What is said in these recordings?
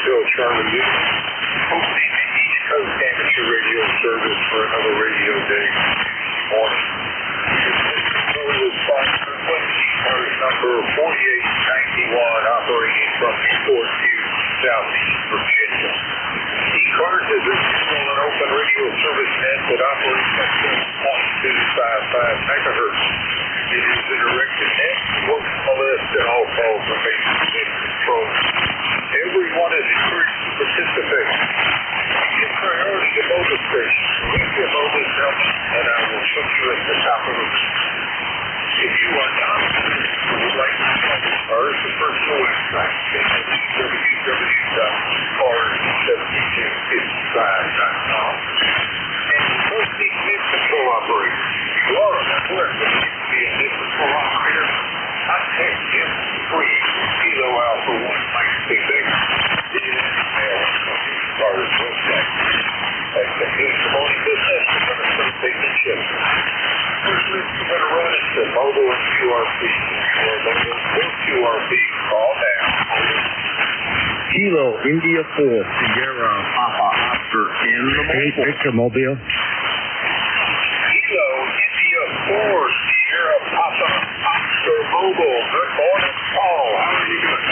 Hotel Charlie. Hosting the East Coast Amateur Radio Service for another radio day morning. ECARS number 4891 operating from Newport News, Southeast Virginia. ECARS is a single and open radio service net that operates at 7.255 megahertz. It is a directed net, works molest, and all calls are made with control. Everyone is encouraged to participate. Give priority to mobile stations. Leave your mobile helmet, and I will put you at the top of the list. If you are not would like to call ECARS, the personal website, www.cars7255.com. And most need net control operators. If you are on that list, you need to be a net control operator. Contact Jim Free, Kilo Alpha 1 Mike Quebec. It is email on the ECARS website. That's the case of only business. We're going to start taking shifts. First list we're going to run is the mobile and QRP. Or mobile or QRP. Call now. Kilo India 4 Sierra Papa Oscar in the mobile. Victor Mobile. Kilo India 4 Sierra Papa Oscar Mobile. Good morning, Paul. How are you doing?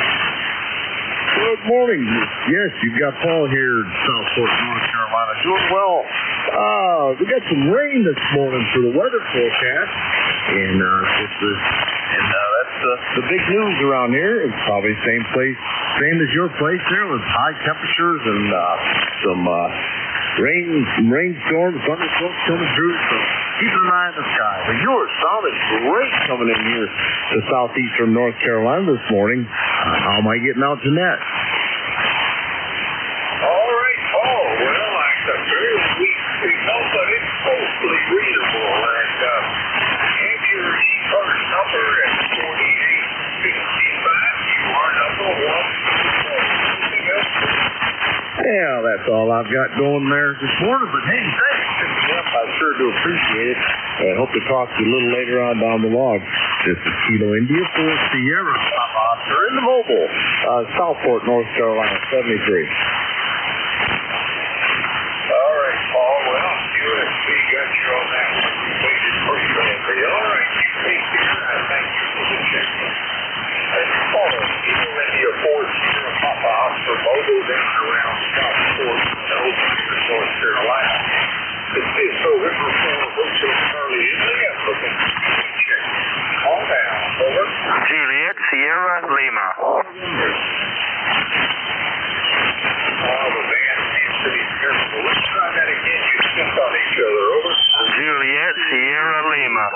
Good morning. Yes, you've got Paul here in Southport, North Carolina. Doing well. We got some rain this morning for the weather forecast, and that's the big news around here. It's probably same as your place there, with high temperatures and some rainstorms, thunderstorms coming through. So keep an eye on the sky. But yours sounded great coming in here to southeastern North Carolina this morning. How am I getting out to net? All right, Paul. Well, like a very weak signal, but it's mostly readable. And have your ECARS number at 4855. You are number one. Anything else? Yeah, that's all I've got going there this morning. But hey, thanks for picking me up. I sure do appreciate it. I hope to talk to you a little later on down the log. This is Kilo India 4 Sierra Papa Oscar in the mobile, Southport, North Carolina, 73. All right, Paul. Well, QSC got you on that one. We waited pretty badly. All right, you take care. I thank you for the check-in. And Paul, Kilo India 4 Sierra Papa Oscar mobile down around Southport, North Carolina. This is November 4 Hotel Charlie. I'm looking for you to check. Call down. Over. Juliet Sierra Lima. The band seems to be careful. Let's try that again. You stepped on each other. Over. Juliet Sierra Lima.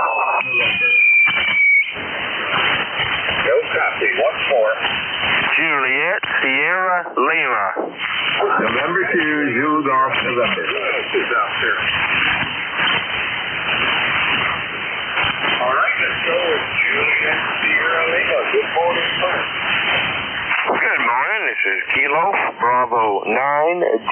No copy. Once more. Juliet Sierra Lima. November 2, Zulu Golf, November. This is out there. All right, let's go with Juliet Sierra Lima. Good morning, sir. Good morning. This is Kilo Bravo 9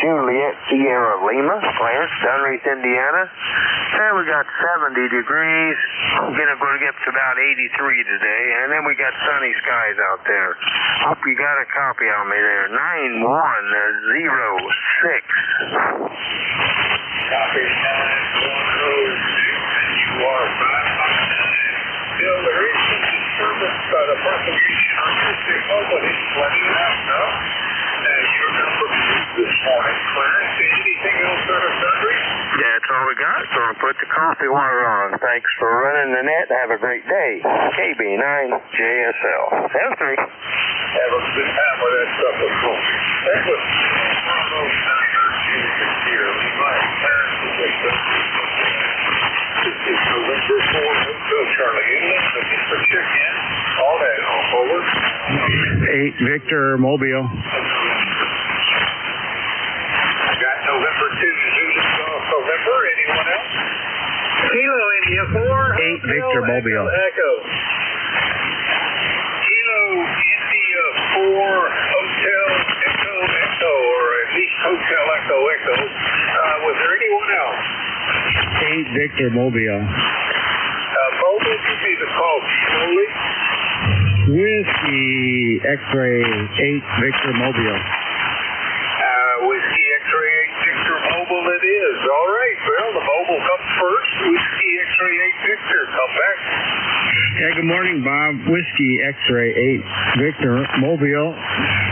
Juliet Sierra Lima, Clarence, Dunreath, Indiana. And we got 70 degrees. Going to get to about 83 today, and then we got sunny skies out there. Hope you got a copy on me there. 9106. Copy 9106, and you are 559. Bill, there is some disturbance by the propagation on your signal, but it's plenty out now. Your number this morning, Clarence. Anything else out of Dunreath? Yeah, that's all we got. So we'll put the coffee water on. Thanks for running the net. Have a great day. KB9JSL. 73. Have a good time with that stuff of coffee. That was Bravo 9 Juliet Sierra Lima. Clarence is with us. This is November 4 Hotel Charlie. Looking for check-in. All that on forward. 8 Victor Mobile. Got November 2 Zulu Golf November. Anyone else? Kilo India 4 8 Victor Mobile. Echo. Kilo India 4 Hotel Echo Echo, or at least Hotel Echo Echo. Was there anyone else? 8 Victor Mobile. Mobile, give me the call slowly. Whiskey X-ray 8 Victor Mobile. Yeah, good morning, Bob. Whiskey X-Ray 8, Victor, Mobile.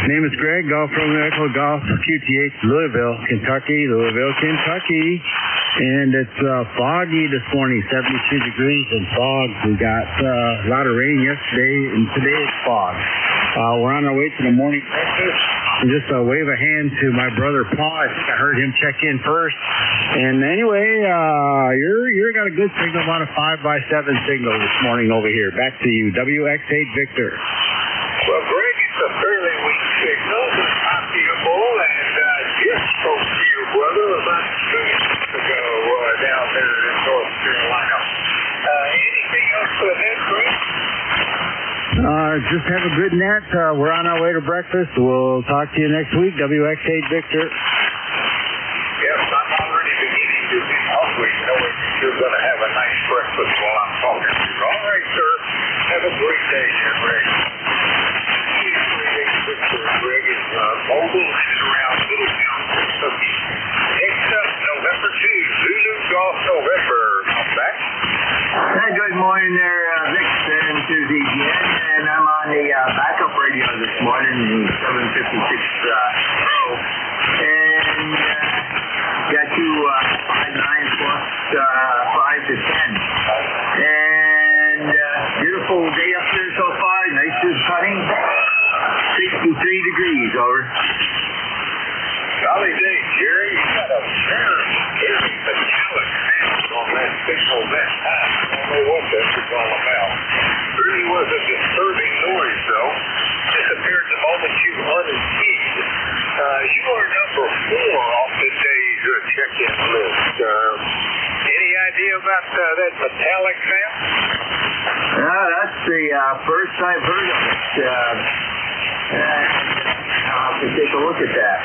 Name is Greg, Golf from Echo Golf, QTH, Louisville, Kentucky. And it's foggy this morning, 72 degrees and fog. We got a lot of rain yesterday, and today it's fog. We're on our way to the morning breakfast. And just wave a hand to my brother Paul. I think I heard him check in first. And anyway, you're got a good signal, about a 5x7 signal this morning over here. Back to you, WX8 Victor. Well, Greg, it's a fairly weak signal, but copyable, and just spoke to your brother about 2 minutes ago down there in North Carolina. Anything else for that, Greg? Just have a good net. We're on our way to breakfast. We'll talk to you next week. WX8 Victor. Yes, I'm already beginning to be hungry, knowing that you're going to have a nice breakfast while I'm talking to you. All right, sir. Have a great day there, Greg. Greg is mobile and around Middletown, Kentucky. Next up, November 2, Zulu Golf November. Come back. Hey, good morning there, Vic, and to the GN, and I'm on the backup radio this morning, 756 Pro, and got you 5-9 plus 5 to 10, and beautiful day up here so far, nice good putting, 63 degrees, over. Golly day, Jerry, you got a very metallic sound on that signal that time. I don't know what that was all about. Really was a disturbing noise, though. Disappeared the moment you unkeyed. You are number 4 off today's check-in list. Any idea about that metallic sound? That's the first I've heard of it. I'll have to take a look at that.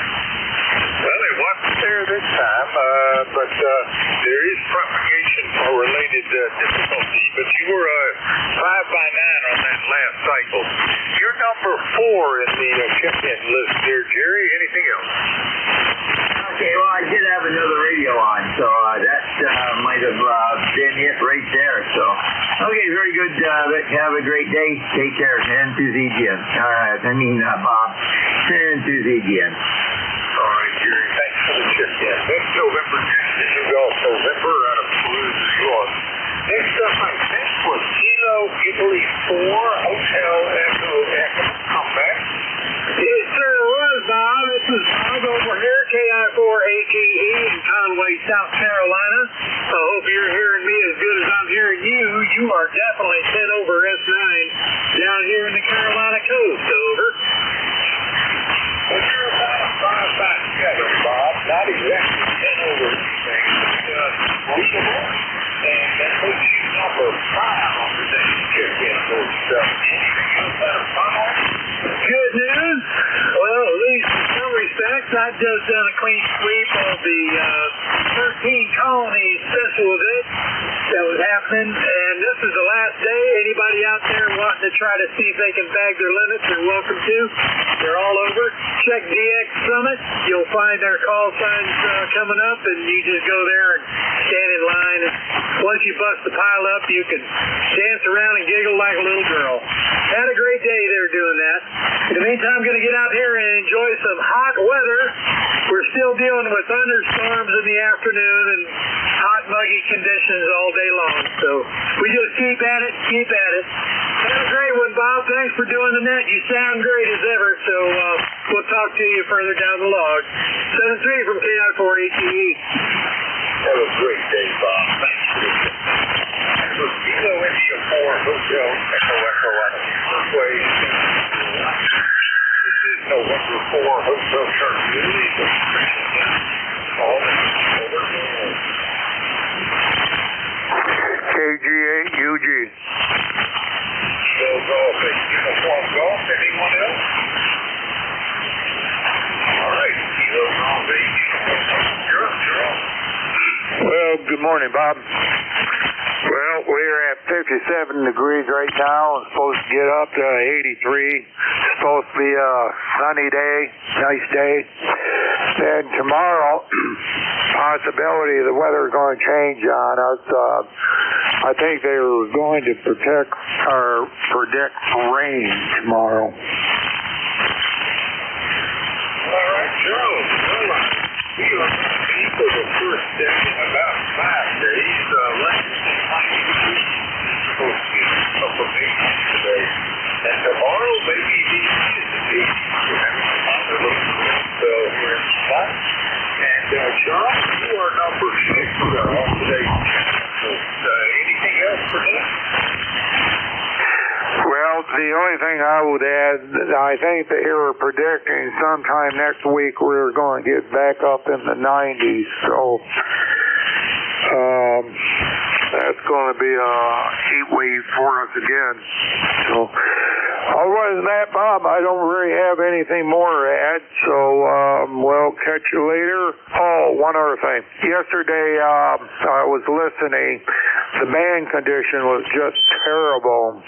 Well, it wasn't there this time, but there is propagation for related difficulty. But you were 5x9 on that last cycle. You're number 4 in the check-in list there, Jerry. Anything else? Okay, well, I did have another radio on, so that might have been it right there. So, okay, very good, Vic. Have a great day. Take care. And to ZGN. Bob. And to ZGN. All right, Jerry. Thanks for the check-in. Next November, you Golf November out of Toulouse, New York. Next up, I think, was Kilo Italy 4 Hotel Echo Come back. Yes, sir, it was, Bob. This is Bob over here, KI4AGE in Conway, South Carolina. I hope you're hearing me as good as I'm hearing you. You are definitely 10 over S9 down here in the Carolina coast, over. Well, you're about a 5x7, Bob. Not exactly 10 over anything, but reasonable. And that puts you number 5 on today's check-in list. Anything else out of fun? Good news. Well, at least in some respects, I've just done a clean sweep of the 13 colony special event that was happening, and this is the last day. Anybody out there wanting to try to see if they can bag their limits, they're welcome to. They're all over. Check DX Summit. You'll find our call signs coming up, and you just go there and stand in line. And once you bust the pile up, you can dance around and giggle like a little girl. Had a great day there doing that. In the meantime, I'm going to get out here and enjoy some hot weather. We're still dealing with thunderstorms in the afternoon and hot, muggy conditions all day long. So we just keep at it, keep at it. Have a great one, Bob. Thanks for doing the net. You sound great as ever. So we'll talk to you further down the log. 7-3 from KI4AGE. Have a great day, Bob. Thanks for this. That was Kilo India 4 Hotel Echo out of Parkway. This is November 4 Hotel Charcuterie. KGA-UG. Kilo Golf at Uniform Golf. Anyone else? All right, Kilo Golf at Uniform Golf. You're up. Well, good morning, Bob. Well, we're at 57 degrees right now. It's supposed to get up to 83. It's supposed to be a sunny day, nice day. And tomorrow, possibility the weather is going to change on us. I think they were going to predict rain tomorrow. All right, Charles. We are going to be for the first day in about 5 days. Less than 90 degrees. Supposed to get a couple of days today. And tomorrow, maybe the humidity. We're having a possibility here in spot. And Charles, you are number 6 on today's channel. Anything else for me? Well, the only thing I would add, I think they were predicting sometime next week we're going to get back up in the 90s. So that's going to be a heat wave for us again. So other than that, Bob, I don't really have anything more to add. So we'll catch you later. Oh, one other thing. Yesterday I was listening. The band condition was just terrible.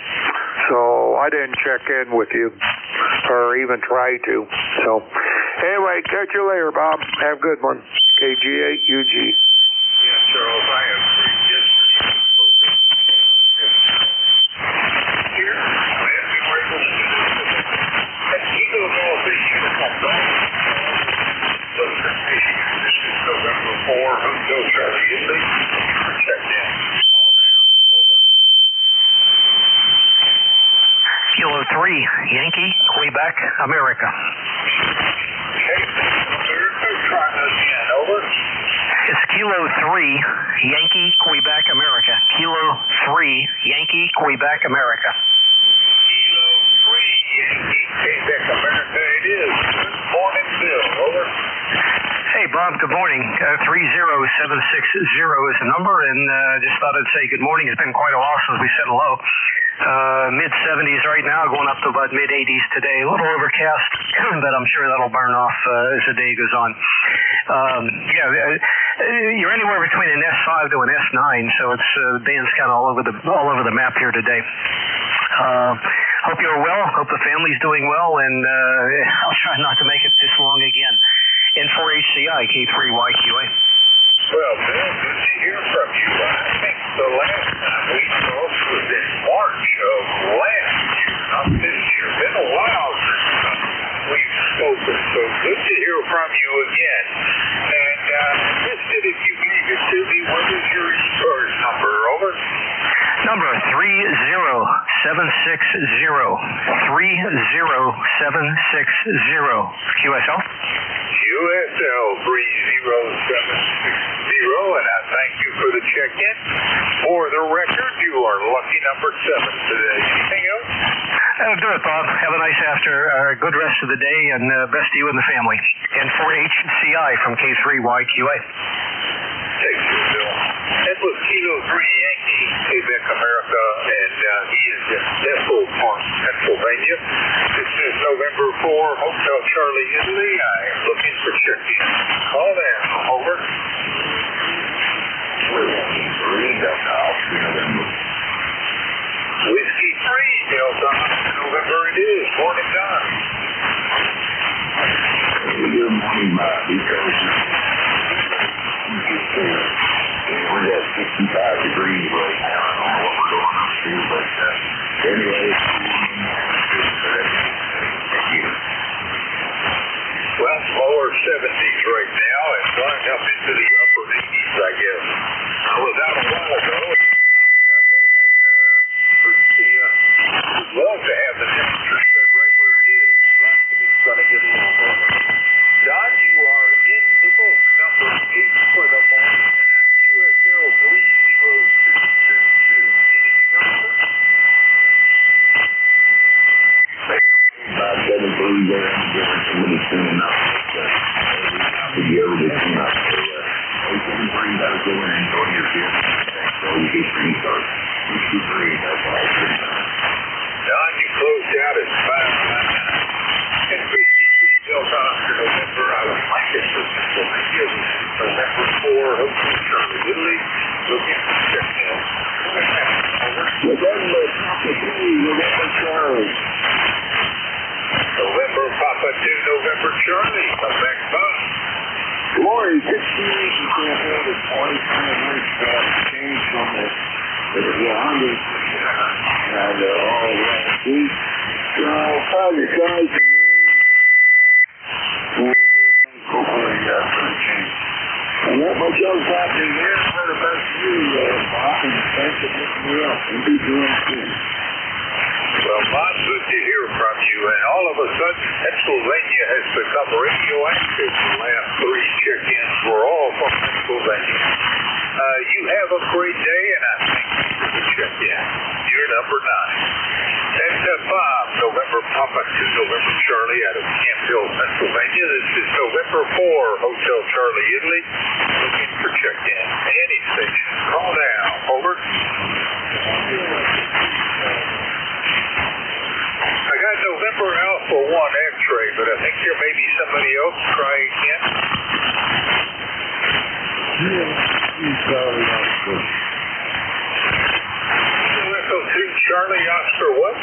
So I didn't check in with you or even try to. So anyway, catch you later, Bob. Have a good one. KG8UG. Yeah, Charles, I have 3 yesterday. Here, I have been able to do this. And he goes all the uniform back. So this is November 4. Hotel Charlie Italy. Checked in. Kilo 3, Yankee, Quebec, America. Okay, try this again, over. It's Kilo 3, Yankee, Quebec, America. Kilo 3, Yankee, Quebec, America. Kilo 3, Yankee, Quebec, America it is. Good morning, Bill, over. Hey, Bob, good morning. 30760 is the number, and just thought I'd say good morning. It's been quite a while since we said hello. Mid-70s right now, going up to about mid-80s today. A little overcast, but I'm sure that'll burn off as the day goes on. You're anywhere between an S5 to an S9, so it's the band's kind of all over the map here today. Hope you're well. Hope the family's doing well, and I'll try not to make it this long again. N4HCI, K3YQA. Well, Bill, good to hear from you. I think the last time we spoke was in March of last year, not this year. Been a while since we've spoken, so good to hear from you again. And listed, if you gave it to me, what is your ECARS number? Over. Number 30760. 30760. QSL? QSL 30760, and I thank you for the check-in. For the record, you are lucky number 7 today. Anything else? That'll do it, Bob. Have a nice good rest of the day, and best to you and the family. N4HCI from K3YQA. Take care, Bill. That was Kilo 3 Yankee, Quebec, America, and he is in Bethel Park, Pennsylvania. This is November 4, Hotel Charlie, Italy. I am looking for check-in. Call down. Over. Whiskey 3, Delta, November it is. Morning, Don. Good morning, Bob. We're at 65 degrees right now. I don't know what we're going up to, but anyway, thank you. Well, lower 70s right now and going up into the upper 80s, I guess. I was out a while ago and would love to have the temperature stay right where it is. It's going to get a little warmer. Don, you are in the book, number 8 for the morning. QSL 30222. Anything else, sir? About 7 degrees there, I'm getting somebody soon enough. To be able to tune up. So, 7 degrees, I was going and enjoying your beer. So you get your ECARS. 2 degrees, that's all. Don, you closed out at 599. And 53 Delta Oscar November. I would like it for Pennsylvania. November 4, Hotel Charlie, Italy. Looking for check-in. Over. could see you can't hold it 25 minutes change from the 100 and all that deep. So probably guys hopefully for the change. And not much else happening here. What about you, Bob? And thanks for picking me up. And be doing too. Well, Bob, good to hear from you. And all of a sudden, Pennsylvania has become radioactive. The last 3 check-ins were all from Pennsylvania. You have a great day, and I thank you for the check-in. You're number 9. That's Bob, November Papa to November Charlie out of Camp Hill, Pennsylvania. This is November 4, Hotel Charlie, Italy. Looking for check-in. Any station. Call now. Over. I got November Alpha 1 X-ray, but I think there may be somebody else. Try again. Echo 2 Charlie Oscar what?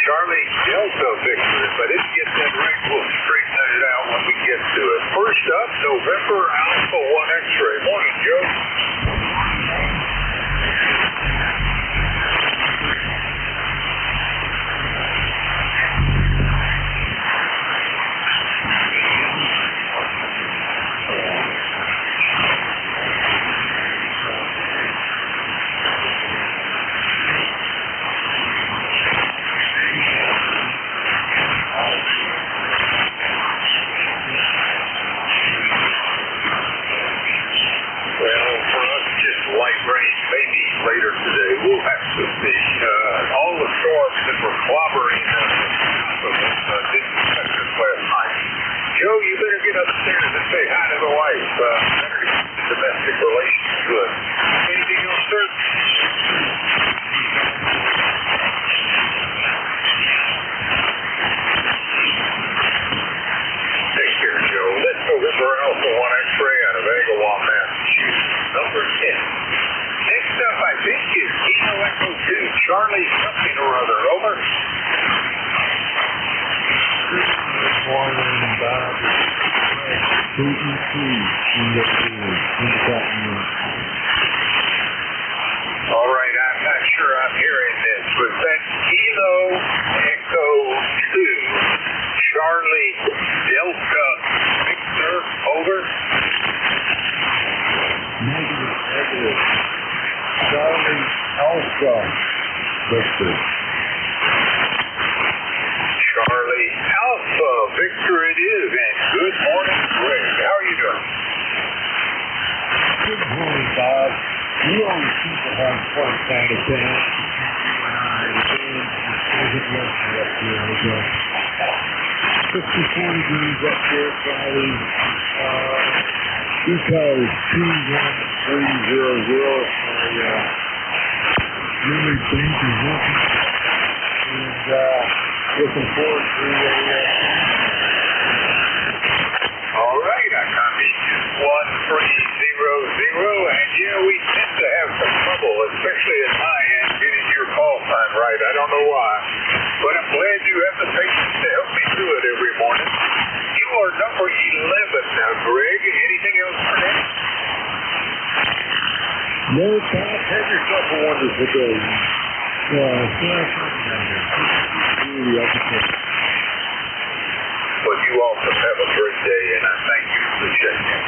Charlie Delta Victor. If I didn't get that right, we'll straighten it out when we get to it. First up, November Alpha 1 X-ray. Morning, Joe. All right, I'm not sure I'm hearing this. Was that Kilo Echo 2, Charlie Delta Victor, over? Negative. Charlie Alpha Victor. Charlie Alpha Victor it is, and good morning, Greg. How are you doing? Good morning, Bob. You always seem to have fun kind of thing. Isn't yesterday up here, I guess. 54 degrees up there, Friday. ECARS 21300. Memory bank is working. And looking forward to all right, I copy 1300, and yeah, we tend to have some trouble, especially at my end, getting your call time right. I don't know why, but I'm glad you have the patience to help me do it every morning. You are number 11 now, Greg. Anything else for that? no, Pat, have yourself a wonderful day. Well, you also have a great day, and I thank you for the check-in.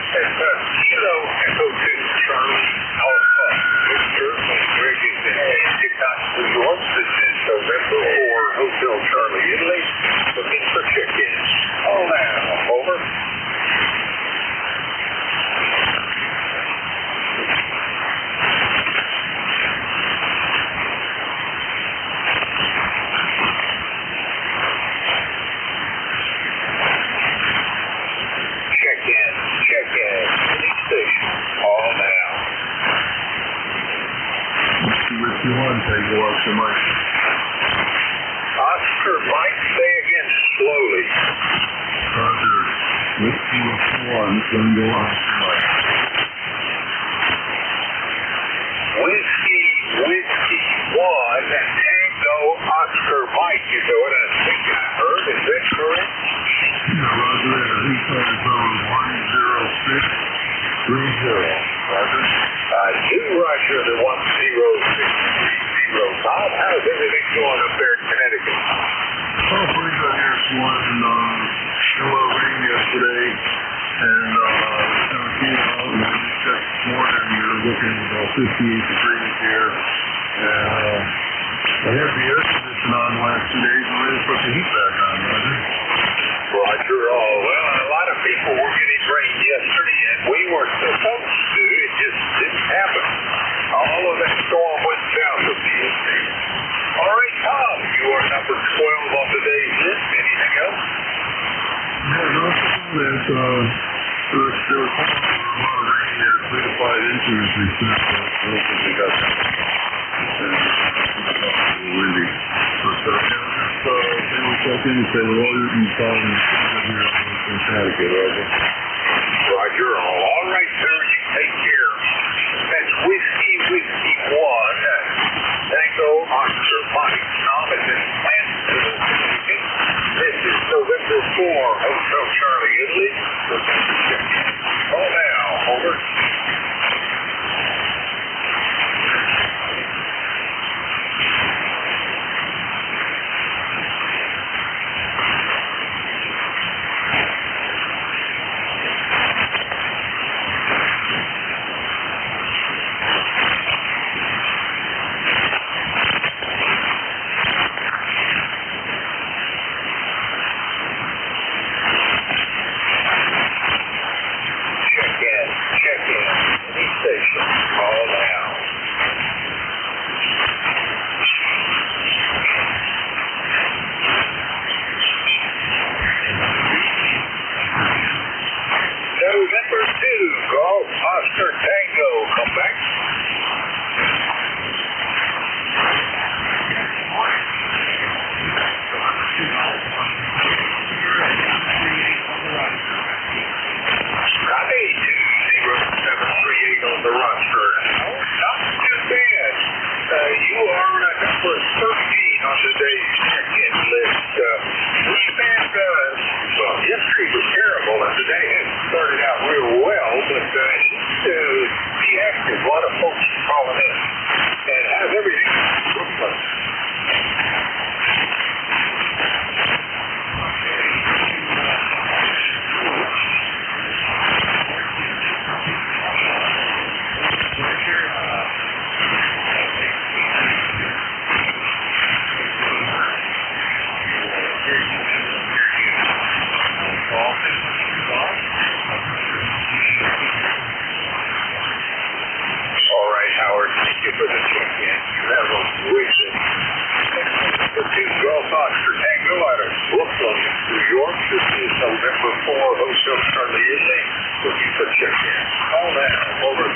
And Kilo Echo 2 Charlie Alpha Victor, Greg is in Endicott, New York. This is November 4, Hotel Charlie, Italy. Looking for check-in. Call now. Over. Oscar Mike, say again slowly. Roger. Whiskey 1, Tango Oscar Mike. Whiskey 1, Tango Oscar Roger, the 10630. Bob, how's everything going up there in Connecticut? Oh, pretty good here this morning. A little rain yesterday, and 17 out, and I just checked this morning, you're looking about 58 degrees here. I had the air conditioning on the last 2 days, and I just put the heat back on, Roger. Roger, well, a lot of people were getting rain yesterday, and we were supposed to. It just didn't happen. All of that storm went south of the estate. All right, Tom, you are number 12 on today's list. Anything else? Yeah, nothing. There was a lot of rain here, 3 to 5 inches, they said. I don't think they got that. Windy. But, they will check in and say, well, you're calling here in Connecticut, Roger. Roger, all right, sir, you take care. That's Whiskey 1, Tango Oscar Mike. Tom is in Lansville, Connecticut. This is November 4, Hotel Charlie, Italy. Call now, over. November 2, Golf Oscar Tango, come back. Robbie 20738 on the roster. Not too bad. You are number 13 on today's check-in list. We've had, well, yesterday was terrible, and today has started out real well, but be active. A lot of folks calling in. And how's everything in Brooklyn? All right, Howard, thank you for the check-in. You have a reason. The 2 Golf Oscar Tango out of Brooklyn, New York. This is November 4, Hotel Charlie, Italy. Looking for check-in. Call now, over.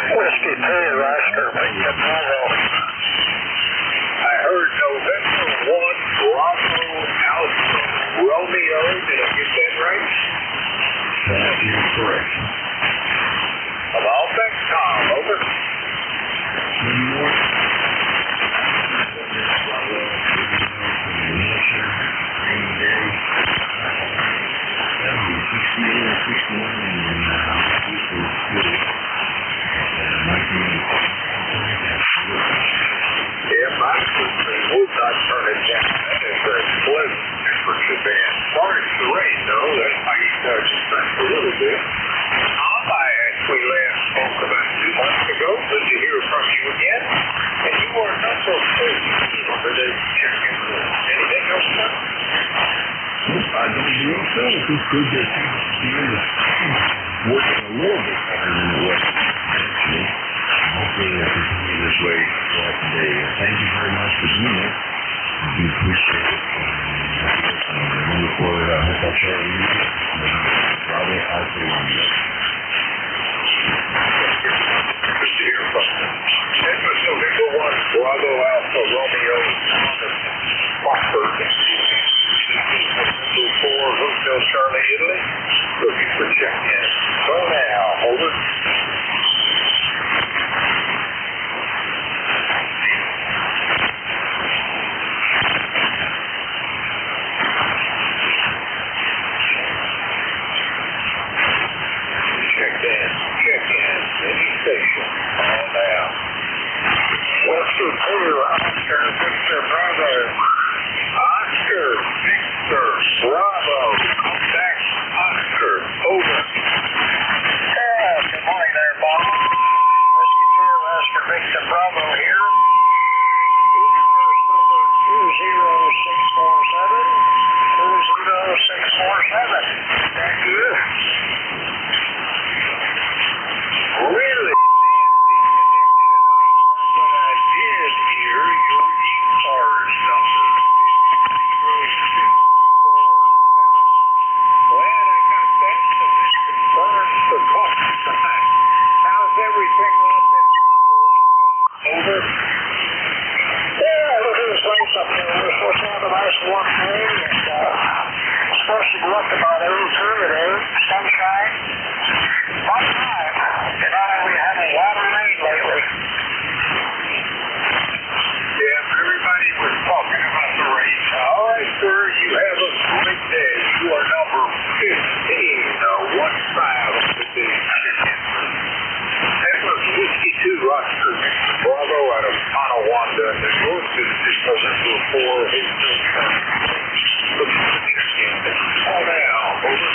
Whiskey 2, Oscar, make the Bravo. I heard November 1, Bravo, Alpha, Romeo. Did I get that right? That is correct. About that, Tom, over. Good morning. Rainy day. 68 or 61 and Yeah, my system would not turn it down. That is a pleasant temperature band. Sorry for the rain, though. That might distract a little bit. Tom, we last spoke about 2 months ago. Good to hear from you again. And you are number 4 on today's check-in list. Anything else, sir? I don't think so. This could get working a little bit better than it was. Hopefully it'll continue this way throughout the day. Thank you very much for doing it. We appreciate it. And look forward to Hotel Charlie. Bravo Alpha Romeo. Good to hear from you. That was November 1, Bravo Alpha Romeo, Foxford. November 4, Hotel Charlie, Italy. Looking for check-in. Well now, over. Check Oscar Victor Bravo. Oscar Victor Bravo. Contact Oscar. Over. Good morning there, Bob. Rescue 2, Oscar Victor Bravo here. ECARS number 20647. 20647. Thank you. Really? But I did hear your ECARS number 20647. Glad I got that because this confirms the call sign. How's everything up in Over? Yeah, everything's nice up there. We're supposed to have a nice warm day, and supposed to go up about every turn today. Sunshine. Fun time. And we had a lot of rain lately. Yeah, everybody was talking about the rain. All right, sir, you have a great day. You are number 15, 1-5 of the day. That was Whiskey 2, Oscar Victor Bravo out of Tonawanda, New York. This is November 4, 8 Call now, over.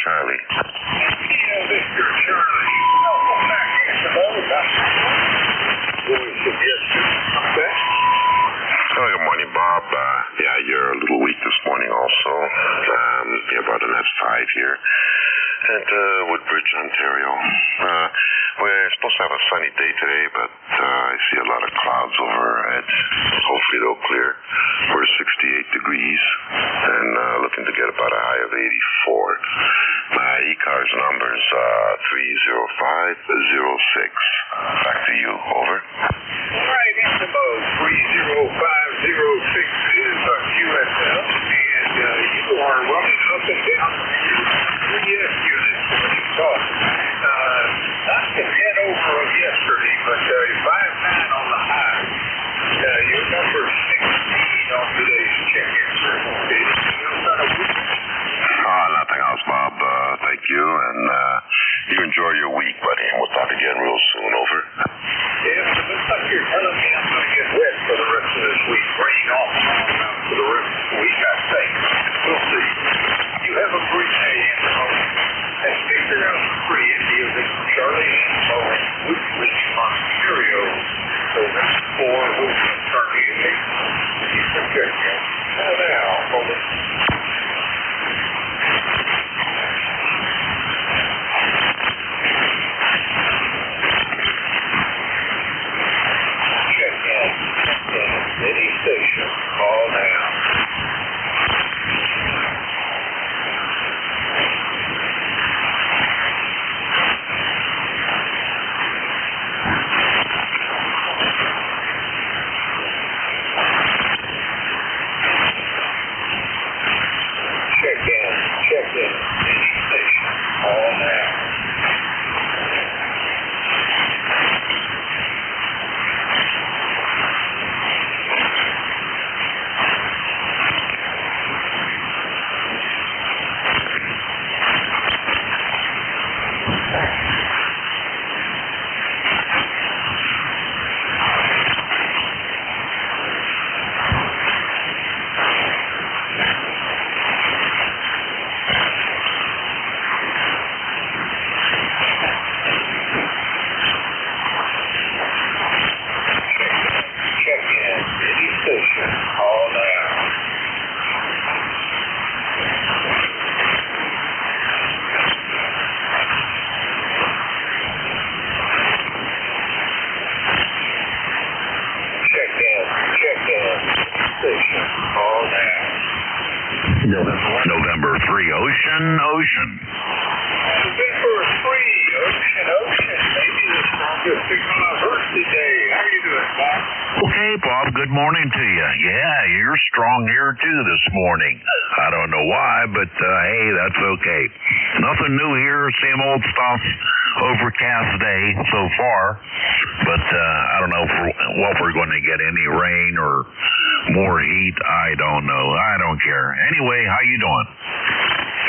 Charlie. Victor Charlie. Oh, good morning, Bob. Yeah, you're a little weak this morning also. You're about an F5 here at Woodbridge, Ontario. We're supposed to have a sunny day today, but I see a lot of clouds overhead. Hopefully they'll clear. We're 68 degrees and looking to get about a high of 84. My ECARS number is 30506. Back to you. Over. Right into mode. 30506 is QSL, and you are running up and down your 3S units when you talk. Not the head over of yesterday, but 5-9 on the high. Your number 16 on today's check-in. Nothing else, Bob. Thank you, and you enjoy your week, buddy. We'll talk again real soon. Over. Yeah, it looks like you're telling me I'm going to get wet for the rest of this week. Rain off and on for the rest of the week, I think. We'll see. You have a great day, Anthony. station. All down. Check in. NJ station. All down. All down. Check in. Station. All down. November 3, Ocean. November 3, Ocean. Maybe the strongest signal I've heard today. How you doing, Bob? Okay, Bob, good morning to you. Yeah, you're strong here too this morning. I don't know why, but hey, that's okay. Nothing new here, same old stuff. Overcast day so far, but I don't know what we're going to get, any rain or more heat. I don't know. I don't care. Anyway, how you doing?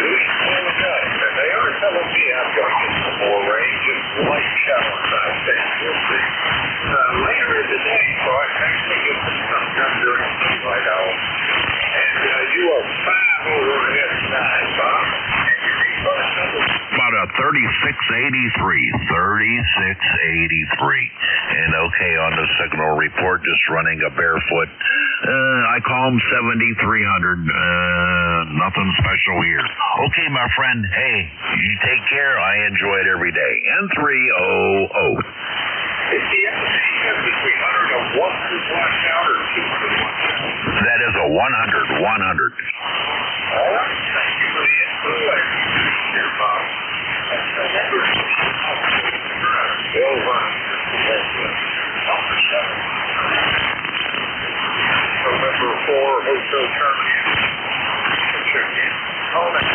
Doing well enough. And they are telling me I'm going to get some more rain, just light showers, I think. We'll see. Later in the day, so I can actually get some sun done during daylight hours. And you are 5 over ahead of 9, Bob. And your ECARS number? About a 3683. 3683. And okay, on the signal report, just running a barefoot. I call them 7300. Nothing special here. Okay, my friend. Hey, you take care. I enjoy it every day. N300. Is the FCM between 100 and 100 watts out or 200 watts out? That is a 100. All right. Thank you for the info. I appreciate it, Bob. November 4, Hotel Terminus. Check in. All that.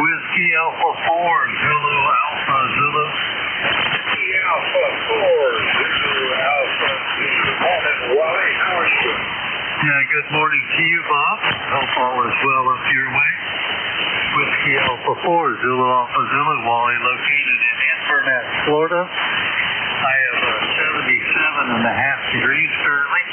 Whiskey Alpha 4, Zulu Alpha Zulu. Whiskey Alpha 4, Zulu Alpha Zulu. Morning, Wally. How are you? Yeah, good morning to you, Bob. Hope all is well up your way. Whiskey Alpha 4, Zulu Alpha Zulu, Wally, located in Inverness, Florida. I have 77.5 degrees currently,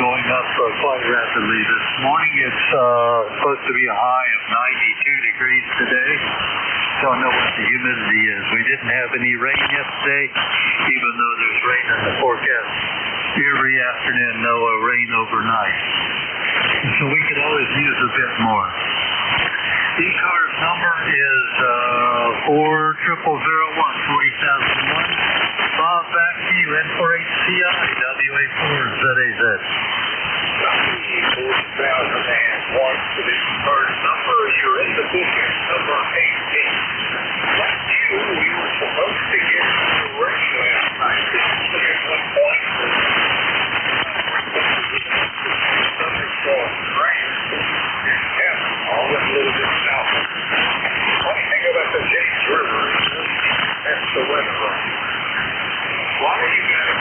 going up quite rapidly this morning. It's supposed to be a high of 92 degrees today. Don't know what the humidity is. We didn't have any rain yesterday, even though there's rain in the forecast every afternoon, no rain overnight. So we could always use a bit more. ECARS number is 40001-4001. Bob, back to you, N4HCI, WA4ZAZ. 40,001 for the ECARS number. You're in the booking number 18. Like you, we were supposed to get the rain last night. Actually, at one point, all went a little bit south. Funny thing about the James River is that's the weather. Why are you guys?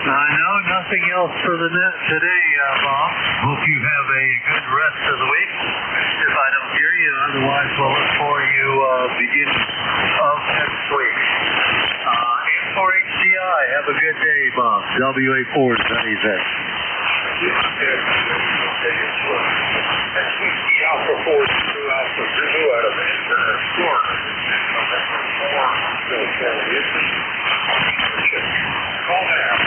No, nothing else for the net today, Bob. Hope you have a good rest of the week. If I don't hear you, otherwise we'll look for you beginning of next week. right. Have a good day, Bob. WA4 is Eddie's at. Alpha 4 to Alpha Zulu out of Florida. Call now.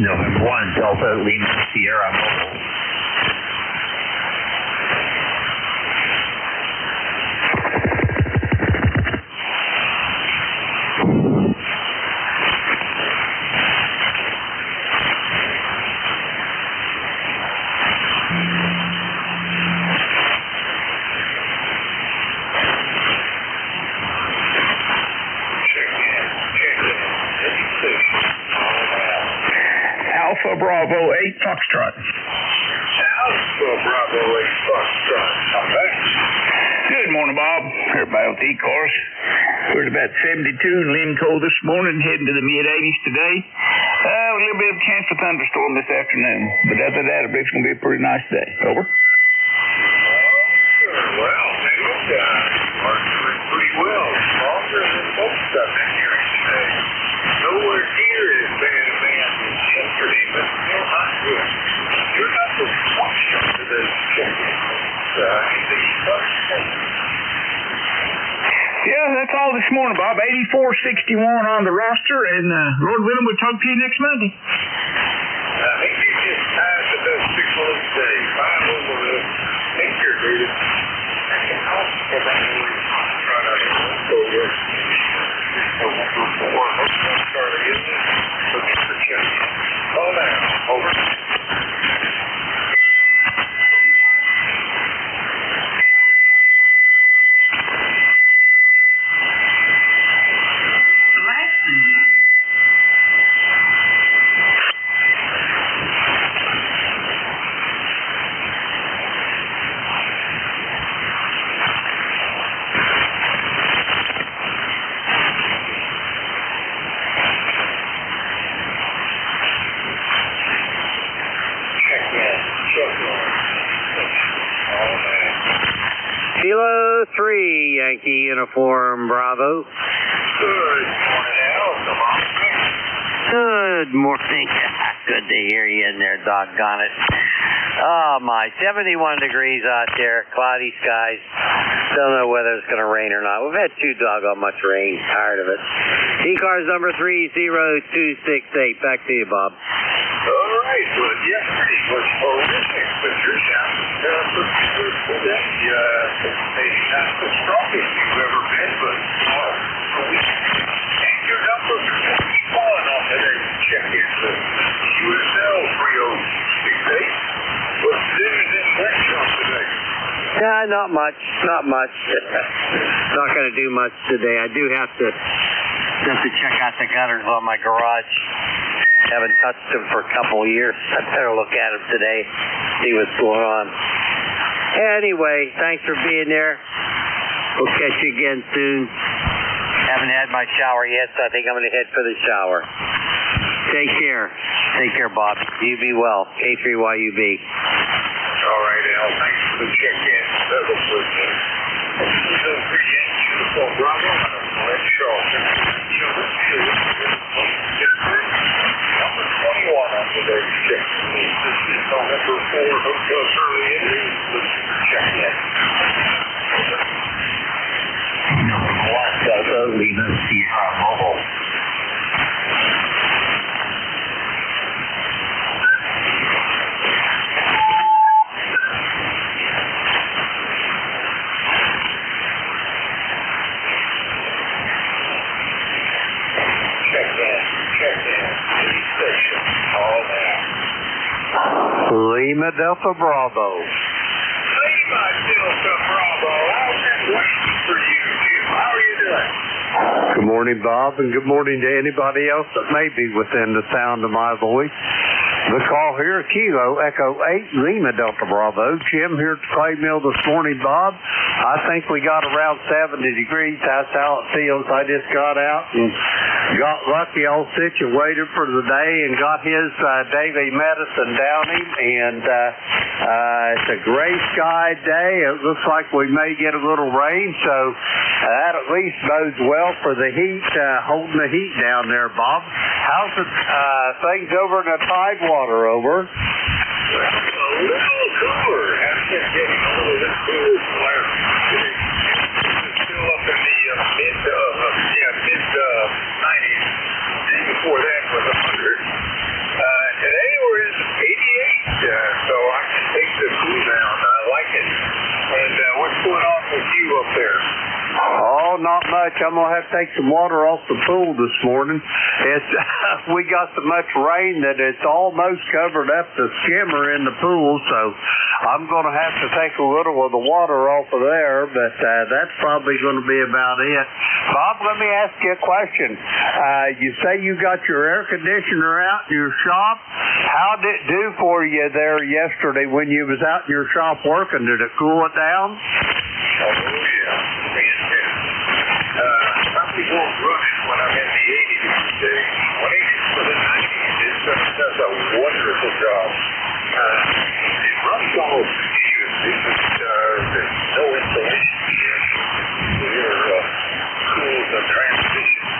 November 1, Delta Lima Sierra Mobile. Alpha Bravo 8 Foxtrot. Alpha Bravo 8 Foxtrot. Okay. Good morning, Bob. Everybody with ECARS. We're at about 72 in Limco this morning, heading to the mid-80s today. A little bit of a chance for thunderstorm this afternoon, but other than that, I believe it's going to be a pretty nice day. Over. Well, they look are doing pretty well. Longer than most been hearing today. Nowhere near as bad a man as yesterday, but still not good. You're not the switch up to the chicken. The Yeah, that's all this morning, Bob. 8461 on the roster, and Lord willing, we'll talk to you next Monday. I think you just tied the best 6 months today. 5 over the picture, dude. I can help if I can try to go with November 4. Let's start again. Look at the check. Call down. Over. Kilo 3, Yankee Uniform Bravo. Good morning, Al. Come on. Good morning. Good to hear you in there, doggone it. Oh my, 71 degrees out there, cloudy skies. Don't know whether it's going to rain or not. We've had too doggone much rain. Tired of it. ECARS number 30268. Back to you, Bob. All right, well, yesterday was horrific, but you're down pretty good today. Maybe not the strongest you've ever been, but and your numbers are going to keep falling off today. Check in the USL 3068. What's news in Western today? Not much. Not much. Not going to do much today. I do have to check out the gutters on my garage. Haven't touched them for a couple of years. I better look at them today, see what's going on. Anyway, thanks for being there. We'll catch you again soon. Haven't had my shower yet, so I think I'm going to head for the shower. Take care. Take care, Bob. You be well. K3YUB. All right, Al. Thanks for the check-in. That was good. Uniform Bravo. Let's show. Number 21 on today's check. This is November 4, Hotel Charlie Indian. Let's check in. Number 1, Delta Lima Sierra Mobile. Lima Delta Bravo. Lima Delta Bravo. I've been waiting for you, Jim. How are you doing? Good morning, Bob, and good morning to anybody else that may be within the sound of my voice. The call here, Kilo Echo 8, Lima Delta Bravo. Jim here at the clay mill this morning, Bob. I think we got around 70 degrees. That's how it feels. I just got out and got lucky, all situated for the day, and got his daily medicine down him. And it's a gray sky day. It looks like we may get a little rain, so that at least bodes well for the heat, holding the heat down there, Bob. How's the things over in the Tidewater over? Well, a little cooler. Has been getting a little bit cooler from last week. It's still up in the mid-90s. The day before that was 100. Today we're in 88, so I can take the cool down. I like it. And what's going on with you up there? Oh, not much. I'm going to have to take some water off the pool this morning. It's we got so much rain that it's almost covered up the skimmer in the pool, so I'm going to have to take a little of the water off of there, but that's probably going to be about it. Bob, let me ask you a question. You say you got your air conditioner out in your shop. How did it do for you there yesterday when you was out in your shop working? Did it cool it down? Oh, yeah. Probably won't run it when I'm in the 80 degree days. When it gets to the 90s, it does a wonderful job. It runs almost continuously. There's no insulation. It cools the transition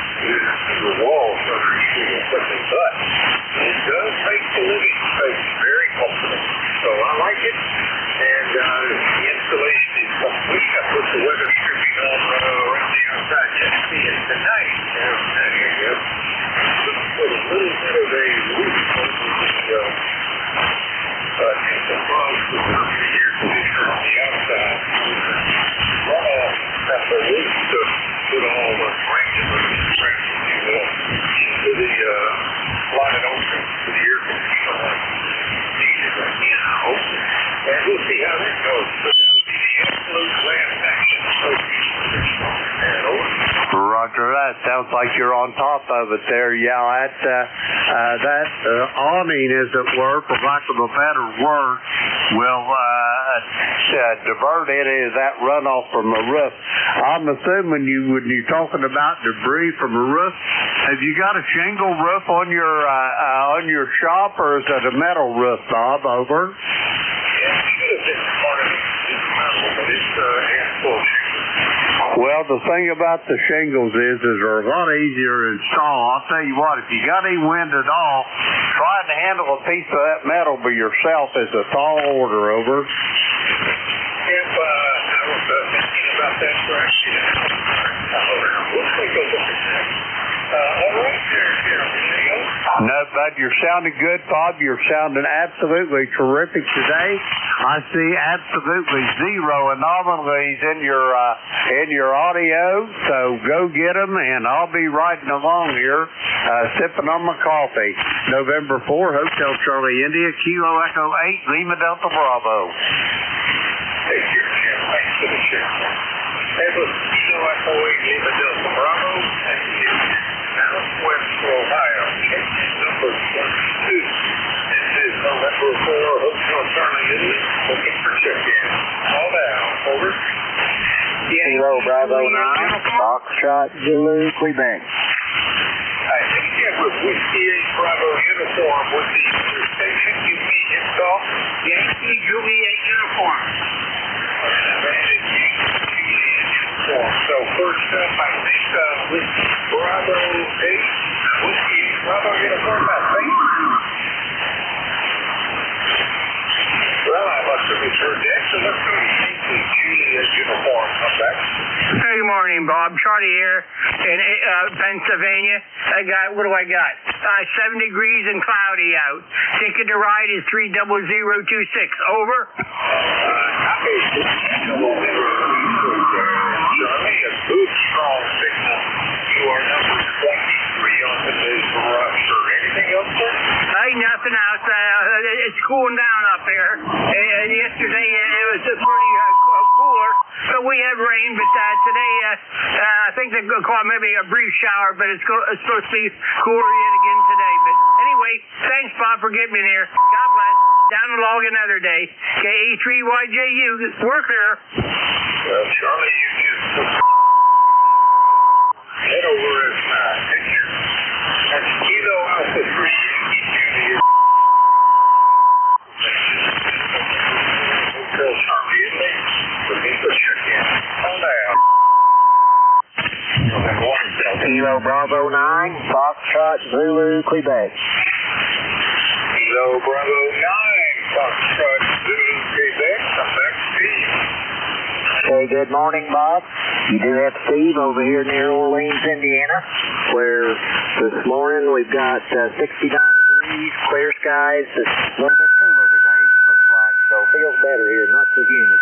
it sounds like you're on top of it there. Yeah, that awning, as it were, for lack of a better word, will divert any of that runoff from the roof. I'm assuming when you're talking about debris from a roof, have you got a shingle roof on your shop, or is it a metal roof, Bob? Over. Yeah, it should have been part of it. It's metal, but it's full shingles. Well, the thing about the shingles is they're a lot easier to install. I'll tell you what, if you got any wind at all, trying to handle a piece of that metal by yourself is a tall order. Over. If I was thinking about that correctly, we'll take a look at that. All right, there. No, bud, you're sounding good, Bob. You're sounding absolutely terrific today. I see absolutely zero anomalies in your audio, so go get them, and I'll be riding along here, sipping on my coffee. November 4, Hotel Charlie India, Kilo Echo 8, Lima Delta Bravo. Hey, here, Jim. Thanks for the share. That was Kilo Echo 8, Lima Delta Bravo, and Southwest Ohio. Number 22. This is November 4, Hotel Charlie India, looking for check-in. Call down. Over. Kilo Bravo 9, Foxtrot Zulu, Quebec. I think it was Whiskey 8 Bravo uniform with the station convenience call. Yankee Juliet uniform. So first up, I think Whiskey Bravo 8, Whiskey Bravo uniform, I think. Well, I must have misheard that, so let's go to Yankee Juliet uniform. Come back. Hey, good morning, Bob. Charlie here in Pennsylvania. What do I got? 7 degrees and cloudy out. Ticket to ride is 30026. Over. Copy. Charlie, a good strong signal. You are number 23 on today's roster. Anything else, sir? Hey, nothing else. It's cooling down up here. And yesterday it was pretty cooler. So we had rain, but today I think they're going to call it maybe a brief shower, but it's supposed to be cooler yet again today. But anyway, thanks, Bob, for getting me there. God bless. Down the log another day. KE3YJU. We're clear. Well, Charlie, you just head over and picture. That's Kilo Alpha 3 Yankee Juliet. Hotel Charlie India. Looking for check-in. Call down. Kilo Bravo 9, Foxtrot Zulu, Quebec. Kilo Bravo 9, Foxtrot Zulu, Quebec. Come back, Steve. Hey, good morning, Bob. You do have Steve over here near Orleans, Indiana, where this morning we've got 69 degrees, clear skies. It's a little bit cooler today, looks like, so it feels better here, not so humid.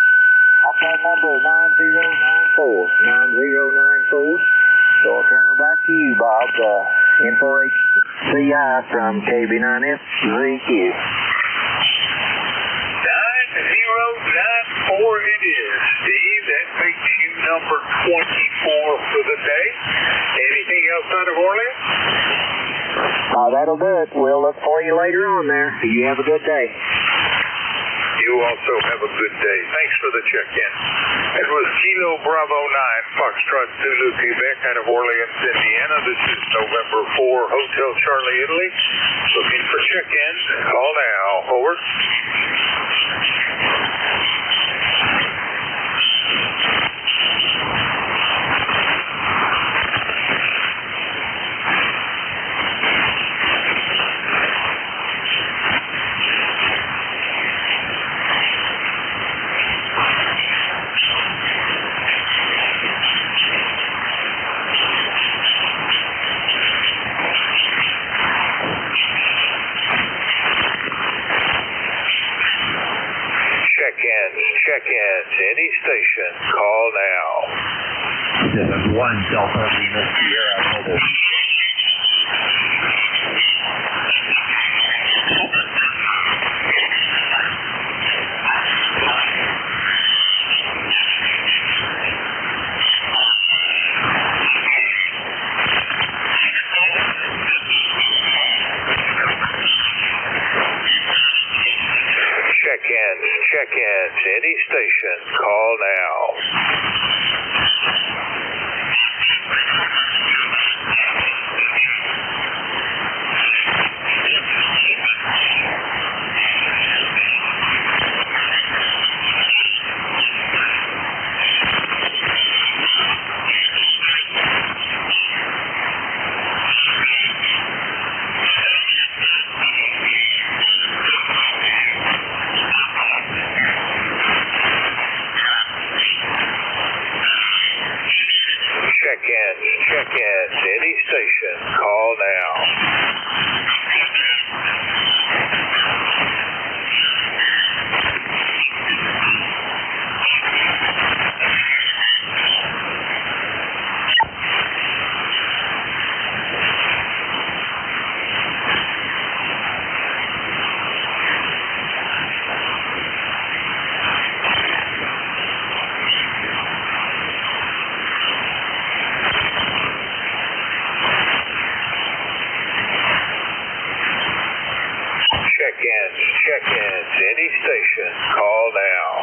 Our phone number is 9094. So I'll turn it back to you, Bob. N4HCI from KB9SZQ. 9094 it is, Steve. That makes you number 24 for the day. Anything else out of Orleans? That'll do it. We'll look for you later on there. You have a good day. You also have a good day. Thanks for the check-in. It was Kilo Bravo 9, Foxtrot Zulu, Quebec, out of Orleans, Indiana. This is November 4, Hotel Charlie, Italy. Looking for check-in. Call now. Over. Check-ins, any station, call now. This is 1 Delta Lima Sierra Mobile. Check-ins, any station, call now. Check-ins, any station, call now. Check-ins, any station, call now.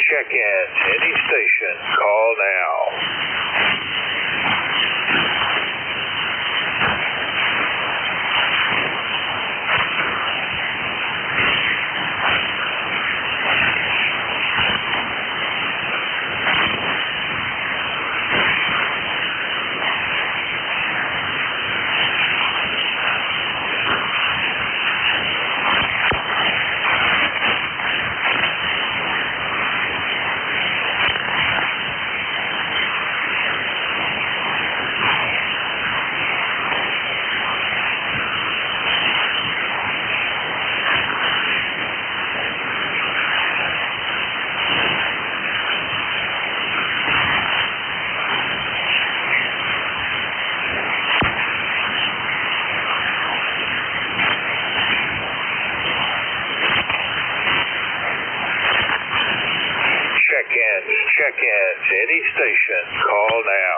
Check-ins, any station, call now. Check-ins, any station, call now.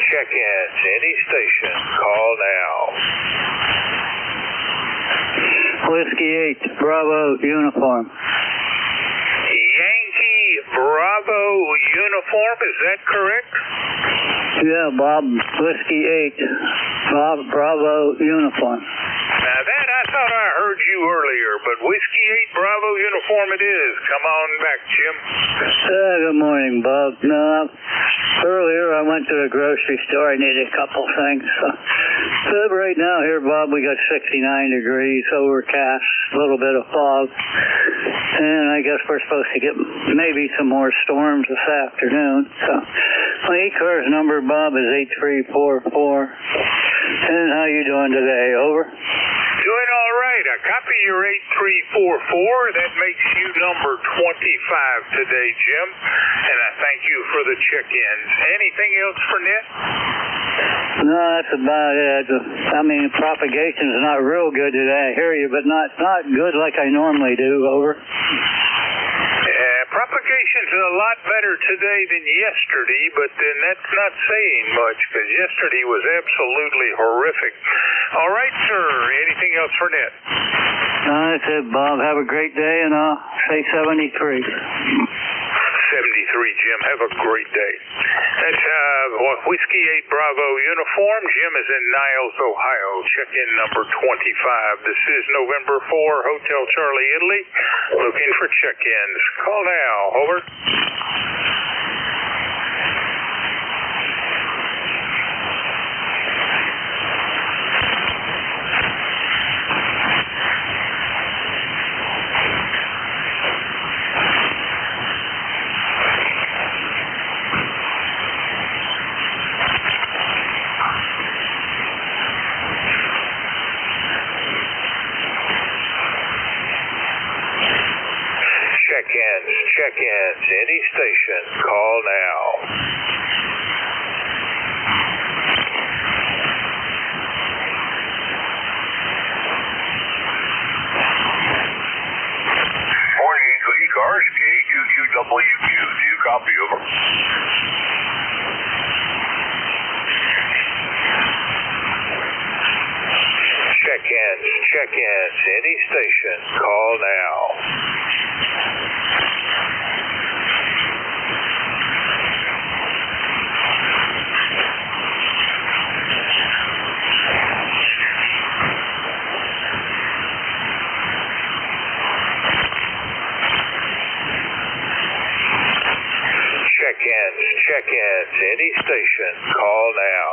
Check-ins, any station, call now. Whiskey 8, Bravo, uniform. Yankee Bravo uniform, is that correct? Yeah, Bob, Whiskey 8, Bob, Bravo, uniform. Now that I thought I heard you earlier, but Whiskey 8 Bravo uniform it is. Come on back, Jim. Good morning, Bob. No, earlier I went to the grocery store. I needed a couple things. So right now here, Bob, we got 69 degrees, overcast, a little bit of fog. And I guess we're supposed to get maybe some more storms this afternoon. So my ECARS number, Bob, is 8344. And how you doing today? Over? Doing all right. I copy your 8344. That makes you number 25 today, Jim. And I thank you for the check-ins. Anything else for Net? No, that's about it. I mean, propagation's not real good today. I hear you, but not good like I normally do. Over. propagation's a lot better today than yesterday, but then that's not saying much because yesterday was absolutely horrific. All right, sir. Anything else for Ned? No, that's it, Bob. Have a great day, and I'll say 73. 73, Jim. Have a great day. That's Whiskey 8 Bravo uniform. Jim is in Niles, Ohio. Check-in number 25. This is November 4, Hotel Charlie, Italy. Looking for check-ins. Call now. Over. Check-ins, any station, call now. Morning, ECARS, K22WQ, do you copy, over? Check-ins, any station, call now. Check-ins, any station, call now.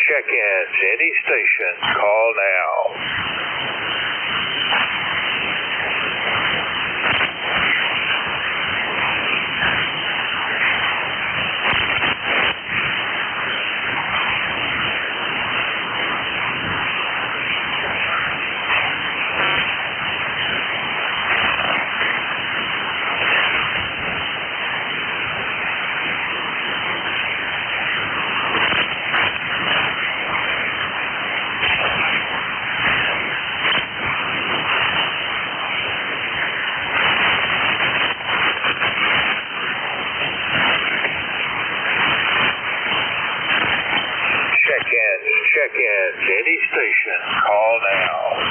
Check-ins, any station, call now. Check-ins, any station, call now.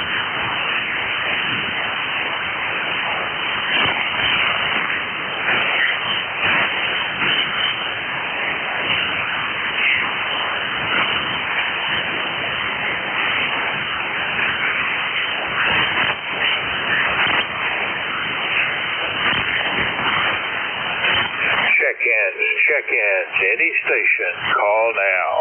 Check-ins, any station, call now.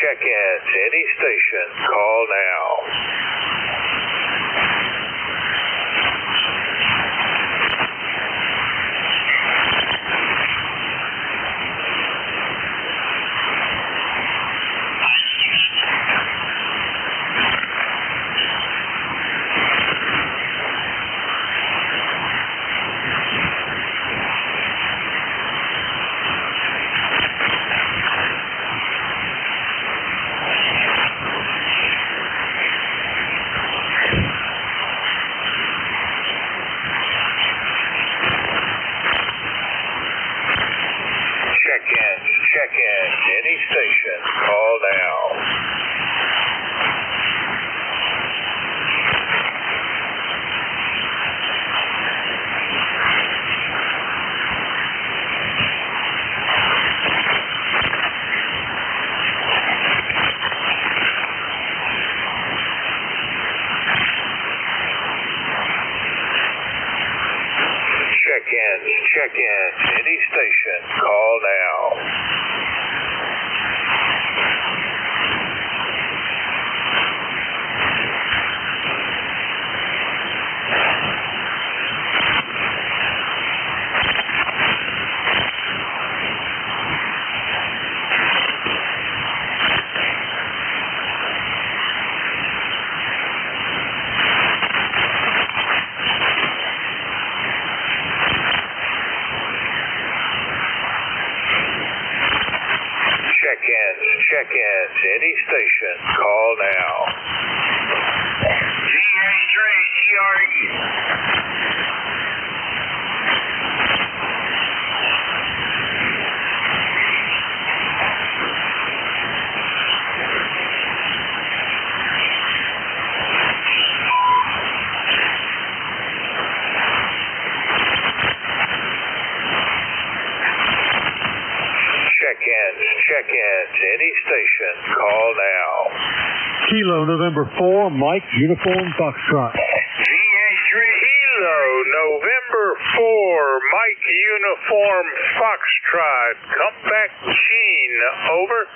Check-ins, any station, call now. Check-ins, any station, call now. Check-ins, any station, call now. Check-ins, any station, call now. GA3, GRE. Check-ins, any station, call now. Kilo November 4, Mike, Uniform Foxtrot. GA3 Kilo November 4, Mike Uniform Foxtrot. Come back, Gene, over.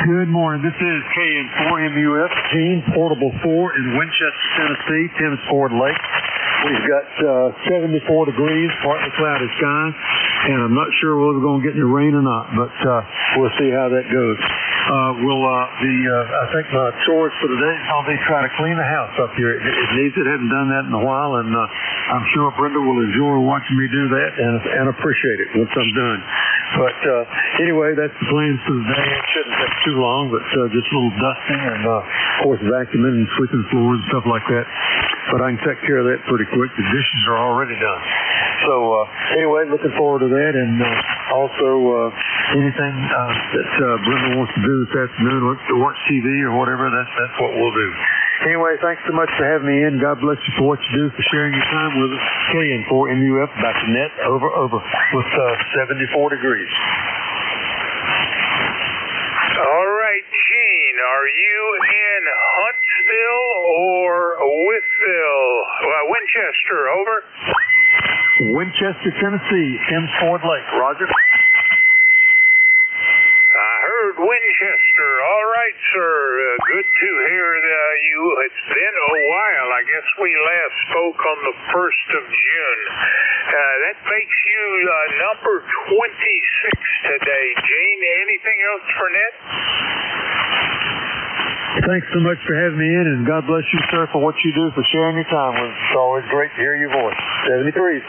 Good morning. This is KN4MUF, Gene, Portable 4 in Winchester, Tennessee, Thames Ford Lake. We've got 74 degrees, partly cloudy sky, and I'm not sure whether we're going to get any rain or not, but we'll see how that goes. I think my chores for today is going to be trying to clean the house up here. It needs it. Haven't done that in a while, and I'm sure Brenda will enjoy watching me do that and appreciate it once I'm done. But anyway, that's the plans for the day. It shouldn't take too long, but just a little dusting and, of course, vacuuming and sweeping floors and stuff like that. But I can take care of that pretty quick. The dishes are already done. So anyway, looking forward to that, and also anything that Brenda wants to do this afternoon, to watch TV or whatever, that's what we'll do. Anyway, thanks so much for having me in. God bless you for what you do, for sharing your time with us. KN4MUF back to net, over, with 74 degrees. All right, Gene, are you in Huntsville or Winchester, over? Winchester, Tennessee, Thames Ford Lake. Roger. I heard Winchester. All right, sir. Good to hear you. It's been a while. I guess we last spoke on the 1st of June. That makes you number 26 today. Gene, anything else for Ned? Thanks so much for having me in, and God bless you, sir, for what you do, for sharing your time with us. It's always great to hear your voice. 73.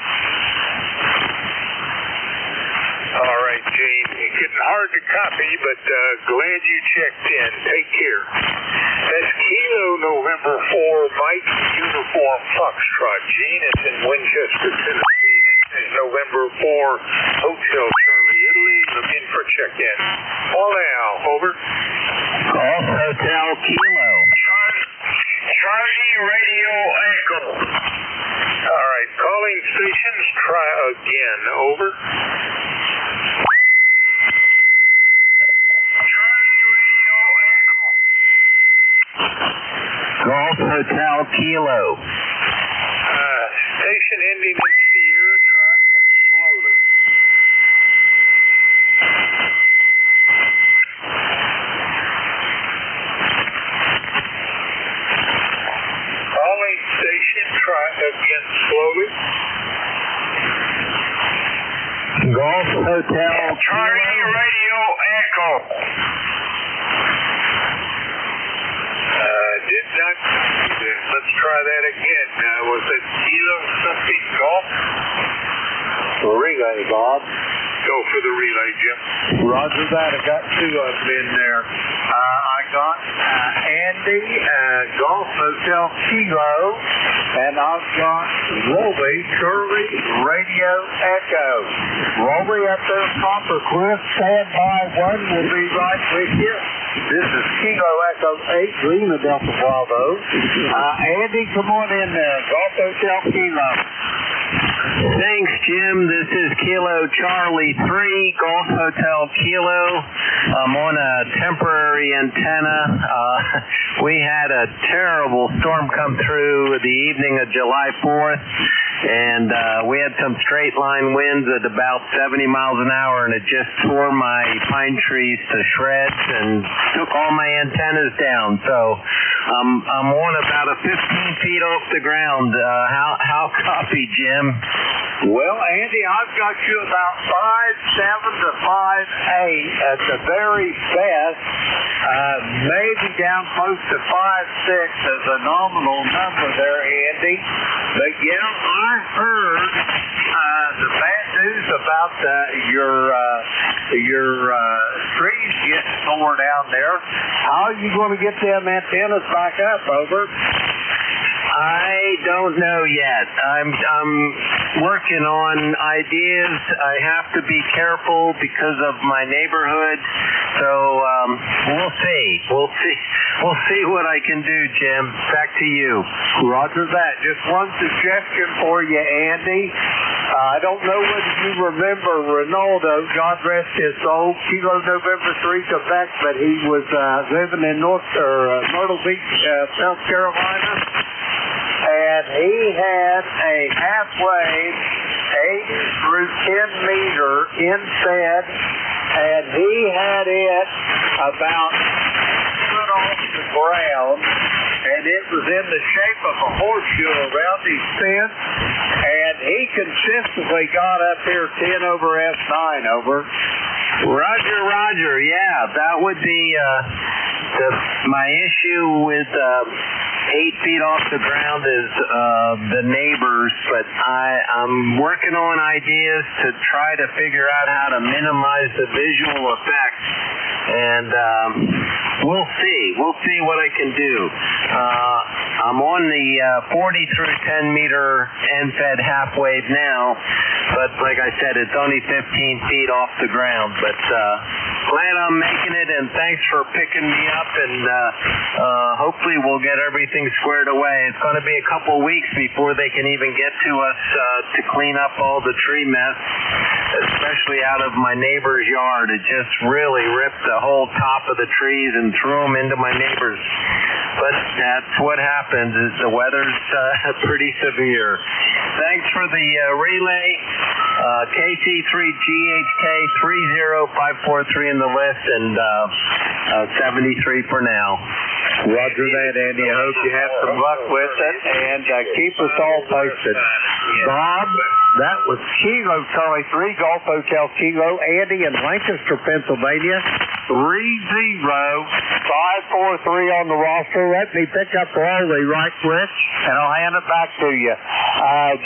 All right, Gene. getting hard to copy, but glad you checked in. Take care. That's Kilo November 4, Mike Uniform Foxtrot. Gene is in Winchester, Tennessee. This is November 4, Hotel Charlie, Italy. Looking for check-in. All now, over. Golf Hotel Kilo. Charlie Radio Echo. All right, calling stations, try again. Over. Charlie Radio Echo. Golf Hotel Kilo. Station ending in Sierra, try again slowly. Calling station, try again slowly. Golf Hotel Charlie Radio Echo. Did not copy this. Let's try that again. Was it Kilo something golf? Relay, Bob. Go for the relay, Jim. Roger that. I got two of them in there. I got Andy, Golf Hotel Kilo, and I've got Roby, Shirley, Radio Echo. Roby up there, Copper Cliff, stand by. One will be right with you. This is Kilo Echo 8, Lima Delta Bravo. Andy, come on in there. Golf Hotel Kilo. Thanks, Jim. This is Kilo Charlie 3, Golf Hotel Kilo. I'm on a temporary antenna. We had a terrible storm come through the evening of July 4th, and we had some straight line winds at about 70 miles an hour, and it just tore my pine trees to shreds and took all my antennas down. So I'm on about 15 feet off the ground. How copy, Jim? Well, Andy, I've got you about 5'7" to 5'8" at the very best. Maybe down close to 5'6" as a nominal number there, Andy. But yeah, I heard the bad news about your trees getting torn down there. How are you going to get them antennas back up? Over. I don't know yet. I'm working on ideas. I have to be careful because of my neighborhood. So we'll see. We'll see what I can do, Jim. Back to you. Roger that. Just one suggestion for you, Andy. I don't know whether you remember Ronaldo, God rest his soul, Kilo November 3 Quebec, but he was living in Myrtle Beach, South Carolina. And he had a half-wave 80 through 10 meter inset, and he had it about a foot off the ground, and it was in the shape of a horseshoe around his fence, and he consistently got up here 10 over F9, over. Roger. Yeah, that would be my issue with 8 feet off the ground is the neighbors, but I'm working on ideas to try to figure out how to minimize the visual effect, and we'll see what I can do. I'm on the 40 through 10 meter end-fed half wave now, but like I said, it's only 15 feet off the ground, but glad I'm making it, and thanks for picking me up, and hopefully we'll get everything squared away. It's going to be a couple weeks before they can even get to us to clean up all the tree mess, especially out of my neighbor's yard. It just really ripped the whole top of the trees and threw them into my neighbor's. But that's what happens, is the weather's pretty severe. Thanks for the relay. KC3GHK 30543 in the list, and 73 for now. Roger that, Andy. I hope you have some luck with it, and keep us all posted. Bob? That was Kilo Charlie 3, Golf Hotel Kilo, Andy in Lancaster, Pennsylvania. 30543 on the roster. Let me pick up Raleigh right quick, and I'll hand it back to you.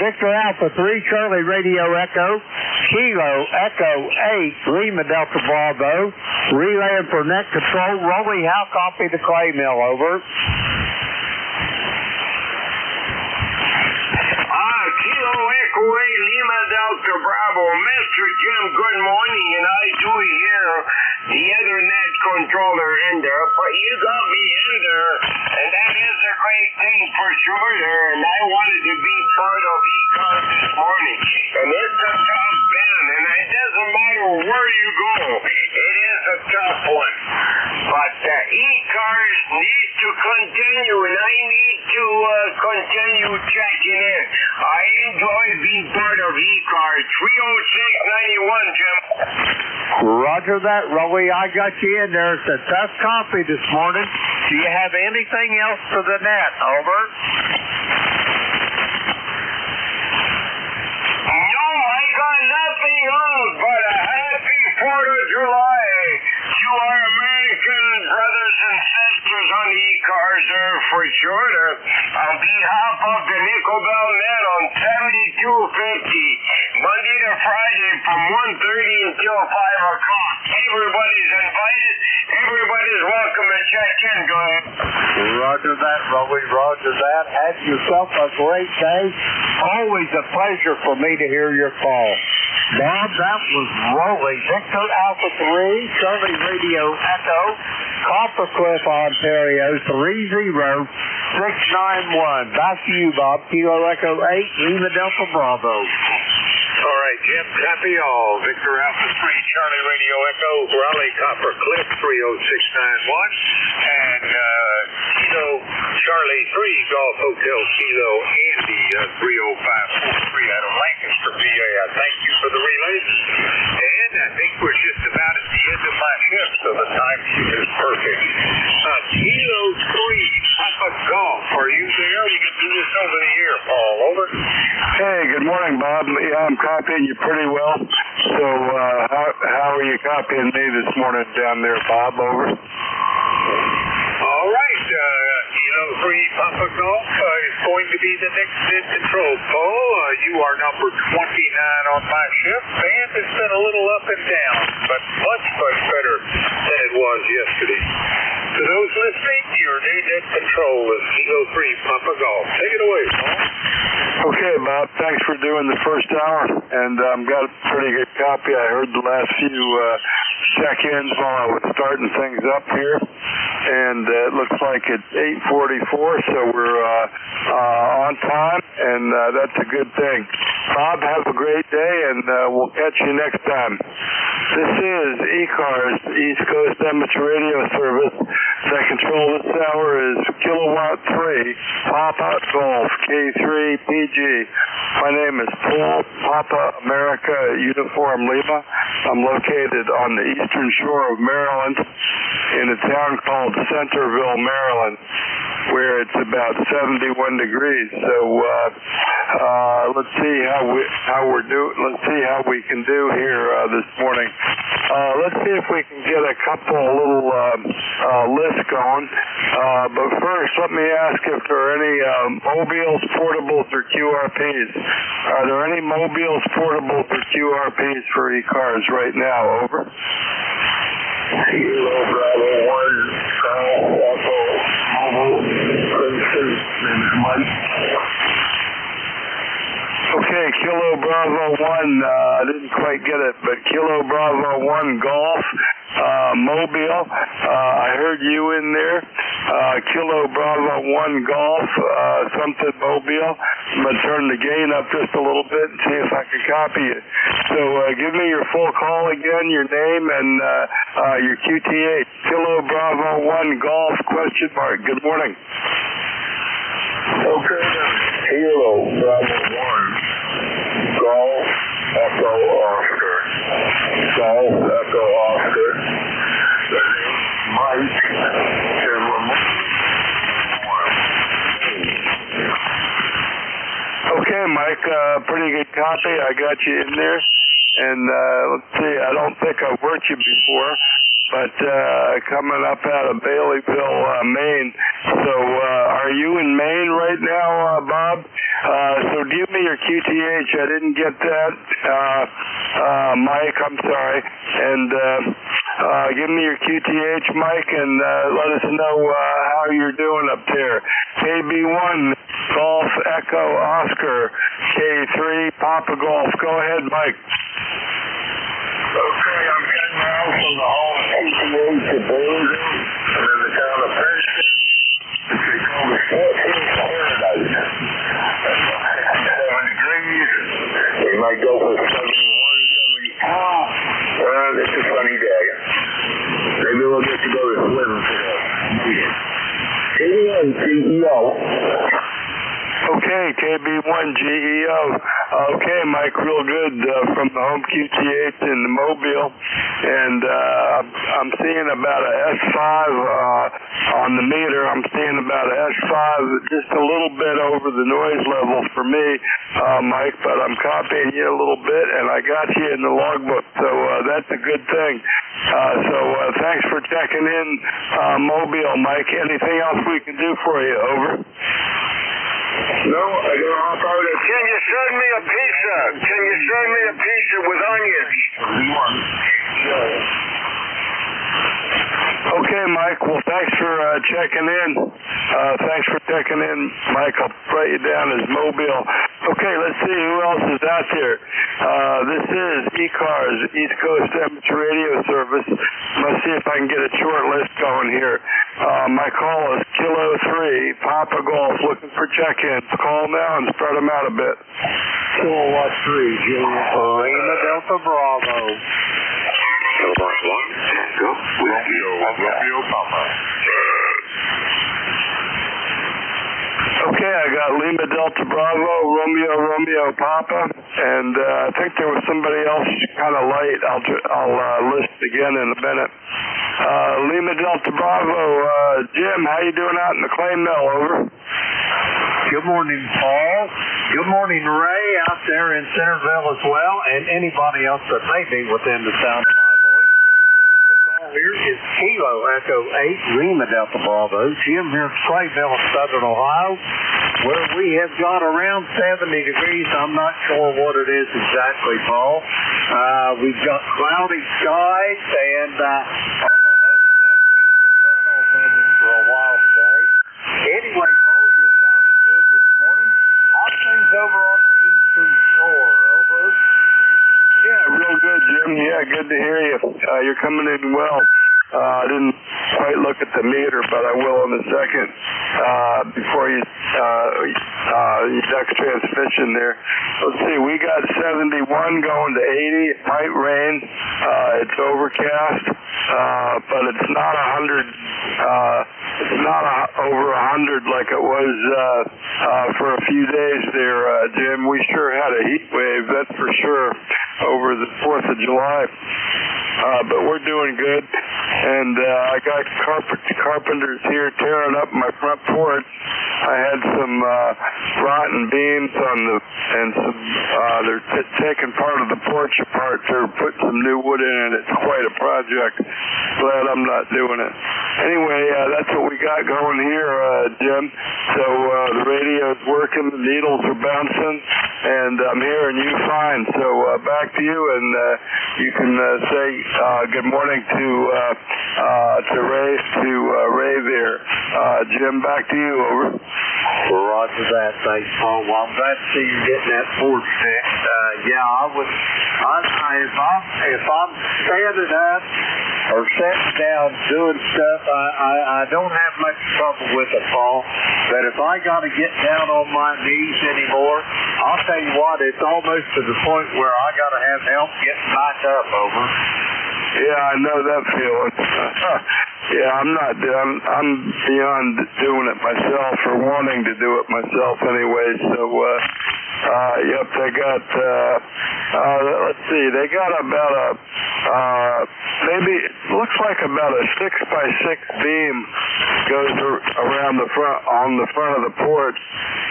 Victor Alpha 3, Charlie Radio Echo, Kilo Echo 8, Lima Delta Bravo, relaying for net control. Rolly, how copy the clay mill? Over. Kilo Echo 8, Lima Delta Bravo. Mr. Jim, good morning, and I do hear the other net controller in there, but you got me in there, and that is a great thing for sure there, and I wanted to be part of ECARS this morning, and it's a tough band, and it doesn't matter where you go, it is a tough one, but ECARS needs to continue, and I need to continue checking in. I enjoy being part of ECARS. 30691, Jim. Roger that, Rolly. I got you in there. It's a tough copy this morning. Do you have anything else for the net? Over. No, I got nothing else but a happy 4th of July to our American brothers and sisters on the ECARS there for sure. On behalf of the Nickel Bell Net on 7250, Monday to Friday from 1:30 until 5 o'clock. Everybody's invited. Everybody's welcome to check in. Go ahead. Roger that, Rolly. Roger that. Have yourself a great day. Always a pleasure for me to hear your call. Bob, that was Rolly. Victor Alpha 3, Charlie Radio Echo, Coppercliff, Ontario, 30691. Back to you, Bob. Kilo Echo 8, Lima Delta Bravo. All right, Jim, copy all. Victor Alpha 3, Charlie Radio Echo, Raleigh Coppercliff, 30691. And Kilo Charlie 3, Golf Hotel Kilo, Andy, 30543 out of Lancaster, PA. I thank you for the relays. And I think we're just about at the end of my shift, so the time sheet is perfect. Kilo 3, Papa Golf, are you there? We can do this over the air, Paul. Over. Hey, good morning, Bob. Yeah, I'm copying you pretty well. So, how are you copying me this morning down there, Bob? Over. All right, Kilo 3, Papa Golf is going to be the next in control, Paul. You are number 29 on my shift. Band has been a little up and down, but much, much better than it was yesterday. To those listening, your new net control is Kilo 3, Papa Golf. Take it away, Paul. Okay, Bob. Thanks for doing the first hour, and got a pretty good copy. I heard the last few check-ins while I was starting things up here, and it looks like it's 8:44, so we're on time, and that's a good thing. Bob, have a great day, and we'll catch you next time. This is ECARS, East Coast Amateur Radio Service. The control this hour is Kilowatt 3, Papa Golf, K3PG. My name is Paul Papa America Uniform Lima. I'm located on the eastern shore of Maryland in a town called Centerville, Maryland, where it's about 71 degrees. So let's see let's see how we can do here this morning. Let's see if we can get a couple little lists going. But first, let me ask if there are any mobiles, portables, or QRPs. Are there any mobiles, portables, or QRPs for ECARS right now? Over. Kilo Bravo 1, Echo, Mobile, Mike. Okay, Kilo Bravo 1, I didn't quite get it, but Kilo Bravo 1 Golf, Mobile, I heard you in there. Kilo Bravo 1 Golf, something Mobile. I'm going to turn the gain up just a little bit and see if I can copy it. So give me your full call again, your name, and your QTH. Kilo Bravo 1 Golf, question mark. Good morning. Okay, Kilo Bravo 1, Golf, Echo Oscar. Golf, Echo Oscar. The name Mike, and Okay, Mike. Pretty good copy. I got you in there. And let's see, I don't think I've worked you before, but coming up out of Baileyville, Maine. So are you in Maine right now, Bob? So give me your QTH. I didn't get that. Mike, I'm sorry. And give me your QTH, Mike, and let us know how you're doing up there. KB1, Golf Echo Oscar, K3, Papa Golf. Go ahead, Mike. Okay, I'm getting out from the home QTH to Baileyville, and then the town of Princeton. They call it 14 Paradise. 7 degrees. We might go for 71, 74. It's a sunny day. Maybe we'll get to go to swim today. KB1GEO. Okay, KB1GEO. Okay, Mike, real good from the home QTH in the Mobile. And I'm seeing about a S5 on the meter. I'm seeing about a S5 just a little bit over the noise level for me, Mike, but I'm copying you a little bit, and I got you in the logbook, so that's a good thing. So thanks for checking in, Mobile, Mike. Anything else we can do for you? Over. No, I don't hop out. Can you send me a pizza? Can you send me a pizza with onions? Okay, Mike. Well, thanks for checking in. Thanks for checking in, Mike. I'll write you down as Mobile. Okay, let's see who else is out there. This is ECARS, East Coast Amateur Radio Service. Let's see if I can get a short list going here. My call is Kilo 3, Papa Golf, looking for check-ins. Call now and start them out a bit. Kilowatt 3, Juliet, Lima Delta Bravo. Kilowatt 1, Tango, Romeo Papa. Okay, I got Lima Delta Bravo, Romeo Papa, and I think there was somebody else kind of light. I'll list again in a minute. Lima Delta Bravo, Jim, how you doing out in the clay mill? Over. Good morning, Paul. Good morning, Ray, out there in Centerville as well, and anybody else that may be within the sound of my voice. The call here is Kilo Echo 8, Lima Delta Bravo. Jim here in Clayville in Southern Ohio, where we have got around 70 degrees. I'm not sure what it is exactly, Paul. We've got cloudy skies, and I'm hoping that'll keep the sun off of us for a while today. Anyway, Paul, you're sounding good this morning. How's things over on the eastern shore? Over. Yeah, real good, Jim. Yeah, good to hear you. You're coming in well. I didn't quite look at the meter, but I will in a second. Before you duck transmission there. Let's see, we got 71 going to 80. It might rain. It's overcast, but it's not 100. It's not over 100 like it was for a few days there, Jim. We sure had a heat wave, that's for sure, over the 4th of July. But we're doing good. And I got carpenters here tearing up my front porch. I had some rotten beams on and some they're taking part of the porch apart to put some new wood in it. It's quite a project. Glad I'm not doing it. Anyway, that's what we got going here, Jim. So the radio's working, the needles are bouncing, and I'm hearing you fine. So back to you, and you can say good morning to Ray there. Jim, back to you. Over. Roger that. Thanks, Paul. Well, I'm glad to see you getting that porch fixed. If I'm standing up or sitting down doing stuff, I don't have much trouble with it, Paul. But if I got to get down on my knees anymore, I'll tell you what, it's almost to the point where I got to have help getting back up. Over. Yeah, I know that feeling. Yeah, I'm beyond doing it myself or wanting to do it myself anyway. So, yep, they got, let's see, they got about maybe, it looks like about a 6x6 beam goes around on the front of the porch.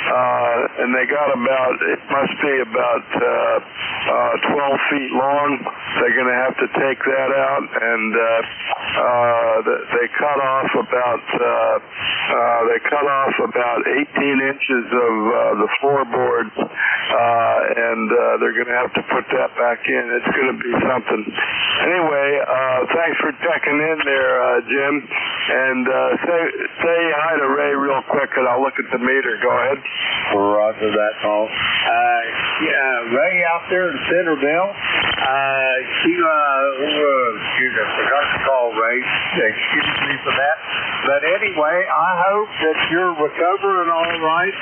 and they got it must be about 12 feet long. They're going to have to take that out, and they cut off about 18 inches of the floorboards, and they're going to have to put that back in. It's going to be something. Anyway, thanks for checking in there, Jim, and say hi to Ray real quick, and I'll look at the meter. Go ahead. Roger that, Paul. Ray out there in Centerville, excuse me, I forgot to call Ray. Excuse me for that. But anyway, I hope that you're recovering all right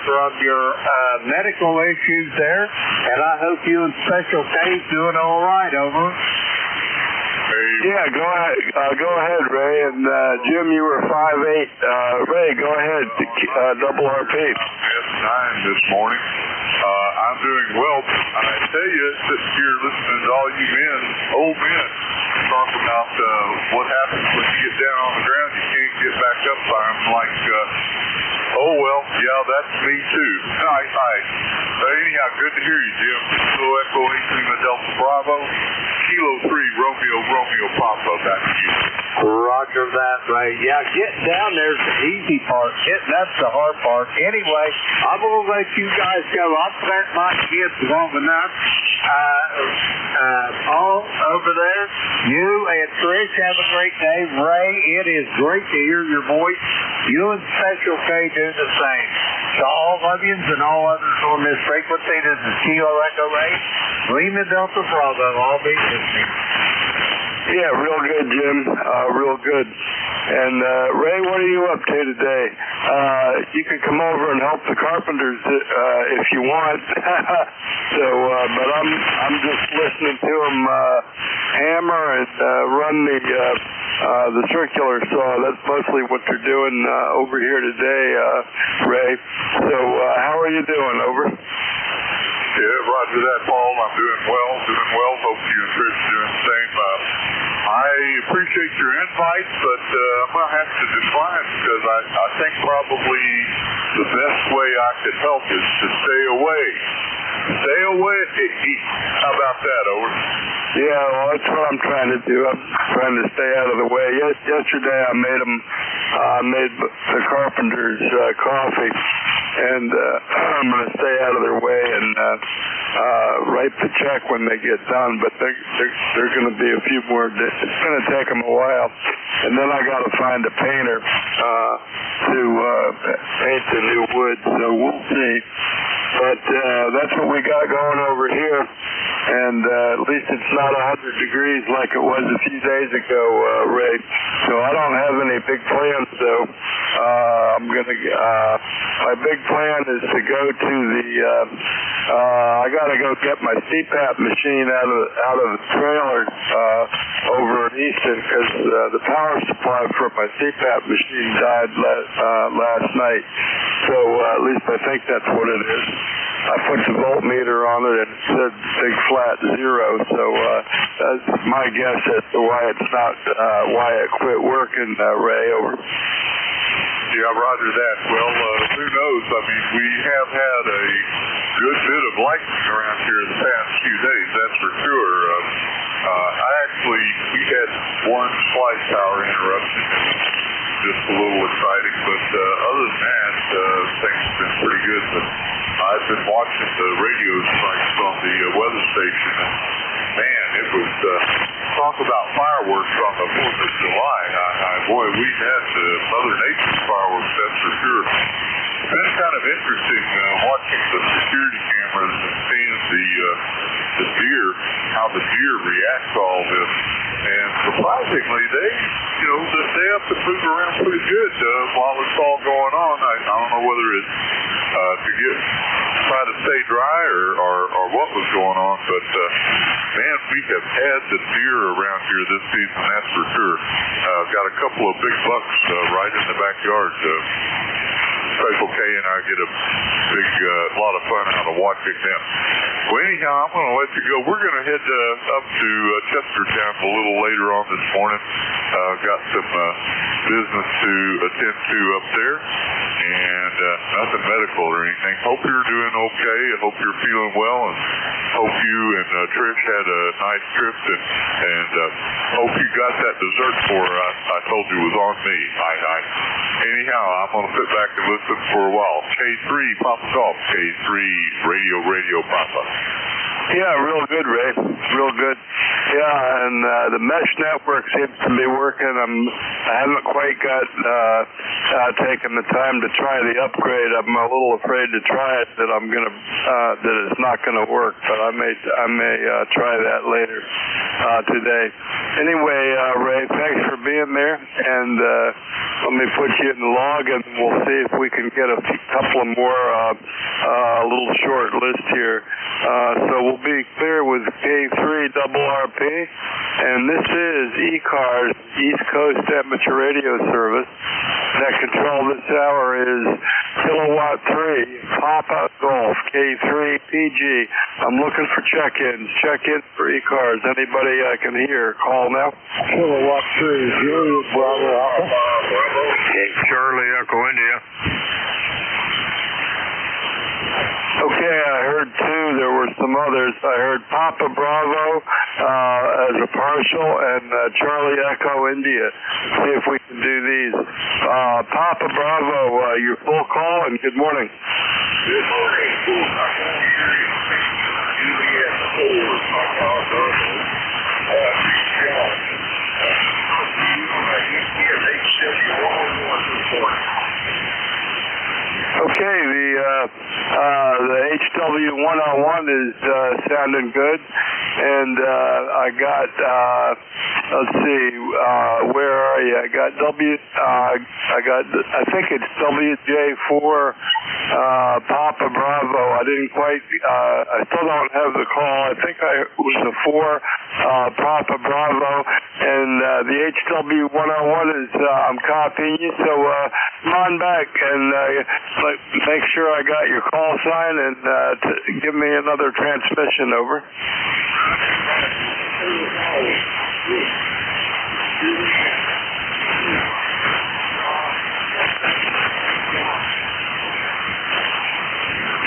from your medical issues there, and I hope you and Special K's doing all right. Over. Yeah, go ahead, Ray. And Jim, you were 5'8". Ray, go ahead. Double RP. S9 this morning. I'm doing well. I tell you, sitting here listening to all you men, old men, talk about what happens when you get down on the ground. You can't get back up by them. Like, oh well, yeah, that's me too. Nice. Anyhow, good to hear you, Jim. Kilo Echo 8 Lima Delta Bravo. Kilo 3 Romeo Papa. Back to you. Roger that, Ray. Yeah, getting down there's the easy part. Getting up's the hard part. Anyway, I'm going to let you guys go. I've spent my kids long enough. Paul, over there, you and Trish have a great day. Ray, it is great to hear your voice. You and Special K do the same. To all Onions and all others on this frequency, this is Kilo Echo 8, Lima Delta Bravo. I'll be listening. Yeah, real good, Jim. Real good. And Ray, what are you up to today? You can come over and help the carpenters if you want. So, but I'm just listening to them hammer and run the circular saw. That's mostly what they're doing over here today, Ray. So, how are you doing? Over. Yeah, roger that, Paul. I'm doing well. Hope you and Trish are doing the same. I appreciate your invite, but I'm going to have to decline because I think probably the best way I could help is to stay away. Stay away. How about that, over? Yeah, well, that's what I'm trying to do. I'm trying to stay out of the way. Yesterday I made the carpenters coffee, and I'm going to stay out of their way and write the check when they get done. But they're going to be a few more days. It's going to take them a while, and then I got to find a painter to paint the new wood. So we'll see. But that's what we got going over here, and at least it's not 100 degrees like it was a few days ago, Ray. So I don't have any big plans, though. My big plan is to go to the. I got to go get my CPAP machine out of the trailer over in Easton because the power supply for my CPAP machine died last night. So at least I think that's what it is. I put the voltmeter on it and it said big flat 0. So that's my guess as to why it's not why it quit working. Ray, over. Yeah, roger that. Well, who knows? I mean, we have had a good bit of lightning around here the past few days, that's for sure. We had one splice power interruption. Just a little exciting, but other than that, things have been pretty good. But I've been watching the radio strikes on the weather station, and man, it was talk about fireworks on the 4th of July. Boy, we've had Mother Nature's fireworks, that's for sure. It's been kind of interesting watching the security cameras and seeing the deer, how the deer react to all this. And surprisingly, they have to move around pretty good while it's all going on. I don't know whether it's to try to stay dry or what was going on, but man, we have had the deer around here this season, that's for sure. Got a couple of big bucks right in the backyard. Special K and I get a big lot of fun out of watching them. Well, anyhow, I'm going to let you go. We're going to head up to Chestertown a little later on this morning. Got some business to attend to up there, and nothing medical or anything. Hope you're doing okay. I hope you're feeling well, and hope you and Trish had a nice trip, and hope you got that dessert for her. I told you was on me. Anyhow, I'm going to sit back and listen for a while. K3 Papa Golf, K3 Radio Papa. Yeah, real good, Ray. Real good. Yeah, and the mesh network seems to be working. I haven't quite got taken the time to try the upgrade. I'm a little afraid to try it that that it's not gonna work, but I may try that later today. Anyway, Ray, thanks for being there, and let me put you in the log, and we'll see if we can get a couple of more a little short list here. So we'll be clear with K3RRP, and this is ECARS, East Coast Amateur Radio Service. That control this hour is Kilowatt 3, Papa Golf, K3PG. I'm looking for check-ins. Check-in for ECARS. Anybody I can hear, call now. Kilowatt 3, Julius Bravo Alpha. Charlie Echo India. Okay, I heard two. There were some others. I heard Papa Bravo as a partial and Charlie Echo India. See if we can do these. Papa Bravo, your full call, and good morning. Good morning. Okay, the HW101 is sounding good, and I got let's see, where are you? I got I think it's WJ4 Papa Bravo. I didn't quite I still don't have the call. I think it was the 4 Papa Bravo, and the HW101 is I'm copying you, so come on back and make sure I got your call sign, and give me another transmission, over.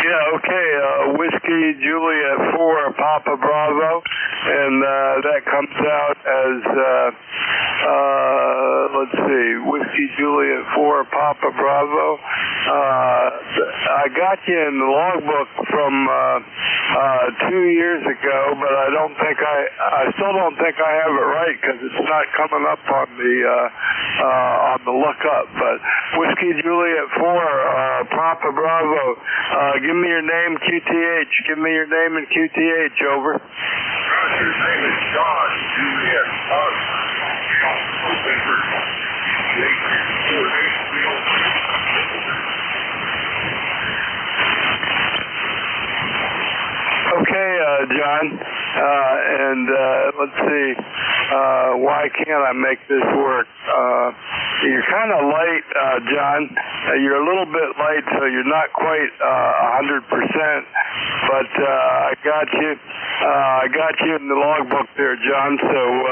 Yeah, okay, Whiskey Juliet 4 Papa Bravo, and that comes out as, let's see, Whiskey Juliet 4 Papa Bravo. I got you in the logbook from 2 years ago, but I still don't think I have it right because it's not coming up on the lookup. But Whiskey Juliet 4 Papa Bravo, give me your name, QTH. Give me your name and QTH, over. Your name is John Juliet. Okay, John, and let's see, why can't I make this work? You're kind of late, John. You're a little bit late, so you're not quite 100%, but I got you in the logbook there, John, so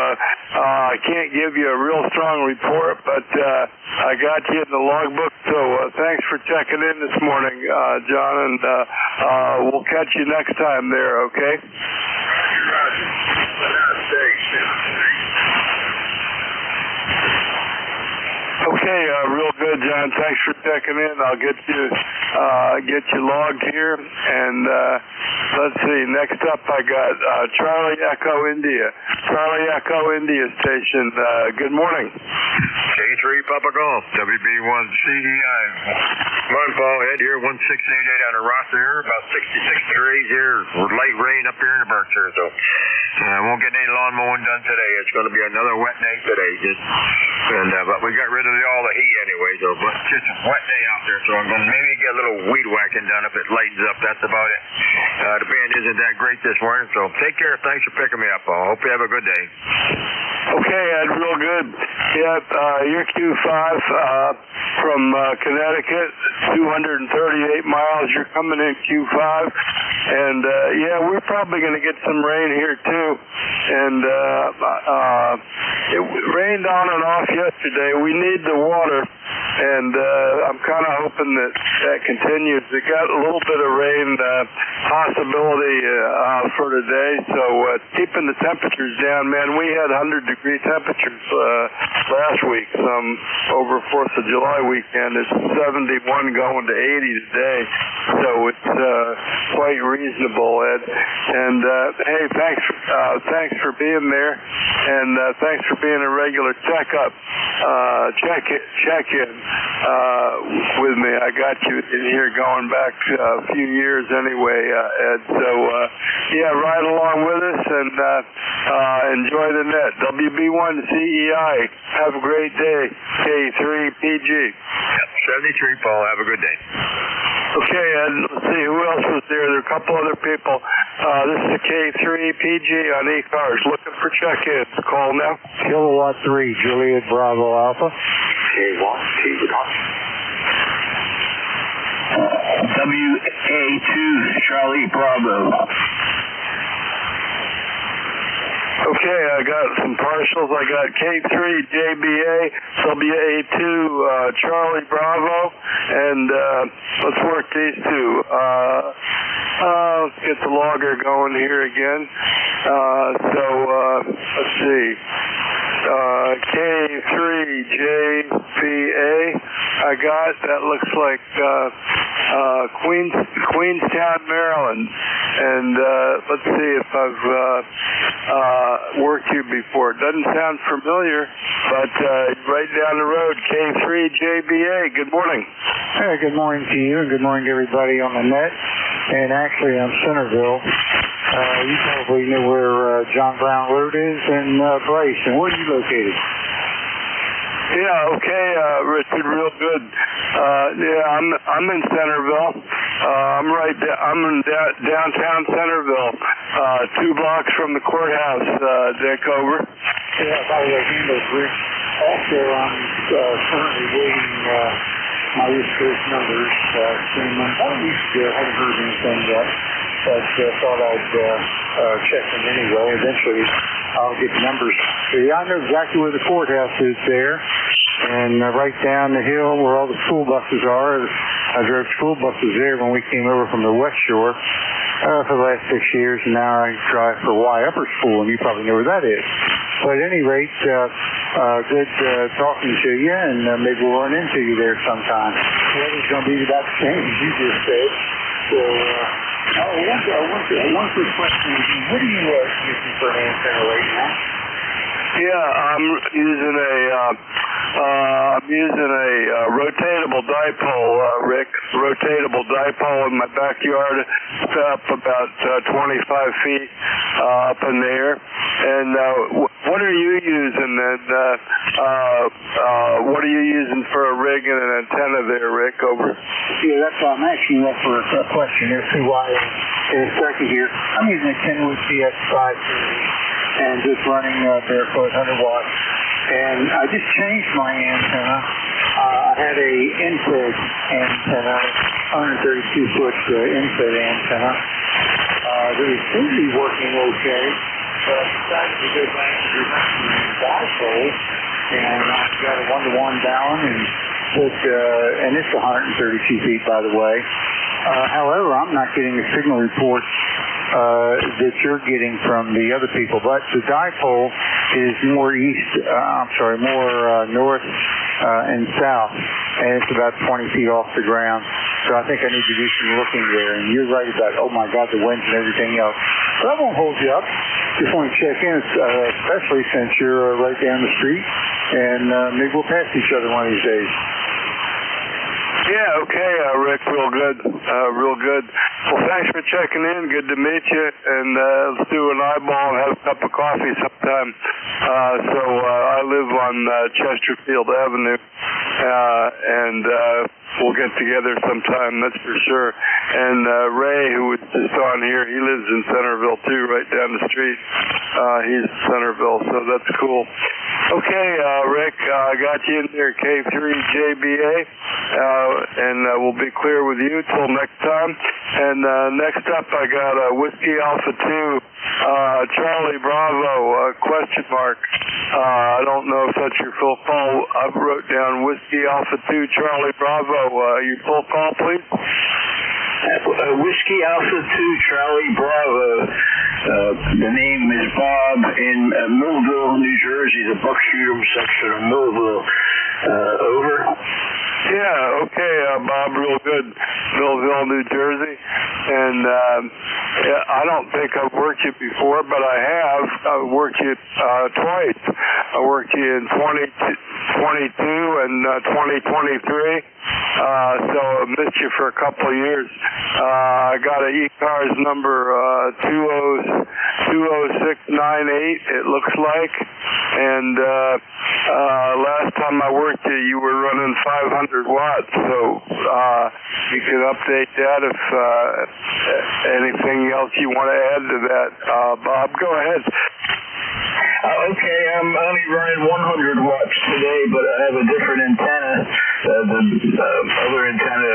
I can't give you a real strong report, but I got you in the logbook, so thanks for checking in this morning, John, and we'll catch you next time there, okay? Okay, real good, John. Thanks for checking in. I'll get you logged here, and let's see. Next up, I got Charlie Echo India. Charlie Echo India station. Good morning. K3 Papa Golf, WB1CDI. Come on, Paul, head here, 1688 on the roster here, about 66 degrees here, light rain up here in the Berkshire, so won't get any lawn mowing done today. It's going to be another wet day today, but we got rid of all the heat anyway, so but just a wet day out there, so I'm going to maybe get a little weed whacking done if it lightens up. That's about it. The band isn't that great this morning, so take care. Thanks for picking me up, Paul. Hope you have a good day. Okay, Ed, real good. Yep, you're Q5 from Connecticut, 238 miles. You're coming in Q5. And, yeah, we're probably going to get some rain here, too. And it rained on and off yesterday. We need the water. And I'm kind of hoping that continues. We got a little bit of rain possibility for today, so keeping the temperatures down, man. We had 100-degree temperatures last week, over 4th of July weekend. It's 71 going to 80 today, so it's quite reasonable, Ed. And hey, thanks for being there, and thanks for being a regular check-in with me. I got you in here going back a few years anyway, Ed. So yeah, ride along with us and enjoy the net. WB1CEI. Have a great day. K3PG. 73, Paul. Have a good day. Okay, Ed. Let's see who else was there. There are a couple other people. This is K3PG on ECARS. Looking for check-ins. Call now. Kilowatt 3, Juliet Bravo Alpha. K1, WA2 Charlie Bravo. Okay, I got some partials. I got K3 JBA, WA2 Charlie Bravo, and let's work these two. Let's get the logger going here again. Let's see. K3 JBA, I got, that looks like Queenstown, Maryland. And let's see if I've worked you before. It doesn't sound familiar, but right down the road, K3 JBA. Good morning. Hey, good morning to you, and good morning to everybody on the net. And actually, I'm Centerville. You probably know where John Brown Road is, and Bryce. And where are you located? Yeah, okay, Richard, real good. Yeah, I'm in Centerville. I'm in downtown Centerville, 2 blocks from the courthouse, Dick, over. Yeah, by the way, Handles Rich. Also, I'm currently waiting my East Coast numbers. About a week ago, I haven't heard anything yet, but thought I'd check them anyway. Eventually, I'll get the numbers. So, yeah, I know exactly where the courthouse is there. And right down the hill where all the school buses are. I drove school buses there when we came over from the West Shore for the last 6 years, and now I drive for Y Upper School, and you probably know where that is. But at any rate, good talking to you, and maybe we'll run into you there sometime. The weather's going to be about the same as you just said. So, one quick question. What are you using for an antenna right now? Yeah, I'm using a rotatable dipole, Rick. Rotatable dipole in my backyard. It's up about 25 feet up in the air. And what are you using? And what are you using for a rig and an antenna there, Rick? Over. Yeah, that's why I'm asking you for a question here. See why in a second here. I'm using a 10-watt TX530. And just running barefoot 100 watts. And I just changed my antenna. I had a infrared antenna, 132-foot infrared antenna. That was seemed to be working okay, but I decided to go back to the dipole, and I've got a 1-to-1 down, and it's 132 feet, by the way. However, I'm not getting the signal reports that you're getting from the other people, but the dipole is more north and south, and it's about 20 feet off the ground. So I think I need to do some looking there. And you're right about, oh my God, the winds and everything else. But I won't hold you up. Just want to check in, especially since you're right down the street, and maybe we'll pass each other one of these days. Yeah, okay, Rick, real good. Real good. Well, thanks for checking in. Good to meet you. And let's do an eyeball and have a cup of coffee sometime. So I live on Chesterfield Avenue, and we'll get together sometime, that's for sure. And Ray, who was just on here, he lives in Centerville too, right down the street. He's in Centerville, so that's cool. Okay, Rick, I got you in there, K3JBA, and we'll be clear with you till next time. And next up, I got Whiskey Alpha 2, Charlie Bravo, question mark. I don't know if that's your full call. I wrote down Whiskey Alpha 2, Charlie Bravo. Your full call, please. Whiskey Alpha 2, Charlie Bravo. The name is Bob in Millville, New Jersey, the Buckshootum section of Millville. Over. Yeah, okay, Bob, real good. Millville, New Jersey. And I don't think I've worked you before, but I have. I've worked you twice. I worked you in 2022 and 2023. So I missed you for a couple of years. I got an ECARS number 20698, it looks like. And last time I worked you were running 500 watts. So you can update that if anything else you want to add to that. Bob, go ahead. Okay, I'm only running 100 watts today, but I have a different antenna. The other antenna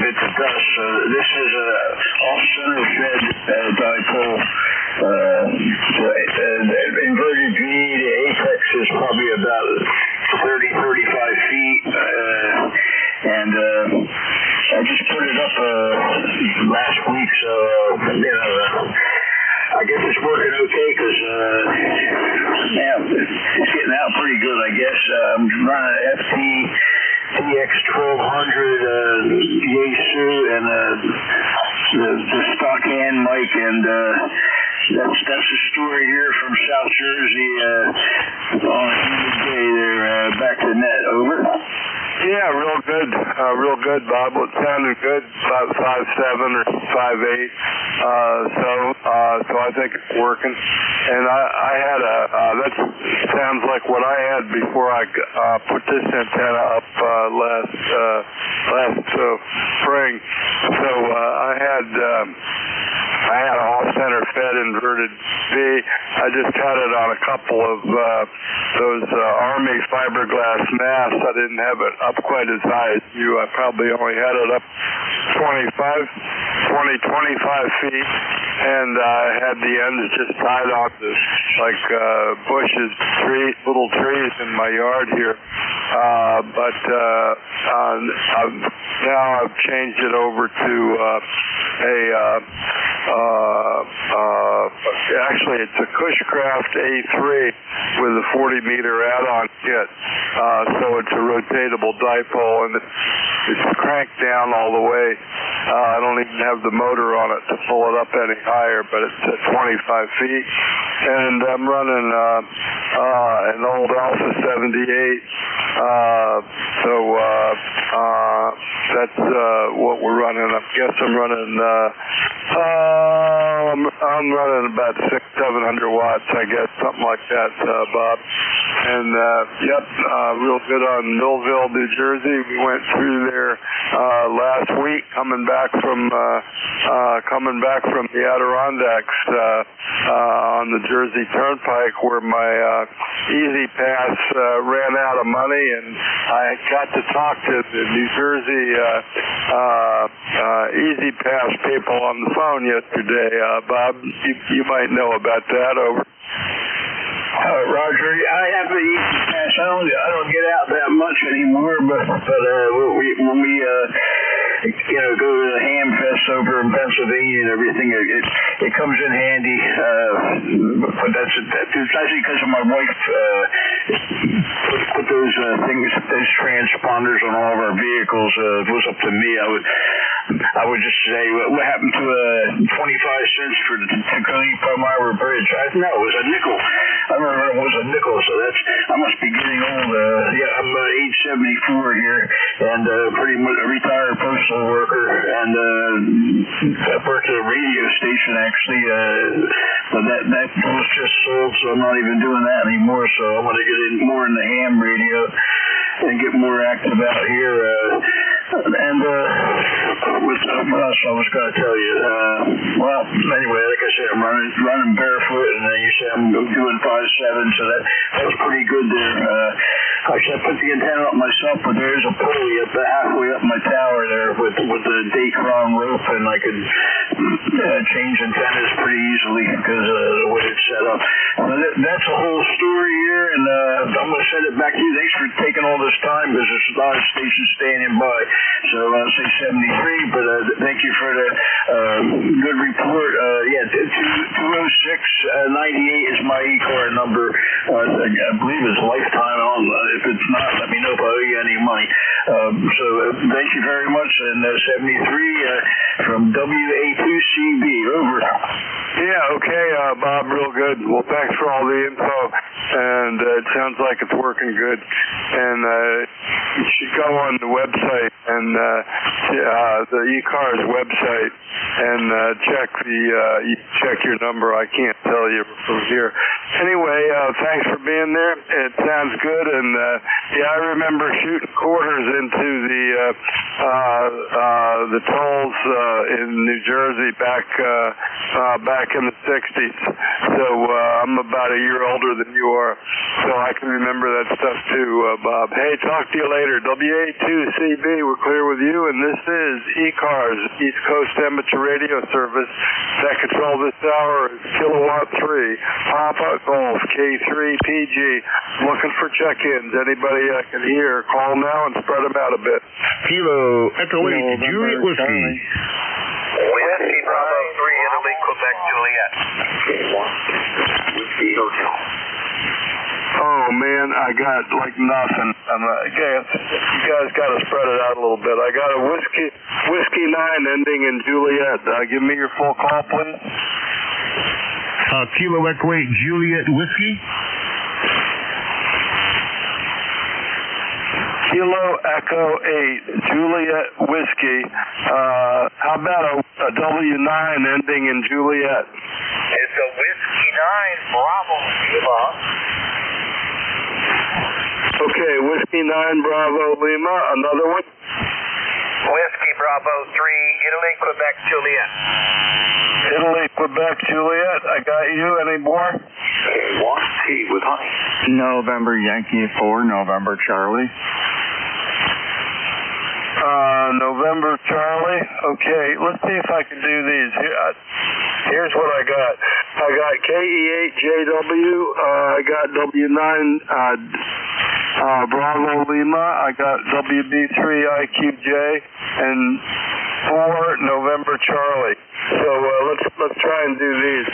bit the dust. So this is a off-center fed dipole. Inverted V, the apex is probably about 30-35 feet. And I just put it up last week, so I guess it's working okay because it's getting out pretty good, I guess. I'm running an FT TX1200 Yaesu and the stock hand mic, and that's a story here from South Jersey on a humid day. They're back to net. Over. Yeah, real good, Bob. It sounded good, about 5'7" or 5'8". So I think it's working. And I had that sounds like what I had before I put this antenna up last spring. So I had an off-center fed inverted V. I just had it on a couple of those Army fiberglass masts. I didn't have it up quite as high as you. I probably only had it up 25 feet, and I had the ends just tied on to like bushes, little trees in my yard here. But now I've changed it over to actually it's a Cushcraft A3 with a 40-meter add-on kit. So it's a rotatable dipole, and it's cranked down all the way. I don't even have the motor on it to pull it up any higher, but it's at 25 feet. And I'm running an old Alpha 78. That's what we're running. I guess I'm running I'm running about 600-700 watts, I guess, something like that, Bob. And real good on Millville, New Jersey. We went through there last week, coming back from the Adirondacks on the Jersey Turnpike, where my Easy Pass ran out of money, and I got to talk to the New Jersey Easy Pass people on the phone yesterday. Bob, you might know about that. Over. Roger, I have the Easy Pass. I don't get out that much anymore, but when we go to the Ham Fest over in Pennsylvania and everything, it comes in handy. But that's actually because of my wife put those transponders on all of our vehicles. If it was up to me, I would I would just say, what happened to 25 cents for the Tacony Palmyra Bridge? No, it was a nickel. I remember it was a nickel, so I must be getting old. I'm age 74 here, and pretty much a retired postal worker, and I worked at a radio station, actually, but that was just sold, so I'm not even doing that anymore, so I'm going to get in more in the ham radio and get more active out here. And what else I was going to tell you? Well, anyway, like I said, I'm running barefoot, and you say I'm doing 5.7, so that was pretty good there. Actually, I put the antenna up myself, but there's a pulley halfway up my tower there with the Dacron rope, and I could change antennas pretty easily because of the way it's set up. But that's a whole story here, and I'm going to send it back to you. Thanks for taking all this time, because there's a lot of stations standing by. So I'll say 73, but thank you for the good report. 206-98 is my ECARS number. I believe it's lifetime. If it's not, let me know if I owe you any money. So thank you very much. And 73 from WA2CB. Over. Yeah, okay, Bob, real good. Well, thanks for all the info, and it sounds like it's working good. And you should go on the website and the ECARS website and check your number. I can't tell you from here. Anyway, thanks for being there. It sounds good, and I remember shooting quarters into the tolls in New Jersey back in the 60s. So I'm about a year older than you are, so I can remember that stuff too, Bob. Hey, talk to you later. WA2CB, we're clear with you, and this is ECARS, East Coast Amateur Radio Service. That control this hour is Kilowatt 3, Papa Golf, K3PG. Looking for check-ins. Anybody I can hear, call now and spread them out a bit. Kilo Echo 8, Juliet Whiskey. Whiskey Bravo 3, Italy, Quebec, Juliet. Whiskey Hotel. Oh man, I got like nothing. You guys got to spread it out a little bit. I got a whiskey 9 ending in Juliet. Give me your full call, please. Kilo Echo 8, Juliet Whiskey. Kilo Echo 8, Juliet Whiskey. How about a W9 ending in Juliet? It's a Whiskey 9, Bravo, Lima. Okay, Whiskey 9, Bravo, Lima. Another one? Whiskey Bravo 3, Italy, Quebec, Juliet. Italy, Quebec, Juliet. I got you. Any more? One T with honey. November Yankee 4, November Charlie. November Charlie. Okay, let's see if I can do these. Here's what I got. I got KE8JW. I got W9 Bravo Lima. I got WB3IQJ and 4 November Charlie. So let's try and do these.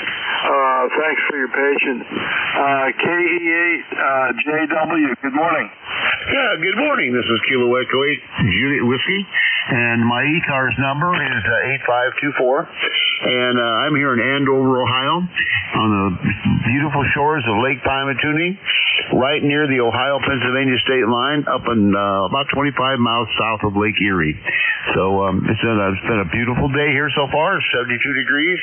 Thanks for your patience. KE8JW. Good morning. Yeah, good morning. This is Kilo Echo 8, Juliet Whiskey, and my ECARS number is 8524. And I'm here in Andover, Ohio, on the beautiful shores of Lake Pymatuning, right near the Ohio-Pennsylvania state line, up in about 25 miles south of Lake Erie. So it's been a beautiful day here so far. It's 72 degrees,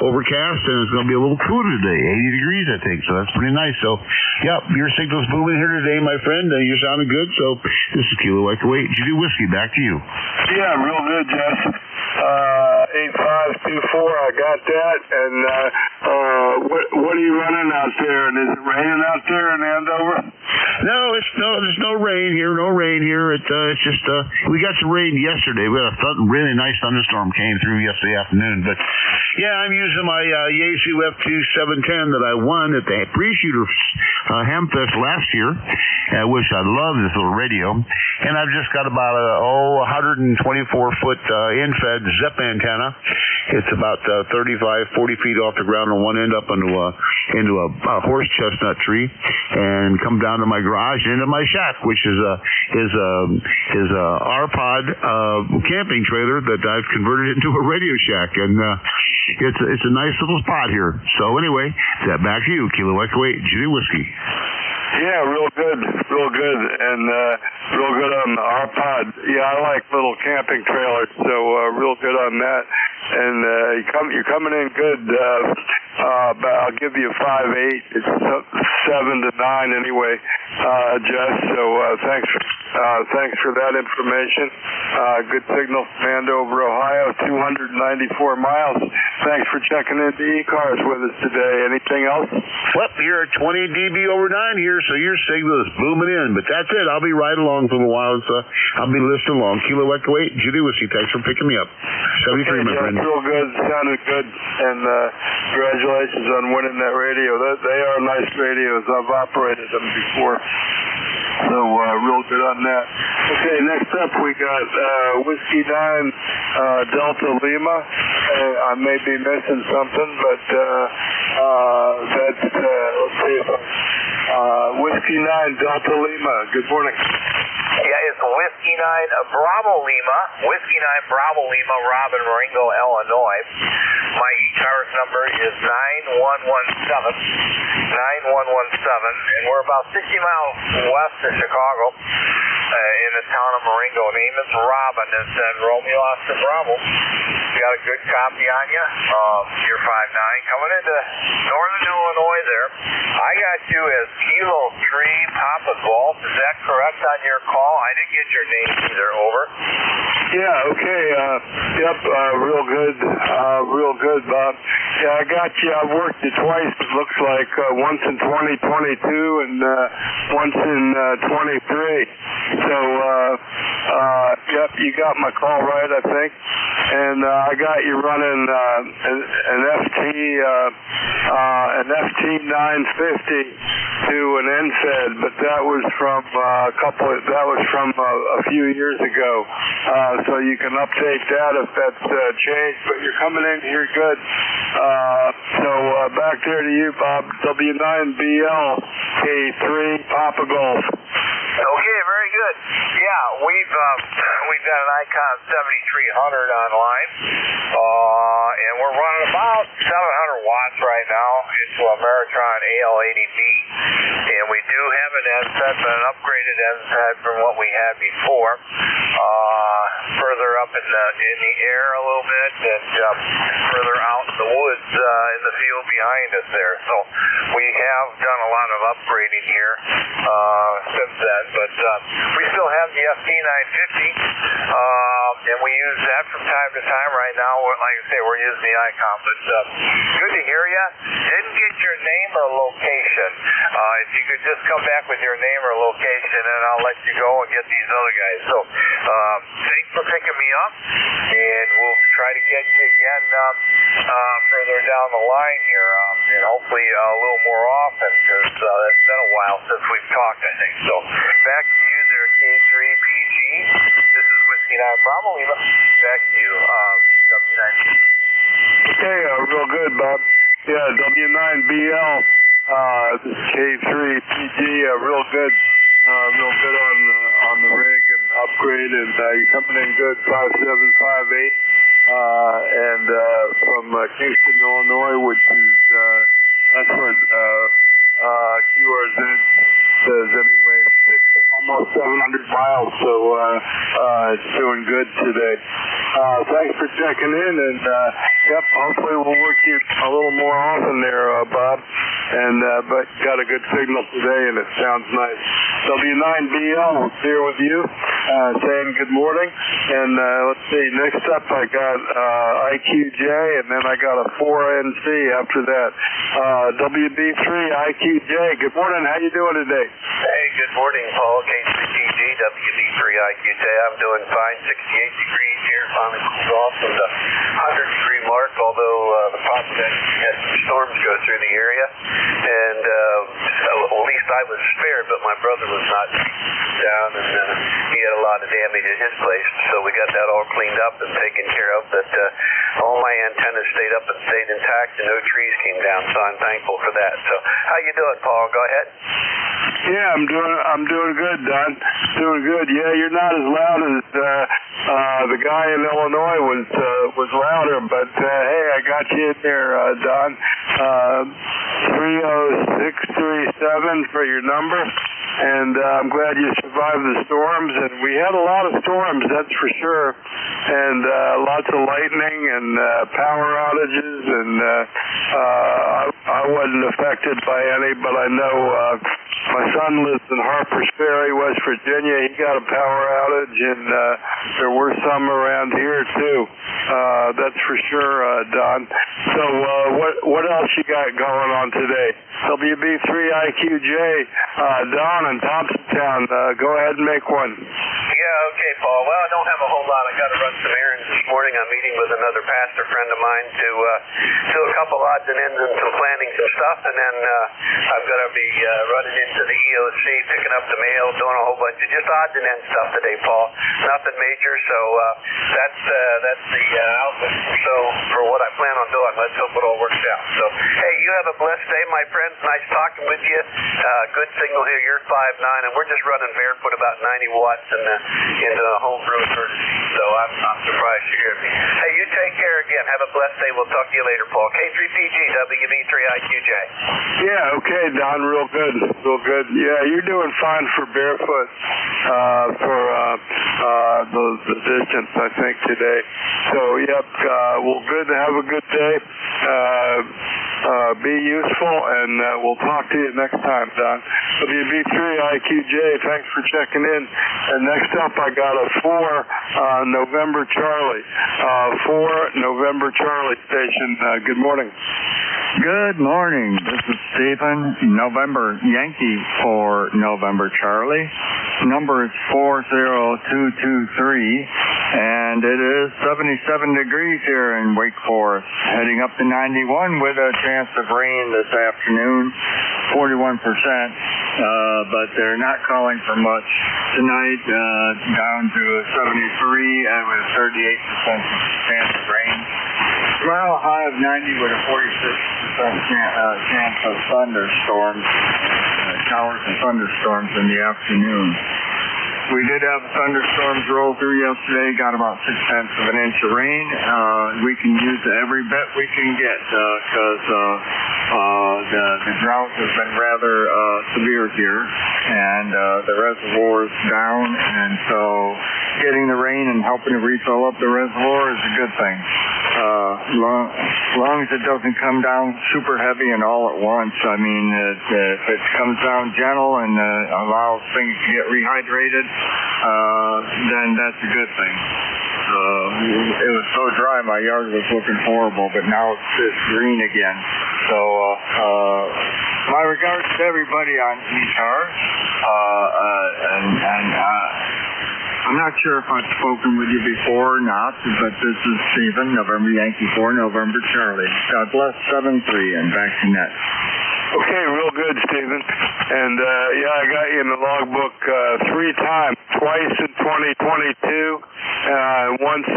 overcast, and it's going to be a little cooler today, 80 degrees, I think. So that's pretty nice. So, yeah, your signal's booming here today, my friend. You're sounding good. So this is Kilo Echo 8, Judy Whiskey. Back to you. Yeah, real good, Jess. 8524, I got that. And what are you running out there? And is it raining out there in Andover? No, there's no rain here. No rain here. It's just we got some rain yesterday. We had a really nice thunderstorm came through yesterday afternoon. But yeah, I'm using my Yaesu F2 710 that I won at the Pre-Shooter Hamfest last year, which I love this little radio. And I've just got about a 124-foot in-fed ZIP antenna, It's about 35, 40 feet off the ground on one end, up into a horse chestnut tree, and come down to my garage and into my shack, which is a R-Pod camping trailer that I've converted into a radio shack, and it's a nice little spot here. So anyway, back to you, Kilo Echo 8 Judy Whiskey. Yeah, real good, and real good on the R-Pod. Yeah, I like little camping trailers, so real good on that. And you're coming in good. But I'll give you 5.8. It's 7 to 9 anyway, Jess. So thanks for that information. Good signal, Commando over Ohio, 294 miles. Thanks for checking into ECARS with us today. Anything else? Well, you're at 20 dB over 9 here, so your signal is booming in. But that's it. I'll be right along for a while. So I'll be listening along. Kilo Echo 8, Judy Whiskey. Thanks for picking me up. 73, my friend. Real good. Sounded good. And congratulations on winning that radio. They are nice radios. I've operated them before. So real good on that. Okay, next up we got Whiskey 9 Delta Lima. I may be missing something, but that's let's see if Whiskey 9 Delta Lima. Good morning. Yeah, it's Whiskey 9 Bravo Lima. Whiskey 9 Bravo Lima, Robin, Marengo, Illinois. My ECARS number is 9117. 9117, and we're about 60 miles west of Chicago, in the town of Marengo. Name is Robin. It's Romeo Oscar Bravo. We got a good copy on you. You're 5'9", coming into northern Illinois there. I got you as Kilo 3 Papa Golf. Is that correct on your call? I didn't get your name either. Over. Yeah, okay. Yep, real good, Bob. Yeah, I got you. I've worked you twice, it looks like. Once in 2022 and once in 23. So, yep, you got my call right, I think. And I got you running an FT 950 to an NFED, but that was from a few years ago. So you can update that if that's changed, but you're coming in here good. So back there to you, Bob. W9BL K3 Papa Golf. Okay, very good. Yeah, we've got an Icon 7300 online, and we're running about 700 watts right now into a Meritron AL80B, and we do have an NSET, but an upgraded NSET from what we had before, further up in the air a little bit, and further out in the woods in the field behind us there. So we have done a lot of upgrading here since then, but we still have the FT 950, and we use that from time to time. Right now, like I say, we're using the Icon, but good to hear you. Didn't get your name or location. If you could just come back with your name or location, and I'll let you go and get these other guys. So thanks for picking me up, and we'll try to get you again further down the line here, and hopefully a little more often, because it's been a while since we've talked, I think. So back to you there, K3PG. This is Whiskey 9 Bravo Lima. Back to you, W9. Okay, real good, Bob. Yeah, W9BL. This is K3PG. Real good. Real good on the rig and upgrade, and you're coming in good, 5758. And from Kingston, Illinois, which is that's where QRZ says anyway, almost 700 miles, so it's doing good today. Thanks for checking in, and yep, hopefully we'll work you a little more often there, Bob. And but got a good signal today, and it sounds nice. W9BL here with you, saying good morning. And let's see, next up I got IQJ, and then I got a 4NC after that. WB3 IQJ. Good morning. How you doing today? Hey, good morning, Paul. K3PG, WB3 IQJ. I'm doing fine. 68 degrees here. Finally cooled off from the 100-degree mark, although the Popset had some storms go through the area. And at least I was spared, but my brother was not down, and he had a lot of damage at his place. So we got that all cleaned up and taken care of. But all my antennas stayed up and stayed intact, and no trees came down, so I'm thankful for that. So how you doing, Paul? Go ahead. Yeah, I'm doing good, Don. Doing good. Yeah, you're not as loud as the guy in Illinois was louder, but hey, I got you in there, Don. 30637 for your number. And I'm glad you survived the storms. And we had a lot of storms, that's for sure. And lots of lightning and power outages. And I wasn't affected by any, but I know my son lives in Harpers Ferry, West Virginia. He got a power outage, and there were some around here too. That's for sure, Don. So what else you got going on today? WB3IQJ, Don in Thompsontown. Go ahead and make one. Yeah, okay, Paul. Well, I don't have a whole lot. I got to run some errands this morning. I'm meeting with another pastor friend of mine to do a couple odds and ends and some planning some stuff, and then I've got to be running into the EOC, picking up the mail, doing a whole bunch of just odds and ends stuff today, Paul. Nothing major, so that's the outlook. So for what I plan on doing, let's hope it all works out. So hey, you have a blessed day, my friends. Nice talking with you. Good signal here. You're 5'9", and we're just running barefoot about 90 watts into a home brew emergency. So I'm surprised you're here. Hey, you take care again. Have a blessed day. We'll talk to you later, Paul. K3PG, WB3IQJ. Yeah, okay, Don. Real good. Real good. Yeah, you're doing fine for barefoot for the distance, I think, today. So, yep, well, good. Have a good day. Be useful, and we'll talk to you next time, Don. WB3IQJ, thanks for checking in. And next up, I got a 4 November Charlie. 4 November Charlie station. Good morning. Good morning. This is Stephen, November Yankee for November Charlie. Number is 40223, and it is 77 degrees here in Wake Forest, heading up to 91 with a chance of rain this afternoon, 41%, but they're not calling for much tonight, down to 73 and with a 38% chance of rain. Tomorrow, a high of 90 with a 46% chance of thunderstorms, showers and thunderstorms in the afternoon. We did have thunderstorms roll through yesterday, got about 0.6 of an inch of rain. We can use every bit we can get because the drought has been rather severe here, and the reservoir is down, and so getting the rain and helping to refill up the reservoir is a good thing. As long as it doesn't come down super heavy and all at once. I mean, if it comes down gentle and allows things to get rehydrated, then that's a good thing. It was so dry, my yard was looking horrible, but now it's green again. So my regards to everybody on ECARS, and I'm not sure if I've spoken with you before or not, but this is Stephen, November Yankee 4, November Charlie. God bless 7-3, and back to net. Okay, real good, Stephen. And yeah, I got you in the logbook 3 times, twice in 2022, once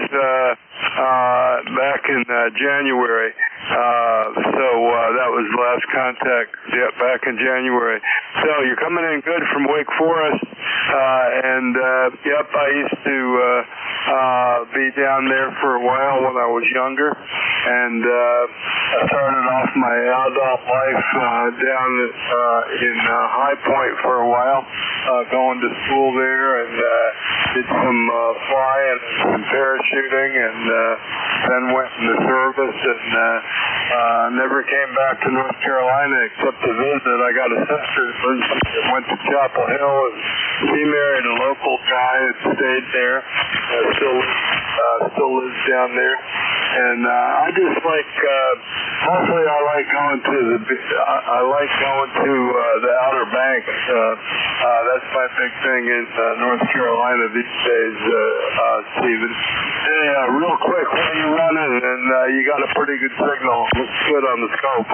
back in January. So that was the last contact, yeah, back in January. So you're coming in good from Wake Forest, and yep, I used to be down there for a while when I was younger, and I started off my adult life down in High Point for a while, going to school there, and did some flying and some parachuting, and then went in the service, and never came back to North Carolina except to visit. I got a sister that went to Chapel Hill, and she married a local guy that stayed there, still lives down there. And I just like, mostly I like going to the Outer Banks. That's my big thing in North Carolina these days, Stephen. Yeah, real quick, what are you running? And you got a pretty good signal. Looks good on the scope.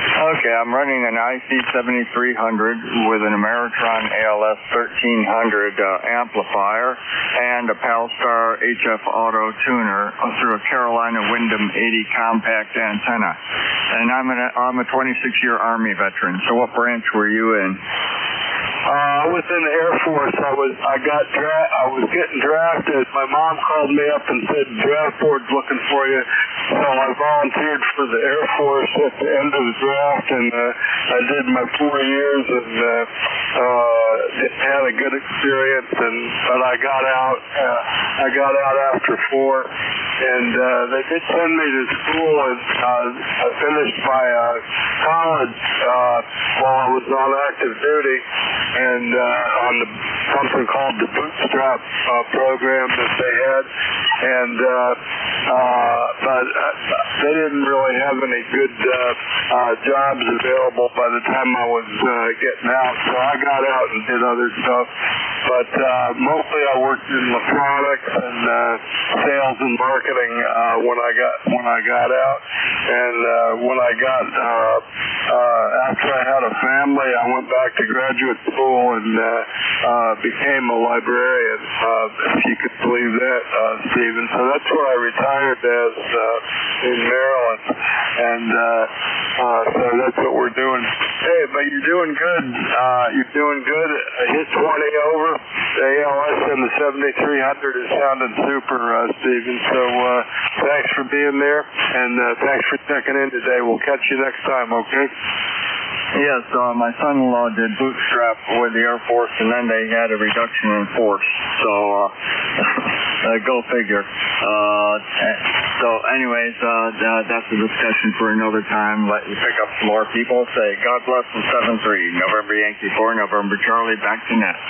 Okay, I'm running an IC7300 with an Ameritron ALS 1300 amplifier and a Palstar HF Auto tuner through a Carolina Wyndham 80 compact antenna. And I'm a 26-year Army veteran. So what branch were you in? I was in the Air Force. I was getting drafted. My mom called me up and said, draft board's looking for you. So I volunteered for the Air Force at the end of the draft, and I did my 4 years and had a good experience. But I got out. I got out after 4, and they did send me to school, and I finished my college while I was on active duty. And on something called the Bootstrap program that they had, and but they didn't really have any good jobs available by the time I was getting out, so I got out and did other stuff. But mostly I worked in electronics and sales and marketing when I got out, and when I got after I had a family, I went back to graduate school and became a librarian, if you could believe that, Stephen. So that's where I retired as in Maryland, and so that's what we're doing. Hey, but you're doing good. You're doing good. I hit 20 over. The ALS and the 7300 is sounding super, Stephen. So thanks for being there, and thanks for checking in today. We'll catch you next time, okay? Yes, my son-in-law did bootstrap with the Air Force, and then they had a reduction in force. So, go figure. So, anyways, that's a discussion for another time. Let you pick up some more people. Say, God bless and 7-3. November Yankee 4, November Charlie, back to net.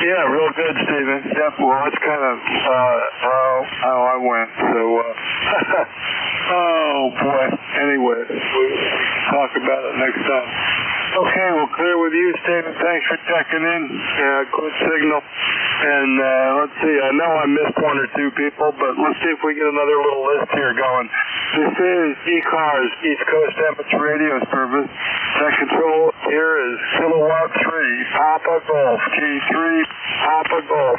Yeah, real good, Stephen. Yep, well, that's kind of how I went. So, oh, boy. Anyway, we'll talk about it next time. Okay, we'll clear with you, Stephen. Thanks for checking in. Good signal. And let's see, I know I missed 1 or 2 people, but let's see if we get another little list here going. This is ECARS, East Coast Amateur Radio Service. That control here is Kilowatt 3, Papa Golf, key 3, Papa Golf.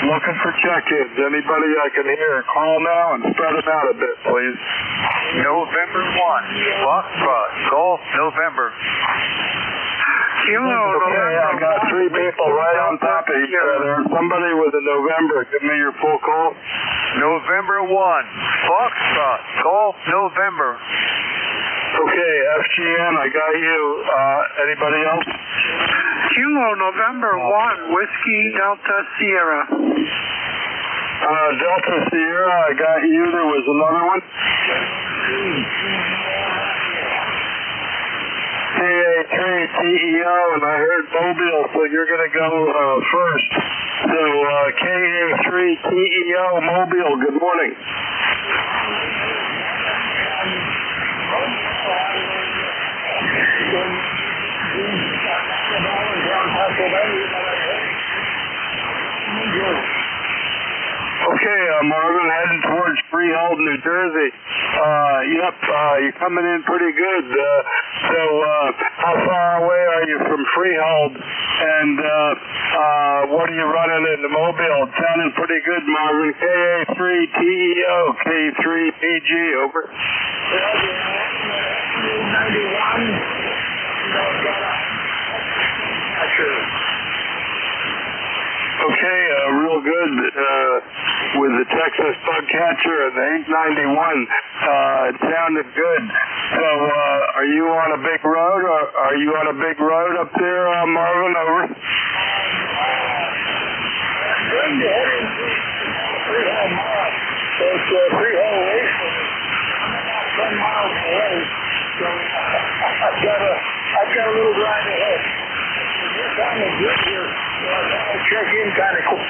Looking for check-ins. Anybody I can hear, call now and spread them out a bit, please. November 1, Foxtrot, Golf, November. Okay, I got 3 people right on top of each other. Somebody with a November, give me your full call. November 1, Foxtrot, Golf, November. Okay, FGN, I got you. Anybody else? Kilo, November 1, Whiskey, Delta, Sierra. Delta Sierra, I got you. There was another one. KA3TEO, and I heard Mobile, so you're going to go first. So, KA3TEO, Mobile, good morning. Okay, Marvin, heading towards Freehold, New Jersey. Yep, you're coming in pretty good. So, how far away are you from Freehold? And what are you running into Mobile? It sounded pretty good, Marvin. KA3TEO, K3PG, over. 91. Okay, real good with the Texas Bugcatcher and the 891. It sounded good. So, are you on a big road? Or are you on a big road up there, Marvin? Over. It's Freehold Racing. I'm not 10 miles away. So, I've got a little drive ahead. You're kind of good here. I'll check in kind of quick.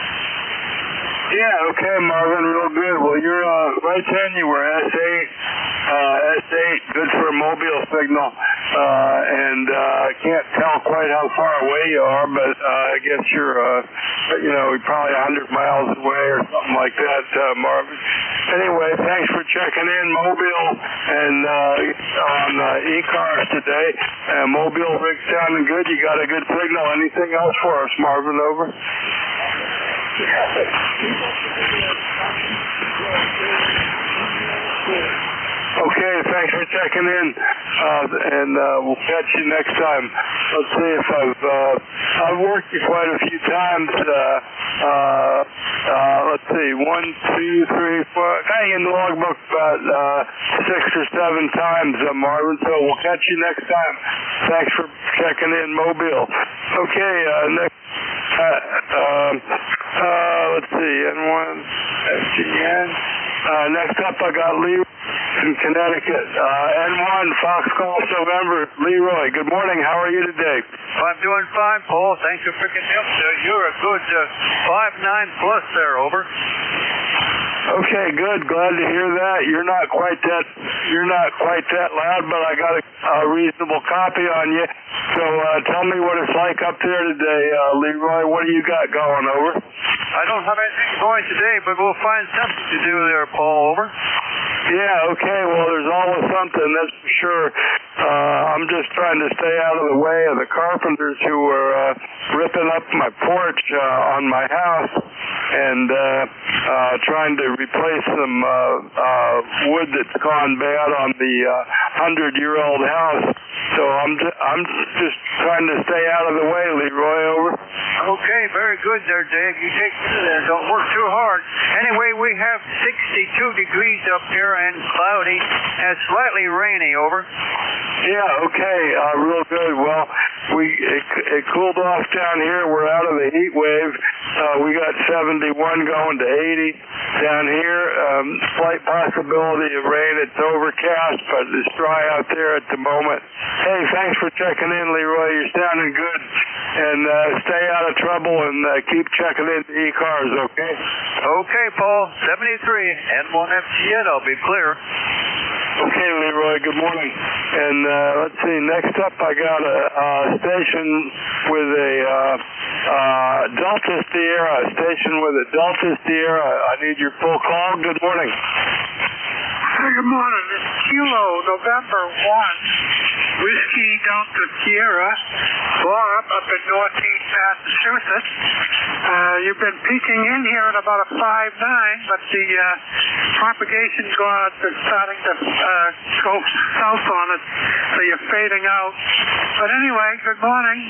Yeah, okay, Marvin, real good. Well, you're right then. You were S8, good for a mobile signal. and I can't tell quite how far away you are, but I guess you're, probably 100 miles away or something like that, Marvin. Anyway, thanks for checking in, Mobile, and on ECARS today. Mobile rig sounding good. You got a good signal. Anything else for us, Marvin? Over. Okay, thanks for checking in, and we'll catch you next time. Let's see if I've worked you quite a few times. Let's see, 1, 2, 3, 4. Got you in the logbook about 6 or 7 times, Marvin. So we'll catch you next time. Thanks for checking in, Mobile. Okay, next. Let's see, N1, FGN. Next up, I got Leroy in Connecticut. N1, Fox Golf November. Leroy, good morning. How are you today? I'm doing fine, Paul. Thanks for picking me up. You're a good 5.9 plus there, over. Okay, good. Glad to hear that. You're not quite that loud, but I got a reasonable copy on you. So tell me what it's like up there today, Leroy. What do you got going, over? I don't have anything going today, but we'll find something to do there, Paul, over. Yeah, okay. Well, there's always something, that's for sure. I'm just trying to stay out of the way of the carpenters who are ripping up my porch on my house and trying to replace some wood that's gone bad on the 100-year-old house. So I'm just trying to stay out of the way, Leroy, over. Okay, very good there, Dave. You take care of that. Don't work too hard. Anyway, we have 62 degrees up here and cloudy and slightly rainy, over. Yeah, okay, real good. Well, it cooled off down here. We're out of the heat wave. We got 71 going to 80 down here. Slight possibility of rain. It's overcast, but it's dry out there at the moment. Hey, thanks for checking in, Leroy. You're sounding good. And stay out of trouble and keep checking in the ECARS, okay? Okay, Paul. 73 N1FGN. I'll be clear. Okay, Leroy, good morning. And let's see, next up I got a station with a Delta Sierra, I need your full call. Good morning. Hey, good morning. It's Kilo, November 1, Whiskey Delta Sierra, Bob up in northeast Massachusetts. You've been peaking in here at about a 5.9, but the propagation guards are starting to go south on it, so you're fading out. But anyway, good morning.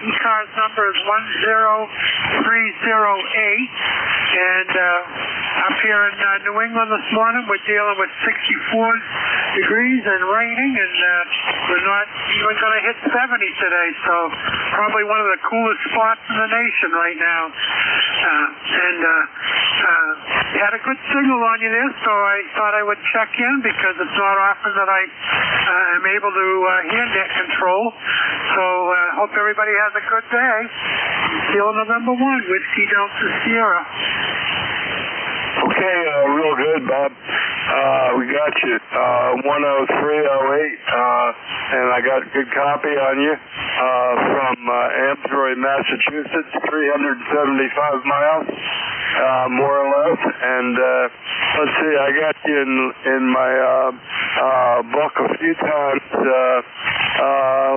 ECARS number is 10308, and up here in New England this morning, we're dealing with 64 degrees and raining, and we're not even going to hit 70 today, so probably one of the coolest spots in the nation right now. Had a good signal on you there, so I thought I would check in because it's not often that I am able to hear net control. So hope everybody has a good day. Kilo November 1, Whiskey Delta Sierra. Okay, real good, Bob. We got you. 10308, and I got a good copy on you from Amesbury, Massachusetts, 375 miles, more or less. And let's see, I got you in my book a few times.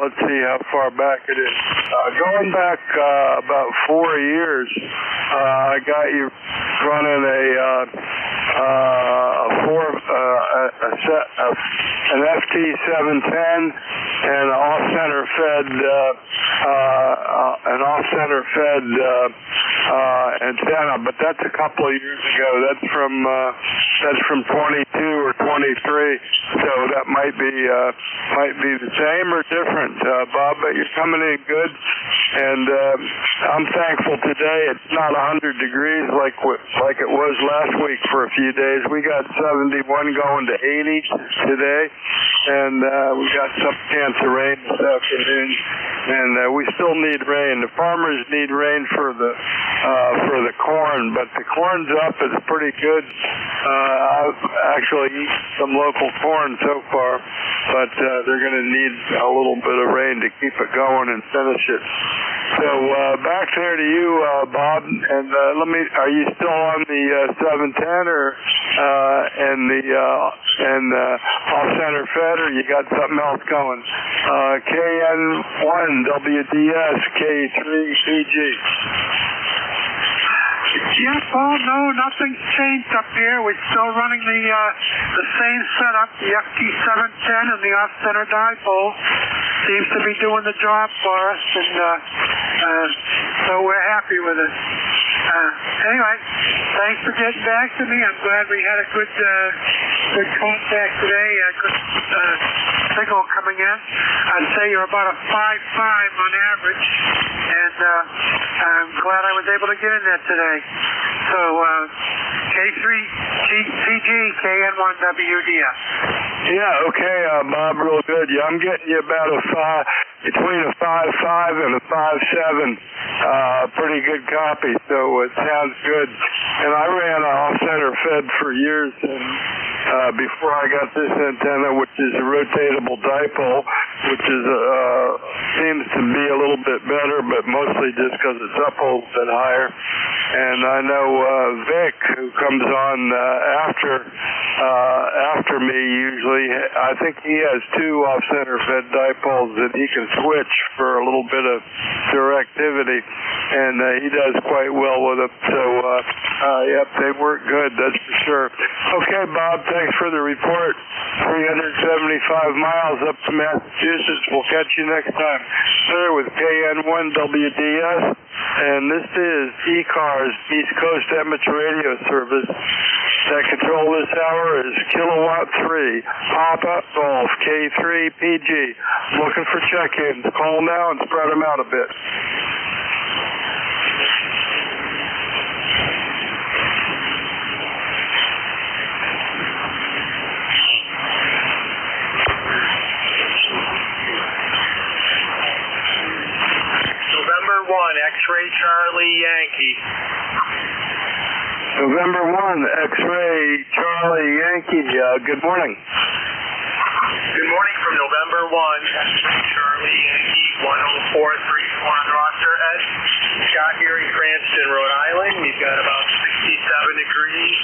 Let's see how far back it is. Going back about 4 years, I got you running an FT710 and an off-center fed antenna, but that's a couple of years ago. That's from 22 or 23, so that might be the same or different, Bob. But you're coming in good, and I'm thankful today. It's not 100 degrees like it was last week for a few days. We got 71 going to 80 today, and we got some chance of rain this afternoon, and we still need rain. The farmers need rain for the corn, but the corn's up. It's pretty good. I've actually eaten some local corn so far, but they're going to need a little bit of rain to keep it going and finish it. So back there to you, Bob, and are you still on the 710 or and off center fed, or you got something else going? KN1 WDS K3PG. Yes, Paul, no, nothing's changed up here. We're still running the same setup, the FT710 and the off-center dipole. Seems to be doing the job for us, and so we're happy with it. Anyway, thanks for getting back to me. I'm glad we had a good contact today, good signal coming in. I'd say you're about a 5.5 on average, and I'm glad I was able to get in there today. So, K3PG, KN1WDS. Yeah, okay, Bob, real good. Yeah, I'm getting you about between a 5.5 and a 5.7. Pretty good copy, so it sounds good. And I ran off-center fed for years, and before I got this antenna, which is a rotatable dipole, which is seems to be a little bit better, but mostly just because it's up a little bit higher. And I know Vic, who comes on after me usually, I think he has 2 off-center fed dipoles that he can switch for a little bit of directivity, and he does quite well with them. So, yep, they work good, that's for sure. Okay, Bob, thanks for the report. 375 miles up to Massachusetts. We'll catch you next time. There with KN1WDS, and this is ECARS, East Coast Amateur Radio Service. That control this hour is Kilowatt 3, Papa Golf K3PG. Looking for check-ins. Call now and spread them out a bit. November 1, X-Ray Charlie Yankee. November 1, X-Ray Charlie Yankee. Good morning. Good morning from November 1, X-Ray Charlie Yankee 10434 on roster. Ed, Scott here in Cranston, Rhode Island. We've got about 67 degrees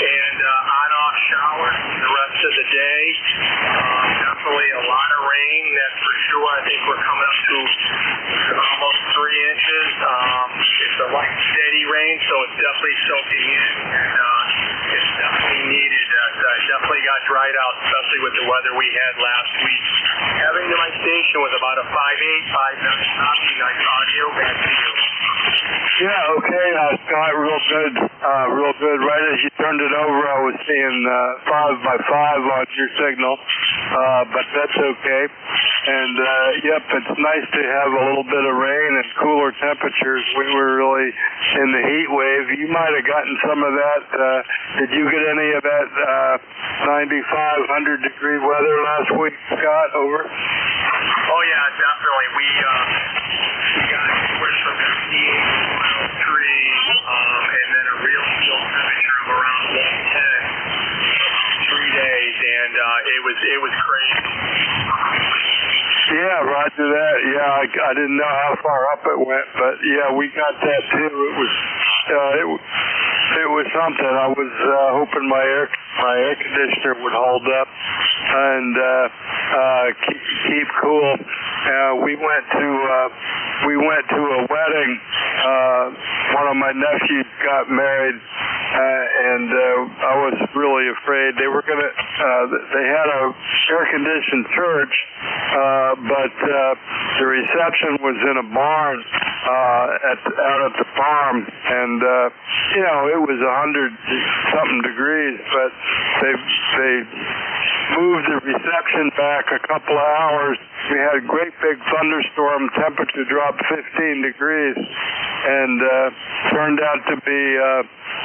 and on-off showers the rest of the day. Definitely a lot of rain, that's for sure. I think we're coming up to almost 3 inches. It's a light, steady rain, so it's definitely soaking in, and it's definitely needed. Definitely got dried out, especially with the weather we had last week. Having to my station was about a 5.8, 5.9 copy. Nice audio. Back to you. Yeah, okay, Scott, real good. Real good. Right as you turned it over, I was seeing 5x5 on your signal, but that's okay. And, yep, it's nice to have a little bit of rain and cooler temperatures. We were really in the heat wave. You might have gotten some of that. Did you get any of that 95, 100-degree weather last week, Scott? Over? Oh, yeah, definitely. We got anywhere from 58 to 103, and then a real temperature of around 110 for 3 days, and it was crazy. Yeah, roger that. Yeah, I didn't know how far up it went, but yeah, we got that too. It was something. I was hoping my air conditioner would hold up and keep cool. We went to a wedding. One of my nephews got married, and I was really afraid. They were gonna. They had a air-conditioned church, but the reception was in a barn out at the farm, and it was 100-something degrees, but they moved the reception back a couple of hours. We had a great big thunderstorm. Temperature dropped 15 degrees, and turned out to be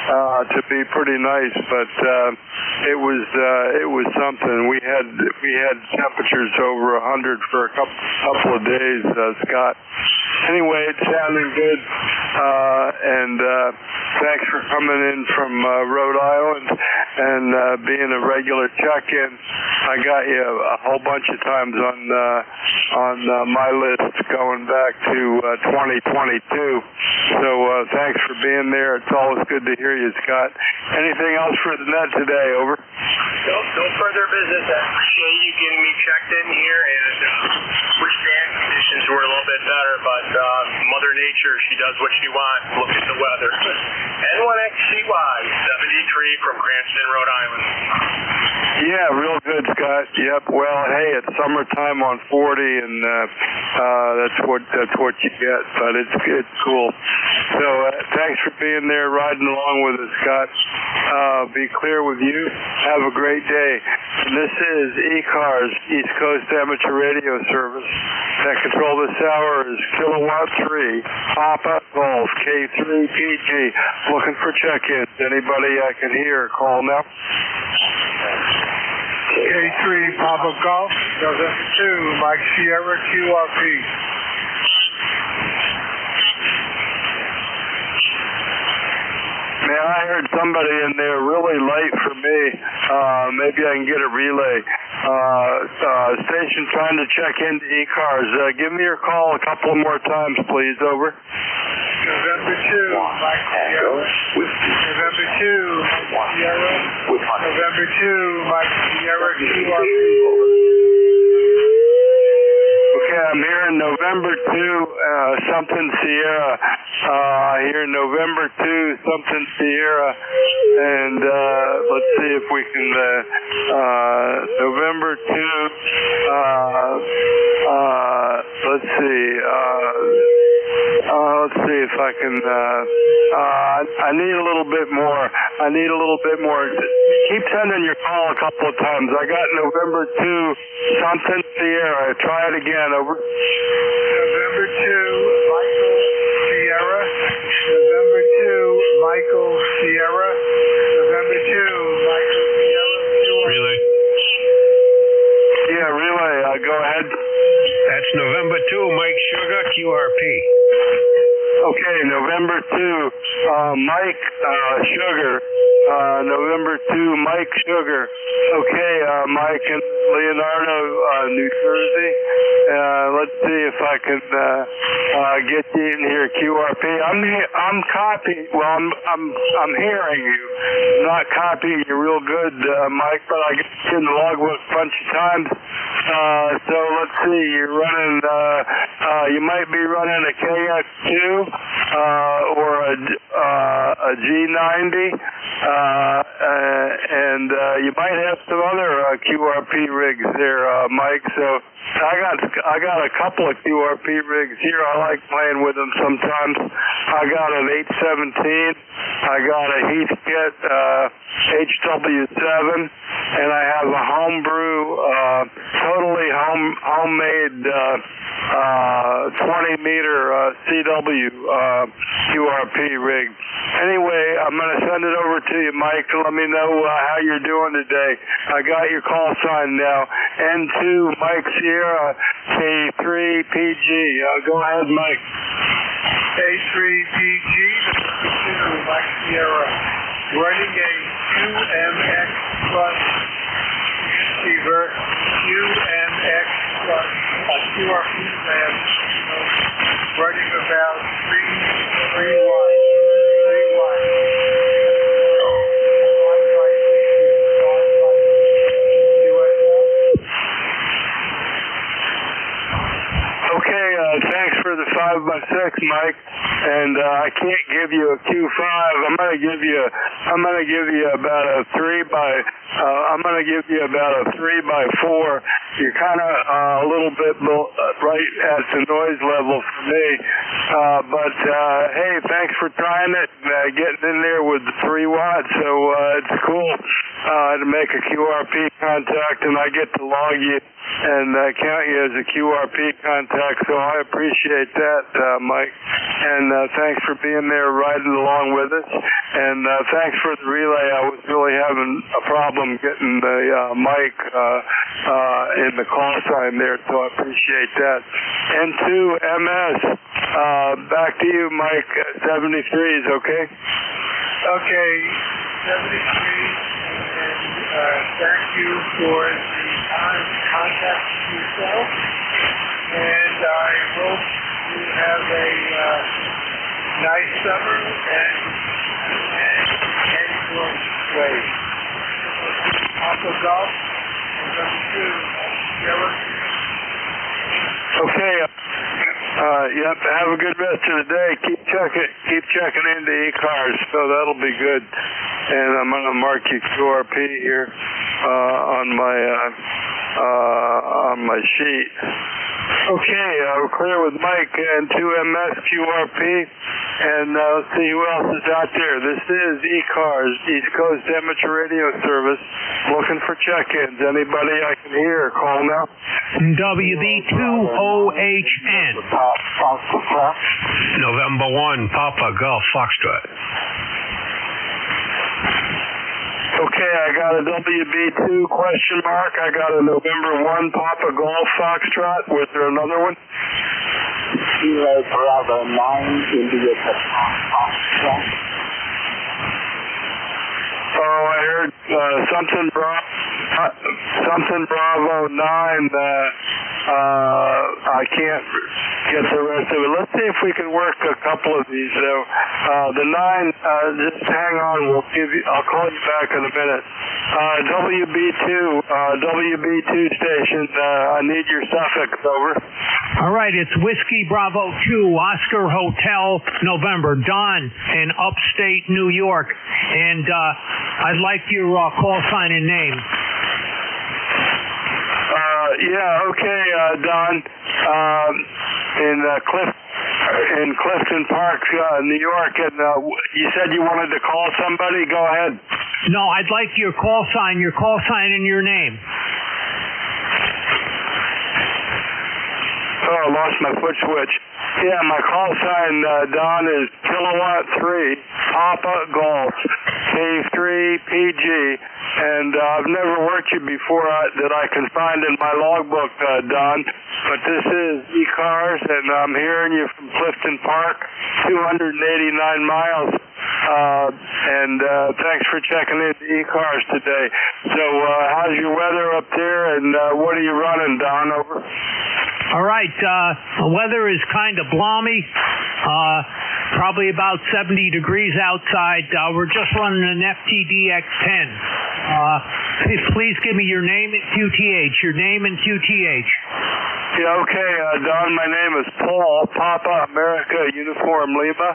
to be pretty nice, but it was something. We had temperatures over 100 for a couple of days, Scott. Anyway, it sounded good, and thanks for coming in from Rhode Island and being a regular check-in. I got you a whole bunch of times on my list going back to 2022. So thanks for being there. It's always good to hear you, Scott. Anything else for the net today? Over. No further business. I appreciate you getting me checked in here, and wish the conditions were a little bit better, but Mother Nature, she does what she wants. Look at the weather. N1XCY 73 from Cranston, Rhode Island. Yeah, real good, Scott. Yep. Well, hey, it's summertime on 40, and that's what you get. But it's cool. So thanks for being there, riding along with us, Scott. Be clear with you. Have a great day. And this is ECARS, East Coast Amateur Radio Service. That control this hour is Kilowatt 3, Papa Golf, K3PG. Looking for check-ins. Anybody I can hear, call now. K3 Papa Golf, November 2, Mike Sierra, QRP. Man, I heard somebody in there really late for me. Maybe I can get a relay. Station trying to check into ECARS. Give me your call a couple more times, please. Over. November 2, Mike Sierra. November 2, Mike Sierra. November 2, Mike Sierra, QRP. Okay, I'm hearing November 2, something Sierra. I hear November 2, something Sierra. And let's see if we can, November 2, let's see. Let's see if I can, I need a little bit more. Keep sending your call a couple of times. I got November 2, something Sierra. Try it again. Over. November 2, Michael Sierra. November 2, Michael Sierra. November 2, Michael Sierra. Relay. Yeah, relay. Go ahead. That's November 2, Mike Sugar, QRP. Okay, November 2, Mike Sugar. November 2, Mike Sugar. Okay, Mike and Leonardo, New Jersey. Let's see if I can get you in here, QRP. I'm copying. Well, I'm hearing you. Not copying you real good, Mike, but I get you in the logbook a bunch of times. So let's see. You're running. You might be running a KX2 or a G90. And you might have some other QRP rigs there, Mike. So I got a couple of QRP rigs here. I like playing with them sometimes. I got an 817. I got a Heathkit HW7, and I have a homebrew, totally homemade 20-meter CW QRP rig. Anyway, I'm going to send it over to you, Mike. Let me know how you're doing today. I got your call sign now. N2 Mike Sierra, K3PG. Go ahead, Mike. K3PG, Mike Sierra. Running a QMX Plus receiver, QMX Plus, a QRP band, running about 3 watts. Okay, thanks for the 5x6, Mike. And I can't give you a Q5. I'm gonna give you about a 3x. I'm gonna give you about a 3x4. You're kind of a little bit right at the noise level for me. But hey, thanks for trying it and getting in there with the 3 watts. So it's cool. to make a QRP contact, and I get to log you and count you as a QRP contact, so I appreciate that, Mike. And thanks for being there riding along with us. And thanks for the relay. I was really having a problem getting the mic in the call sign there, so I appreciate that. N2MS, back to you, Mike. 73 is okay? Okay, 73, and thank you for the contact yourself, and I hope you have a nice summer and your way. Papa Golf, number 2, Okay. Yep. Have a good rest of the day. Keep checking into ECARS, so that'll be good. And I'm gonna mark you QRP here on my sheet. Okay, we're clear with Mike and 2MS QRP, and let's see who else is out there. This is ECARS, East Coast Amateur Radio Service, looking for check-ins. Anybody I can hear, call now. WB2OHN. November 1, Papa Golf Foxtrot. Okay, I got a WB2 question mark. I got a November 1 Papa Golf Foxtrot. Was there another one? Kilo Bravo 9 India Foxtrot. Oh, I heard something Bravo 9. I can't get the rest of it. Let's see if we can work a couple of these, though. The 9, just hang on. I'll call you back in a minute. WB2 station. I need your suffix, over. All right, it's Whiskey Bravo 2, Oscar Hotel, November. Don in upstate New York. And I'd like your call sign and name. Yeah, okay, Don. In Clifton Park, New York, and you said you wanted to call somebody. Go ahead. No, I'd like your call sign and your name. Oh, I lost my foot switch. Yeah, my call sign, Don, is Kilowatt 3, Papa Golf, K3PG, and I've never worked you before that I can find in my logbook, Don, but this is ECARS, and I'm hearing you from Clifton Park, 289 miles, and thanks for checking in ECARS today. So how's your weather up there, and what are you running, Don, over? All right, the weather is kind of balmy, probably about 70 degrees outside. We're just running an FTDX10. Please give me your name and QTH. Yeah, okay, Don, my name is Paul, Papa America Uniform Lima.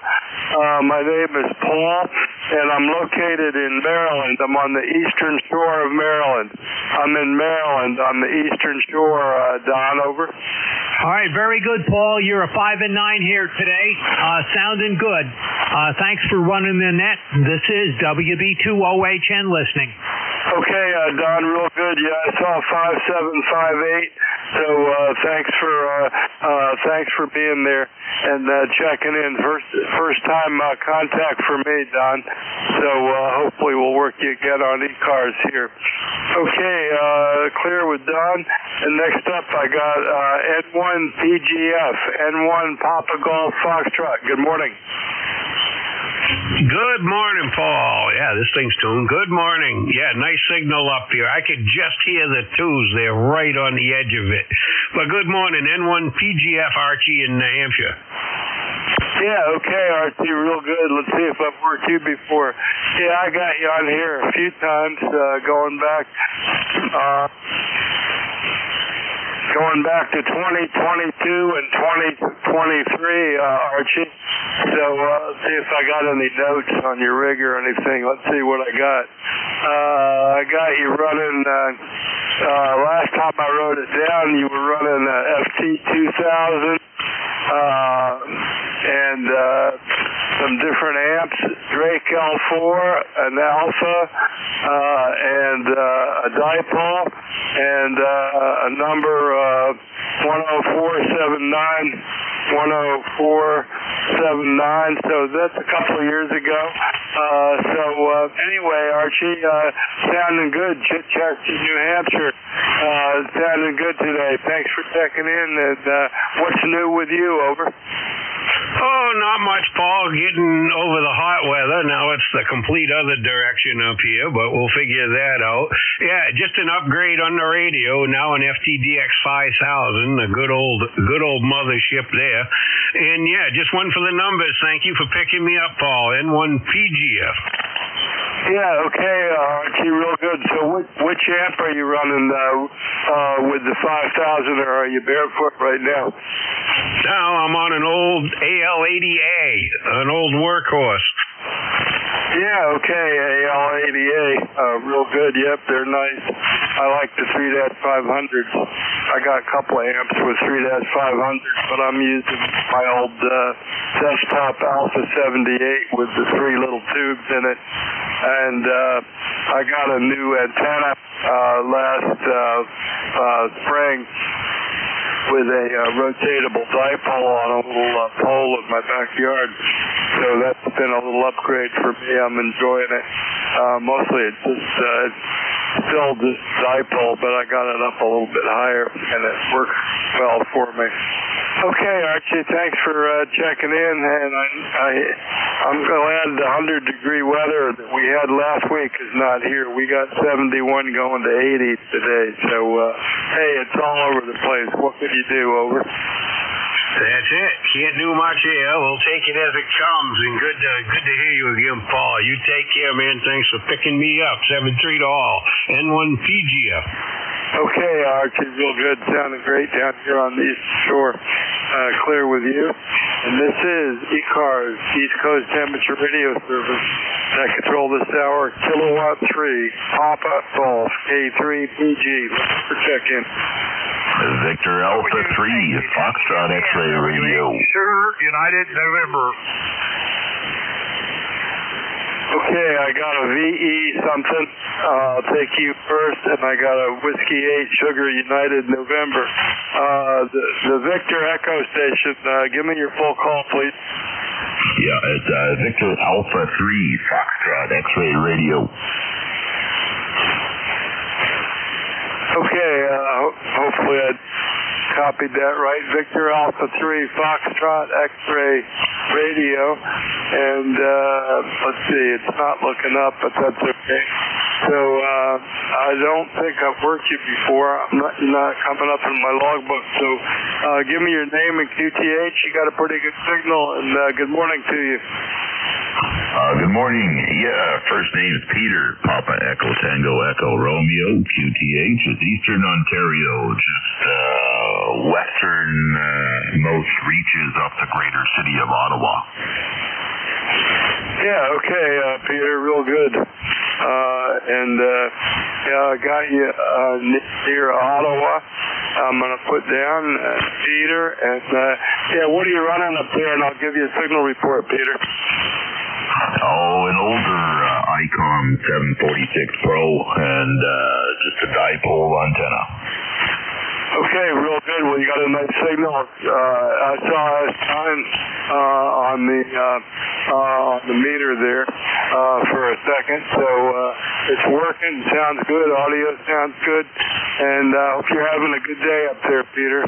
My name is Paul, and I'm located in Maryland. I'm on the eastern shore of Maryland. I'm in Maryland on the eastern shore, Don, over. All right, very good, Paul. You're a 5 and 9 here today. Sounding good. Thanks for running the net. This is WB2OHN listening. Okay, Don, real good. Yeah, I saw 5758. So thanks for being there and checking in. First time contact for me, Don. So hopefully we'll work you again on ECARS here. Okay, clear with Don. And next up I got N1 PGF, N1 Papa Golf Foxtrot. Good morning. Good morning, Paul. Yeah, this thing's tuned. Good morning. Yeah, nice signal up here. I could just hear the twos. They're right on the edge of it. But good morning, N1 PGF Archie in New Hampshire. Yeah, okay, Archie, real good. Let's see if I've worked you before. Yeah, I got you on here a few times going back to 2022 and 2023, Archie. So let's see if I got any notes on your rig or anything. Let's see what I got. I got you running, last time I wrote it down, you were running FT2000, and some different amps, Drake L4, an Alpha, and a dipole, and a number 10479, 10479, so that's a couple of years ago. Anyway, Archie, sounding good. Chit-chat to New Hampshire. Sounding good today. Thanks for checking in, and what's new with you? Over. Oh, not much, Paul. Getting over the hot weather. Now it's the complete other direction up here, but we'll figure that out. Yeah, just an upgrade on the radio. Now an FTDX 5000, a good old mothership there. And yeah, just one for the numbers. Thank you for picking me up, Paul. N1 PGF. Yeah, okay, Archie, real good. So which amp are you running with the 5000, or are you barefoot right now? Now I'm on an old AL80A, an old workhorse. Yeah, okay, AL80A, real good. Yep, they're nice. I like the 3-500s. I got a couple of amps with 3-500s, but I'm using my old desktop Alpha 78 with the 3 little tubes in it. And I got a new antenna last spring with a rotatable dipole on a little pole in my backyard. So that's been a little upgrade for me. I'm enjoying it. Mostly it's just still just dipole, but I got it up a little bit higher, and it works well for me. Okay, Archie, thanks for checking in, and I'm glad the 100-degree weather that we had last week is not here. We got 71 going to 80 today, so hey, it's all over the place. What could you do? Over. That's it. Can't do much here. We'll take it as it comes, and good to hear you again, Paul. You take care, man. Thanks for picking me up. 7-3 to all. N1 PGF. Okay, Archie, real good. Sounding great down here on the East Shore. Clear with you. And this is ECARS, East Coast Temperature Radio Service. I control this hour, Kilowatt 3, Papa Golf, K3PG. Let's for check-in. Victor Alpha 3, Foxtrot X-Ray Radio. Sure, United, November. Okay, I got a VE something. I'll take you first, and I got a Whiskey 8 Sugar United November. The Victor Echo Station, give me your full call, please. Yeah, it's Victor Alpha 3, Foxtrot X-Ray Radio. Okay, hopefully I copied that right. Victor Alpha 3, Foxtrot X-Ray Radio. And let's see, it's not looking up, but that's okay. So I don't think I've worked you before. You're not coming up in my logbook. So give me your name and QTH. You got a pretty good signal, and good morning to you. Good morning. Yeah, first name is Peter, Papa Echo Tango Echo Romeo. QTH is Eastern Ontario, just western most reaches up the greater city of Ottawa. Yeah, okay, Peter, real good. I got you near Ottawa. I'm going to put down Peter. And, what are you running up there? And I'll give you a signal report, Peter. Oh, an older Icon 746 Pro and just a dipole antenna. Okay, real good. Well, you got a nice signal. I saw last time on the meter there for a second. So it's working. Sounds good. Audio sounds good. And I hope you're having a good day up there, Peter.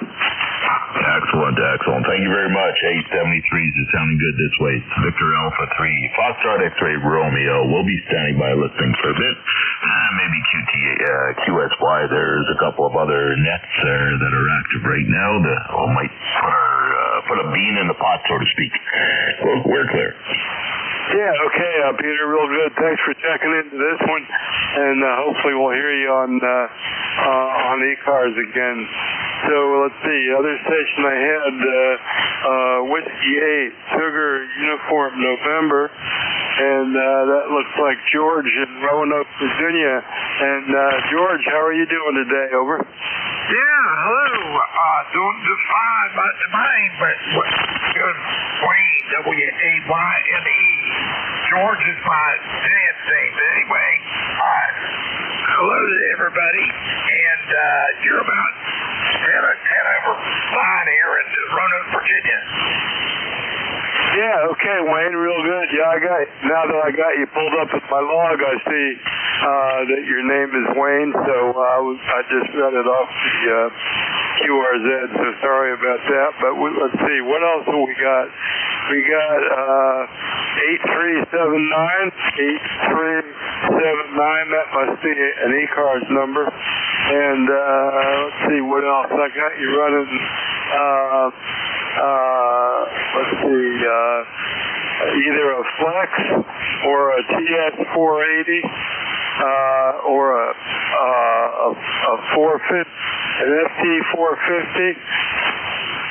Excellent. Thank you very much. 873s is sounding good this way. It's Victor Alpha 3, Foxtrot X-Ray Romeo. We'll be standing by listening for a bit. Maybe QSY. There's a couple of other nets there that are active right now that might put a bean in the pot, so to speak. We're clear. Yeah, okay, Peter, real good. Thanks for checking into this one, and hopefully we'll hear you on ECARS again. So let's see, other station I had, Whiskey 8, Sugar Uniform November, and that looks like George in Roanoke, Virginia. And George, how are you doing today? Over. Yeah, hello. Doing just fine. Mine, but good. Wayne, W-A-Y-N-E. George is my dad's name. But anyway, hello to everybody. And you're about 10 over 9 here in Roanoke, Virginia. Yeah, okay, Wayne, real good. Yeah, now that I got you pulled up at my log, I see that your name is Wayne, so I just read it off the QRZ, so sorry about that. But let's see, what else have we got? We got 8379, that must be an ECARS number. And let's see, what else? I got you running, let's see, either a Flex or a TS480 or a 450, an FT450.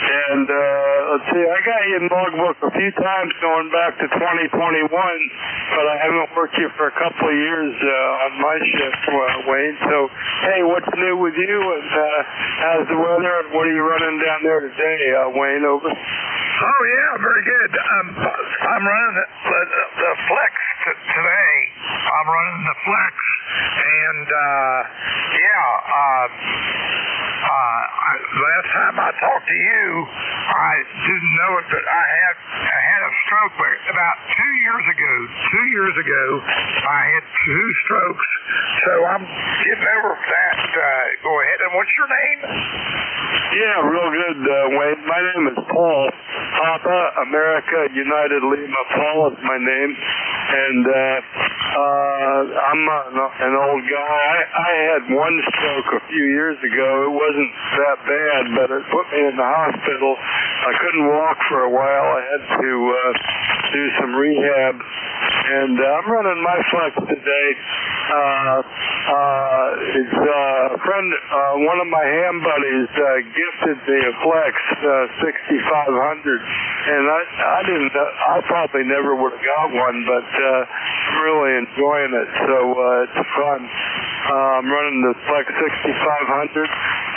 And let's see, I got you in logbook a few times going back to 2021, but I haven't worked you for a couple of years on my shift, Wayne. So, hey, what's new with you? And how's the weather? And what are you running down there today, Wayne? Over. Oh yeah, very good. I'm running the Flex today. I'm running the Flex, and last time I talked to you, I didn't know it, but I had a stroke about 2 years ago. 2 years ago, I had 2 strokes, so I'm getting over that. Go ahead. And what's your name? Yeah, real good, Wayne. My name is Paul. Papa America United Lima. Paul is my name, and I'm an old guy. I had 1 stroke a few years ago. It wasn't that bad, but it put me in the hospital. I couldn't walk for a while. I had to do some rehab, and I'm running my Flex today. It's a friend, one of my ham buddies gifted me a Flex 6500, and I probably never would have got one, but I'm really enjoying it, so it's fun. I'm running the Flex 6500.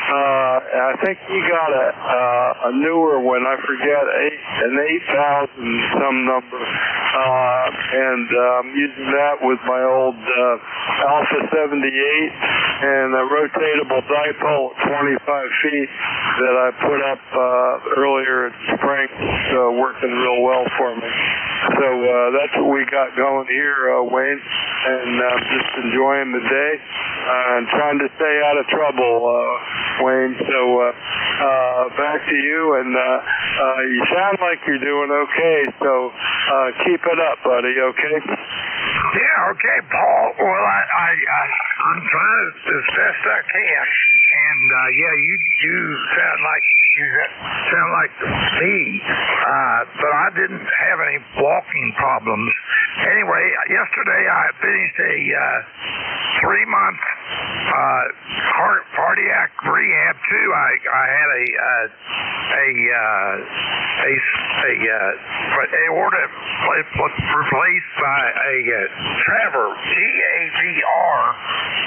I think he got a newer one, I forget, an 8,000 some number, and I'm using that with my old Alpha 78 and a rotatable dipole at 25 feet that I put up earlier in spring. It's working real well for me. So that's what we got going here, Wayne, and I'm just enjoying the day and trying to stay out of trouble, Wayne. So back to you, and you sound like you're doing okay, so keep it up, buddy, okay? Yeah, okay, Paul. Well, I'm trying as best I can, and you sound like me, but I didn't have any walking problems. Anyway, yesterday I finished a 3-month cardiac rehab too. I had a aorta replaced by a TAVR, T-A-V-R.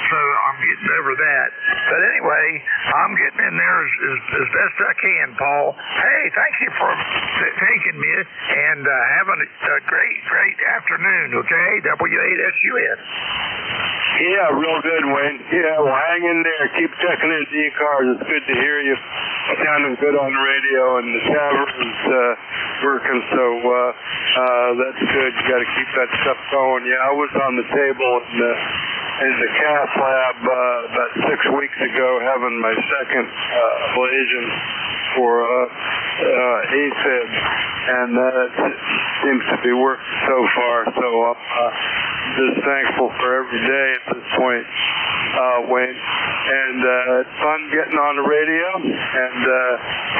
So I'm getting over that. But anyway, I'm getting in there as best I can, Paul. Hey, thank you for taking me, and having a great afternoon, okay? W8SUS. Yeah, real good, Wayne. Yeah, well, hang in there. Keep checking into ECARS. It's good to hear you. Sounding good on the radio, and the TAVR is working, so that's good. You got to keep that stuff going. Yeah, I was on the table in the cath lab about 6 weeks ago, having my second ablation for AFib, and it seems to be working so far. So I'm just thankful for every day at this point, Wayne. And it's fun getting on the radio and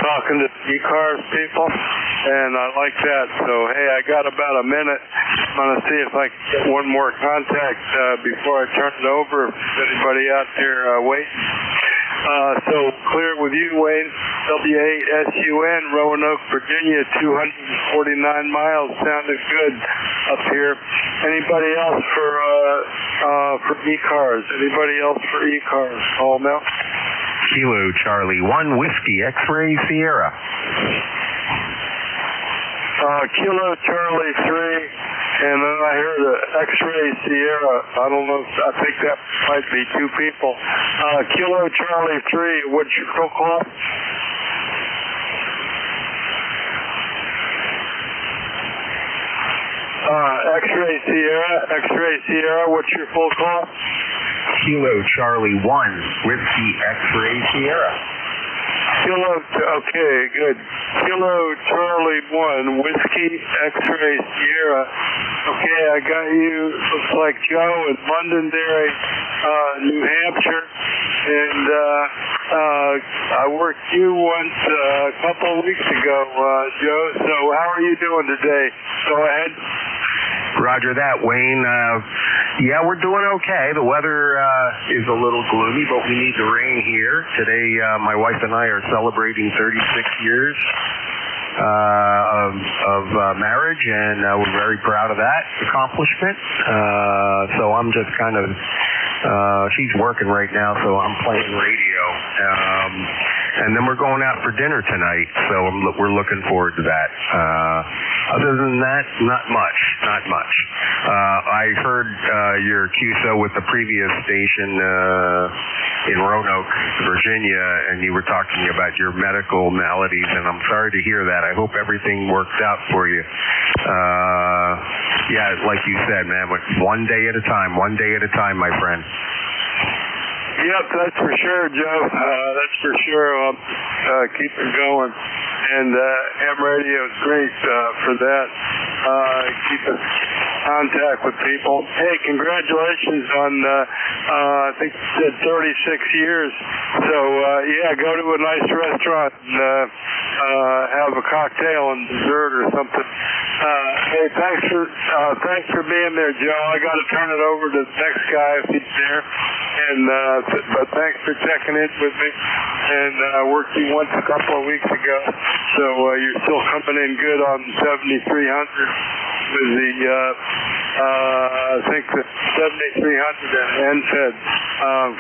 talking to ECARS people, and I like that. So, hey, I got about a minute. I'm going to see if I can get one more contact before I turn it over. If there's anybody out there waiting. So, clear with you, Wayne. W8SUN, Roanoke, Virginia, 249 miles. Sounded good up here. Anybody else for ECARS? Anybody else for ECARS? Call Mel. Kilo Charlie 1 Whiskey X-Ray Sierra. Kilo Charlie 3, and then I heard X-Ray Sierra. I don't know, I think that might be two people. Kilo Charlie 3, what's your full call? X-Ray Sierra, what's your full call? Kilo Charlie 1 Whiskey X-Ray Sierra. Okay, good. Kilo Charlie 1 Whiskey X-Ray Sierra. Okay, I got you. Looks like Joe in Londonderry, New Hampshire, and I worked you once a couple of weeks ago, Joe. So how are you doing today? Go ahead. Roger that, Wayne. Yeah, we're doing okay. The weather is a little gloomy, but we need the rain here. Today, my wife and I are celebrating 36 years of marriage, and we're very proud of that accomplishment. So I'm just kind of, she's working right now, so I'm playing radio. And then we're going out for dinner tonight, so we're looking forward to that. Other than that, not much. I heard your QSO with the previous station in Roanoke, Virginia, and you were talking about your medical maladies, and I'm sorry to hear that. I hope everything works out for you. Yeah, like you said, man, one day at a time, my friend. Yep, that's for sure, Joe. That's for sure. Keep it going. And ham radio is great for that. Keep in contact with people. Hey, congratulations on, I think you said 36 years. So, yeah, go to a nice restaurant and have a cocktail and dessert or something. Hey, thanks for being there, Joe. I got to turn it over to the next guy if he's there. And but thanks for checking in with me. And worked you once a couple of weeks ago, so you're still coming in good on 7,300 with the I think the 7,300 and NFED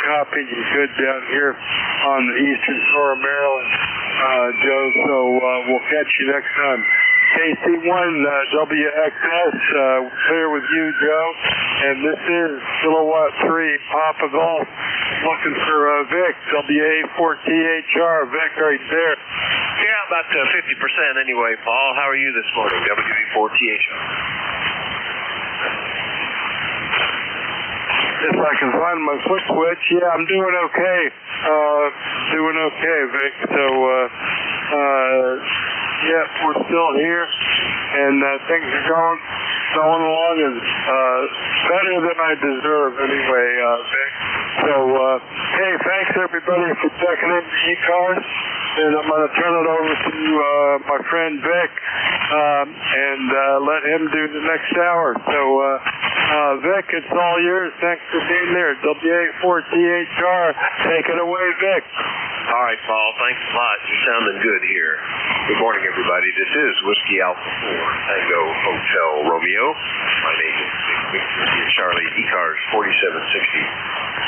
copied you good down here on the eastern shore of Maryland, Joe. So we'll catch you next time. KC1 WXS, clear with you, Joe. And this is Kilowatt 3 Papa Golf. Looking for Vic, WA4THR. Vic, right there. Yeah, about 50% anyway, Paul. How are you this morning, WA4THR? If I can find my foot switch, yeah, I'm doing okay. Vic. So, yeah, we're still here, and things are going along as better than I deserve anyway, Vic. So, hey, thanks everybody for checking in the ECARS, and I'm going to turn it over to my friend Vic, and let him do the next hour. So, Vic, it's all yours. Thanks for being there. WA4THR, take it away, Vic. All right, Paul, thanks a lot. You're sounding good here. Good morning, everybody. This is Whiskey Alpha 4 Tango Hotel Romeo. My name is Victor Charlie, ECARS 4760.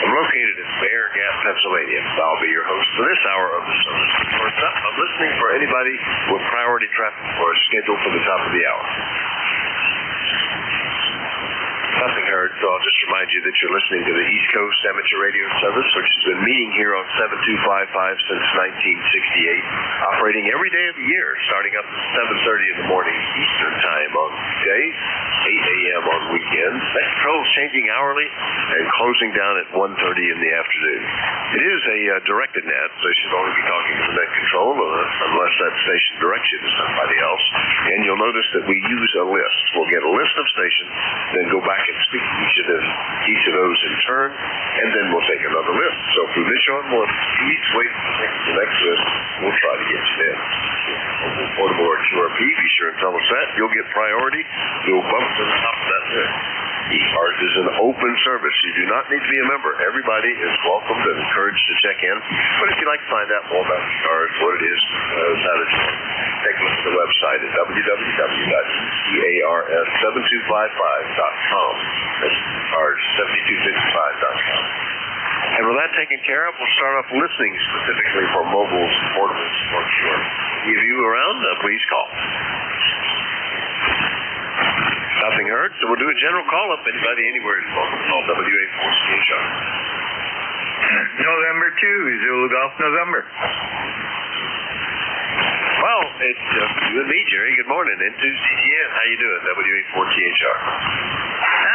I'm located in Bear Gap, Pennsylvania. I'll be your host for this hour of the service. First up, I'm listening for anybody with priority traffic for a schedule for the top of the hour. Nothing heard, so I'll just remind you that you're listening to the East Coast Amateur Radio Service, which has been meeting here on 7255 since 1968, operating every day of the year, starting up at 7:30 in the morning Eastern Time on weekdays, 8 a.m. on weekends. That control's changing hourly and closing down at 1:30 in the afternoon. It is a directed net, so you should only be talking to the net control unless that station directs you to somebody else. And you'll notice that we use a list. We'll get a list of stations, then go back and speak to each of those in turn, and then we'll take another list. So if we miss you on one, please wait for the next list. We'll try to get you in. Report aboard QRP. Be sure and tell us that. You'll get priority. We'll bump to the top of that list. ECARS is an open service. You do not need to be a member. Everybody is welcomed and encouraged to check in. But if you'd like to find out more about ECARS, what it is, how to join, take a look at the website at www.ECARS7255.com. That's ECARS7255.com. And with that taken care of, we'll start off listening specifically for mobiles, portables, for sure. Any of you around, please call. Nothing heard, so we'll do a general call-up. Anybody anywhere is welcome. Call WA4CHR. November 2, Zulu Golf, November. Well, it's you and me, Jerry. Good morning. N2CGN. How you doing? WA4THR.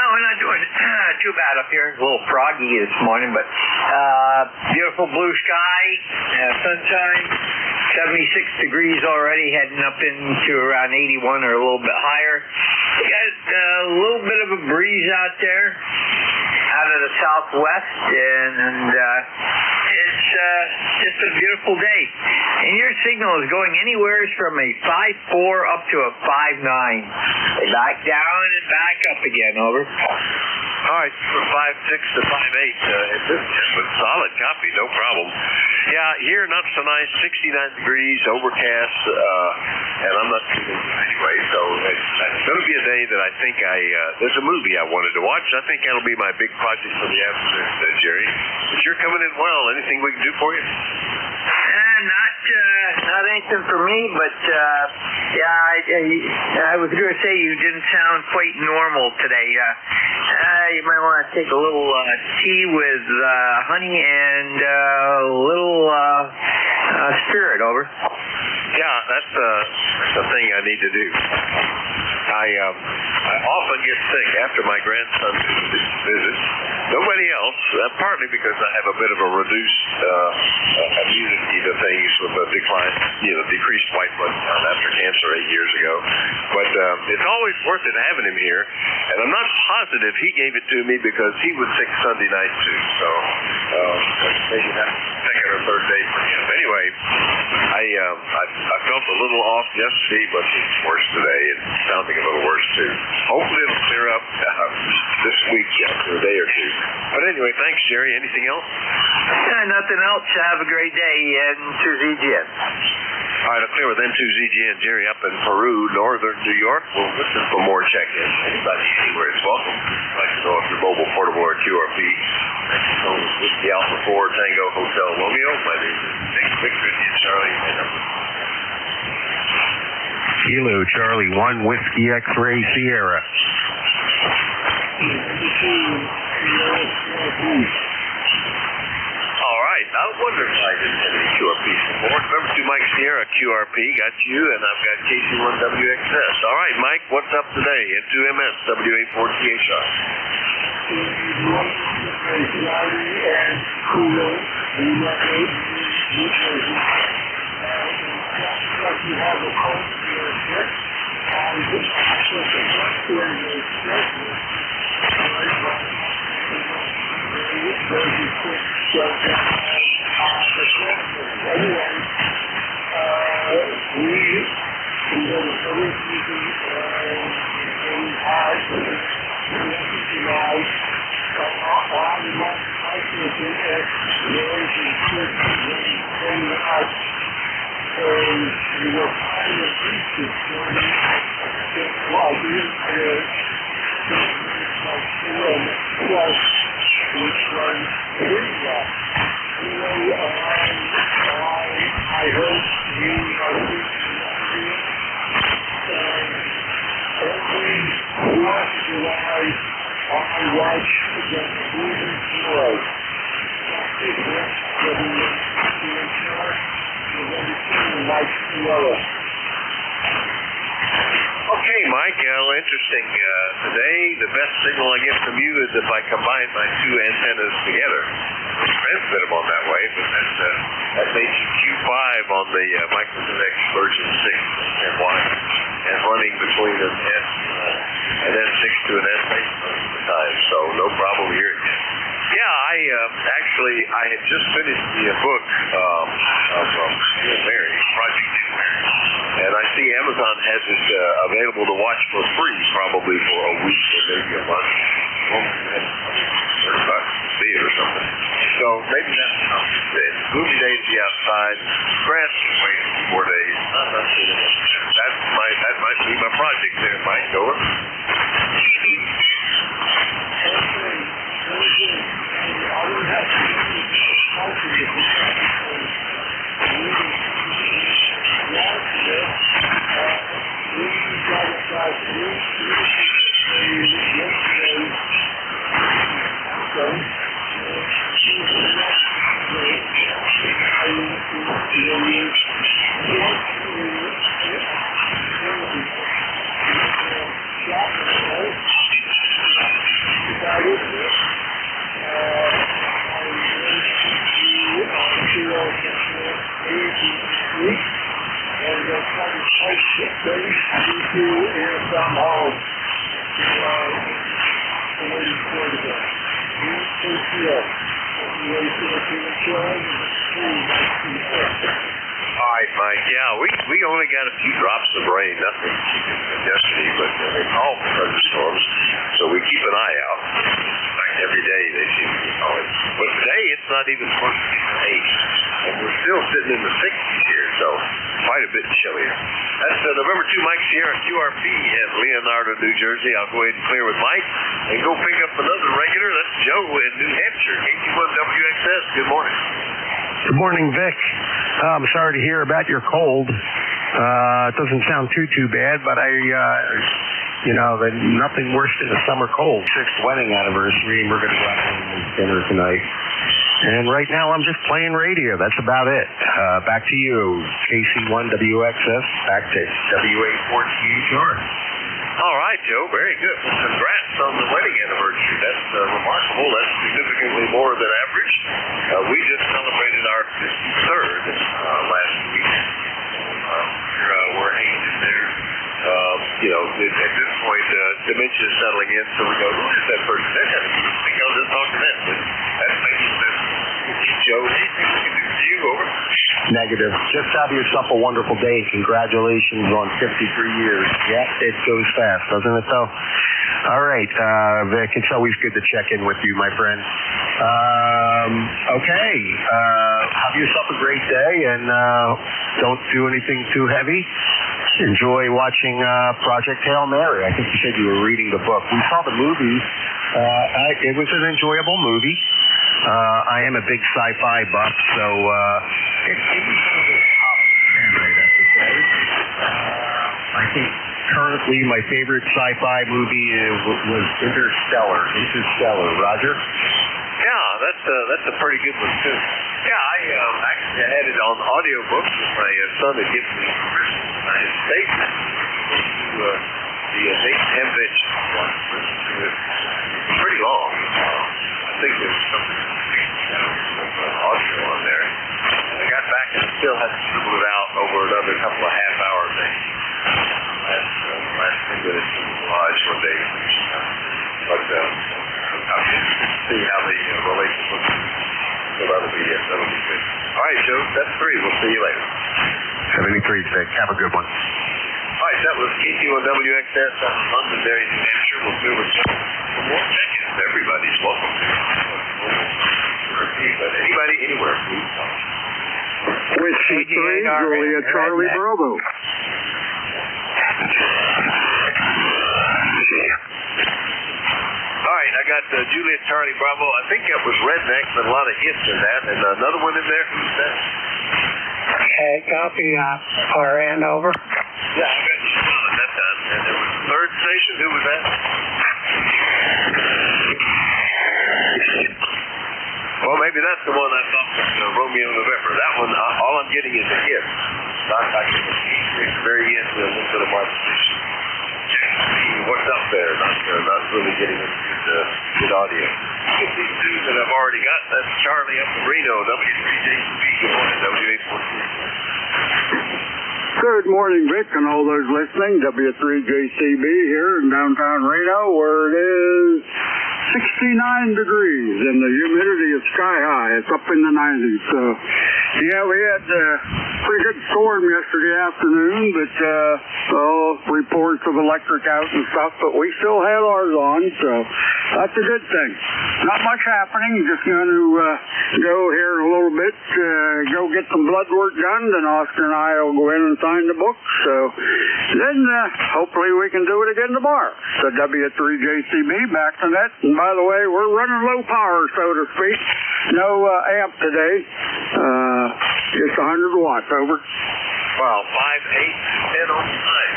We're not doing too bad up here. A little froggy this morning, but beautiful blue sky, sunshine, 76 degrees already, heading up into around 81 or a little bit higher. We got a little bit of a breeze out there out of the southwest, and it's just a beautiful day. And your signal is going anywhere from a 5.4 up to a 5.9. Back down and back up again, over. All right, from 5.6 to 5.8. With solid copy, no problem. Yeah, here not so nice, 69 degrees, overcast, and I'm not feeling anyway, so it's going to be a day that I think there's a movie I wanted to watch. I think that'll be my big project for the afternoon, Jerry. But you're coming in well. Anything we can do for you? Not anything for me, but I was going to say you didn't sound quite normal today. You might want to take a little tea with honey and a little spirit, over. Yeah, that's the thing I need to do. I often get sick after my grandson visits. Nobody else, partly because I have a bit of a reduced immunity to things with a decreased white blood count after cancer 8 years ago. But it's always worth it having him here. And I'm not positive he gave it to me because he was sick Sunday night too. So maybe that's the second or third day for him. Anyway, I felt a little off yesterday, but it's worse today. It's sounding a little worse too. Hopefully it'll clear up this week after a day or two. But anyway, thanks, Jerry. Anything else? Nothing else. Have a great day, N2ZGN. All right, I'll clear with N2ZGN. Jerry up in Peru, northern New York. We'll listen for more check-ins. Anybody anywhere is welcome. I'd like to know if you're mobile, portable, or QRP. So with the Alpha 4 Tango Hotel Romeo, my name is Nick Victor and Charlie. Kilo Charlie 1 Whiskey X-Ray Sierra. All right. I wonder if I didn't have any QRP support. Remember, 2 Mike Sierra QRP got you, and I've got KC1WXS. All right, Mike, what's up today? N2MS, WA4THR. Okay, Mike, interesting. Today, the best signal I get from you is if I combine my 2 antennas together. Transmit them on that way, but that's HQ5 on the Micronet version 6 and 1, and running between an N6 to an N8 most of the time, so no problem here again. Yeah, I had just finished the book of Mary, Project Mary. And I see Amazon has it available to watch for free, probably for a week or maybe a month. $30 to see it or something. So maybe that's something. Gloomy days to be outside. Grass can wait a few more days. That might be my project there, Mike. Over. All right, Mike. Yeah, we only got a few drops of rain, nothing yesterday, but they call for thunderstorms, so we keep an eye out. Like every day they seem to be calling. But today it's not even supposed to be 8, and we're still sitting in the 60s here, so quite a bit chillier. That's November 2 Mike Sierra QRP in Leonardo, New Jersey. I'll go ahead and clear with Mike and go pick up another regular. That's Joe in New Hampshire. KT1WXS. Good morning. Good morning, Vic. I'm sorry to hear about your cold. It doesn't sound too bad, but nothing worse than a summer cold. 6th wedding anniversary, and we're going to go out and dinner tonight. And right now, I'm just playing radio. That's about it. Back to you, KC1WXS. Back to WA4THR. All right, Joe. Very good. Well, congrats on the wedding anniversary. That's remarkable. That's significantly more than average. We just celebrated our 53rd last week. We're hanging in there. At this point, dementia is settling in, so we go, who is that person? That has to be. I think I'll just talk to them. But that's making sense. Joe, anything we can do for you? Over. Negative. Just have yourself a wonderful day. Congratulations on 53 years. Yeah, it goes fast, doesn't it, though? All right, Vic, it's always good to check in with you, my friend. Okay. Have yourself a great day, and don't do anything too heavy. Enjoy watching Project Hail Mary. I think you said you were reading the book. We saw the movie. It was an enjoyable movie. I am a big sci-fi buff, so it was a little tough, right, episode. I think currently my favorite sci-fi movie was Interstellar. Roger? Yeah, that's a pretty good one, too. Yeah, I actually had it on audiobook with my son that gives me permission in the United States to the Nathan Hemvich one. It's pretty long. I think there's something audio on there. And I got back and I still had to scribble it out over another couple of half-hour things. Last thing that it's in the lodge one day. But I'm interested to see how the relationship looks. So that'll be good. All right, Joe, that's 3. We'll see you later. 73, Vic. Have a good one. All right, that was KT1WXS out of Londonderry, New Hampshire. We'll do it for more check-ins. Everybody's welcome to. But anybody, anywhere, please. Whiskey 3, Julia Charlie Bravo. All right, I got Juliet Charlie Bravo. I think that was Redneck, but a lot of hits in that. And another one in there. Who's that? Okay, copy. RN over. Yeah, I got you at that time. And there was the third station. Who was that? Well, maybe that's the one I thought was Romeo November. That one, all I'm getting is a hit. Not like the very end with a little bit of modification. What's up there? Not really getting good audio. Get these two that I've already got. That's Charlie up in Reno, W3JCB. Good morning, W814. Good morning, Vic, and all those listening. W3JCB here in downtown Reno, where it is 69 degrees, and the humidity is sky high. It's up in the 90s. Yeah, we had a pretty good storm yesterday afternoon, but reports of electric out and stuff, but we still had ours on, so that's a good thing. Not much happening, just going to go here in a little bit, go get some blood work done, then Oscar and I will go in and sign the book, so then hopefully we can do it again tomorrow. So W3JCB back to net, and by the way, we're running low power, so to speak. No amp today, just 100 watts, over. Wow, 5, 8, 10 on time.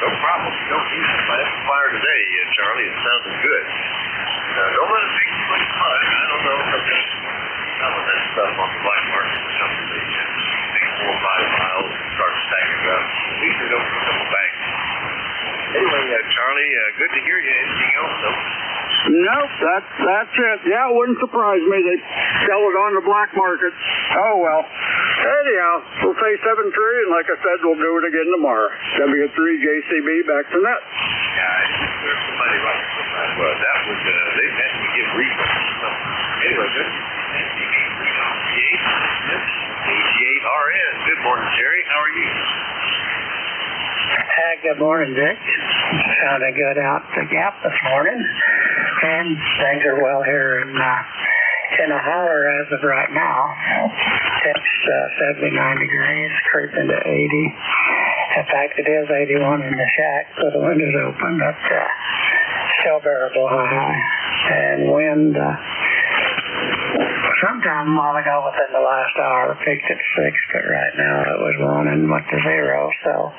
No problem. You don't use the amplifier today, Charlie. It sounded good. Don't let it make too much fun. I don't know if I'm going to sell that stuff on the black market or something. They take 4 or 5 miles and start stacking it up. At least they don't put a couple bags. Anyway, Charlie, good to hear you. Anything else, though? Nope, that's it. Yeah, it wouldn't surprise me. They sell it on the black market. Oh, well. Anyhow, we'll say 7-3, and like I said, we'll do it again tomorrow. W3JCB back to net. Yeah, I didn't hear somebody right from that, but that was, they had to give refunds or something. Anyway, good. AZI-Loop. Good morning, Jerry. How are you? Good morning, Dick. Sounded good out the gap this morning, and things are well here in the holler as of right now. Temps 79 degrees, creeping to 80. In fact, it is 81 in the shack, so the window's open, but still bearable high. And wind, sometime a while ago within the last hour, peaked at 6, but right now it was 1 and went to 0, so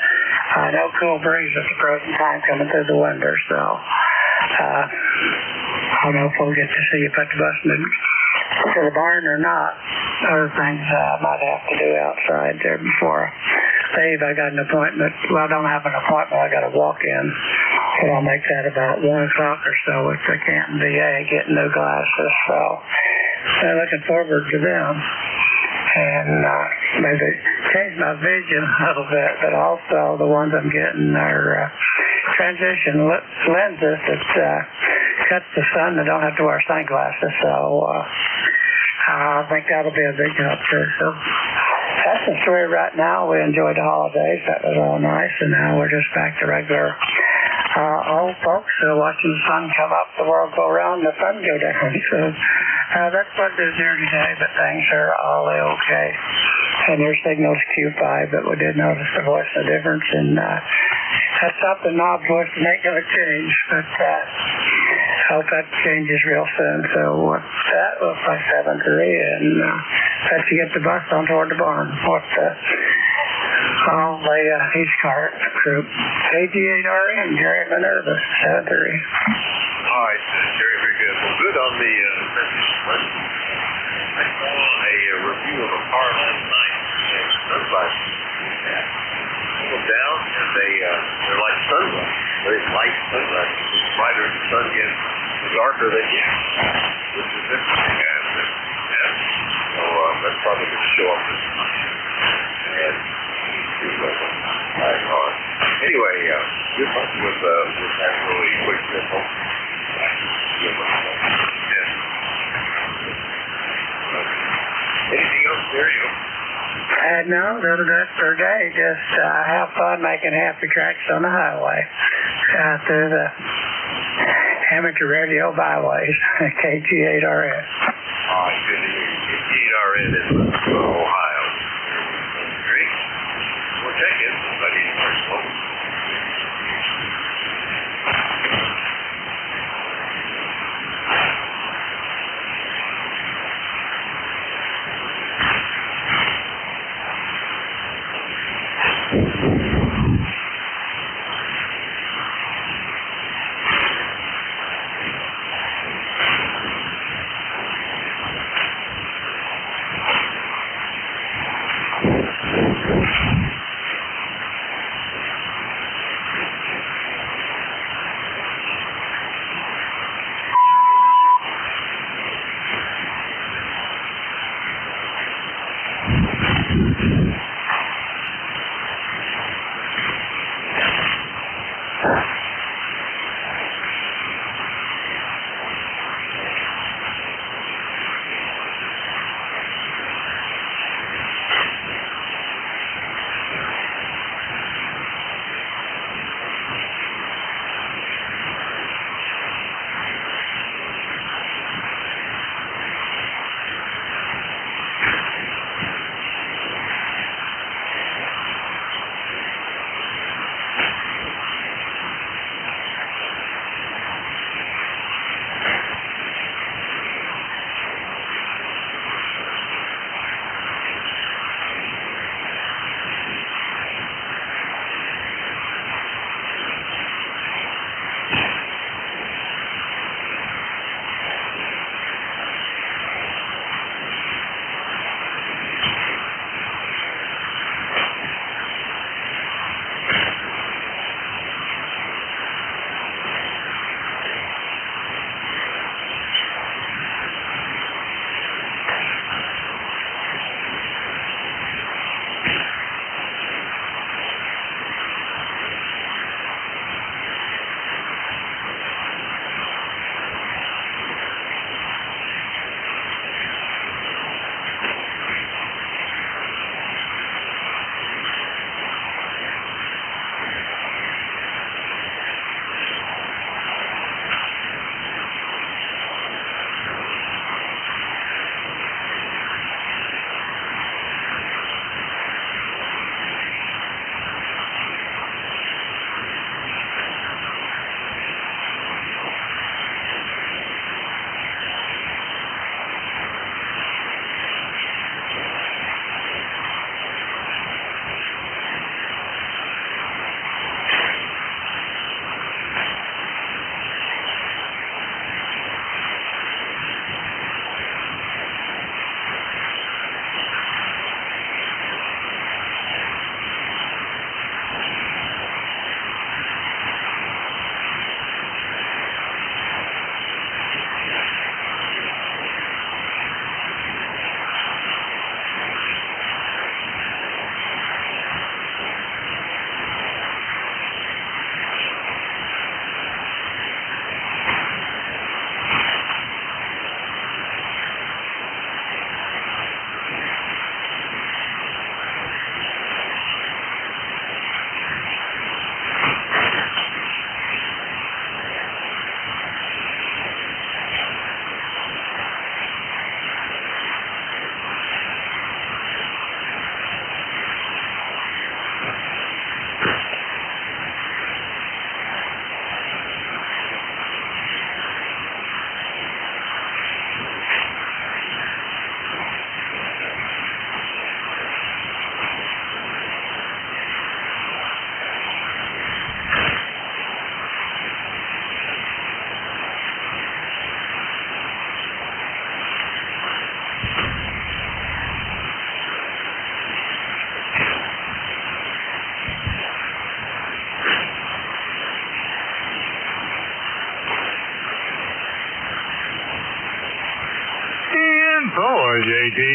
no cool breeze at the present time coming through the window, so I don't know if we'll get to see you put the bus to the barn or not. Other things I might have to do outside there before I leave. I got an appointment. Well, I don't have an appointment. I got a walk-in. But I'll make that about 1 o'clock or so with the Canton VA getting new glasses. So I'm looking forward to them. And maybe change my vision a little bit, but also the ones I'm getting are transition lenses that cut the sun and don't have to wear sunglasses. So I think that'll be a big help too. So that's the story right now. We enjoyed the holidays. That was all nice, and now we're just back to regular old folks watching the sun come up, the world go around, the sun go down. So that's what it is here today, but things are all okay. And your signal's Q5, but we did notice the voice of difference, and that's something Knob was to make of a change, but hope that changes real soon. So that looks like 7-3, and have to get the bus on toward the barn with all the ECARS group. AZI-Loop, Jerry Minerva, 7-3. All right, Jerry, very good. Well, good on the message. I saw a review of a car last night. Sunglasses. Pull them down, and they're like sunglasses. Very light sunglasses. The brighter the sun gets, the darker they get. Which is interesting. So that's probably going to show up this month. And anyway, good luck with that really quick simple. Anything else there, you? No, that'll do it for today. Just have fun making happy tracks on the highway. Through the amateur radio byways. KG8RS. All right, good to hear. KG8RS is Ohio. Great. We'll check in. Somebody first home.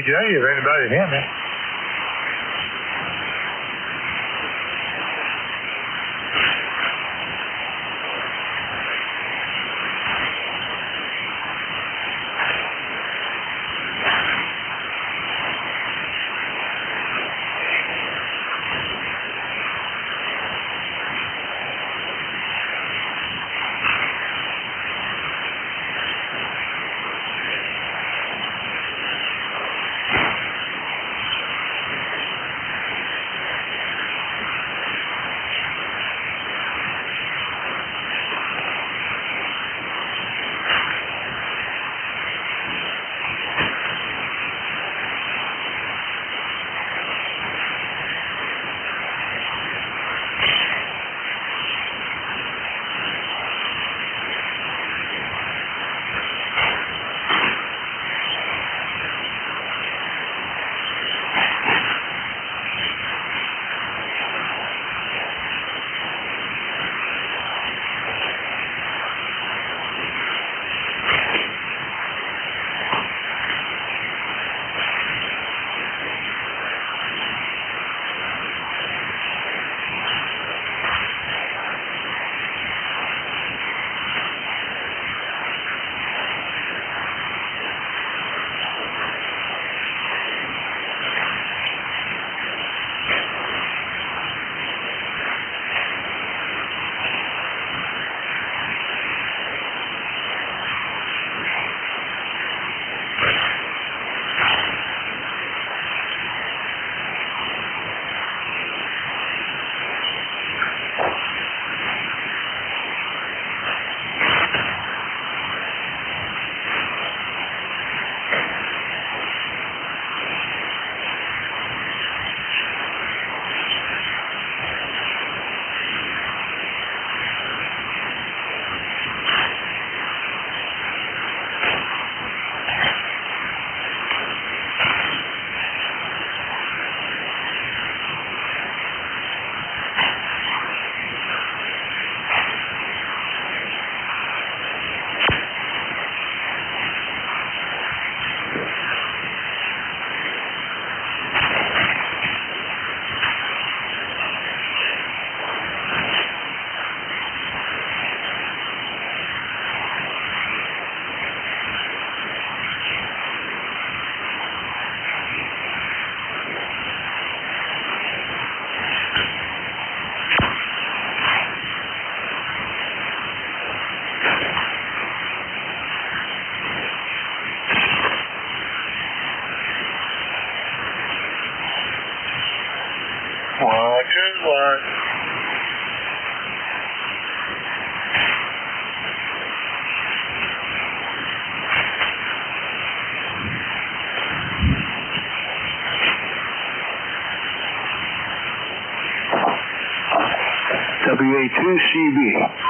you if anybody hear me. WA2CB.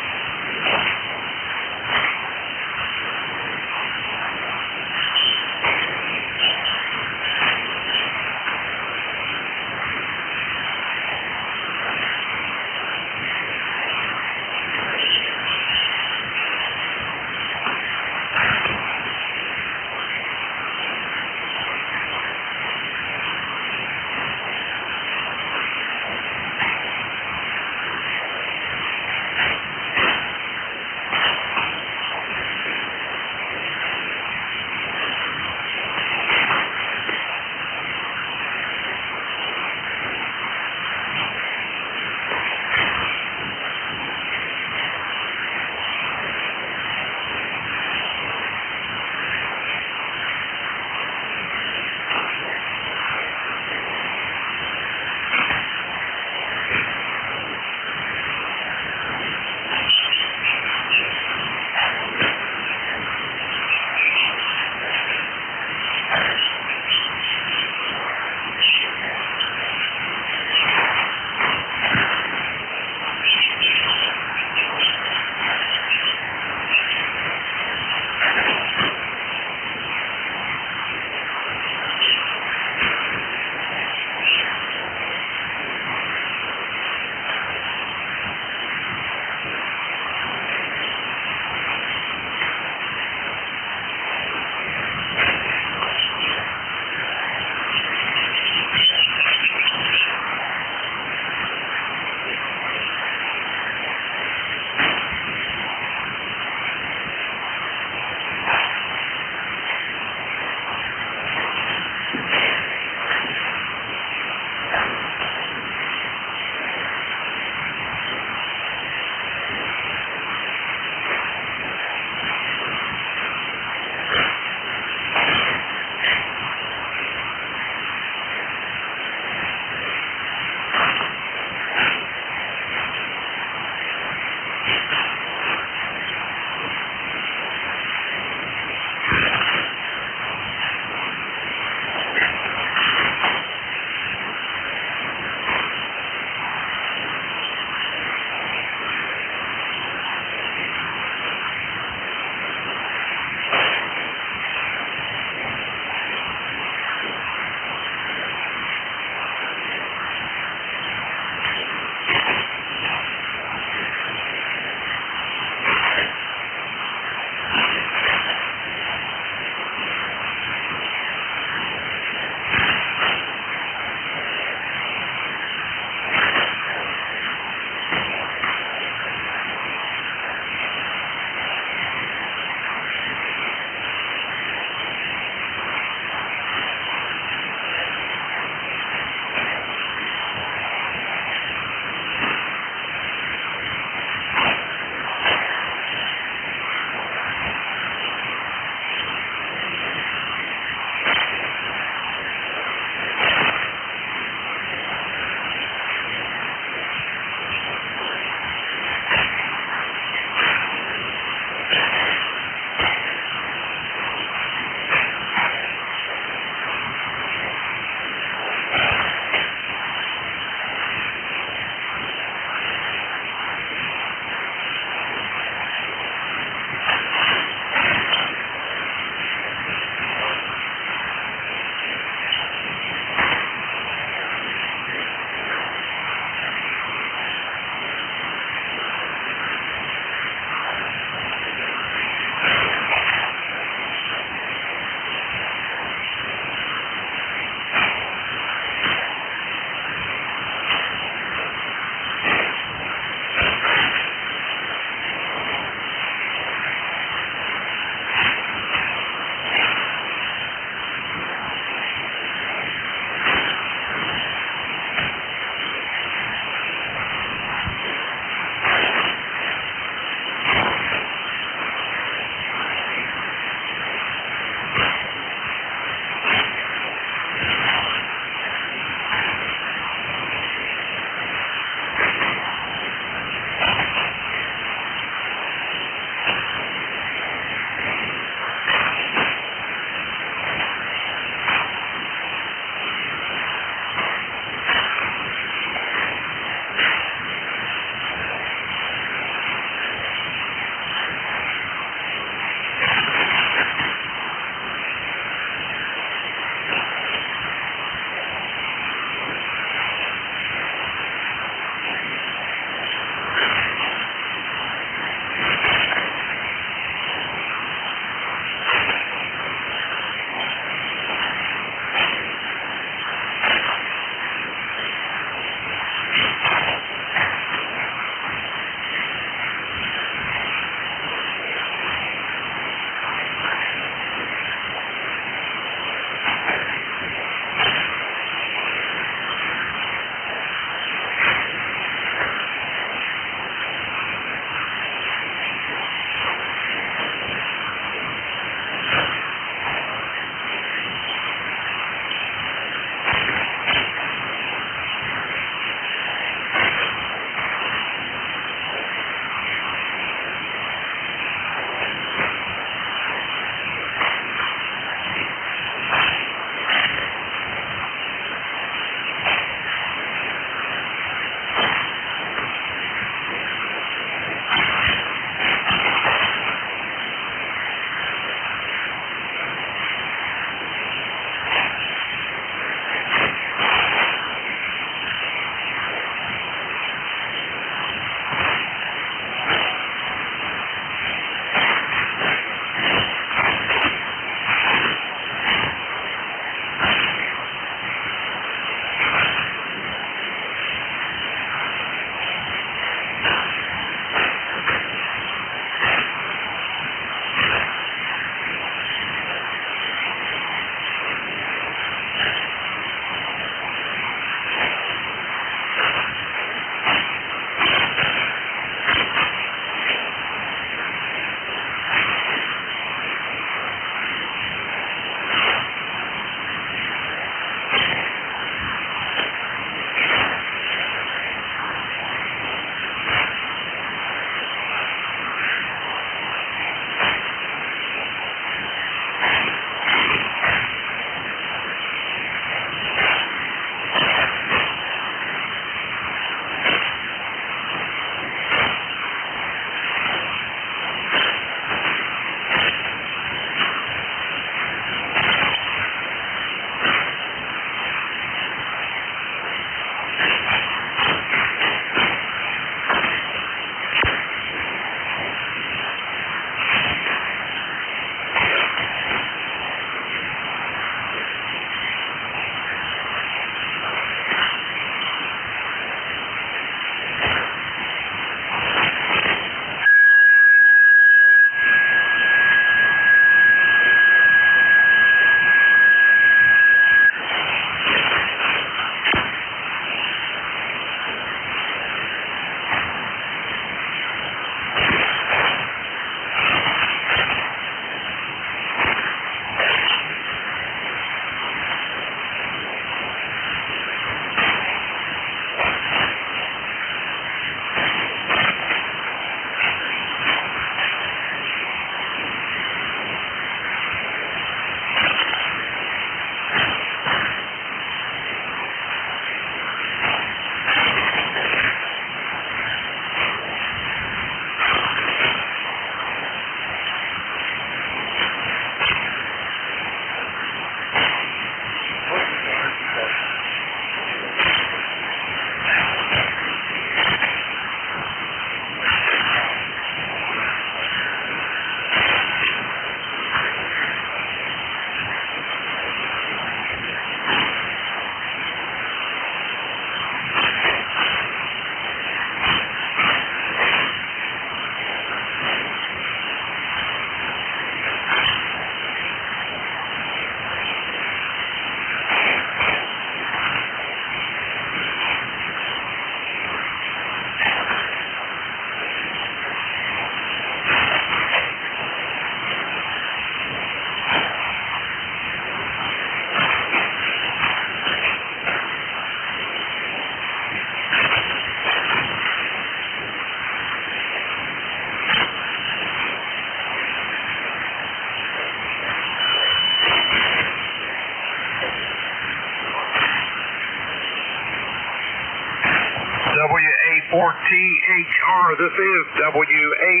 THR. This is W8SUN.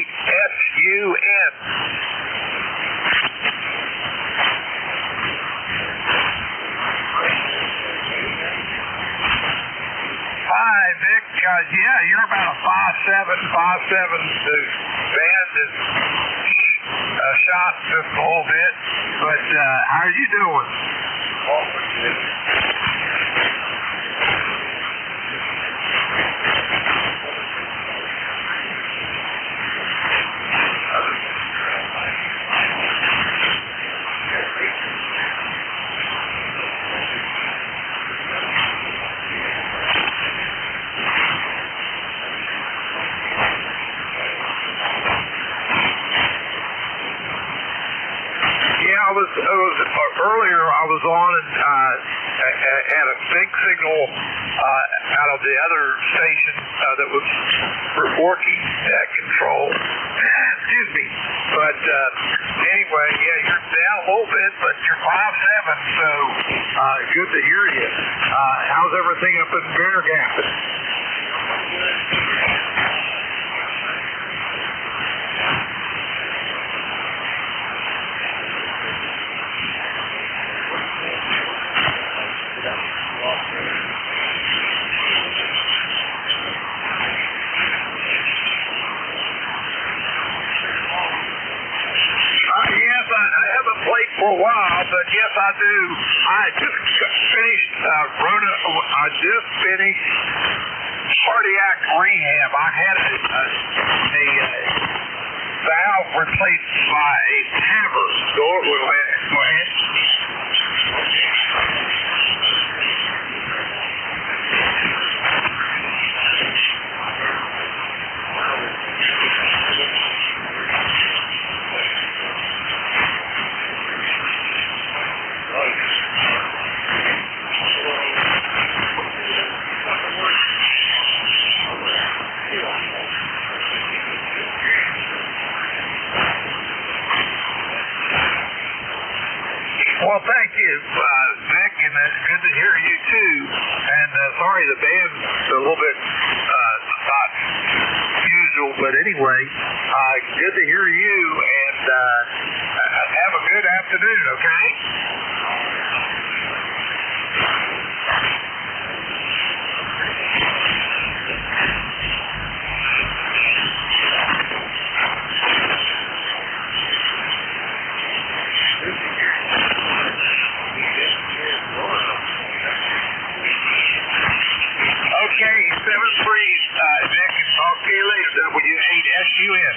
Hi, Vic. Yeah, you're about a 5'7". The band is shot just a little bit. But how are you doing? Earlier I was on and had a big signal out of the other station that was working at control. Excuse me. But anyway, yeah, you're down a little bit, but you're 5'7", so good to hear you. How's everything up in Bear Gap? For a while, but yes, I do. I just finished cardiac rehab. I had a valve replaced by a TAVR. Go ahead. Well, thank you, Vic, and good to hear you too. And sorry the band's a little bit not usual, but anyway, good to hear you, and have a good afternoon, okay? Okay, 7-3, Vic, and talk to you later. W8SUN.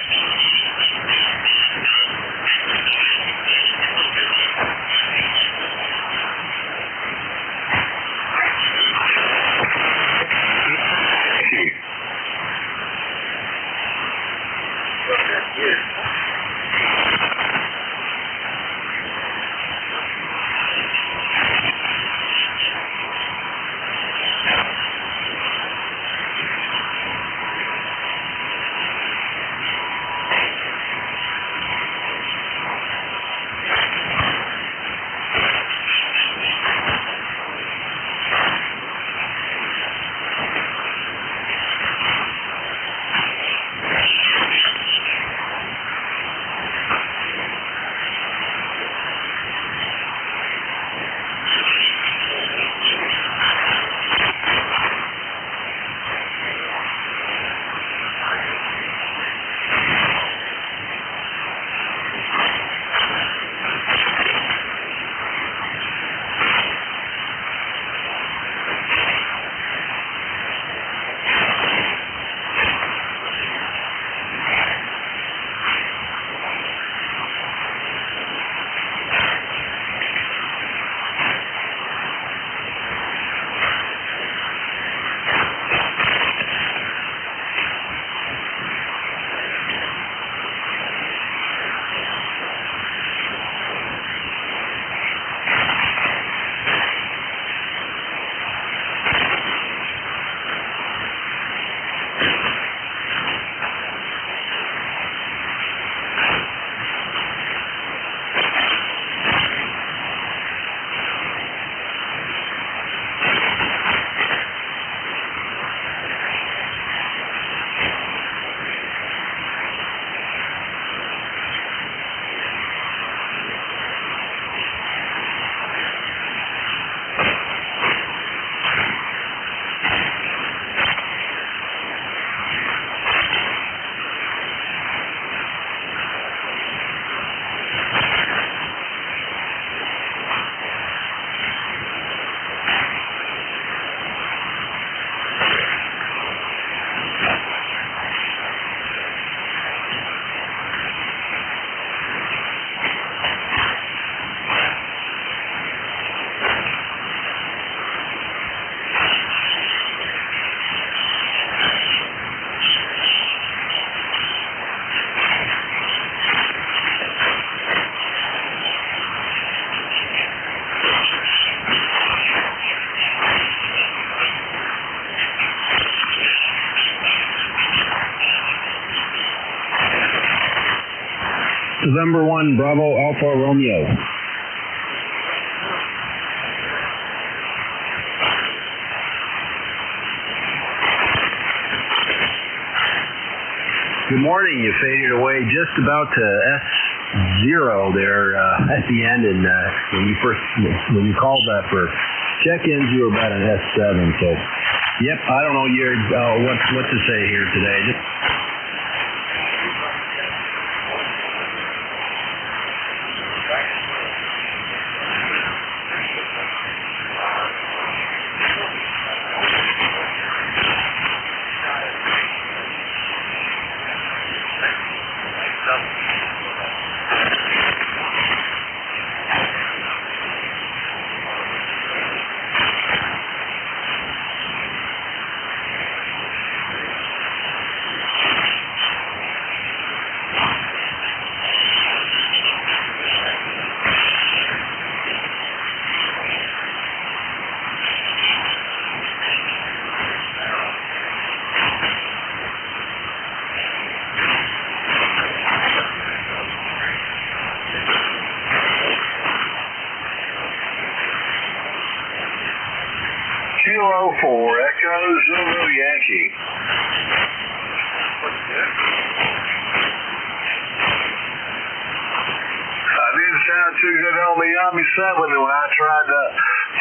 November 1, Bravo Alpha Romeo. Good morning. You faded away just about to S0 there at the end, and when you called that for check-ins, you were about an S7. So, yep, I don't know what to say here today. Kilo 4, Echo Zulu Yankee. I didn't sound too good on the Yami 7 when I tried to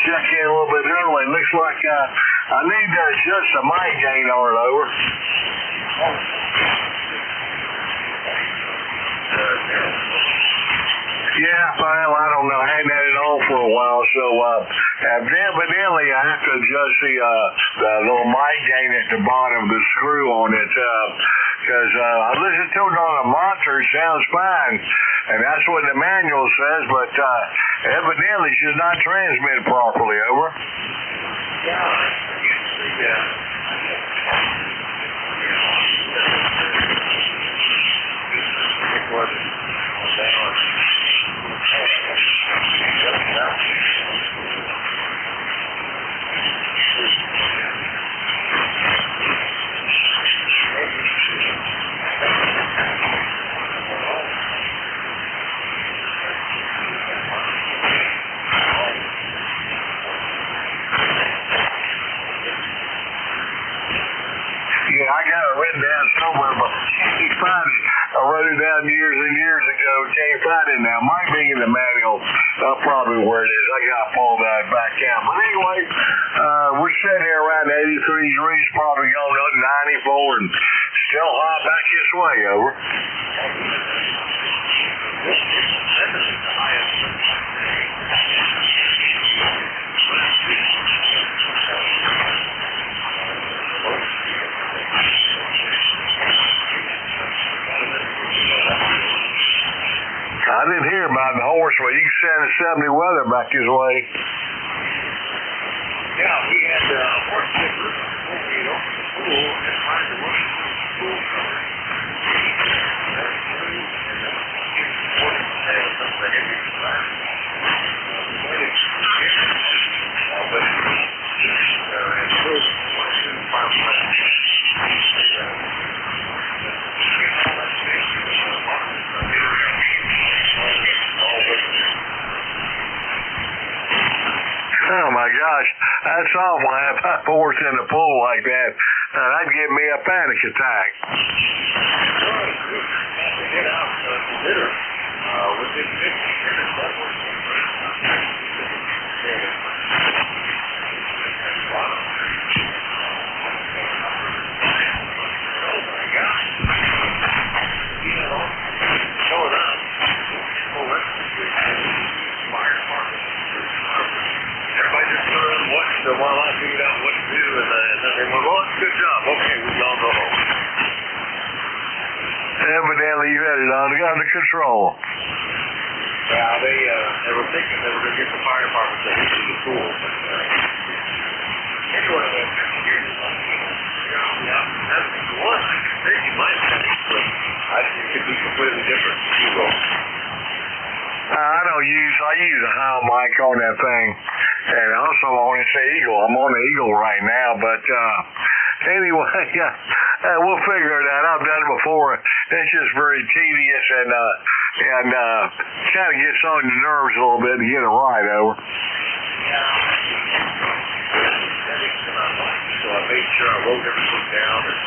check in a little bit early. Looks like I need to adjust the mic gain on it, over. Yeah, well, I don't know. I hadn't had it on for a while, so evidently I have to adjust the little mic gain at the bottom of the screw on it, because I listened to it on a monitor. It sounds fine, and that's what the manual says, but evidently it should not transmit properly, over. Yeah, I got it written down somewhere, but can't find it. I wrote it down years and years ago. Can't find it now. Might be in the manual. Probably where it is. I got to pull that back out. But anyway, we're sitting here around 83 degrees, probably going up to 94, and still hot back this way, over. I didn't hear about the horse, but you can send a 70 weather back his way. Yeah, he had horse stickers, school, and find the Russian school cover. Oh my gosh, that's awful. I have a horse in the pool like that. That'd give me a panic attack. Get out, consider within 15 minutes. That was oh my God! You know, going up. Oh, that's fire department. Everybody just stood around and watched while I figured out what to do, and then they went, "Well, good job. Okay, we all go home." Evidently, you had it under control. Yeah, they were thinking they were going to get the fire department to hit the pool. But, anyway, that's one. I could say you might have, but I think it could be completely different. You will. I use a high mic on that thing, and also on this Eagle. I'm on the Eagle right now, but anyway, we'll figure it out. I've done it before. It's just very tedious, and and kind of gets on your nerves a little bit to get it right, over. So I made sure I wrote everything down, and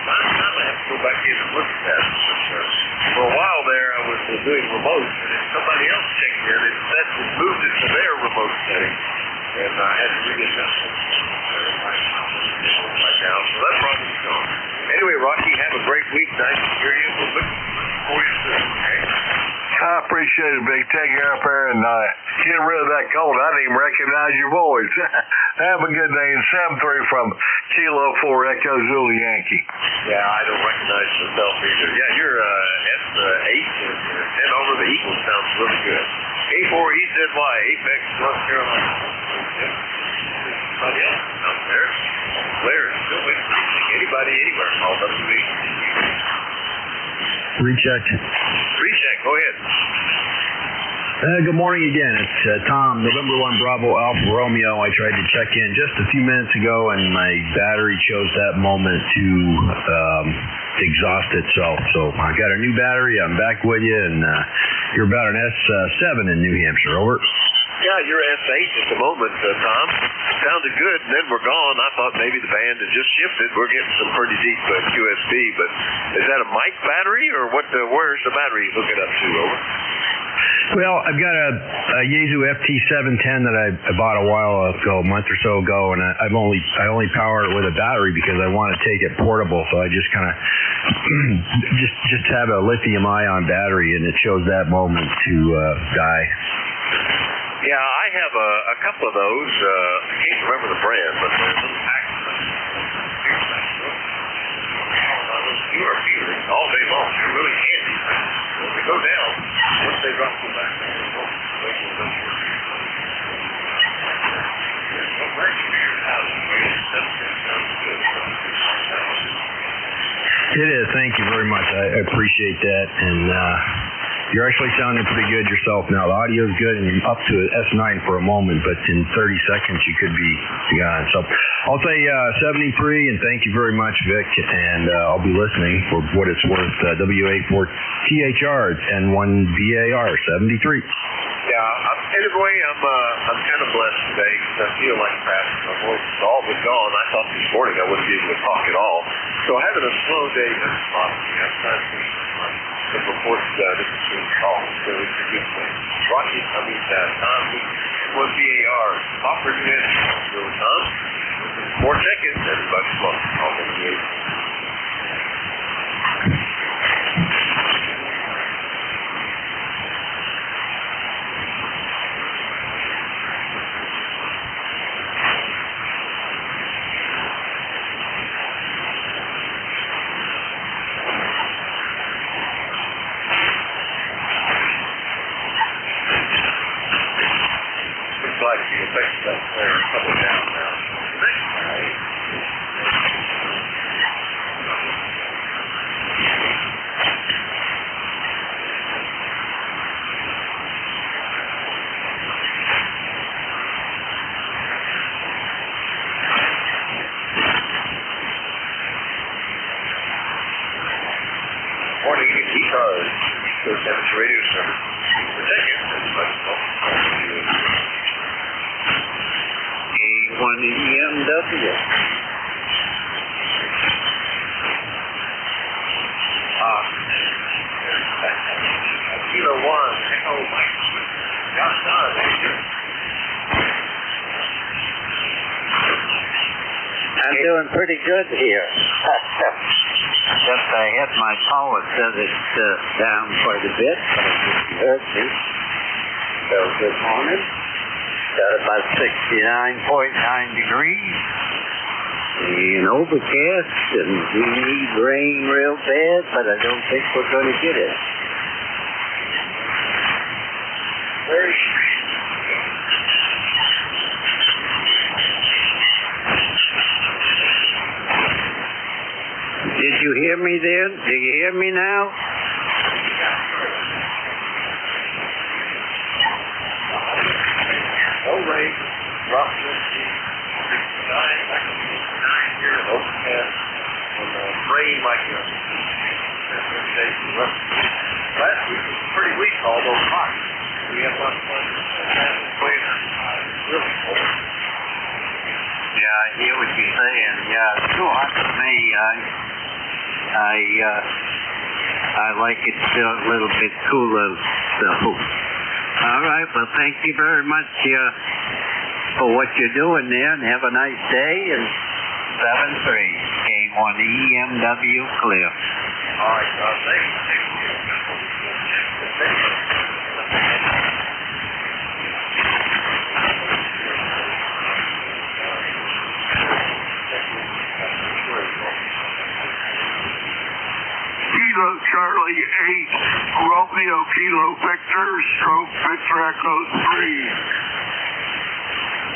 by the time I have to go back in and look at that, for a while there I was doing remote, and if somebody else checked in, it moved it to their remote setting, and I had to readjust it right now, so that problem's gone. Anyway, Rocky, have a great week. Nice to hear you. We'll look for you soon, okay? I appreciate it, Big. Take care up there and get rid of that cold. I didn't even recognize your voice. Have a good day. And 7-3 from Kilo 4 Echo Zulu Yankee. Yeah, I don't recognize myself either. Yeah, you're S8 and 10 over the Eagles sounds really good. A4EZY, Apex, North Carolina. Somebody else out there. Blair is still waiting. Anybody anywhere called up to me. Recheck. Recheck, go ahead. Good morning again. It's Tom, November 1 Bravo Alpha Romeo. I tried to check in just a few minutes ago, and my battery chose that moment to exhaust itself. So I got a new battery. I'm back with you, and you're about an S7 in New Hampshire. Over. Yeah, you're S8 at the moment, Tom. Sounded good, and then we're gone. I thought maybe the band had just shifted. We're getting some pretty deep QSB, but is that a mic battery, or what? Where's the battery hooking up to, over? Well, I've got a Yaesu FT710 that I bought a while ago, a month or so ago, and I only power it with a battery because I want to take it portable. So I just kind of just have a lithium-ion battery, and it shows that moment to die. Yeah, I have a couple of those. I can't remember the brand, but they're little packs. You are feeling all day long. They're really handy. When we go down, once they drop the back, It is. Thank you very much. I appreciate that. And you're actually sounding pretty good yourself now. The audio's good, and you're up to S9 for a moment, but in 30 seconds you could be gone. So I'll say 73, and thank you very much, Vic, and I'll be listening for what it's worth. W84THR and 1BAR 73. Yeah, anyway, I'm kind of blessed today because I feel like crap. My voice is all but gone. I thought this morning I wouldn't be able to talk at all. So having a slow day doesn't bother me. I'm trying to the reports done in between calls, so it's a good thing. Rocky, Tom, 1BAR, offered in. So, Tom, more check-ins, everybody. Welcome to the 8. Like the effects up there, coming down now. Morning, ECARS, Thetis radio service. Thank you. A1 EMW. Kilo 1, Echo Mike. Josh Don, I'm doing pretty good here. Just I hit my phone. It says it's down quite a bit, but it didn't hurt me. So good morning. Got about 69.9 degrees. And overcast, and we need rain real bad, but I don't think we're going to get it. Very strange. Did you hear me there? Do you hear me now? No rain, rough, 9 here, overcast, and rain like this. Last week was pretty week, although hot. We have lots of fun later. Really cold. Yeah, I hear what you're saying. Yeah, it's too hot for me. I like it still a little bit cooler. So, all right. Well, thank you very much for what you're doing there, and have a nice day. And 7-3 came on EMW clear. All right. Thank you. Kilo Charlie 8, Romeo Kilo Victor, stroke Victor Echo 3.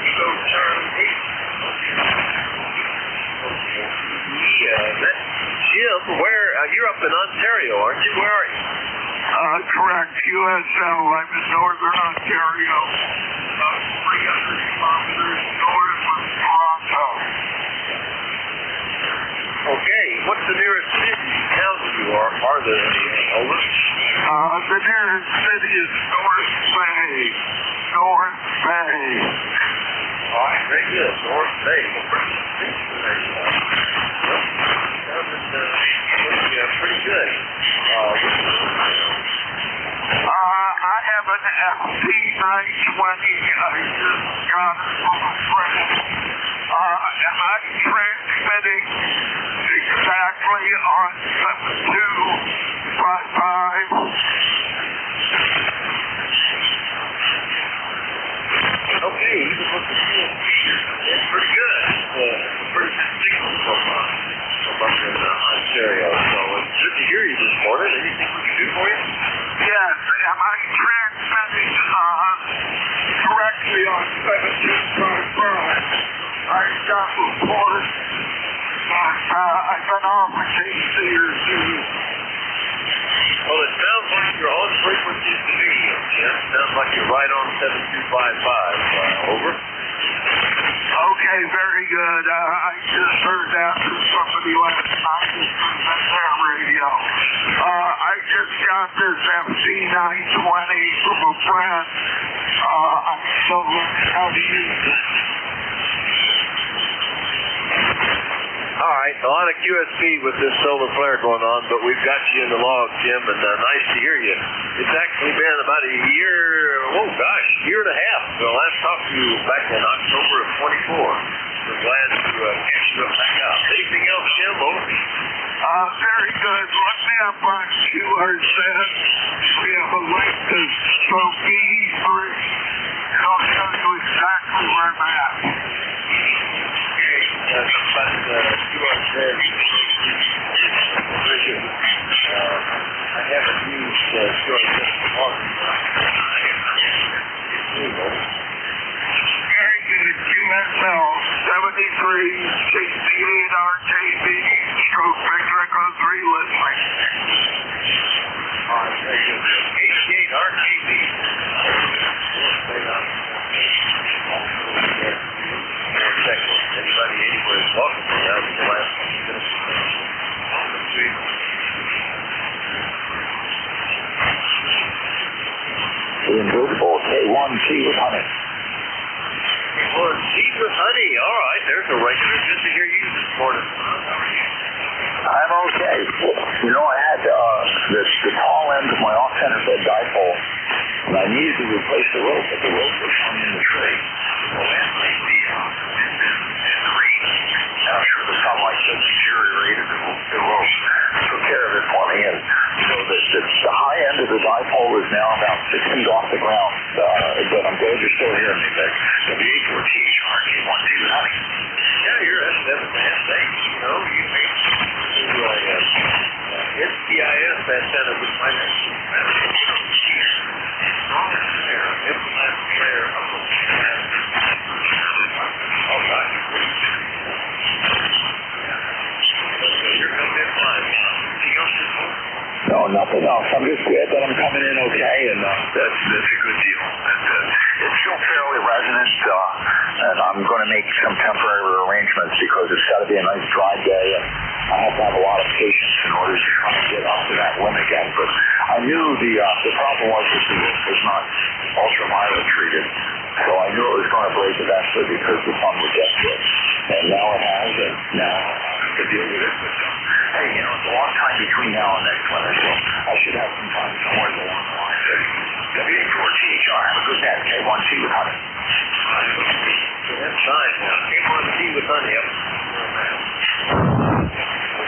Kilo Charlie 8. That's Jim. Where? You're up in Ontario, aren't you? Where are you? Correct. USL. I'm in northern Ontario. About 300 kilometers north of Toronto. Okay. What's the nearest city, town to you? Are there any? Over? The nearest city is North Bay. North Bay. All right. Very good. North Bay. Pretty good. I have an FT920. I just got it from a friend. Am I transmitting exactly on 7255? Okay, you can look at it's pretty good. Pretty good signal from up in Ontario. So it's good to hear you this morning. Anything we can do for you? Yes. Am I transmitting correctly on 7255? I got reported. I've been off the KC or two. Well, it sounds like you're on frequencies to me, Jim. Sounds like you're right on 7255. Over. Okay, very good. I just heard that from somebody last night at their radio. I just got this FT920 from a friend. I'm still learning how to use it. All right, a lot of QSP with this solar flare going on, but we've got you in the log, Jim, and nice to hear you. It's actually been about a year and a half. So last talked to you back in October of 24. We're glad to catch you up back up. Anything else, Jim? Over. Very good. Look me up on QRZ. We have a link to stroke E3. I'll tell you exactly where I'm at. But QRZ version, I haven't used QRZ for Very good. QSL 7368 RKB stroke Victor Echo 3 listening. All right, very good. 88 RKB. Anybody anywhere is welcome to that in the last minutes. Being beautiful. K1T with honey. Well, tea with honey. All right, there's a regular. Good to hear you this morning. I'm okay. You know, I had the tall end of my off-center bed dipole, and I needed to replace the rope, but the rope was hung in the tree. Well, that might be in the rain. And I'm sure the sunlight just deteriorated the rope. Took care of it for me, and you know, the high end of the dipole is now about 6 feet off the ground. But I'm glad you're still hearing me, Vic. W814 RK1T with honey. Yeah, you're at 7.5. You know, you make NCIS antenna with my No, nothing else. I'm just glad that I'm coming in okay, and that's a good deal. It's still fairly resonant, and I'm going to make some temporary arrangements because it's got to be a nice dry day, and I have to have a lot of patience in order to try and get up to that limit again. But I knew the problem was that it was not ultraviolet treated, so I knew it was going to break eventually because the sun would get to it. And now it has, and now I have to deal with it. But, hey, you know, it's a long time between now and next winter, so I should have some time somewhere along the line. W84THR, have a good day. K1T with Hunter. That's fine. K1T with Hunter, yep.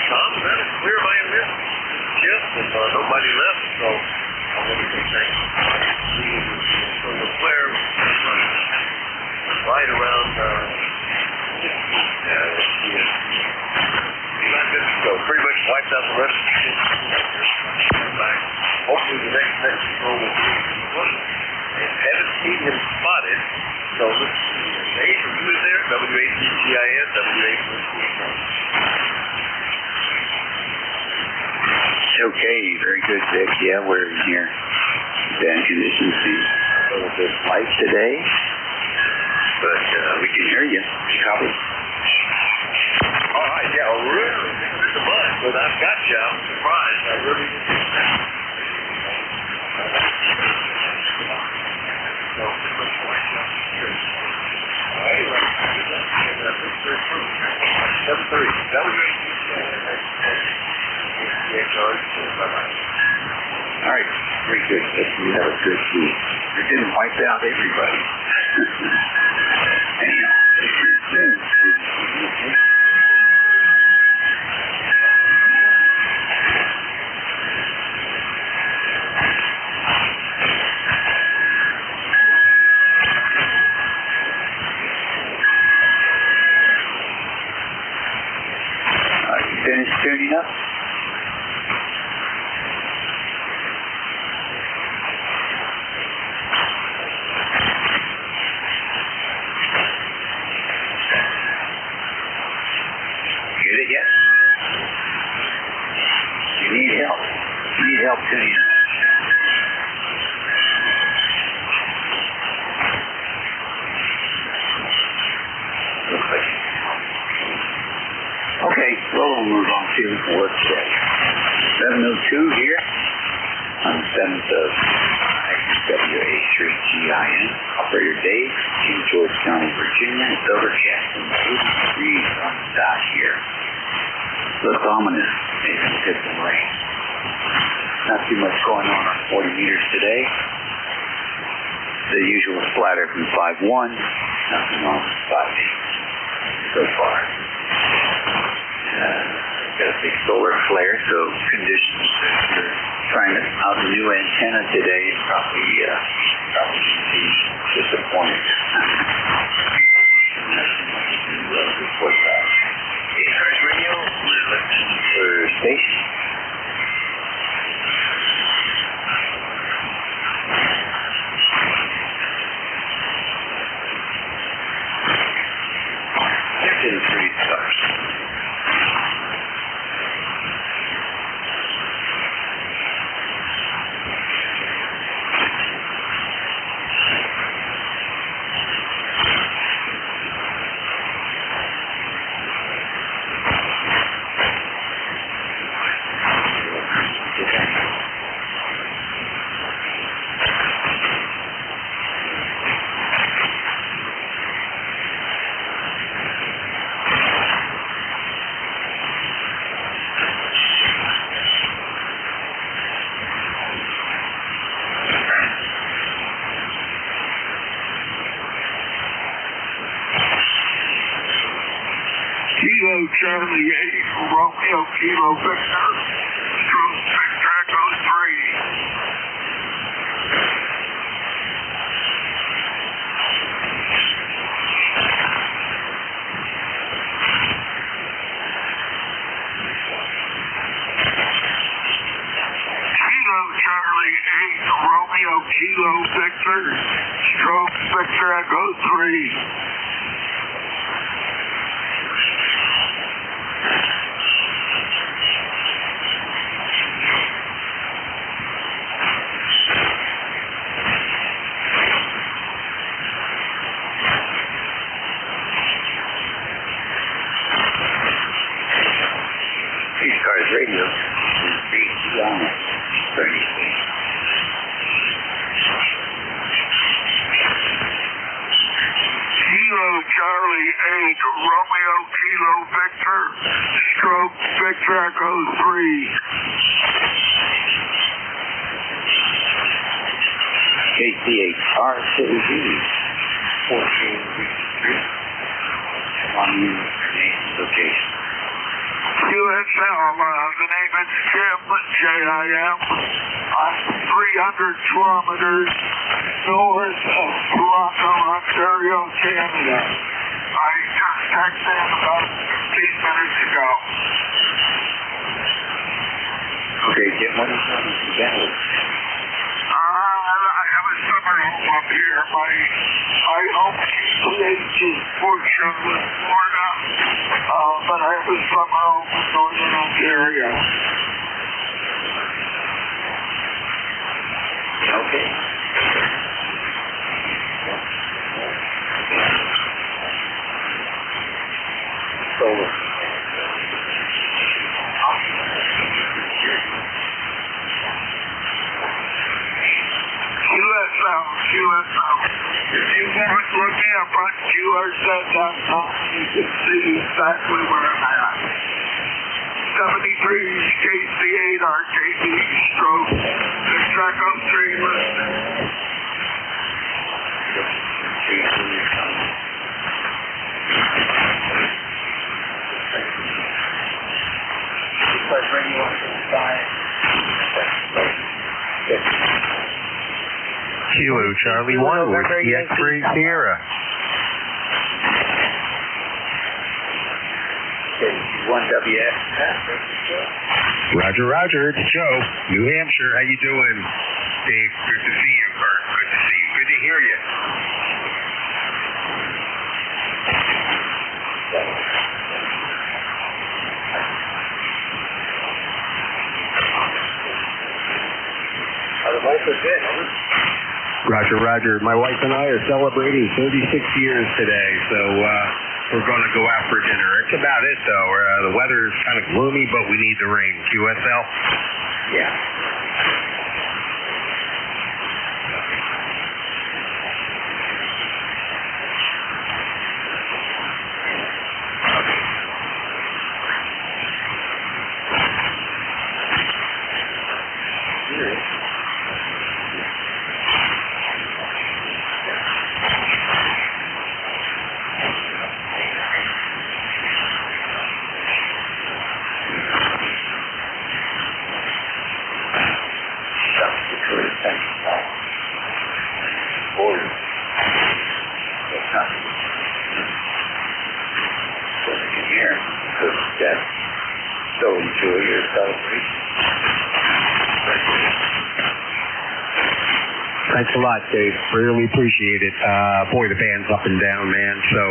Tom, is that a clear line there? Yes, nobody left, so I'll let you think. So the flare right around so pretty much wiped out the rest of the shit. Hopefully the next roll will be haven't seen him spotted. So let's see. Who is there? W8GIN, Okay, very good, Vic. Yeah, we're in here. Bad conditions seem a little bit light today, but we can hear you. Copy. All right, yeah, really the bus, but I've got you. I'm surprised. I really didn't expect it. So, pretty much wiped out the street. Anyway, 7:30. That was it. All right, very good. You have a good week. It didn't wipe out everybody. Anyhow. Finished tuning up? Get it yet? You need help. You need help tuning up. Looks like it. Okay, well, we'll move on to work today. 7:02 here on the 7th of WA3GIN. Operator Dave, in George County, Virginia. It's overcast and 80 degrees on the dot here. Looks ominous. Maybe we'll get some rain. Not too much going on 40 meters today. The usual splatter from 5.1. Nothing on 5.8 so far. Got a big solar flare, so conditions if you're trying out a new antenna today, it's probably be disappointed. Report that. ECARS radio, we're listening for station. They're in 3 stars. Kilo Charlie 8, Romeo Kilo Victor, Stroke Victor Echo 3. Kilo Charlie 8, Romeo Kilo Victor, Stroke Victor Echo 3. ECARS radio is 8 kilometers, 30 feet. Kilo Charlie 8, Romeo Kilo Victor, stroke Victor Echo 3. KCHR City B, 1463. On location. QSL, the name is Jim, J-I-M. I'm 300 kilometers north of Toronto, Ontario, Canada. I just texted in about 15 minutes ago. Okay, Jim, what is on the together? I have a summer home up here. My home PH is Port Charlotte, Florida, but I have a summer home in Northern Ontario. Okay. Solar. QSL. If you want to look me up on QRZ.com, you can see exactly where I'm at. 73 KC8 RKD stroke. The track on trailer. Kilo Charlie 1 with the X-Ray Sierra. K1WS. Roger, Roger. It's Joe, New Hampshire. How you doing? Dave, good to see you, Kurt. Good to see you. Good to hear you. Roger, Roger. My wife and I are celebrating 36 years today, so we're going to go out for dinner. It's about it, though. The weather is kind of gloomy, but we need the rain. QSL? Yeah. Thanks a lot, Dave. Really appreciate it. Boy, the band's up and down, man. So,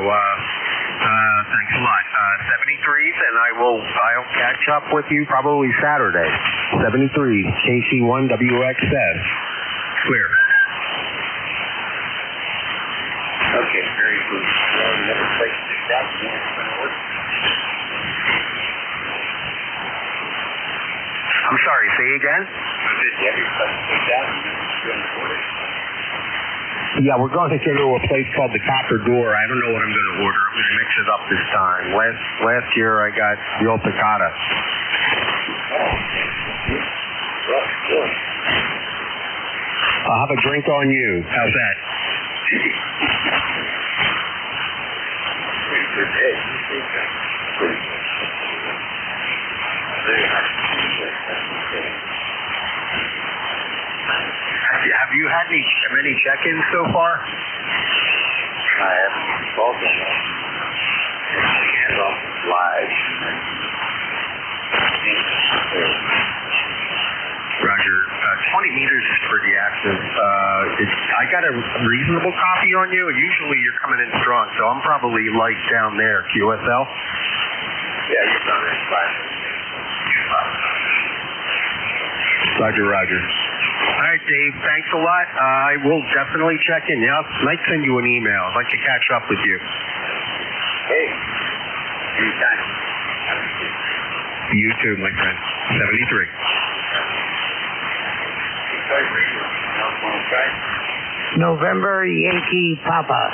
thanks a lot. 73s, and I'll catch up with you probably Saturday. 73, KC1WXS. Clear. Okay, very good. Well, we never played 6,000 more. I'm sorry, say again? Yeah, we're going to go to a place called the Copper Door. I don't know what I'm going to order. I'm going to mix it up this time. Last year I got the old piccata. I'll have a drink on you. How's that? Have you had many check-ins so far? I haven't involved in that. Hands-off live. Roger. 20 meters is pretty active. I got a reasonable copy on you, and usually you're coming in strong, so I'm probably light down there. QSL? Yeah, you're coming in fine. Roger, Roger. All right, Dave, thanks a lot. I will definitely check in. Yeah, I might send you an email. I'd like to catch up with you. Hey, anytime. You too, my friend. 73. November Yankee Papa.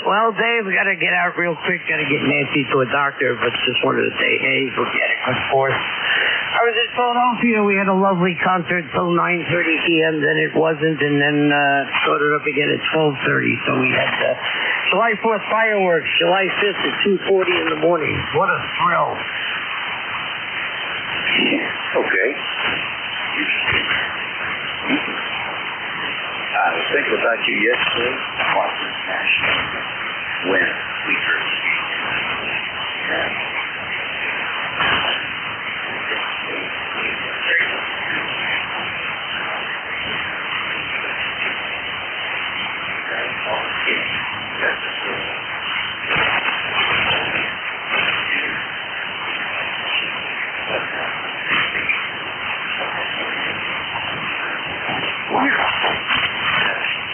Well, Dave, we got to get out real quick. Got to get Nancy to a doctor, but just wanted to say, hey, hope you had a good Fourth. I was in Philadelphia. We had a lovely concert till 9:30 p.m. Then it wasn't, and then started up again at 12:30. So we had the July 4th fireworks, July 5th at 2:40 in the morning. What a thrill! Okay. I was thinking about you yesterday. Boston National when we heard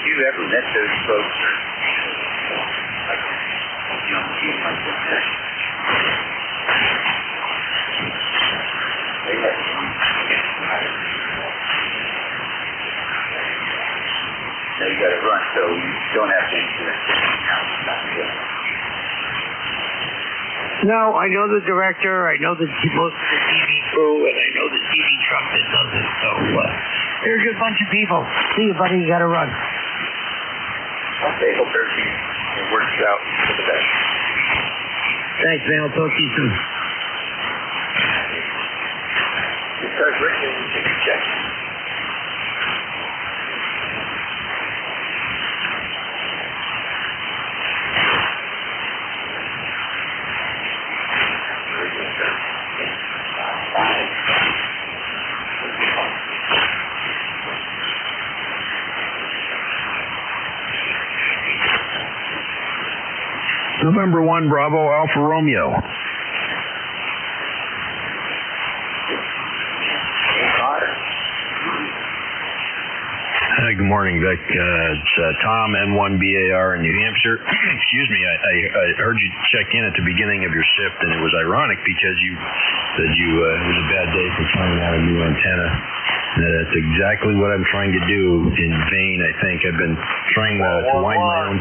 you ever met those folks or like young people like that? They have now you got to run, so you don't have to answer that question. No, I know the director. I know most of the TV crew, and I know the TV truck that does it. So they're a good bunch of people. See you, buddy. You got to run. Okay, hope everything works out for the best. Thanks, man. I'll talk to you soon. ECARS radio, check. November 1, Bravo, Alpha Romeo. Good morning, Vic. It's Tom, N1BAR in New Hampshire. Excuse me, I heard you check in at the beginning of your shift, and it was ironic because you said it was a bad day for trying out a new antenna. That's exactly what I'm trying to do in vain, I think. I've been trying to wind my own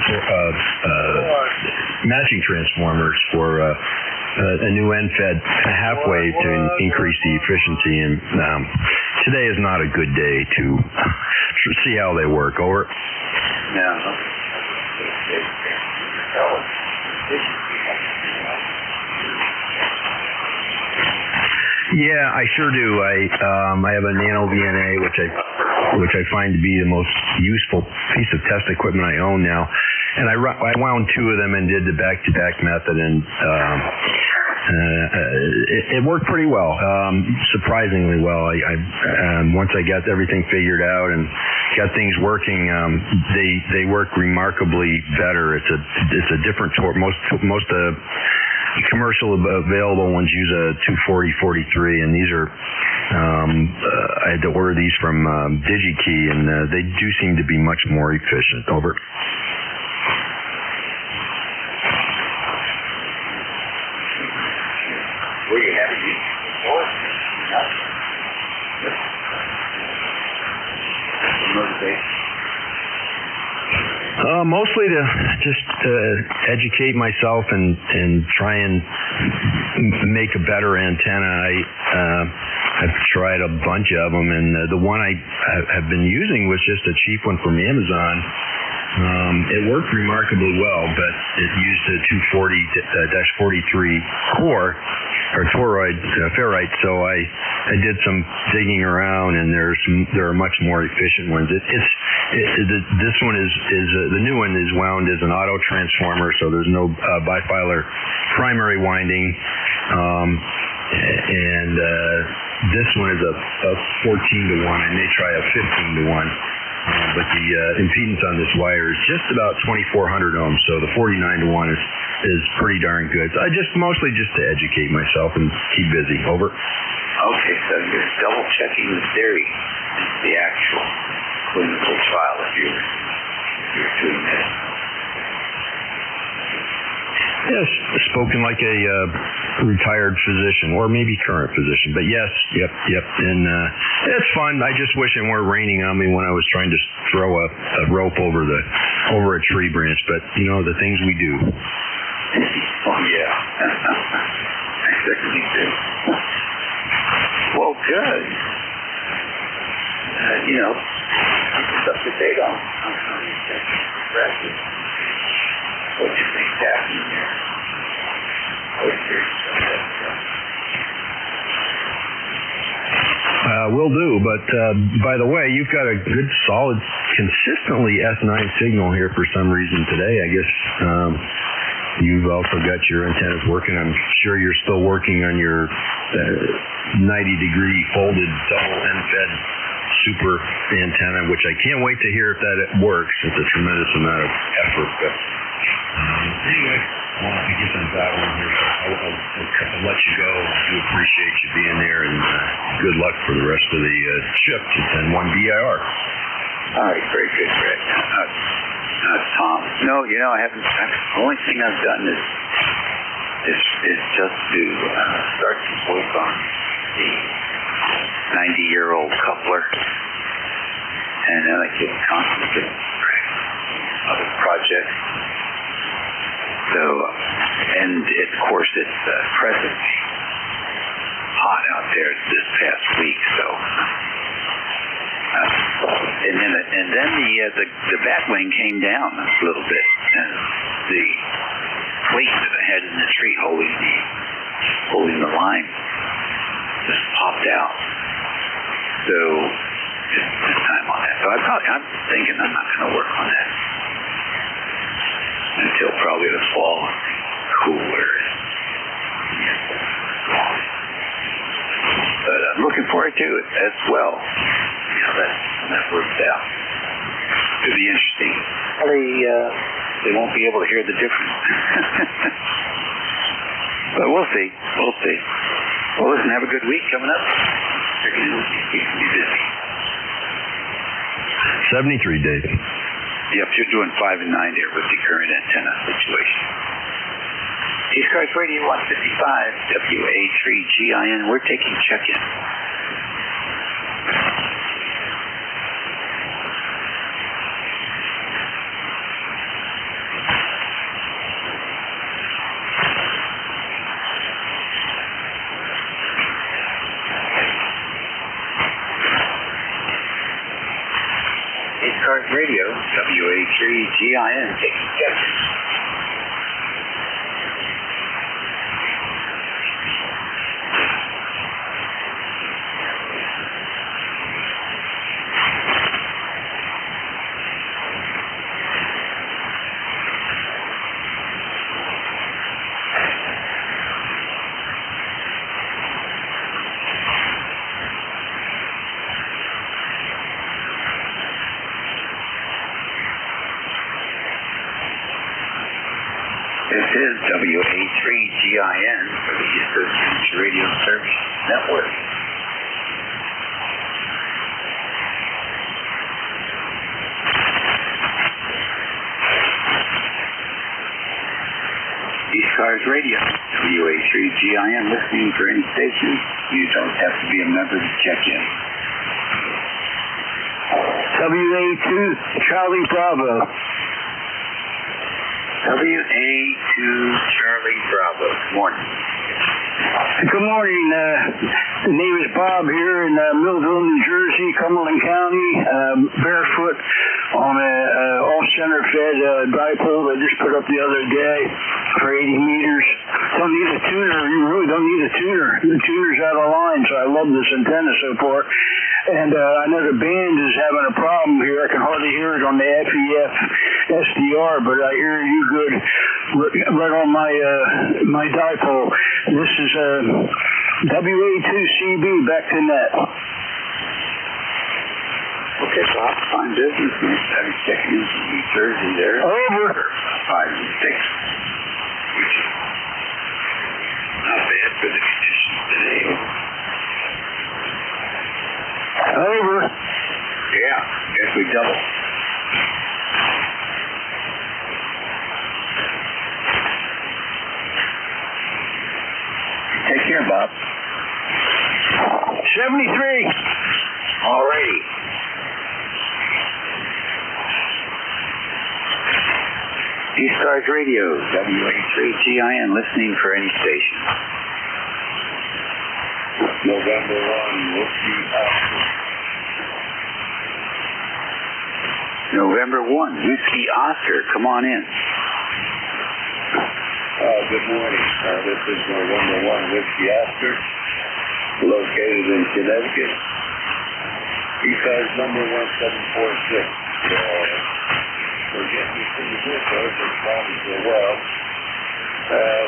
matching transformers for a new end-fed halfway to increase the efficiency, and today is not a good day to see how they work. Over. No. Yeah, I sure do. I have a Nano VNA, which I find to be the most useful piece of test equipment I own now. And I wound two of them and did the back-to-back method, and it worked pretty well, surprisingly well. Once I got everything figured out and got things working, they work remarkably better. It's a different torque. Most commercial available ones use a 240-43, and these are I had to order these from DigiKey, and they do seem to be much more efficient. Over. Where you have it? Mostly to just educate myself and try and make a better antenna. I've tried a bunch of them, and the one I have been using was just a cheap one from Amazon. It worked remarkably well, but it used a 240-43 core or toroid ferrite, so I did some digging around, and there are much more efficient ones. This one is the new one is wound as an auto transformer, so there's no bifilar primary winding, and this one is a 14-to-1. I may try a 15-to-1. But the impedance on this wire is just about 2,400 ohms, so the 49-to-1 is pretty darn good. So I mostly just to educate myself and keep busy. Over. Okay, so you're double checking the theory, the actual clinical trial if you're doing that. Yes, spoken like a retired physician, or maybe current physician. But yes, yep. And it's fun. I just wish it weren't raining on me when I was trying to throw a rope over the over a tree branch, but the things we do. Oh yeah, I certainly do. Well, good. Keep us up to date on how these things progress. What you think's happening there? Will do, but by the way, you've got a good, solid, consistently S9 signal here for some reason today. I guess you've also got your antennas working. I'm sure you're still working on your 90-degree folded double end-fed super antenna, which I can't wait to hear if that works. It's a tremendous amount of effort, but anyway, I want to get them battling here. I'll let you go. I do appreciate you being there, and good luck for the rest of the trip to 10-1 BIR. All right, very good, Greg. Tom. No, I haven't. The only thing I've done is just to start to work on the 90-year-old coupler, and then I can concentrate on other projects. So, and of course, it's presently hot out there this past week. So, and then the bat wing came down a little bit, and the plate that I had in the tree holding the line just popped out. So, just time on that. So I'm thinking I'm not going to work on that until probably the fall, cooler. But I'm looking forward to it as well. That worked out. It'll be interesting. They won't be able to hear the difference. But we'll see. Well, listen, have a good week coming up. You're going to be busy. 73, Dave. Yep, you're doing 5 and 9 there with the current antenna situation. ECARS Radio 155, WA3GIN. We're taking check-in. ECARS Radio, WA3GIN, taking check-in. This is WA3GIN for the East Coast Radio Service Network. ECARS Radio, WA3GIN, listening for any station. You don't have to be a member to check in. WA2 Charlie Bravo. WA2 Charlie Bravo. Good morning. Good morning. The name is Bob here in Millville, New Jersey, Cumberland County. Barefoot on a all-center fed dipole I just put up the other day for 80 meters. Don't need a tuner. You really don't need a tuner. The tuner's out of line, so I love this antenna so far. And I know the band is having a problem here. I can hardly hear it on the FEF SDR, but I hear you good right on my dipole. This is WA2CB, back to net. Okay, Bob, fine business. I'm checking in from New Jersey there. Over. 5 and 6, which is not bad for the conditions today. Over. Yeah, guess we doubled. Take care, Bob. 73. Alrighty. ECARS Radio, WA3GIN, listening for any station. November 1, Whiskey Oscar. November 1, Whiskey Oscar, come on in. Good morning. This is November 1, Whiskey Oscar, located in Connecticut. ECARS number 1746. We're getting pretty good though, just probably so well.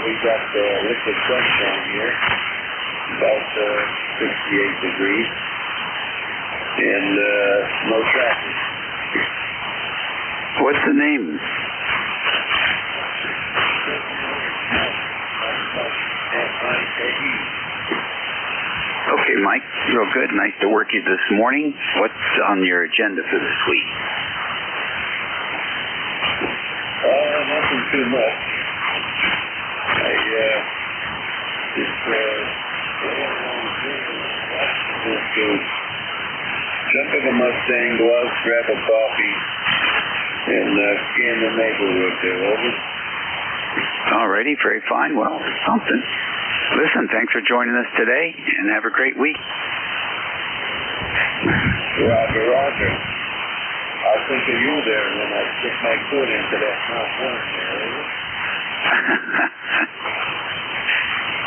We got liquid sunshine here, about 68 degrees, and no traffic. What's the name? Okay, Mike, real good. Nice to work you this morning. What's on your agenda for this week? Nothing too much. I just jump in the Mustang, go out, grab a coffee, and scan the neighborhood there. Over. Alrighty, very fine. Well, something. Listen, thanks for joining us today, and have a great week. Roger, Roger. I'll think of you there when I stick my foot into that top one there.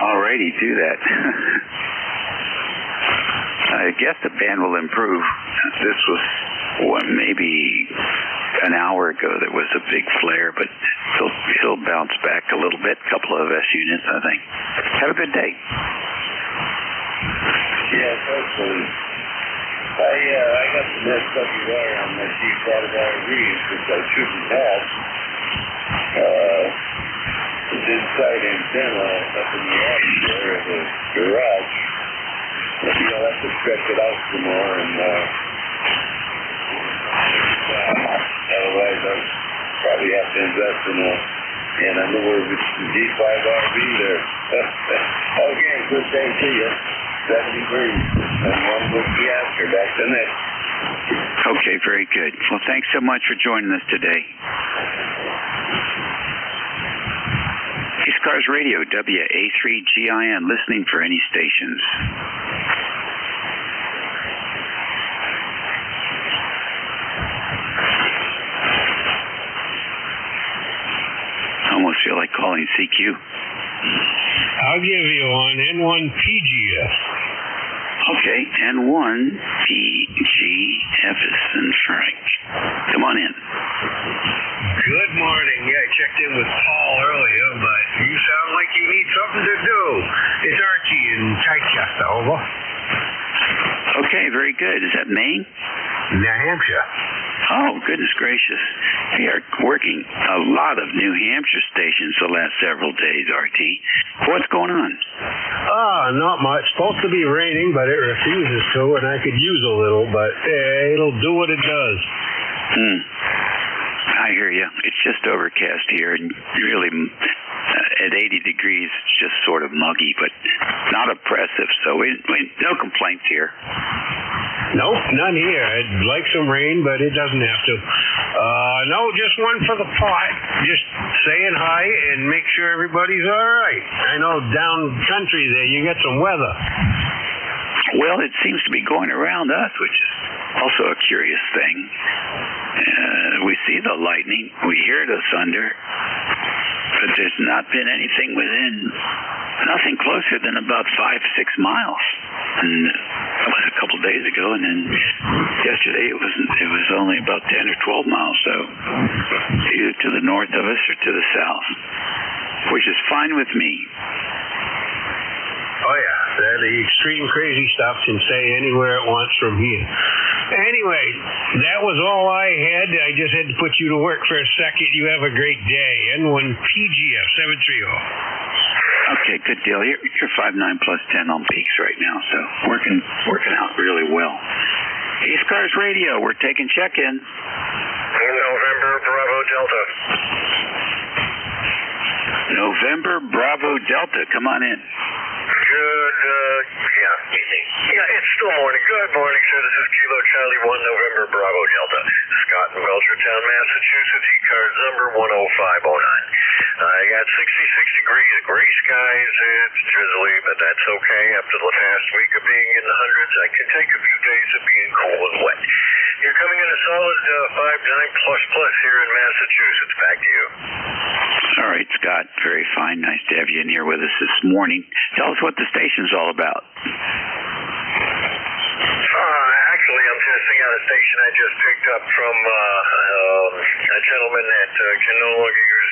Alrighty, do that. I guess the band will improve. This was maybe an hour ago there was a big flare, but it'll bounce back a little bit. A couple of S units, I think. Have a good day. Yes, hopefully. I got some SWR on my C5RVs, which I shouldn't have. It's inside antenna up in the attic there of the garage. Maybe I'll have to stretch it out some more, and otherwise I'll probably have to invest in a newer G5RV there. Okay, good day to you. 70 degrees, and one Whiskey Oscar, back to next. Okay, very good. Well, thanks so much for joining us today. ECARS Radio, WA3GIN, listening for any stations. I almost feel like calling CQ. I'll give you one, N1PGF. Okay, N1PGF and Frank. Come on in. Good morning. Yeah, I checked in with Paul earlier, but you sound like you need something to do. It's Archie in Chichester, over. Okay, very good. Is that Maine? New Hampshire. Oh, goodness gracious. We are working a lot of New Hampshire stations the last several days, RT. What's going on? Not much. Supposed to be raining, but it refuses to, and I could use a little, but it'll do what it does. I hear you. It's just overcast here, and really at 80 degrees, it's just sort of muggy, but not oppressive, so no complaints here. Nope, none here. I'd like some rain, but it doesn't have to. No, just one for the pot. Just saying hi and make sure everybody's all right. I know down country there you get some weather. Well, it seems to be going around us, which is also a curious thing. We see the lightning, we hear the thunder, but there's not been anything nothing closer than about 5-6 miles. And that was a couple days ago, and then yesterday it was only about 10 or 12 miles, so either to the north of us or to the south, which is fine with me. Oh yeah, the extreme crazy stuff can stay anywhere it wants from here. Anyway, that was all I had. I just had to put you to work for a second. You have a great day. N1PGF 730. Okay, good deal. You're 5.9 plus 10 on peaks right now, so working out really well. ECARS Radio, we're taking check-in. November Bravo Delta. November Bravo Delta, come on in. It's still morning. Good morning, sir. This is Kilo Charlie 1 November Bravo Delta. Scott in Belchertown, Massachusetts. ECARS number number 10509. I got 66 degrees, gray skies, it's drizzly, but that's okay. After the past week of being in the hundreds, I can take a few days of being cool and wet. You're coming in a solid 5.9++ here in Massachusetts. Back to you. All right, Scott. Very fine. Nice to have you in here with us this morning. Tell us what the station's all about. Actually, I'm testing out a station I just picked up from a gentleman that can no longer use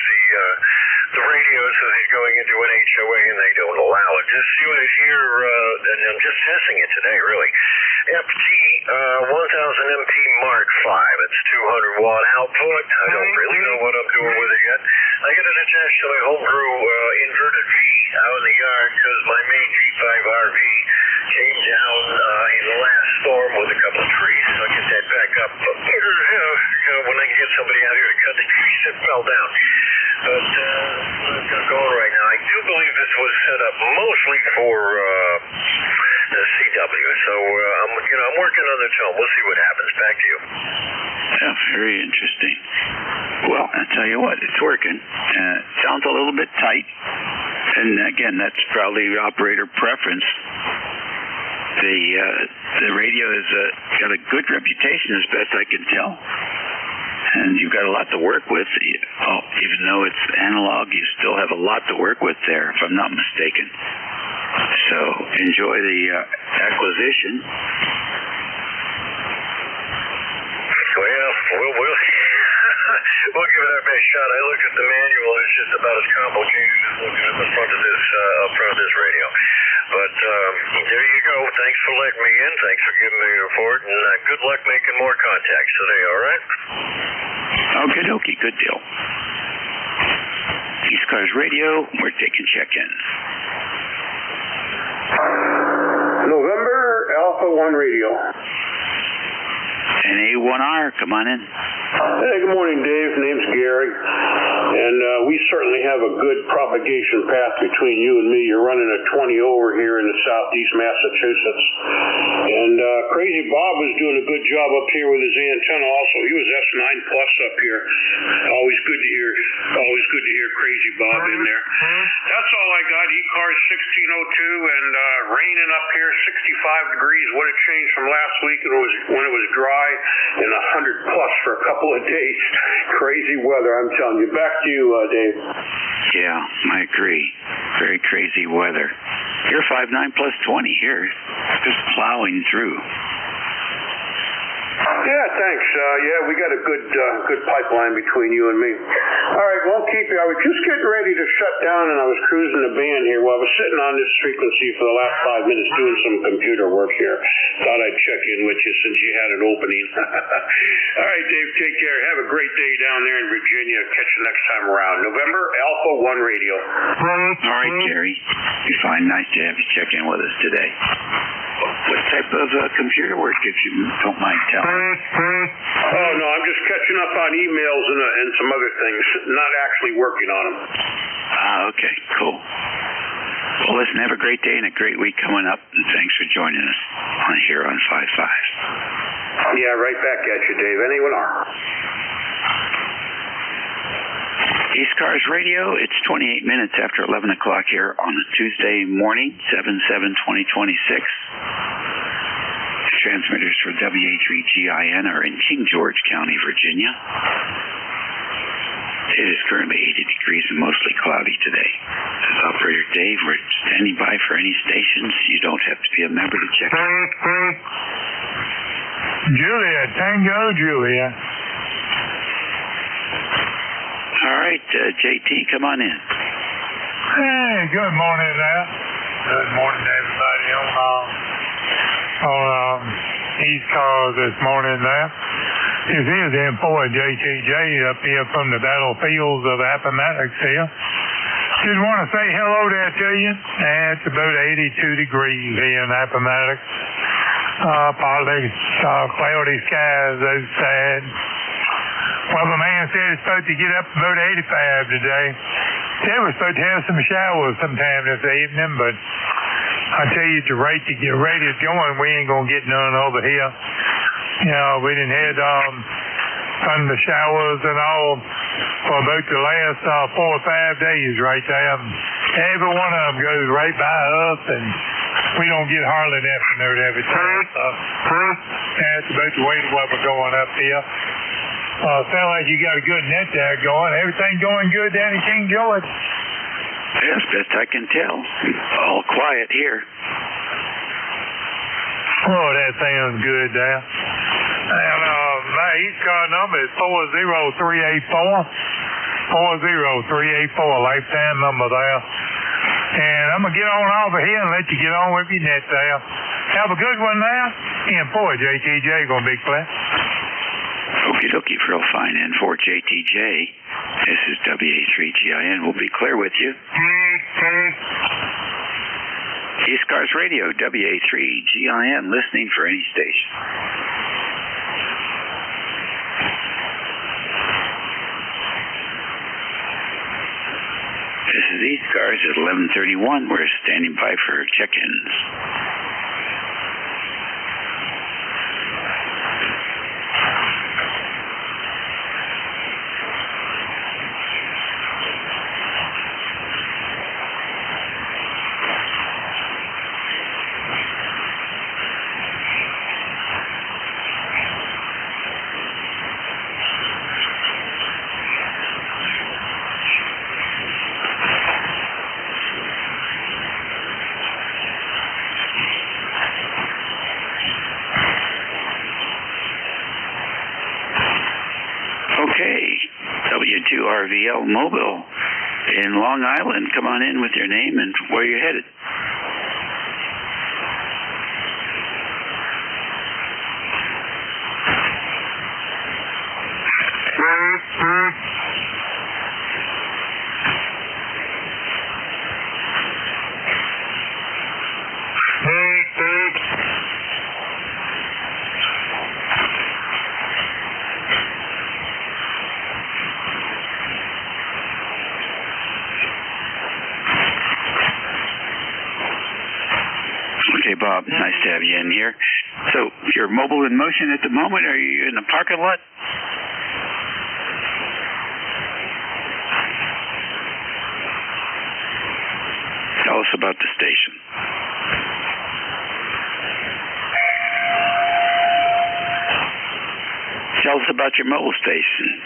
the radio, so he's going into an HOA and they don't allow it. Just so you hear, and I'm just testing it today, really. FT 1000 MP Mark V. It's 200 watt output. I don't really know what I'm doing with it yet. I got it attached to my homebrew inverted V out in the yard because my main V5 RV came down in the last storm with a couple of trees. So I get that back up. When I can get somebody out here to cut the trees that fell down. But I've got going right now. I do believe this was set up mostly for the CW. So I'm working on the tone. We'll see what happens. Back to you. Yeah, very interesting. Well, I tell you what, it's working. Sounds a little bit tight, and again, that's probably operator preference. The radio has got a good reputation, as best I can tell. And you've got a lot to work with. Even though it's analog, you still have a lot to work with there, if I'm not mistaken. So enjoy the acquisition. Well, we'll give it our best shot. I looked at the manual. It's just about as complicated as looking at the front of this radio. But there you go. Thanks for letting me in. Thanks for giving me a report. And good luck making more contacts today, all right? Okie dokie. Good deal. ECARS Radio, we're taking check-ins. November Alpha 1 Radio. NA1R, come on in. Hey, good morning, Dave. Name's Gary. And we certainly have a good propagation path between you and me. You're running a 20 over here in the southeast Massachusetts. And Crazy Bob was doing a good job up here with his antenna also. He was S9 plus up here. Always good to hear Crazy Bob in there. That's all I got. ECARS 1602 and raining up here, 65 degrees. What a change from last week when it was dry and 100 plus for a couple of days. Crazy weather, I'm telling you. Back to you, Dave. Yeah, I agree. Very crazy weather. You're 5.9+20 here, just plowing through. Yeah, thanks. We got a good pipeline between you and me. All right, won't keep you. I was just getting ready to shut down, and I was cruising the band here. Well, I was sitting on this frequency for the last 5 minutes doing some computer work here. Thought I'd check in with you since you had an opening. All right, Dave, take care. Have a great day down there in Virginia. Catch you next time around. November Alpha 1 Radio. All right, Gary. You're fine. Nice to have you check in with us today. What type of computer work, if you don't mind telling? Oh, no, I'm just catching up on emails and some other things, not actually working on them. Okay, cool. Well, listen, have a great day and a great week coming up, and thanks for joining us here on 5.5. Yeah, right back at you, Dave. Anyone are. ECARS Radio, it's 28 minutes after 11 o'clock here on a Tuesday morning, 7/7/2026. The transmitters for WA3GIN are in King George County, Virginia. It is currently 80 degrees and mostly cloudy today. This is Operator Dave. We're standing by for any stations. You don't have to be a member to check in. Julia, Tango Julia. All right, JT, come on in. Hey, good morning there. Good morning, everybody on ECARS this morning there. This is the employee JTJ up here from the battlefields of Appomattox here. Just want to say hello there to you. It's about 82 degrees here in Appomattox. Partly cloudy skies outside. Well, the man said it's supposed to get up about 85 today. They were supposed to have some showers sometime this evening, but I tell you, at the rate to get radios going, we ain't going to get none over here. You know, we didn't had thunder showers and all for about the last 4 or 5 days right there. Every one of them goes right by us, and we don't get hardly an afternoon every time. That's about the way the weather going up here. Sound like you got a good net there going. Everything going good down in King George? As best I can tell. All quiet here. Oh, that sounds good there. And my ECARS number is 40384. 40384, lifetime number there. And I'm going to get on over here and let you get on with your net there. Have a good one there. And boy, JTJ going to be clear. Okie dokie, real fine. And for JTJ, this is WA3GIN. We'll be clear with you. ECARS Radio, WA3GIN, listening for any station. This is ECARS at 11:31. We're standing by for check-ins. W2RVL Mobile in Long Island. Come on in with your name and where you're headed. Okay, Bob, nice to have you in here. So, you're mobile in motion at the moment? Are you in the parking lot? Tell us about the station. Tell us about your mobile station.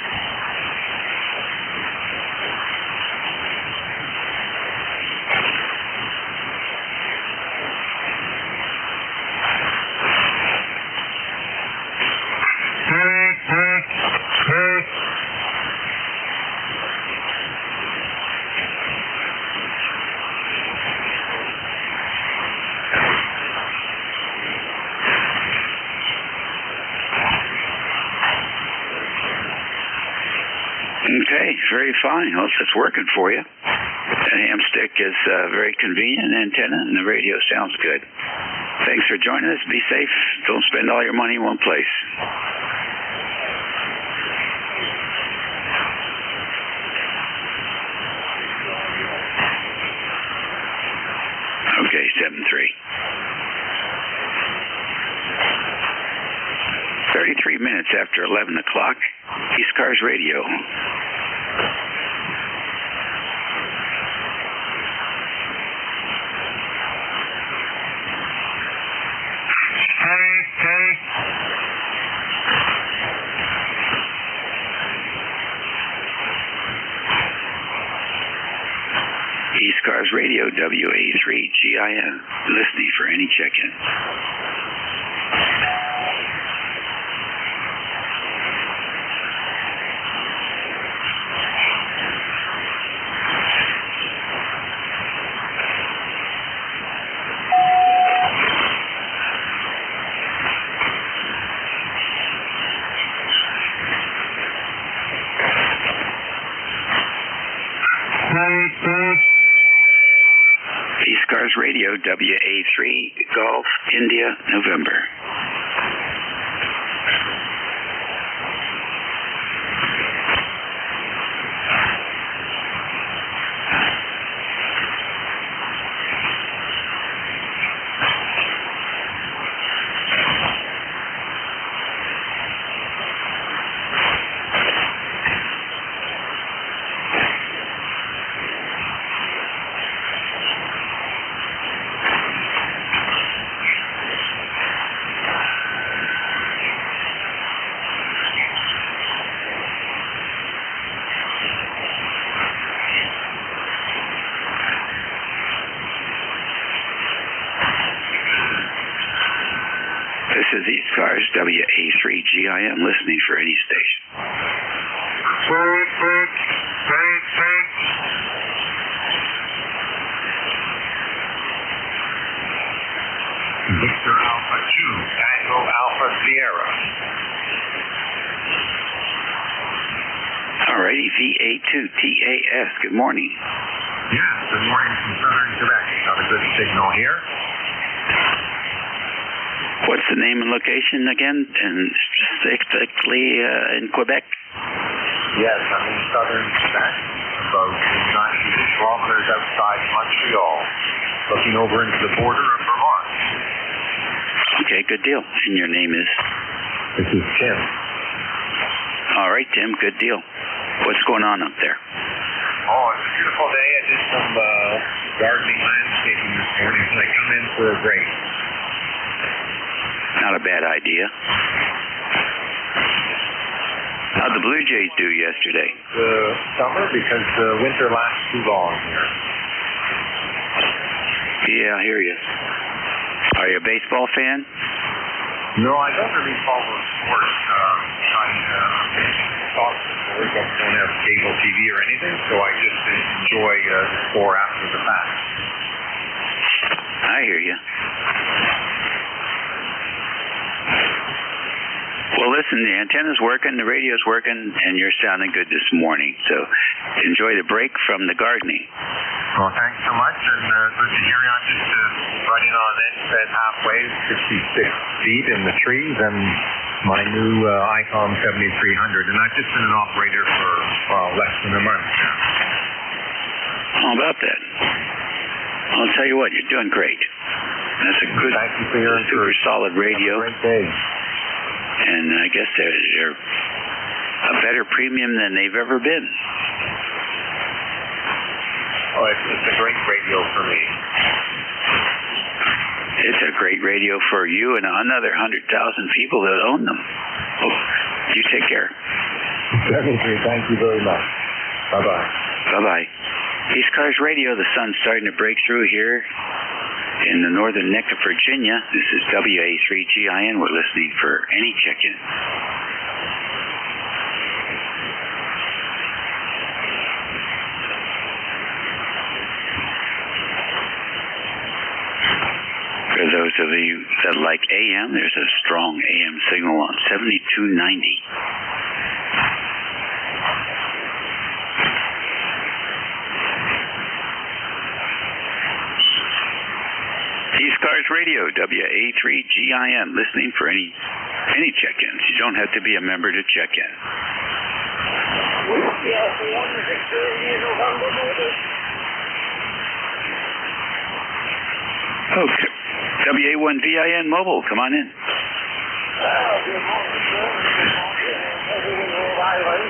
Okay, very fine. Well, it's working for you. That ham stick is a very convenient antenna, and the radio sounds good. Thanks for joining us. Be safe. Don't spend all your money in one place. Okay, 7-3. 33 minutes after 11 o'clock. ECARS Radio. ECARS Radio, WA3GIN, listening for any check-in. ECARS Radio, WA3 Golf, India, November. WA3GIN, listening for any station. Victor Alpha 2, Tango Alpha Sierra. Alrighty, VA2TAS, good morning. Yes, good morning from southern Quebec. Got a good signal here. What's the name and location again, and specifically in Quebec? Yes, I'm in southern Quebec, about 90 kilometers outside Montreal, looking over into the border of Vermont. Okay, good deal. And your name is? This is Tim. All right, Tim, good deal. What's going on up there? Oh, it's a beautiful day. I did some gardening landscaping this morning, and I come in for a break. Not a bad idea. How'd the Blue Jays do yesterday? Summer, because the winter lasts too long here. Yeah, I hear you. Are you a baseball fan? No, I don't really follow sports. I talk to sports. I don't have cable TV or anything, so I just enjoy the score after the fact. I hear you. Well, listen, the antenna's working, the radio's working, and you're sounding good this morning. So enjoy the break from the gardening. Well, thanks so much, and good to hear you. I'm just running on NZ halfway, 66 feet in the trees, and my new ICOM 7300, and I've just been an operator for less than a month now. How about that? I'll tell you what, you're doing great. That's a good, thank you for your super solid radio. Have a great day. And I guess they're a better premium than they've ever been. Oh, it's a great radio for me. It's a great radio for you and another 100,000 people that own them. Oh, you take care. Thank you very much. Bye-bye. Bye-bye. ECARS Radio, the sun's starting to break through here in the northern neck of Virginia. This is WA3GIN. We're listening for any check-in. For those of you that like AM, there's a strong AM signal on 7290. ECARS Radio, WA3GIN, listening for any check-ins. You don't have to be a member to check in. Okay. WA1VIN Mobile, come on in. Good morning, sir. Rhode Island.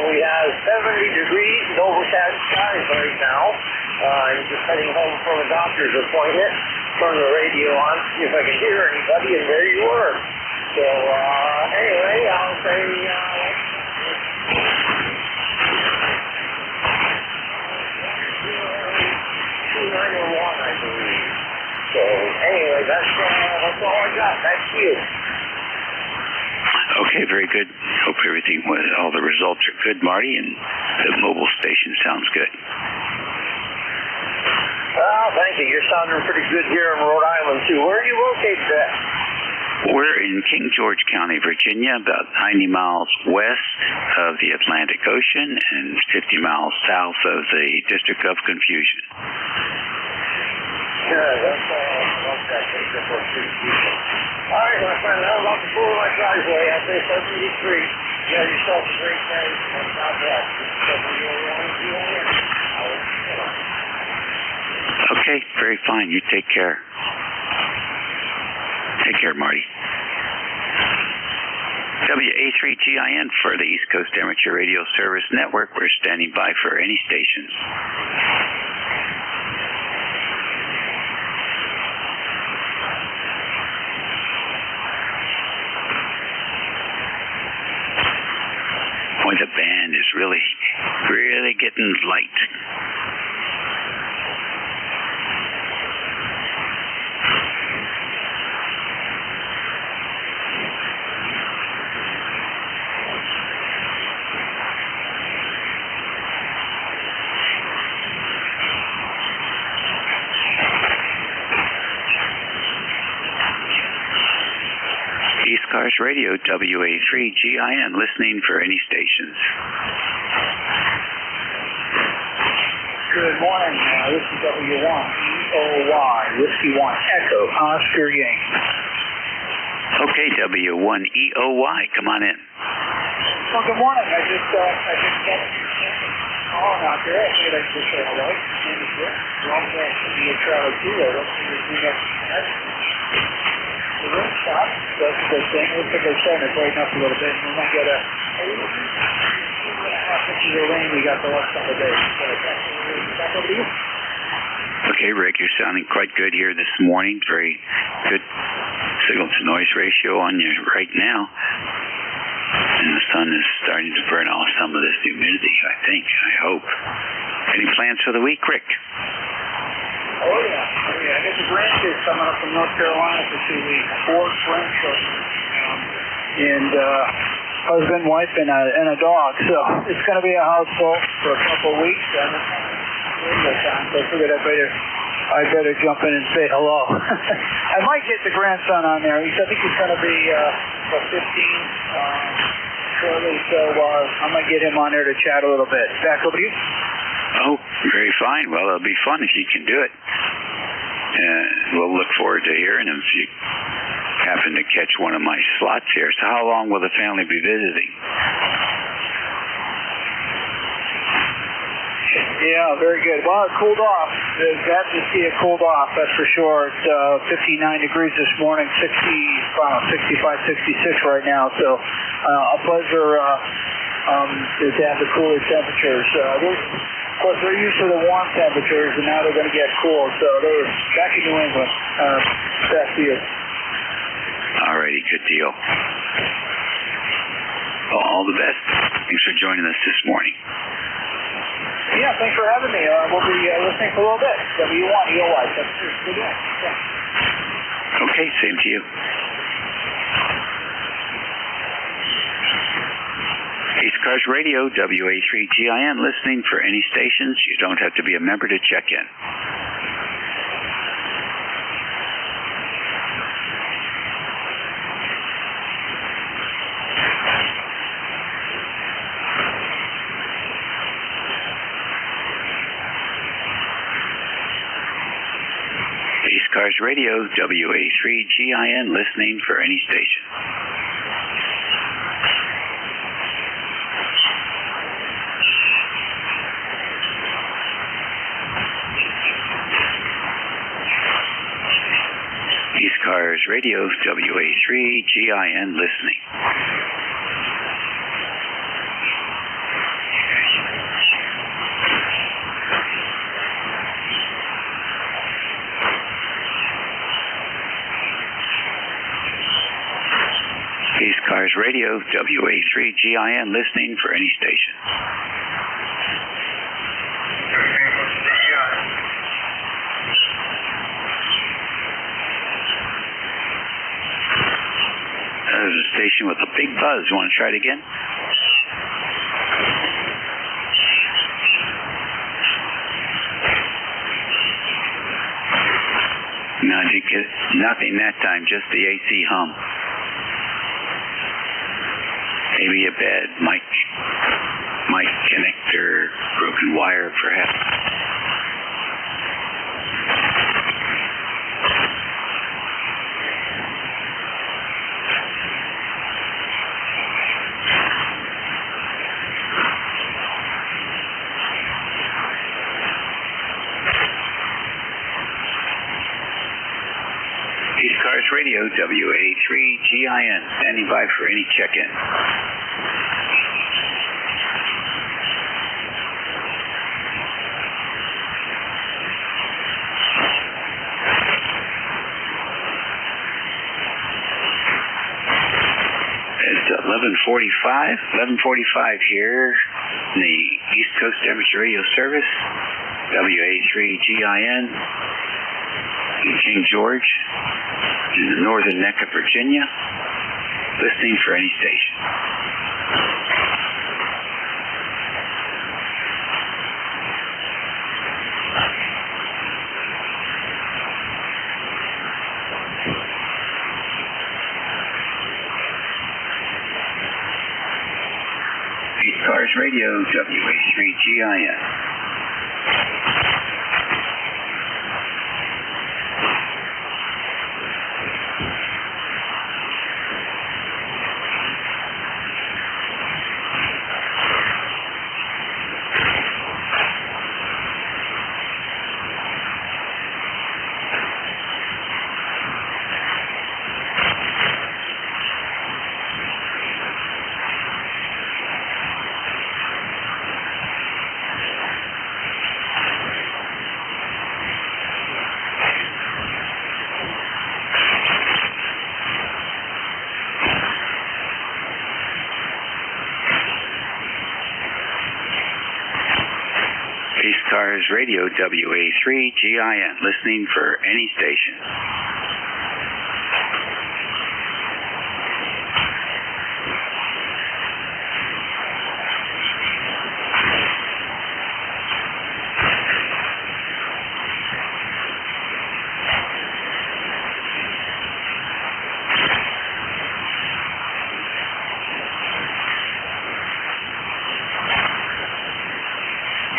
We have 70 degrees and overcast skies right now. I'm just heading home from a doctor's appointment. Turn the radio on, see if I can hear anybody, and there you were. So, anyway, I'll say, 291, I believe. So, anyway, that's all I got. Thank you. Okay, very good. Hope all the results are good, Marty, and the mobile station sounds good. Well, thank you. You're sounding pretty good here in Rhode Island, too. Where are you located at? We're in King George County, Virginia, about 90 miles west of the Atlantic Ocean and 50 miles south of the District of Confusion. Yeah, that's all right, my friend. I'm about to pull my driveway. I say 73. You have yourself a great day. And God bless. Okay, very fine. You take care. Take care, Marty. WA3GIN for the East Coast Amateur Radio Service Network. We're standing by for any stations. Boy, the band is really getting light. Radio, WA3GIN, listening for any stations. Good morning. This is W1EOY, Whiskey 1 Echo, Oscar Yankee. Okay, W1EOY, come on in. Well, good morning. I just got calling out there. I figured I'd just say hello. And it's Rick. Long back to be a travel too. I don't think we got the room stop. That's a good thing. Looks like they're starting to brighten up a little bit. We might get a 2.5 inches of rain we got the last couple of days. So back over to you. Okay, Rick, you're sounding quite good here this morning. Very good signal-to-noise ratio on you right now. And the sun is starting to burn off some of this humidity, I think, I hope. Any plans for the week, Rick? Oh, yeah. I got the grandkids coming up from North Carolina for 2 weeks. 4 grandchildren. And husband, wife, and a dog. So it's going to be a house full for a couple of weeks. So I figured I better jump in and say hello. I might get the grandson on there. I think he's going to be 15 shortly, so I might get him on there to chat a little bit. Back over to you. Oh, very fine. Well, it'll be fun if you can do it. We'll look forward to hearing him if you happen to catch one of my slots here. So how long will the family be visiting? Yeah, very good. Well, it cooled off. Glad to see it cooled off, that's for sure. It's 59 degrees this morning, 65, 66 right now. So a pleasure to have the cooler temperatures. Of course, they're used to the warm temperatures, and now they're going to get cool. So they're back in New England. Back to you. All righty, good deal. Well, all the best. Thanks for joining us this morning. Yeah, thanks for having me. We'll be listening for a little bit. W1EOY. Good day. Okay, same to you. ECARS Radio, WA3GIN, listening for any stations. You don't have to be a member to check in. ECARS Radio, WA3GIN, listening for any station. ECARS Radio, WA3GIN, listening. ECARS Radio, WA3GIN, listening for any station. There's a station with a big buzz. You want to try it again? No, nothing that time, just the AC hum. Maybe a bad mic connector, broken wire, perhaps. ECARS Radio, WA3GIN, standing by for any check-in. It's 11:45 here in the East Coast Amateur Radio Service, WA3GIN, in King George, in the northern neck of Virginia, listening for any station. ECARS Radio, WA3GIN. ECARS Radio, WA3GIN, listening for any station.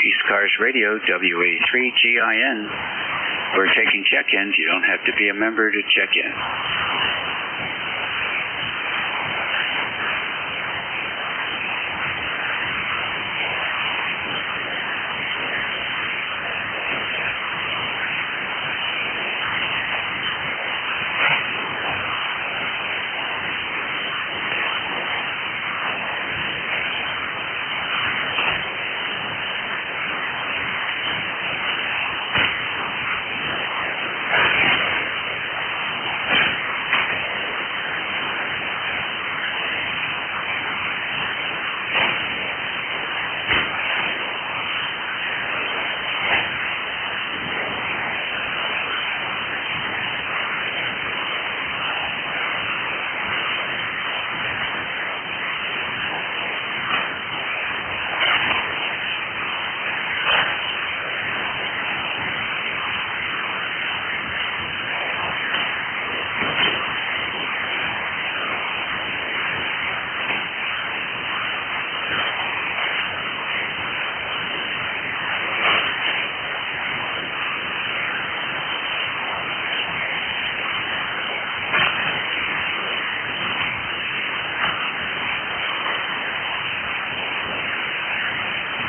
ECARS Radio, WA3GIN. We're taking check-ins. You don't have to be a member to check in.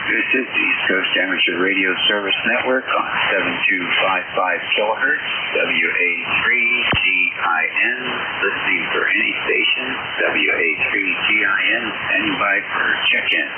This is the East Coast Amateur Radio Service Network on 7255 kilohertz, WA3GIN, listening for any station, WA3GIN, standing by for check-in.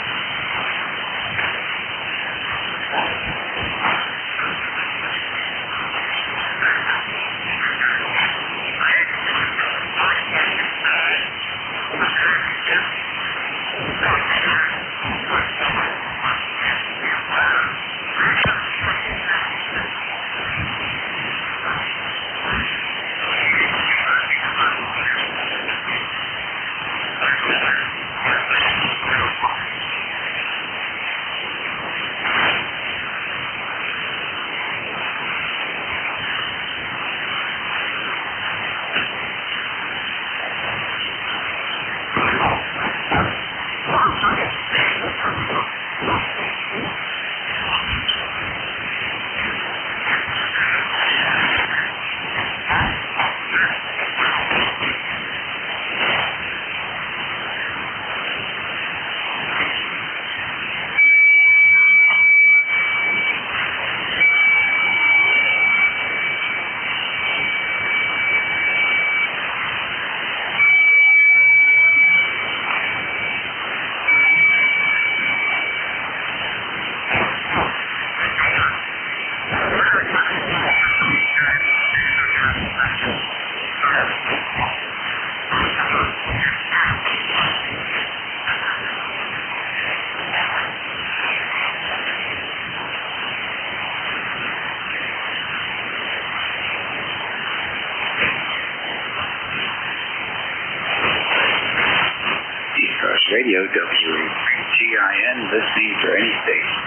Radio, WA3GIN, listening for any station.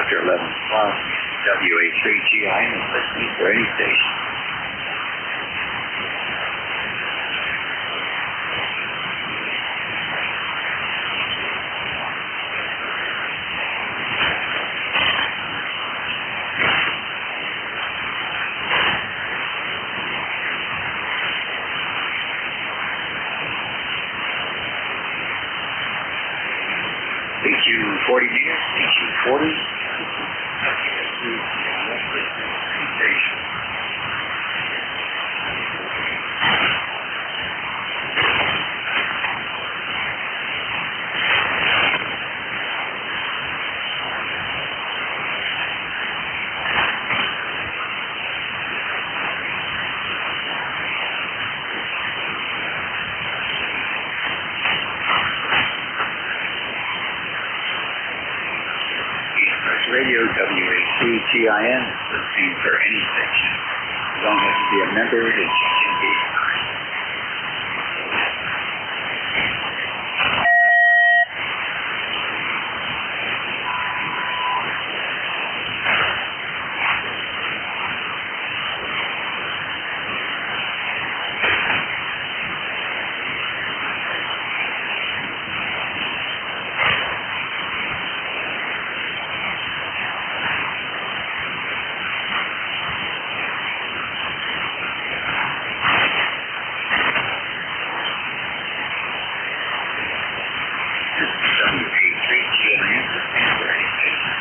Dr. 11 Plus, WA3GIN is listening for any station. AQ 40 meters, AQ 40. Station. ECARS Radio WA3GIN is listening for any station. You don't have to be a member to check in the ECARS. WA3GIN listening for any station.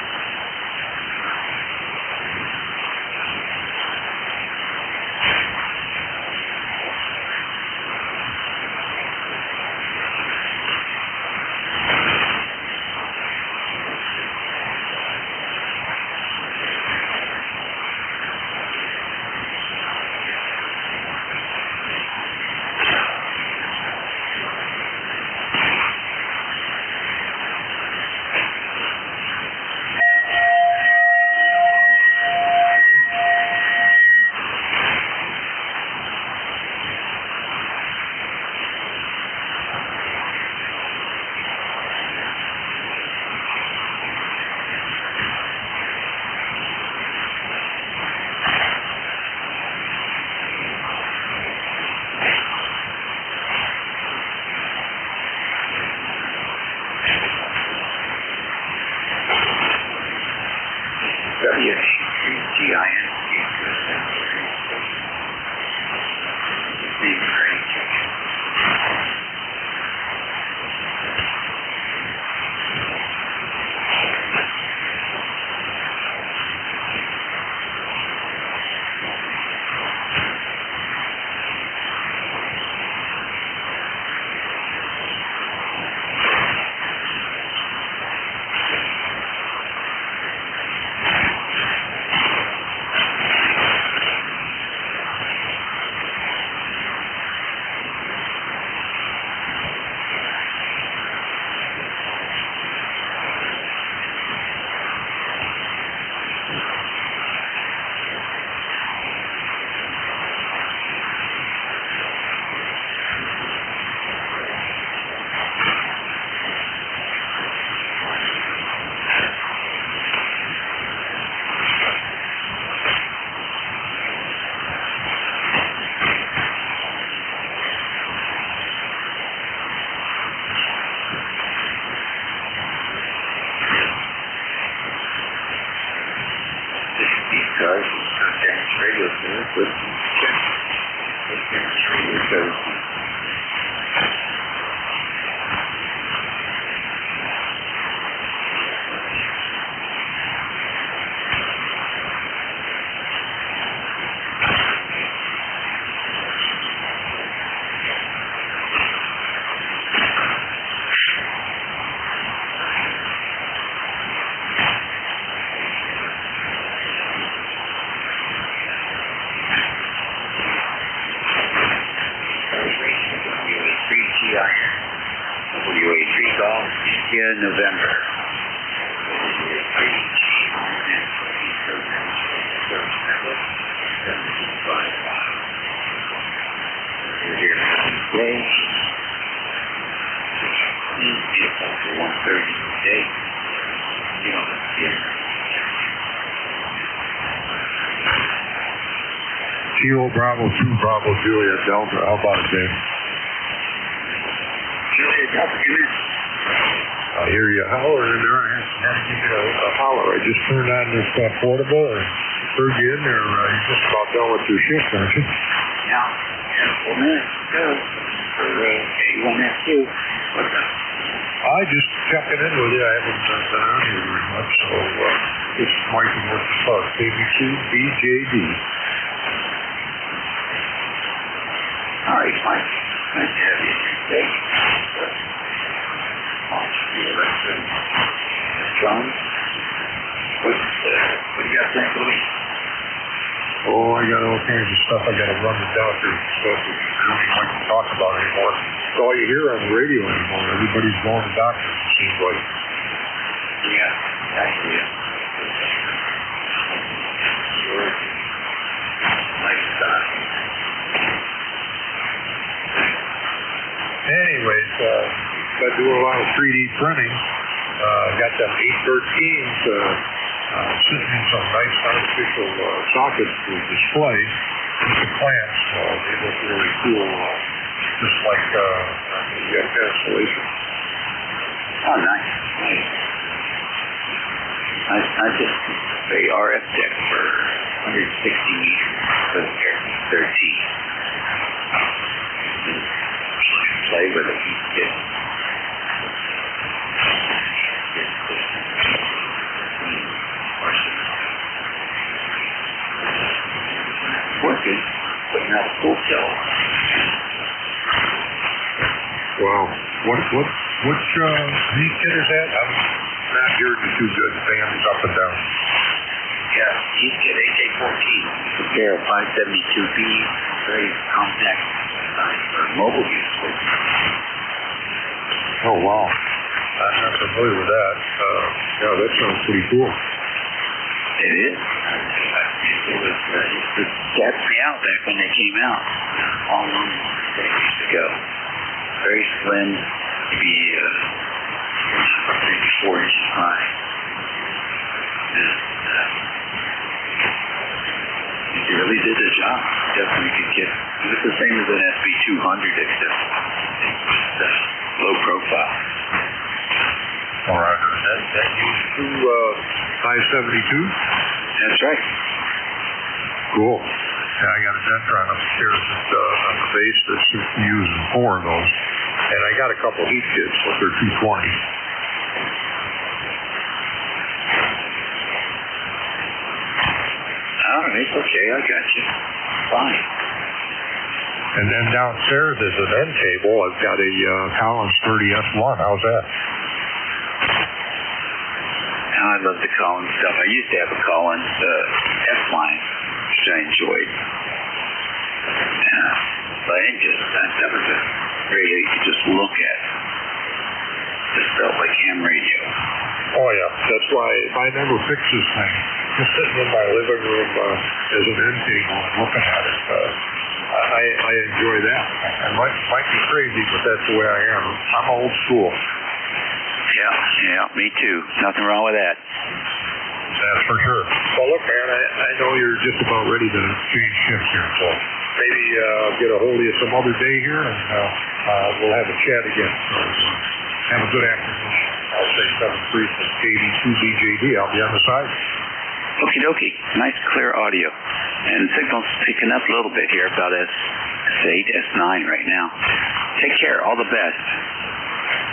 ECARS, Dennis Radio Service, listening to Dennis Radio Service. WA3 Golf, India, November. You're here today. Vehicle for 1:30 today. You don't have to be Kilo Bravo 2 Bravo Juliet Delta. How about it, Dave? Juliet Delta, come in. I hear you hollering in there. I had to give you a holler. I just turned on this portable and heard you in there. You're just about done with your shift, aren't you? Yeah. 4 minutes to go for A1FQ. What's up? I just checking in with you. I haven't been on here very much, so this is Mike from North Park, KB2BJD. All right, Mike. Nice to have you here today. John, what do you got planned for the week? Oh, I got all kinds of stuff. I got to run the doctor and stuff that I don't even like to talk about anymore. It's all you hear on the radio anymore. Everybody's going to doctors, it seems like. Yeah, actually, yeah. Sure. Nice stuff. Anyways, been doing a lot of 3D printing. Got them 813s sitting in some nice artificial sockets to display with the clamps. They look really cool, just like the cancellation. Oh, nice. I just a RF deck for 160 meters for the 13. Play with it. Working, putting out a full kill. Wow. Which heat kit is that? I'm not hearing you too good. The band's up and down. Yeah, heat kit AK-14. Pair of 572B, very compact for mobile use. Oh, wow. I'm not familiar with that. Yeah, that sounds pretty cool. It is. It gapped me out back when they came out, all along decades ago. Very slim, maybe 4 inches high. It really did the job. Definitely could get. It was the same as an SB200, except low profile. All right. That used two 572s? That's right. Cool. Yeah, I got a Dentron upstairs on the base that's using 4 of those. And I got a couple heat kits, but they're 220. All right, okay, I got you. Fine. And then downstairs is an end table. I've got a Collins 30S1. How's that? I love the Collins stuff. I used to have a Collins F-line, which I enjoyed. But that was a radio you could just look at. Just felt like ham radio. Oh, yeah. That's why if I never fix this thing, just sitting in my living room as an end table and looking at it, I enjoy that. I might be crazy, but that's the way I am. I'm old school. Yeah, me too. Nothing wrong with that. That's for sure. Well, look, man, I know you're just about ready to change shifts here, so maybe I'll get a hold of you some other day here, and we'll have a chat again. So have a good afternoon. I'll say 7-3 from KD2BJD. I'll be on the side. Okie dokie. Nice, clear audio. And signal's picking up a little bit here about S8, S9 right now. Take care. All the best.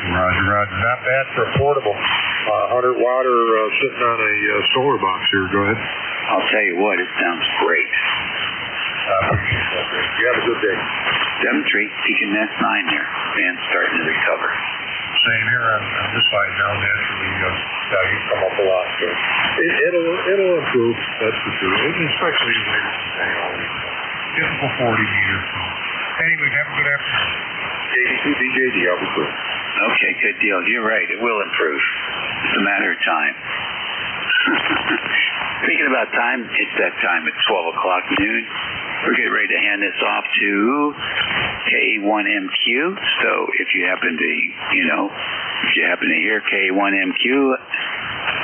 Roger. Not bad for a portable. 100 watt or sitting on a solar box here. Go ahead. I'll tell you what, it sounds great. I appreciate that. You have a good day. 7-3, peaking S9 there. Band's starting to recover. Same here on this side now. Naturally, he's come up a lot. So it'll improve. That's for sure. Especially later today. Getting for 40 meters. So. Anyway, have a good afternoon. KD2BJD, I'll be good. Okay, good deal. You're right. It will improve. It's a matter of time. Speaking about time, it's that time at 12 o'clock noon. We're getting ready to hand this off to K1MQ. So if you happen to hear K1MQ,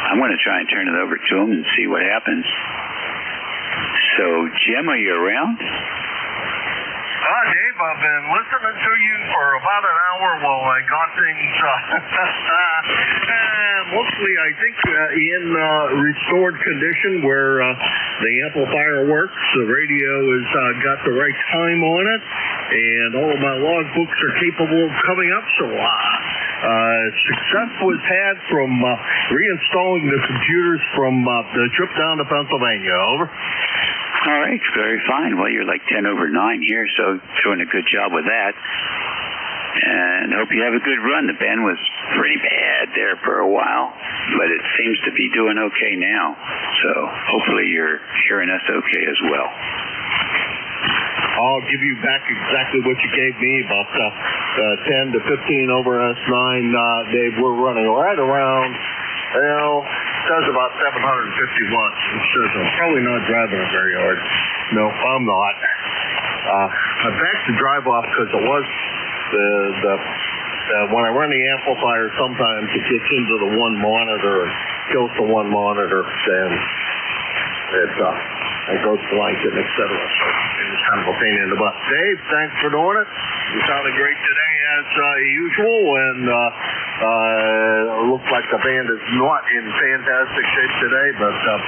I'm going to try and turn it over to him and see what happens. So, Jim, are you around? Dave, I've been listening to you for about an hour while I got things mostly, I think, in restored condition where the amplifier works. The radio has got the right time on it, and all of my logbooks are capable of coming up. So success was had from reinstalling the computers from the trip down to Pennsylvania. Over. All right, very fine. Well, you're like 10 over 9 here, so doing a good job with that. And hope you have a good run. The band was pretty bad there for a while, but it seems to be doing okay now. So hopefully you're hearing us okay as well. I'll give you back exactly what you gave me, about 10 to 15 over S9. Dave, we're running right around, says about 750 watts. It says I'm probably not driving it very hard. No, I'm not. I backed the drive off because it was when I run the amplifier, sometimes it gets into the one monitor and kills the one monitor, and it goes blank and et cetera. So it's kind of a pain in the butt. Dave, thanks for doing it. You sounded great today as usual, and it looks like the band is not in fantastic shape today, but that's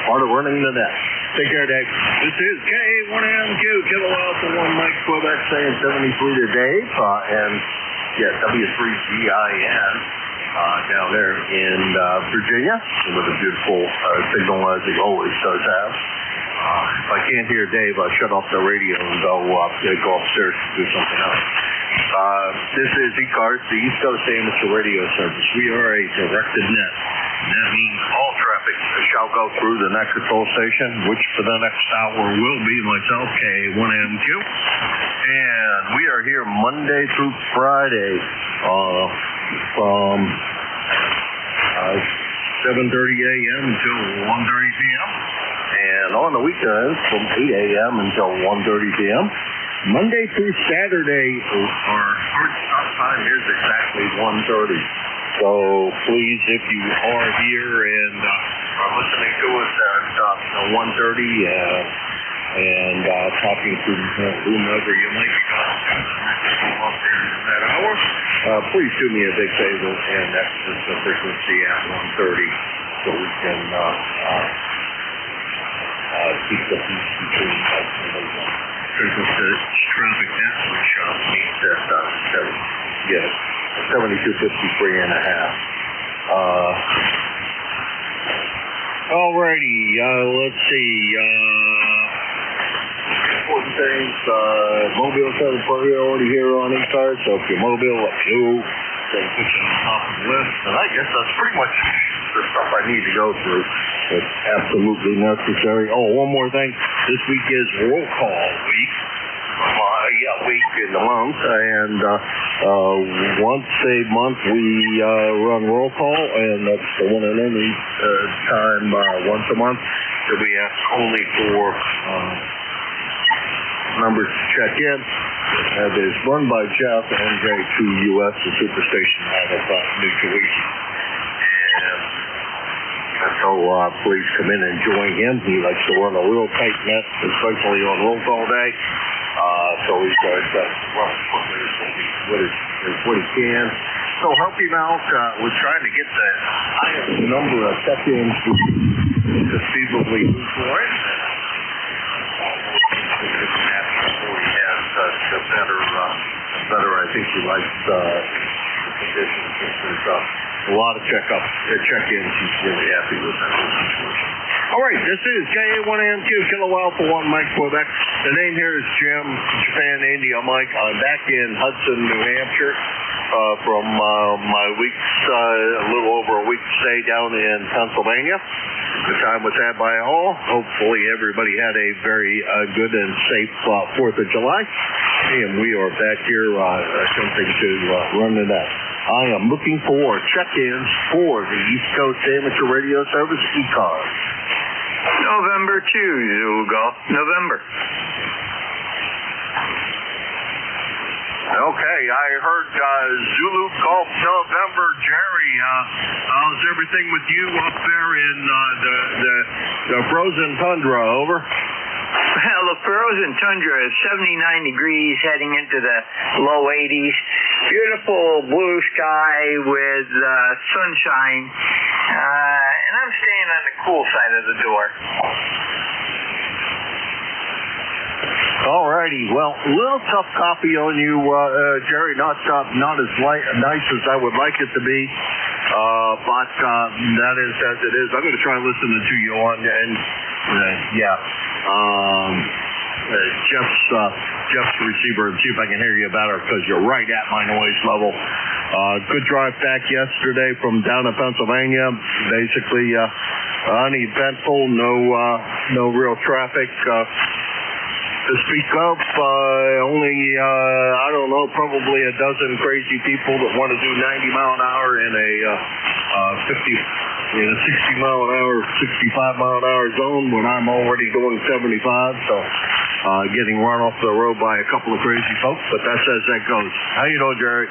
part of running the net. Take care, Dave. This is K1MQ, Kilo Alpha 1 Mike Quebec saying 73 to Dave, and W3GIN down there in Virginia with a beautiful signal as he always does have. If I can't hear Dave, I'll shut off the radio and go upstairs to do something else. This is ECARS, the East Coast Amateur Radio Service. We are a directed net. And that means all traffic shall go through the net control station, which for the next hour will be myself, K1MQ. And we are here Monday through Friday from 7:30 a.m. until 1:30 p.m. And on the weekends from 8 a.m. until 1:30 p.m. Monday through Saturday, our hard stop time is exactly 1:30. So please, if you are here and are listening to us at 1:30 and talking to whomever you might be up there in that hour, please do me a big favor and exit the frequency at 1:30 so we can keep the peace between us and the traffic net, which means that 7253 and a half. Alrighty, let's see. Important things. Mobile has a priority here on ECARS, so if you're mobile, let me know. Then put you on the top of the list. And I guess that's pretty much the stuff I need to go through. It's absolutely necessary. Oh, one more thing. This week is roll call week. Week in the month, and once a month we run roll call, and that's the one and only time once a month that we ask only for members to check in. It is run by Jeff, NJ2US, the superstation out of New Jersey. And so please come in and join him. He likes to run a real tight net, especially on roll call day. So he's got run as quickly as what he can. So help him out. We're trying to get the highest number of check-ins conceivably for it. The better I think he likes the conditions. There's a lot of check-ins. He's really happy with that situation. All right, this is K1MQ, Kilo Alpha 1 Mike Quebec. The name here is Jim, Japan India Mike. I'm back in Hudson, New Hampshire from my a little over a week stay down in Pennsylvania. The time was had by all. Hopefully everybody had a very good and safe 4th of July. And we are back here attempting to run the net. I am looking for check-ins for the East Coast Amateur Radio Service, ECARS. November 2, Zulu Golf. November. Okay, I heard Zulu Golf November. Jerry, how's everything with you up there in the frozen tundra? Over. Well, the frozen tundra is 79 degrees heading into the low 80s. Beautiful blue sky with sunshine. And I'm staying on the cool side of the door. Alrighty, well, a little tough copy on you, Jerry. Not as nice as I would like it to be, but that is as it is. I'm going to try listening to you on, and Jeff's receiver, and see if I can hear you better, because you're right at my noise level. Good drive back yesterday from down in Pennsylvania. Basically, uneventful, no real traffic. To speak of, only, I don't know, probably a dozen crazy people that want to do 90 mile an hour in a 60 mile an hour, 65 mile an hour zone when I'm already going 75, so getting run off the road by a couple of crazy folks, but that's as that goes. How you doing, Jerry?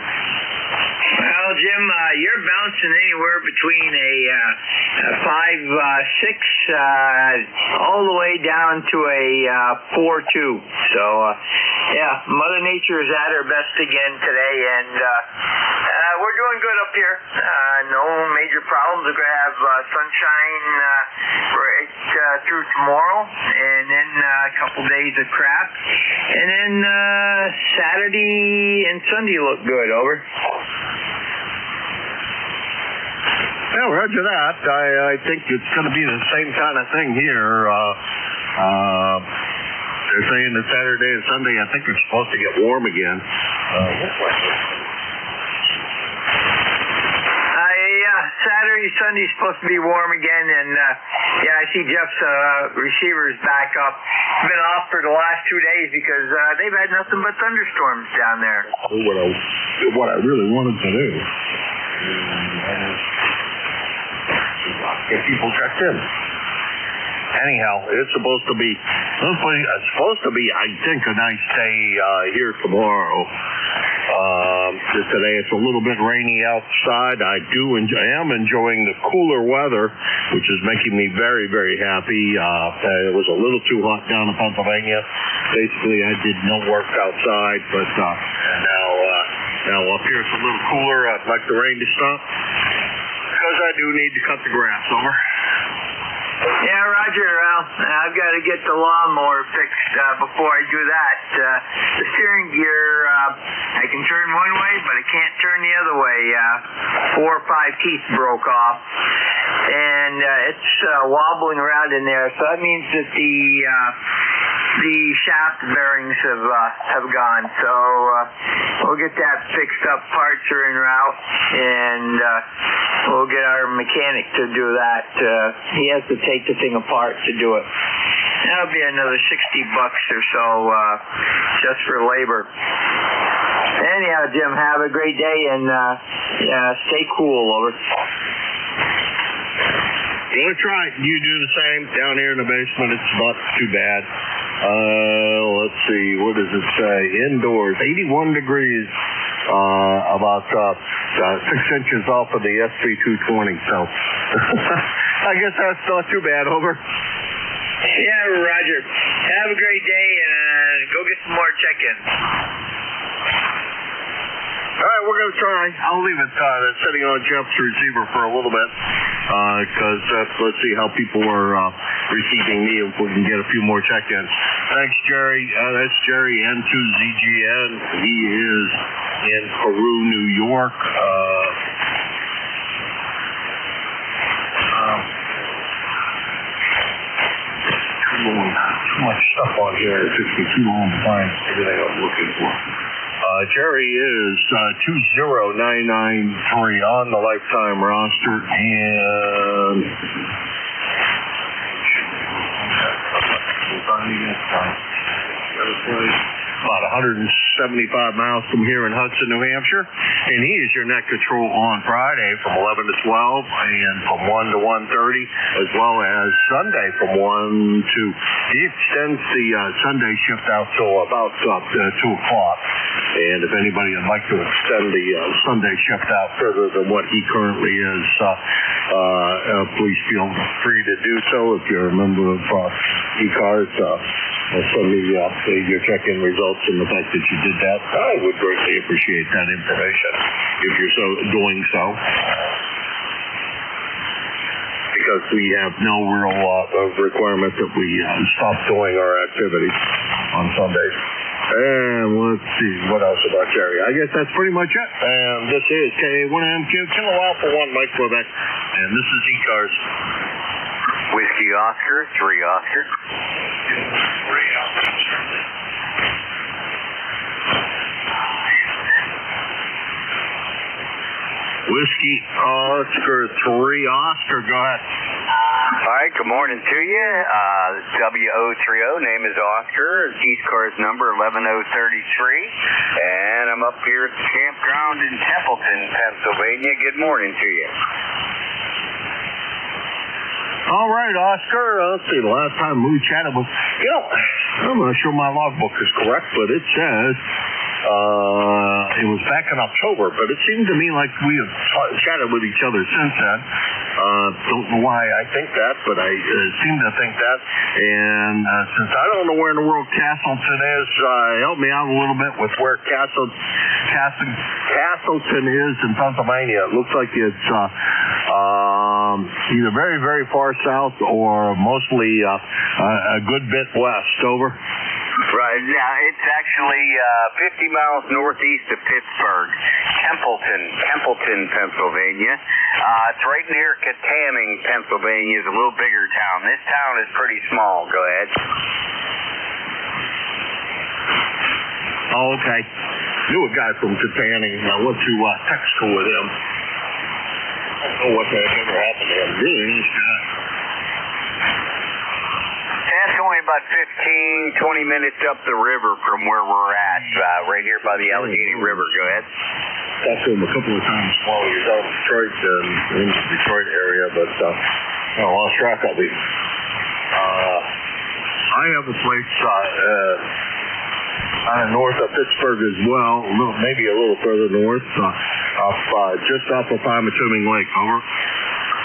Well, Jim, you're bouncing anywhere between a 5.6 all the way down to a 4.2. So, Mother Nature is at her best again today, and we're doing good up here. No major problems. We're going to have sunshine right through tomorrow, and then a couple days of crap. And then Saturday and Sunday look good. Over. Yeah, roger that. I think it's going to be the same kind of thing here. They're saying that Saturday and Sunday, I think it's supposed to get warm again. Saturday, Sunday's supposed to be warm again, and I see Jeff's receivers back up. Been off for the last 2 days because they've had nothing but thunderstorms down there. What I really wanted to do. Get people checked in. Anyhow, it's supposed to be, I think, a nice day here tomorrow. Today it's a little bit rainy outside. I am enjoying the cooler weather, which is making me very, very happy. It was a little too hot down in Pennsylvania. Basically, I did no work outside, but now up here it's a little cooler. I'd like the rain to stop, because I do need to cut the grass. Over. Yeah, Roger. I've got to get the lawnmower fixed before I do that. The steering gear, I can turn one way, but I can't turn the other way. 4 or 5 teeth broke off, and it's wobbling around in there. So that means that the shaft bearings have gone. So we'll get that fixed up. Parts are en route, and we'll get our mechanic to do that. He has to take the thing apart to do it. That'll be another $60 or so just for labor. Anyhow, Jim, have a great day, and stay cool. Over. Gonna try. You do the same down here in the basement. It's not too bad. Let's see. What does it say? Indoors, 81 degrees. About 6 inches off of the SV220. So I guess that's not too bad. Over. Yeah, Roger. Have a great day, and go get some more check-ins. All right, we're going to try. I'll leave it sitting on Jeff's receiver for a little bit, because let's see how people are receiving me, if we can get a few more check-ins. Thanks, Jerry. That's Jerry N2ZGN. He is in Peru, New York. Too much stuff on here. It took me too long to find everything I'm looking for. Jerry is 20993 on the lifetime roster, and about 175 miles from here in Hudson, New Hampshire. And he is your net control on Friday from 11 to 12 and from 1 to 1:30, as well as Sunday from 1 to... He extends the Sunday shift out till about 2 o'clock. And if anybody would like to extend the Sunday shift out further than what he currently is, please feel free to do so. If you're a member of ECARS, send me your check-in results and the fact that you did that. I would greatly appreciate that information if you're doing so. Because we have no real requirement that we stop doing our activities on Sundays. And let's see, what else about Jerry? I guess that's pretty much it. And this is K1M Kilo Alpha 1 Mike Quebec. And this is ECARS. Whiskey Oscar, 3 Oscar. Whiskey Oscar, 3 Oscar, go ahead. All right, good morning to you. WO30, name is Oscar. ECARS number 11033. And I'm up here at the campground in Templeton, Pennsylvania. Good morning to you. All right, Oscar. Let's see, the last time we chatted was, I'm not sure my logbook is correct, but it says it was back in October, but it seemed to me like we have chatted with each other since then. Don't know why I think that, but I seem to think that. And since I don't know where in the world Castleton is, help me out a little bit with where Castleton is in Pennsylvania. It looks like it's either very, very far south or mostly a good bit west. Over. Right. Now, it's actually 50 miles northeast of Pittsburgh, Templeton, Pennsylvania. It's right near Katanning, Pennsylvania. It's a little bigger town. This town is pretty small. Go ahead. Oh, okay. Knew a guy from Katanning. I went to tech school with him. I don't know what the heck ever happened to him. Really nice guy. That's only about 15, 20 minutes up the river from where we're at, right here by the Allegheny River. Go ahead. Talked to him a couple of times while he was out in Detroit, in the Detroit area, but I lost track of him. I have a place north of Pittsburgh as well, maybe a little further north, just off of Pymatuning Lake. Over.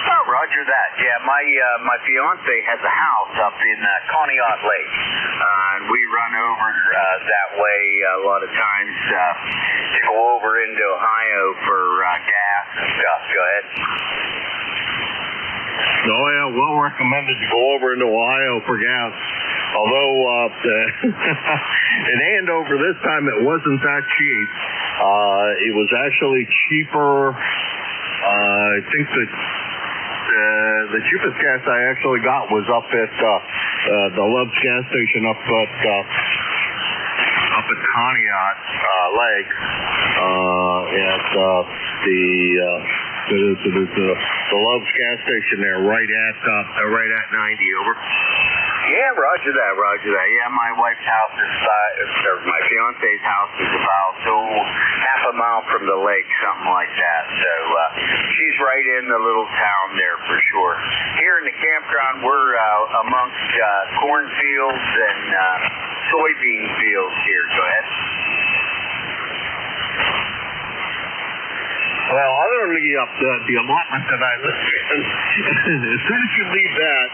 Oh, roger that. Yeah, my fiance has a house up in Conneaut Lake, and we run over that way a lot of times to go over into Ohio for gas and stuff. Go ahead. Oh yeah, well recommended to go over into Ohio for gas. Although in Andover this time it wasn't that cheap. It was actually cheaper. I think that the cheapest gas I actually got was up at the Love's gas station up at Conneaut Lake at the Love's gas station there, right at 90. Over. Yeah, roger that. Yeah, my wife's house my fiance's house is about half a mile from the lake, something like that. So she's right in the little town there for sure. Here in the campground, we're amongst cornfields and soybean fields here. Go ahead. Well, other than the allotment that I live in, as soon as you leave that,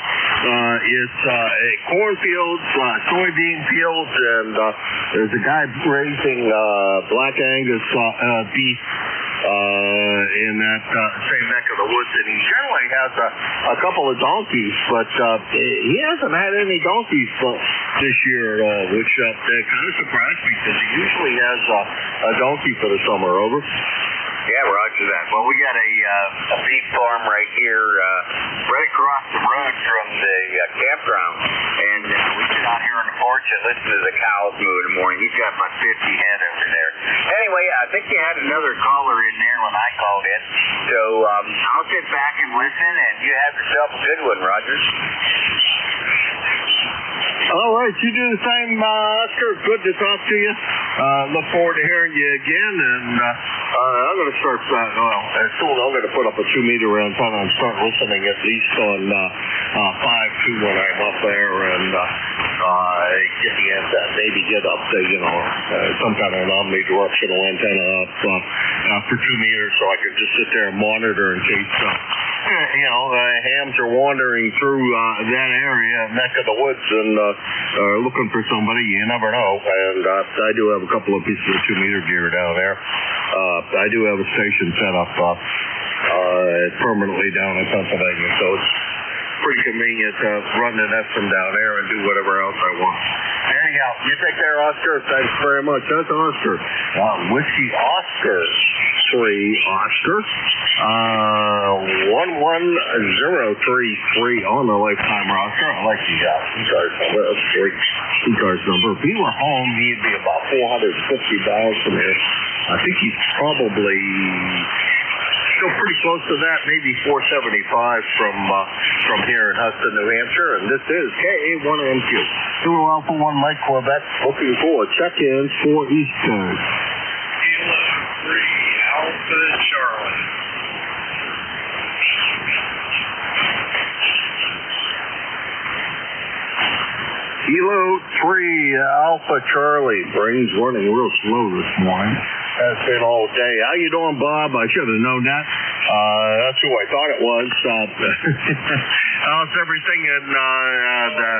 it's cornfields, soybean fields, and there's a guy raising Black Angus beef in that same neck of the woods, and he generally has a couple of donkeys, but he hasn't had any donkeys this year at all, which kind of surprised me because he usually has a donkey for the summer. Over. Yeah, roger that. Well, we got a beef farm right here, right across the road from the campground, and we sit out here on the porch and listen to the cows moo in the morning. He's got about 50 head over there. Anyway, I think you had another caller in there when I called in. So I'll sit back and listen, and you have yourself a good one, Roger. All right, you do the same, Oscar. Good to talk to you. Look forward to hearing you again, and I'm going to start, soon I'm going to put up a 2-meter antenna and start listening at least on 5-2 when I'm up there, and get the antenna, maybe get up to, some kind of an omnidirectional antenna up for 2 meters so I could just sit there and monitor in case, hams are wandering through that area, neck of the woods, and looking for somebody. You never know. And I do have a couple of pieces of 2-meter gear down there. I do have a station set up permanently down in Pennsylvania, so it's pretty convenient to run the net from down there and do whatever else I want. Anyhow, you take care, Oscar. Thanks very much. That's Oscar. Whiskey Oscar 3 Oscar 11033 on the lifetime roster. I like the ECARS number. That's a great ECARS number. If he were home, he'd be about 450 miles from here. I think he's probably still pretty close to that, maybe 475 from here in Huston, New Hampshire. And this is KA1MQ. Zulu Alpha 1 Mike Corvette looking for check-ins for ECARS. 3 Alpha Charlie. Kilo 3 Alpha Charlie. Brain's running real slow this morning. Has been all day. How you doing, Bob? I should have known that. That's who I thought it was. How's everything in the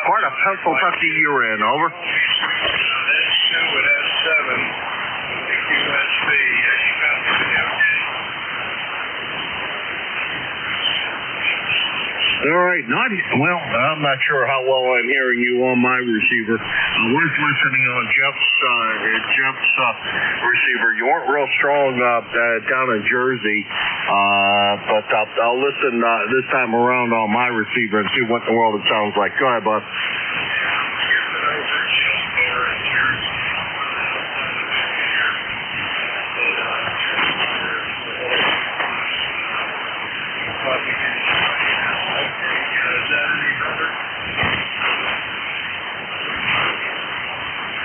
part of Pennsylvania you're in? Over. That's 2 with S7. USB. All right, I'm not sure how well I'm hearing you on my receiver. I was listening on Jeff's receiver. You weren't real strong down in Jersey, but I'll listen this time around on my receiver and see what in the world it sounds like. Go ahead, Bob.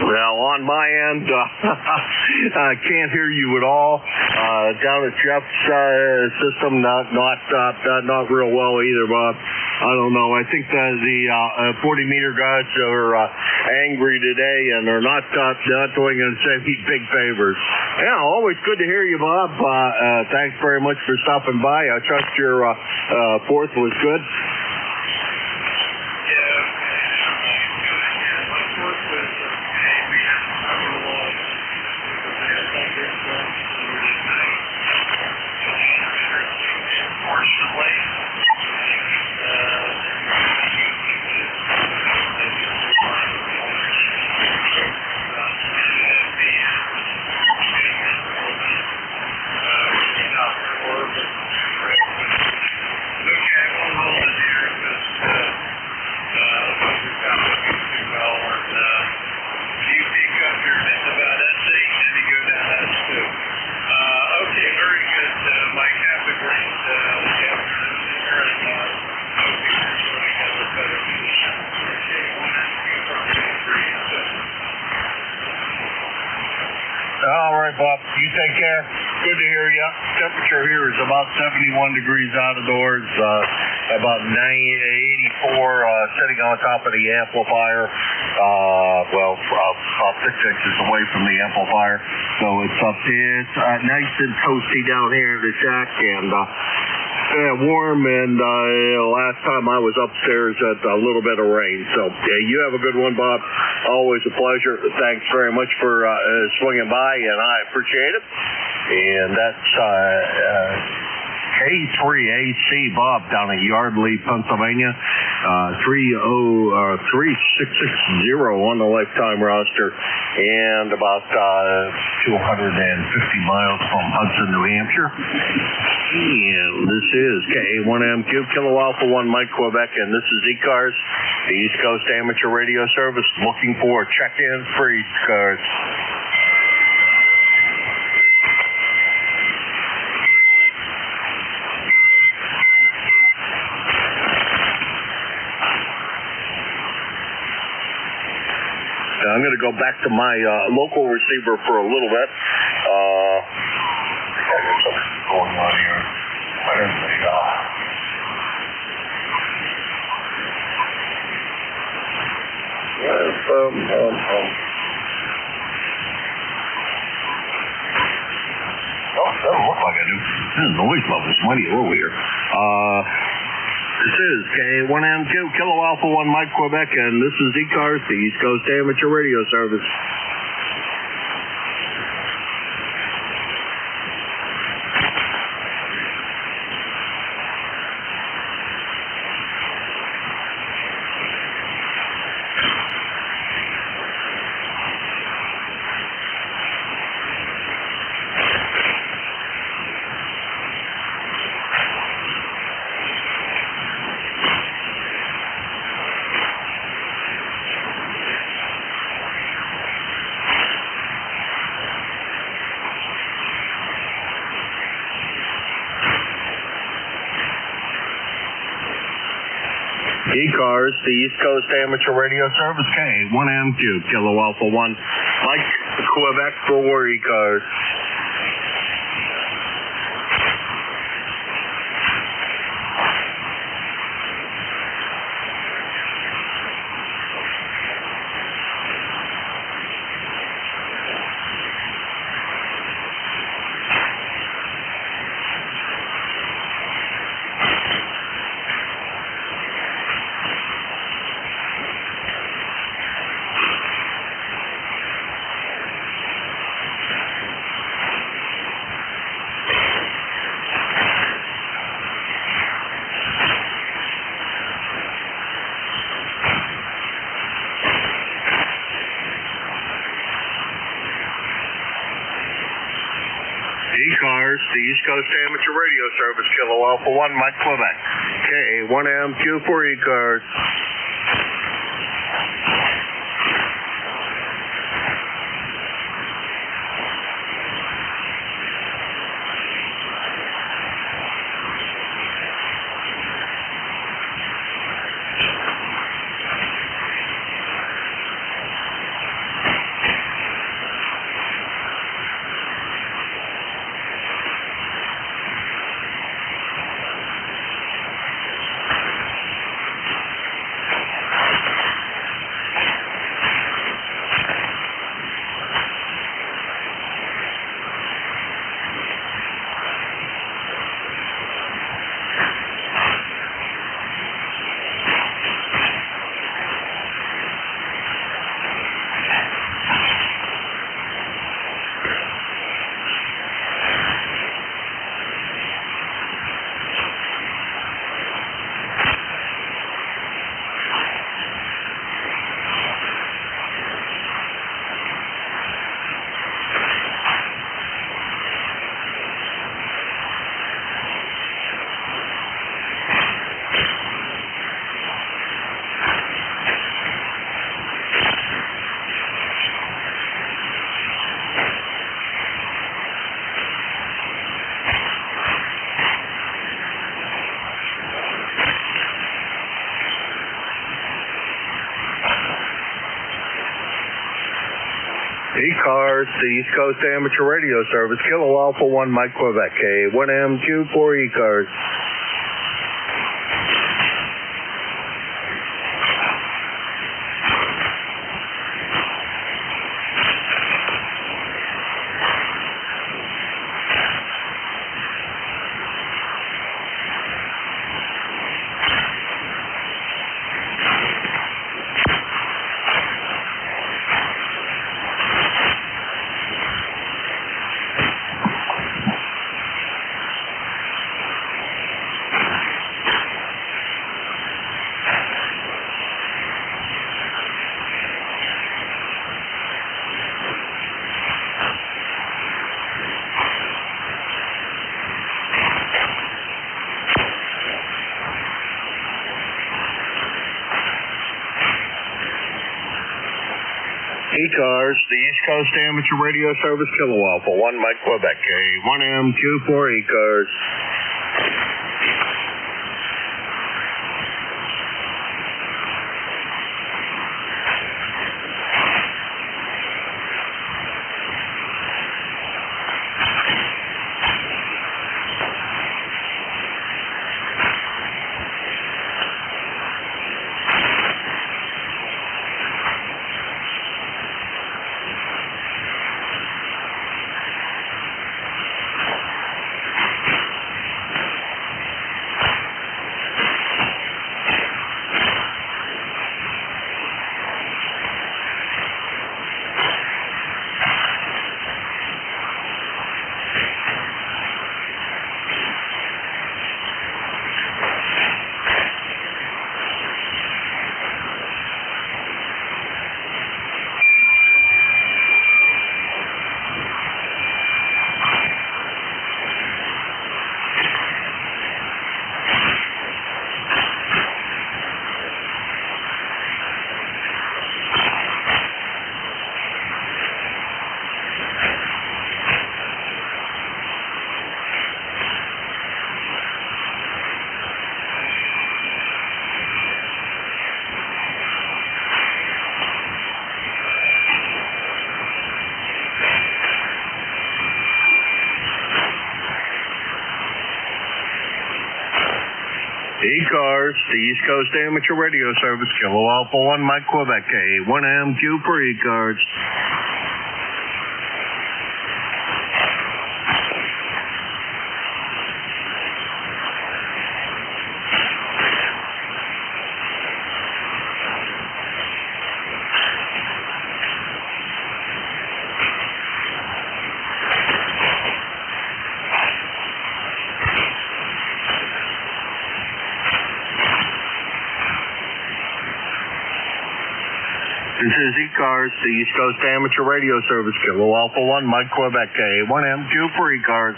Well, on my end, I can't hear you at all. Down at Jeff's system, not real well either, Bob. I don't know. I think the 40-meter guys are angry today, and they're not doing us any big favors. Yeah, always good to hear you, Bob. Thanks very much for stopping by. I trust your 4th was good. All right, Bob. You take care. Good to hear you. Temperature here is about 71 degrees out of doors, about 84 sitting on top of the amplifier. About 6 inches away from the amplifier. So it's nice and toasty down here in the shack, and warm, and last time I was upstairs at a little bit of rain. So you have a good one, Bob. Always a pleasure. Thanks very much for swinging by, and I appreciate it. And that's K3AC Bob down in Yardley, Pennsylvania. 3660 on the lifetime roster, and about 250 miles from Hudson, New Hampshire. And this is KA1MQ, Kilo Alpha 1 Mike Quebec, and this is ECARS, the East Coast Amateur Radio Service, looking for check-ins for ECARS. I'm going to go back to my local receiver for a little bit. I got something going on here. Where's the... Oh, doesn't look like I do. There's noise levels mighty low here. This is K1MQ, Kilo Alpha 1 Mike Quebec, and this is ECARS, the East Coast Amateur Radio Service. ECARS, the East Coast Amateur Radio Service, K1MQ, Kilo Alpha 1, Mike Quebec for ECARS. ECARS, the East Coast Amateur Radio Service, Kilo Alpha 1, Mike Quebec. K1MQ for ECARS. ECARS, the East Coast Amateur Radio Service, Kilo Alpha 1 Mike Quebec, K1MQ for ECARS. ECARS, the East Coast Amateur Radio Service, Kilo Alpha 1, Mike Quebec, A1MQ for ECARS. ECARS, the East Coast Amateur Radio Service, Kilo Alpha 1, Mike Quebec, A1MQ for ECARS. This is ECARS, the East Coast Amateur Radio Service, Kilo Alpha 1, Mike Quebec, A1MQ for ECARS.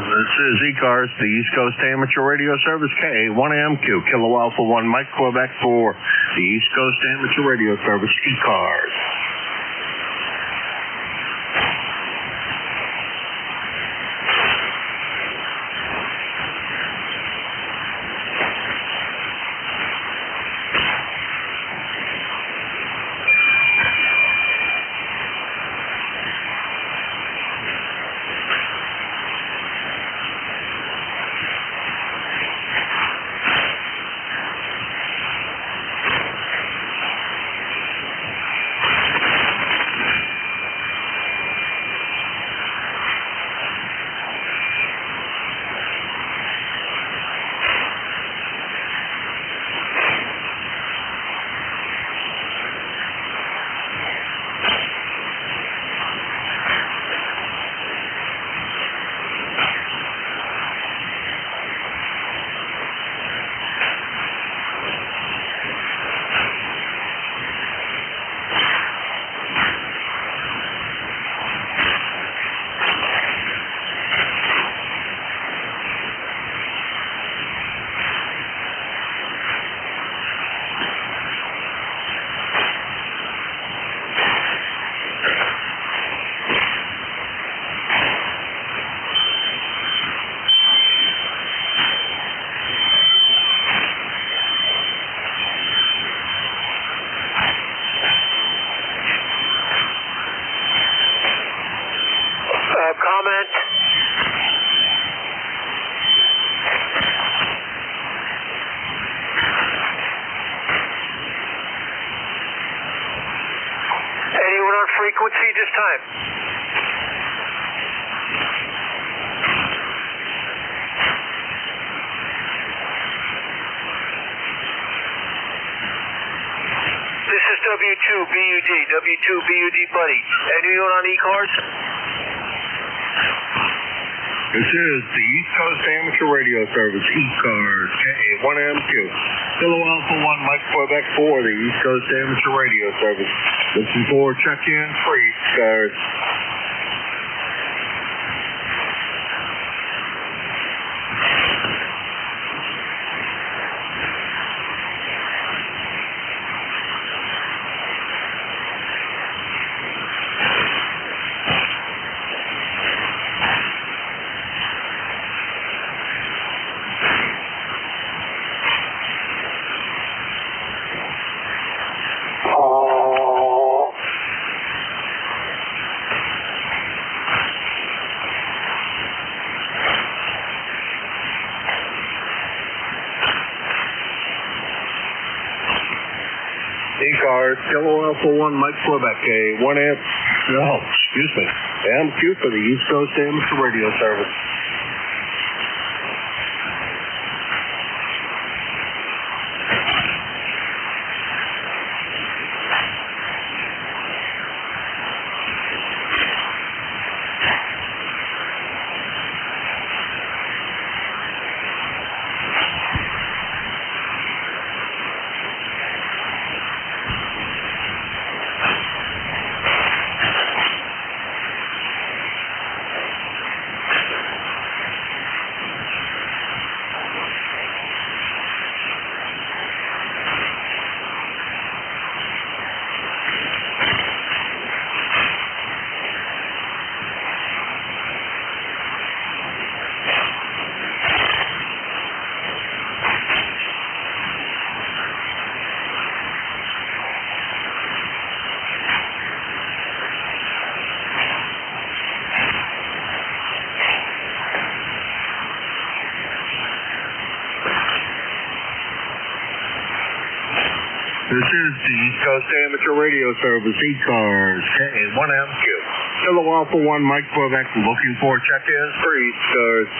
This is ECARS, the East Coast Amateur Radio Service, K1MQ, Kilo Alpha 1, Mike Quebec for the East Coast Amateur Radio Service, ECARS. Comment? WD buddy. Anyone on ECARS? This is the East Coast Amateur Radio Service, ECARS, KA1MQ. Kilo Alpha 1, Mike Quebec 4, the East Coast Amateur Radio Service. Looking for check-in free, ECARS. ECARS, Kilo Alpha 1, Mike Quebec, MQ for the East Coast Amateur Radio Service. This is the East Coast Amateur Radio Service, ECARS, KA1MQ. Kilo Alpha 1, Mike Quebec, looking for check-ins for ECARS.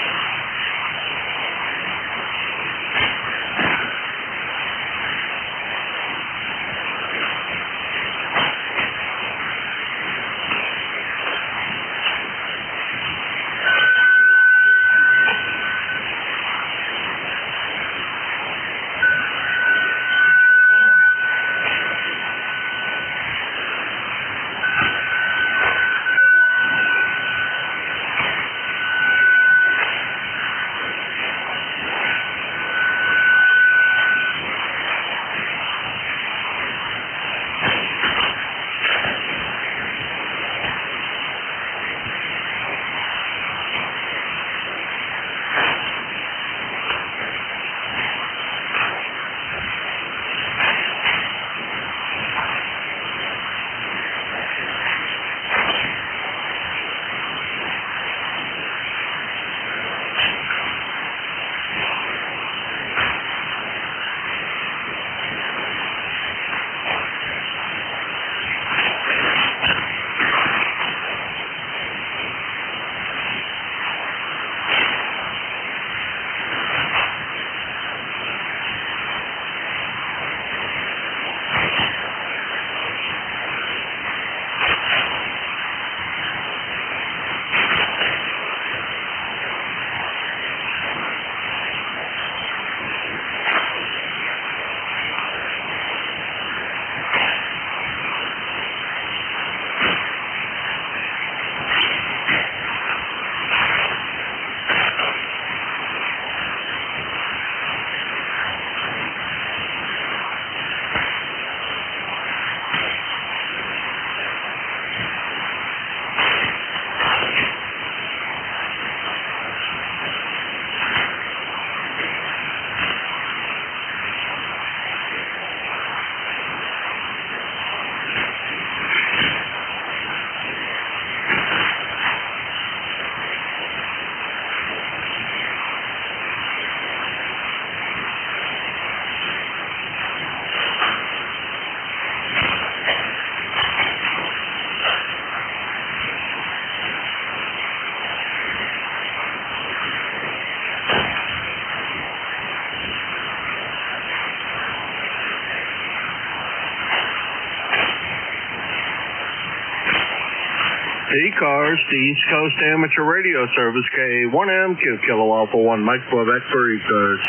ECARS, the East Coast Amateur Radio Service, K1M, Kilo Alpha 1, Mike Quebec for ECARS.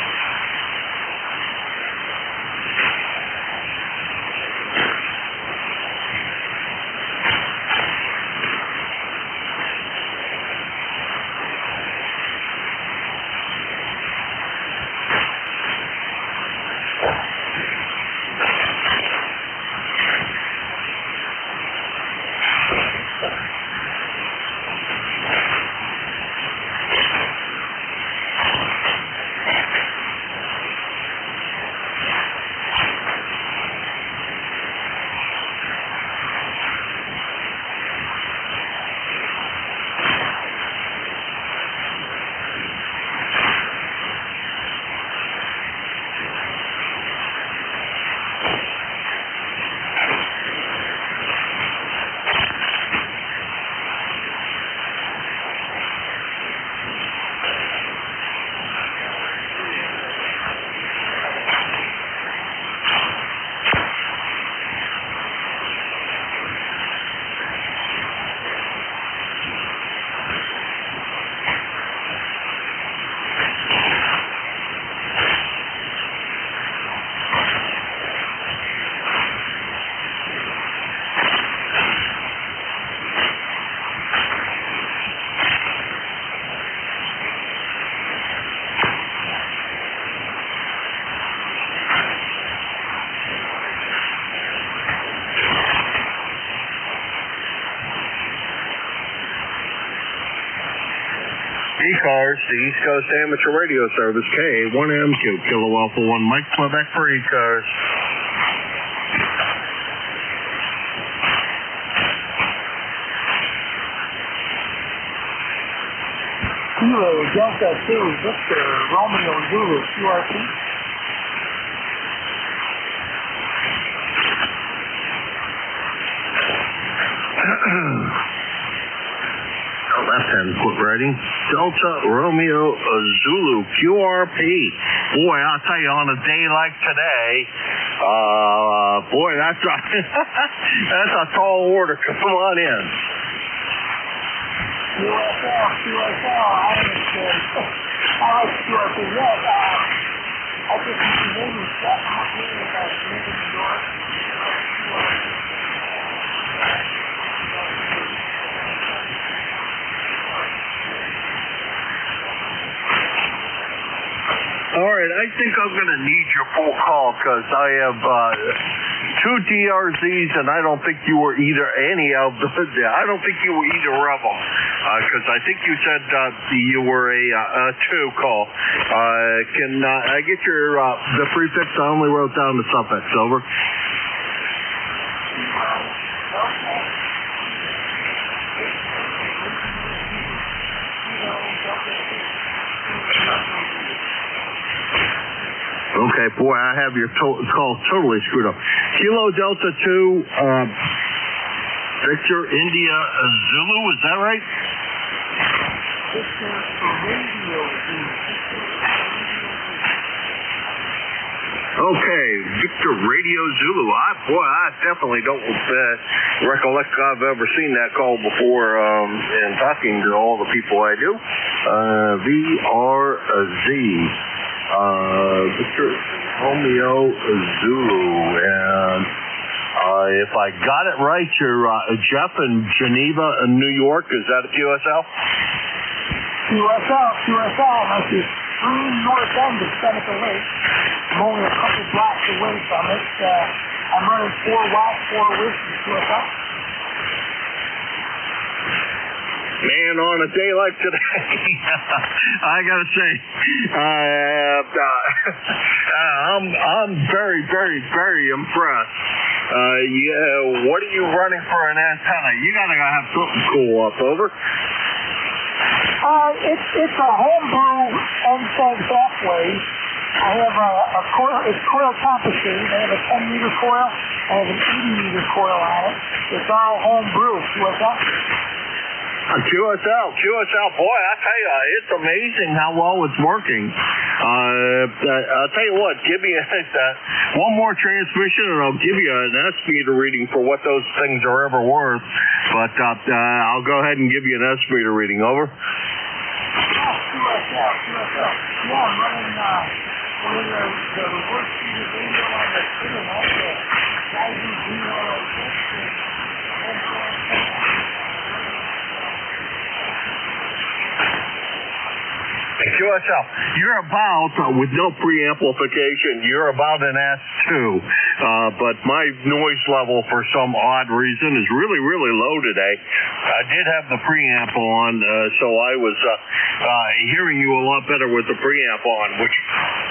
ECARS, the East Coast Amateur Radio Service, K1M, Kilo Alpha 1, Mike Quebec for ECARS. Kilo Delta 2, Victor Romeo Zulu, QRP. Left-hand quit writing. Delta Romeo Zulu QRP. Boy, I'll tell you, on a day like today, boy, that's a, that's a tall order. Come on in. QSL, I understand. I like QRP. Yes, I just need to name that. I'm not hearing about New York. All right, I think I'm going to need your full call because I have two DRZs, and I don't think you were either any of them. I don't think you were either of them because I think you said you were a two call. Can I get your the prefix? I only wrote down the suffix. Over. Okay, boy, I have your call totally screwed up. Kilo Delta 2, Victor India Zulu, is that right? Okay, Victor Radio Zulu. I definitely don't recollect I've ever seen that call before in talking to all the people I do. VRZ. Victor Romeo Zulu, and if I got it right, you're Jeff in Geneva, New York. Is that a QSL? QSL. That's the north end of Seneca Lake. I'm only a couple blocks away from it. I'm running 4 watts, 4 whiskey QSL. Man, on a day like today, I gotta say, I'm very, very, very impressed. What are you running for an antenna? You gotta have something cool up. Over. It's a homebrew NSAG Bathway. I have a coil. It's coil compensated. I have a 10-meter coil. I have an 80-meter coil on it. It's all homebrew. What's that? QSL, boy, I tell you, it's amazing how well it's working. I'll tell you what, give me one more transmission and I'll give you an S-meter reading for what those things are ever worth. But I'll go ahead and give you an S-meter reading. Over. QSL. Yeah, I'm running one of the reverse feeder radio on the screen and also QSL, you're about, with no preamplification, you're about an S2, but my noise level for some odd reason is really, really low today. I did have the preamp on, so I was hearing you a lot better with the preamp on, which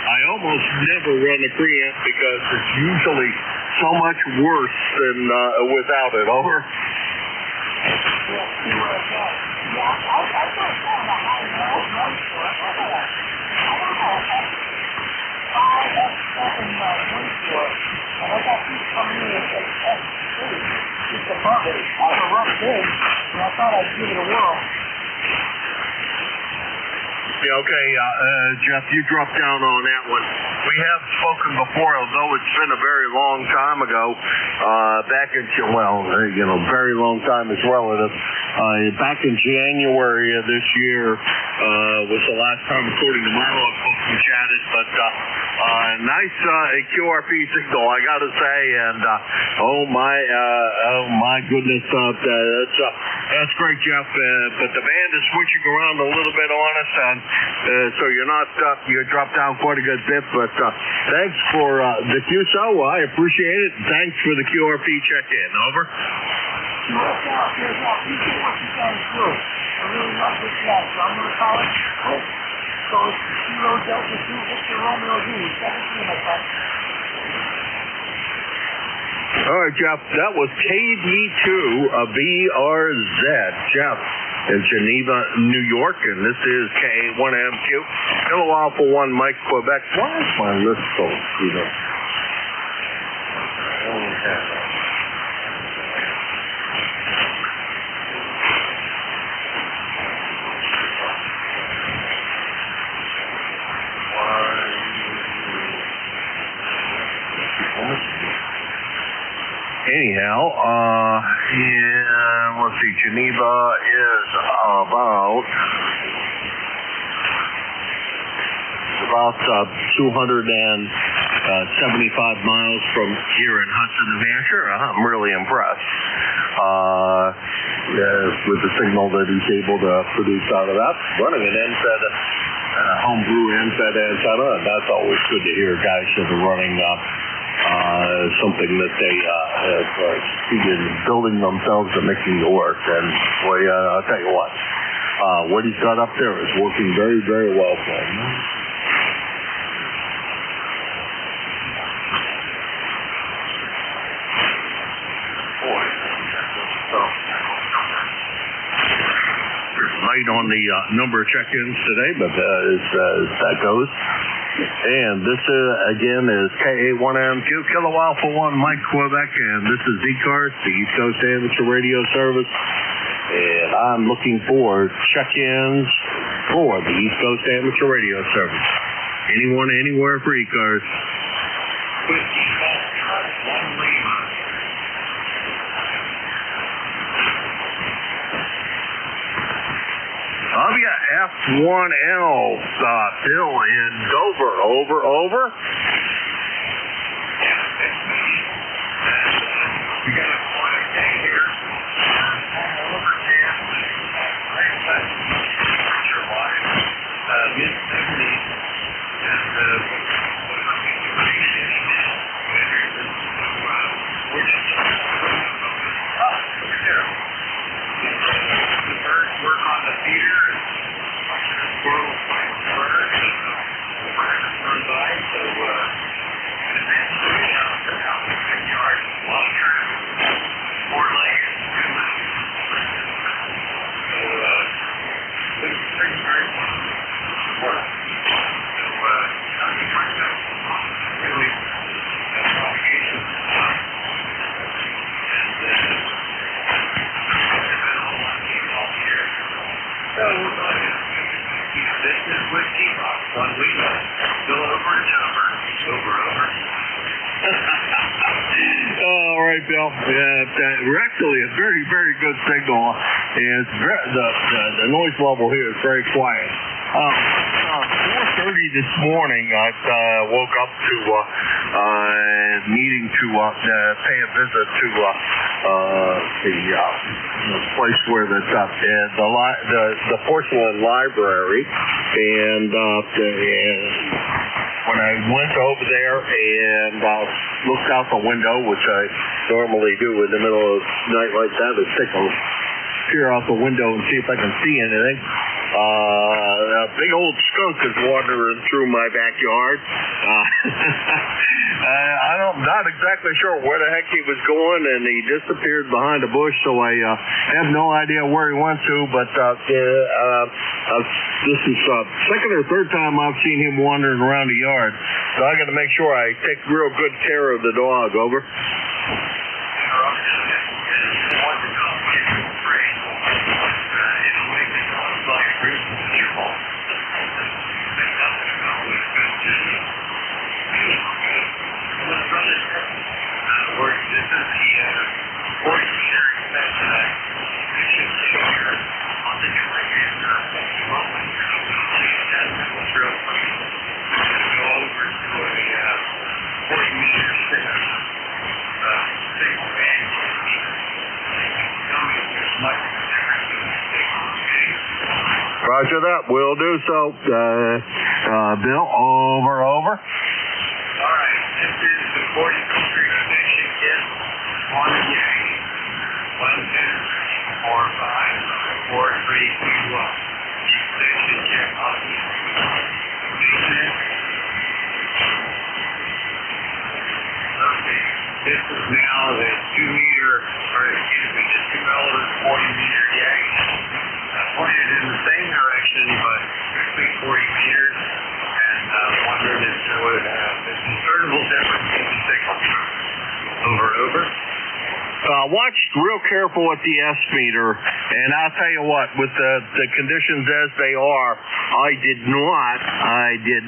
I almost never run the preamp because it's usually so much worse than without it. Over. Yeah, okay, Jeff, you dropped down on that one. We have spoken before, although it's been a very long time ago, back in, very long time is relative. Back in January of this year was the last time, according to my logbook, we chatted, but nice QRP signal, I gotta say, and oh my goodness, that's great, Jeff, but the band is switching around a little bit on us, and so you're not, you dropped down quite a good bit, but thanks for the QSO, I appreciate it, and thanks for the QRP check-in. Over. I really love this guy, so I'm going to call it. So it's Kilo Delta 2 Victor Romeo Z, 17, my friend. All right, Jeff, that was KD2 VRZ, Jeff, in Geneva, New York, and this is K1MQ, Kilo Alpha 1 Mike, Quebec. Why is my list so screwed up? I don't have it. Anyhow, let's see, Geneva is about 275 miles from here in Hudson, New Hampshire. I'm really impressed with the signal that he's able to produce out of that. Running an NFED, homebrew NFED antenna, and that's always good to hear guys that are running something that they have succeeded in building themselves and making it work. And boy, I'll tell you what he's got up there is working very, very well for him. Boy, light on the number of check-ins today, but as that goes. And this, again, is KA1MQ, Kilo Alpha 1 Mike, Quebec, and this is ECARS, the East Coast Amateur Radio Service. And I'm looking for check-ins for the East Coast Amateur Radio Service. Anyone, anywhere for ECARS. F1L, Bill in Dover. Over. We got a quiet day here. Mid-70s, and we're just the birds work on the feeder, and squirrels find the birds, and the birds run by, so So we're going to keep business with T-Box. 1 week, still over and over. Over. All right, Bill. We're actually a very, very good signal, and the noise level here is very quiet. 4:30 this morning, I woke up to needing to pay a visit to the place where the porcelain library, and when I went over there and looked out the window, which I normally do in the middle of the night like that, is take a peer out the window and see if I can see anything. A big old skunk is wandering through my backyard. I'm not exactly sure where the heck he was going, and he disappeared behind a bush, so I have no idea where he went to, but this is second or third time I've seen him wandering around the yard, so I got to make sure I take real good care of the dog. Over. Roger that. We'll do so. Bill, over. All right. This is the 40th Station Kit. 1 Yang. 1, 2, 4, 5, 4, 3, 2, 1. Station check. Okay. This is now the 40-meter Yang. Pointed in the same direction, but strictly 40 meters, and wondering if there would have a discernible difference in the signal. Over. Watch real careful at the S meter, and I'll tell you what, with the conditions as they are, I did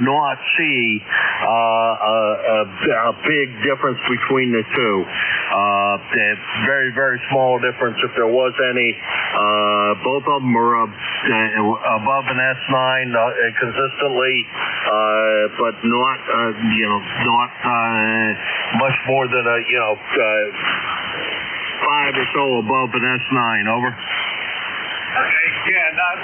not see a big difference between the two. Very, very small difference, if there was any. Both of them are above an S9 consistently, but not much more than a 5 or so above an S9. Over. Okay, yeah, that's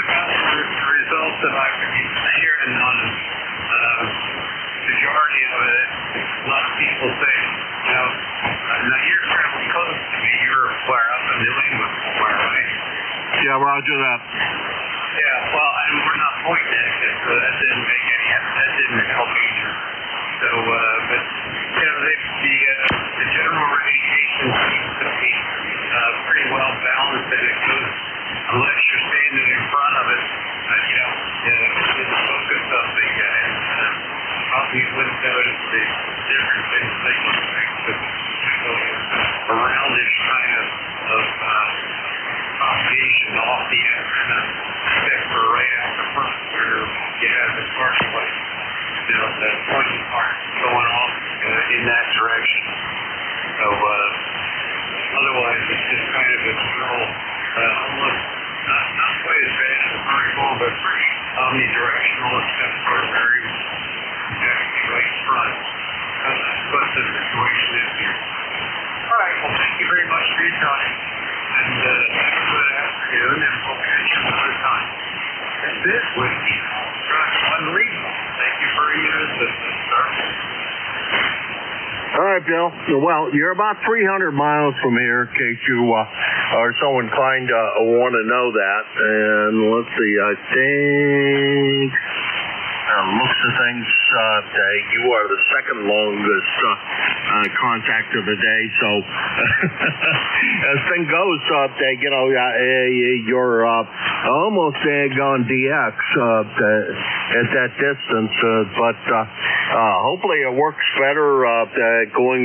about the results that I've been hearing on the majority of it. A lot of people say, now you're fairly close to me. You're where up in New England, right? Yeah, roger that. Yeah, well, and we're not pointing at it, so that didn't help either. So, but the general radiation seems to be pretty well balanced, and it goes, unless you're standing in front of it, in the focus of the probably wouldn't notice the difference in signal strength, but a roundish kind of propagation off the antenna, except for right out the front where you have the sparking light. The pointing part going off in that direction. So otherwise it's just kind of a drill, almost not quite as bad as a vertical, but pretty omnidirectional, except for a very exactly right front. That's what the situation is here. All right, well, thank you very much for your time, and have a good afternoon, and we'll catch you another time. That's it with Truck Unbelievable. Thank you for your assistance, sir. All right, Bill. Well, you're about 300 miles from here, in case you are so inclined to want to know that. And let's see, I think, looks of things, you are the second longest contact of the day. So as thing goes, you're almost on DX at that distance, but hopefully it works better going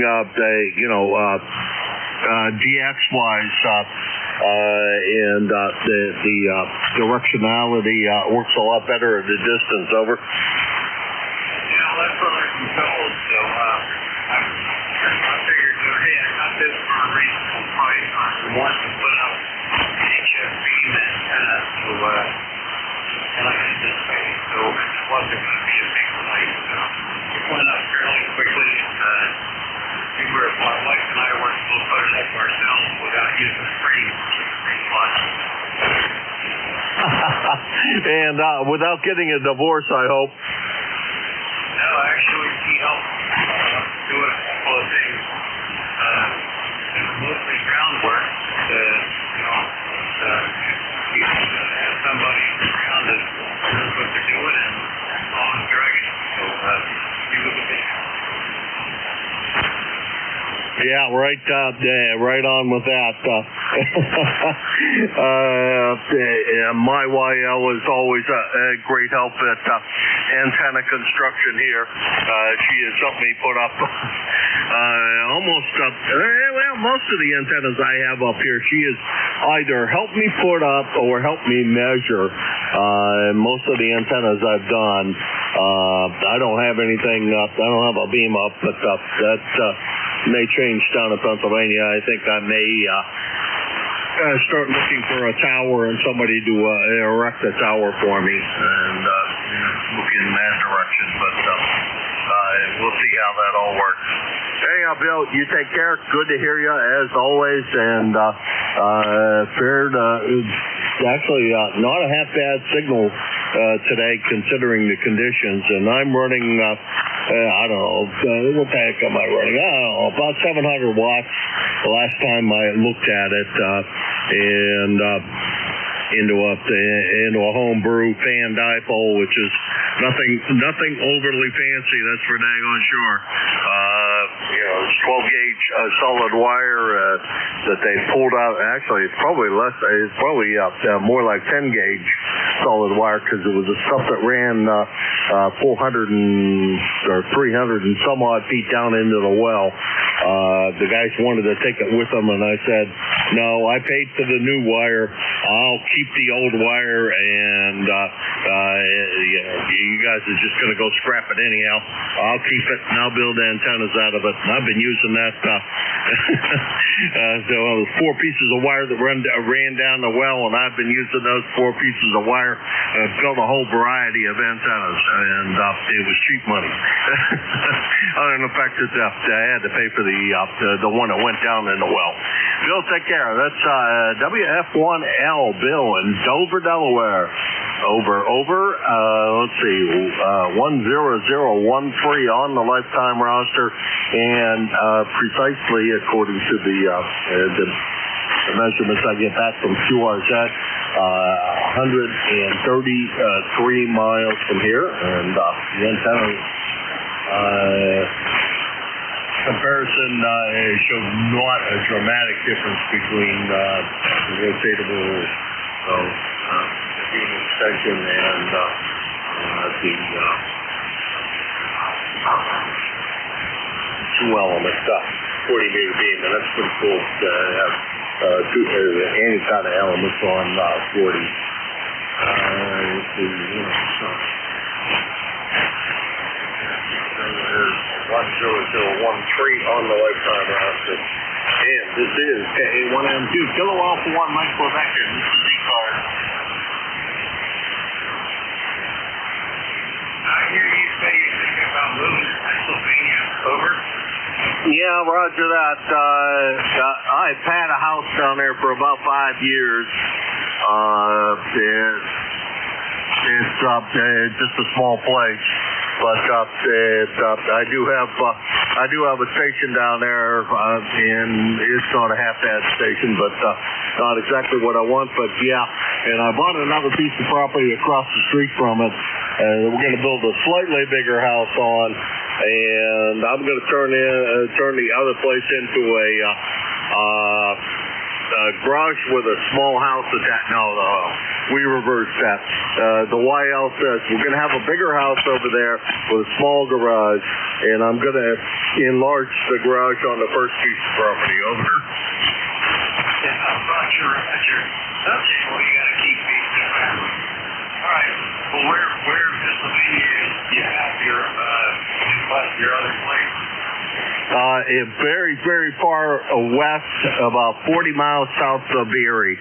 DX wise and the directionality works a lot better at a distance. Over. Yeah, that's what I've been told. So I figured, hey, I got this for a reasonable price. I want to put up HF beam antenna, so and I anticipated, so it wasn't going to be a big price. It went up fairly quickly. My wife and I were able to put it up ourselves without using a frame, which was pretty fun. And without getting a divorce, I hope. No, actually, he helped do a couple of things. Mostly groundwork. You have somebody around that knows what they're doing and on dragging. So he was a big. Yeah, right on with that. My YL is always a great help at antenna construction here. She has helped me put up most of the antennas I have up here. She has either helped me put up or helped me measure most of the antennas I've done. I don't have anything up. I don't have a beam up, but that may change down in Pennsylvania. I think I may start looking for a tower and somebody to erect a tower for me and look in that direction. But we'll see how that all works. Anyhow, Bill, you take care. Good to hear you as always. And actually not a half bad signal today considering the conditions. And I'm running. I don't know, what the heck am I running? I don't know, about 700 watts the last time I looked at it, and into a home brew fan dipole, which is nothing overly fancy, that's for daggone sure. 12 gauge solid wire that they pulled out. Actually, it's probably less. It's probably more like 10 gauge solid wire because it was the stuff that ran 400 or 300 and some odd feet down into the well. The guys wanted to take it with them, and I said, no, I paid for the new wire. I'll keep the old wire, and you guys are just going to go scrap it anyhow. I'll keep it, and I'll build antennas out of it. And I've been using that. So it was 4 pieces of wire that ran down the well, and I've been using those 4 pieces of wire to build a whole variety of antennas, and it was cheap money. Other than the fact that I had to pay for the one that went down in the well. Bill, take care. That's WF1L Bill in Dover, Delaware. Over. Let's see, 10013 on the lifetime roster, and precisely according to the measurements I get back from QRZ, 133 miles from here, and the antenna comparison showed not a dramatic difference between the rotatable extension and the 2-element 40-meter beam, and that's pretty cool to have any kind of elements on 40. Let's see, 10013 on the lifetime roster. And this is KA1M2 Kilo Alpha 1 Mike Quebec, and this is ECARS. I hear you say you're thinking about moving to Pennsylvania. Over. Yeah, roger that. I've had a house down there for about 5 years. It's just a small place. But I do have a station down there, and it's not a half bad station, but not exactly what I want. But yeah, and I bought another piece of property across the street from it. We're going to build a slightly bigger house on, and I'm going to turn the other place into a garage with a small house attached. No, we reversed that. The YL says we're going to have a bigger house over there with a small garage, and I'm going to enlarge the garage on the first piece of property. Over. Yeah, Roger. Okay, well, you got to keep beating it back. All right. Well, where in Pennsylvania do you have your other place? Very, very far west, about 40 miles south of Erie.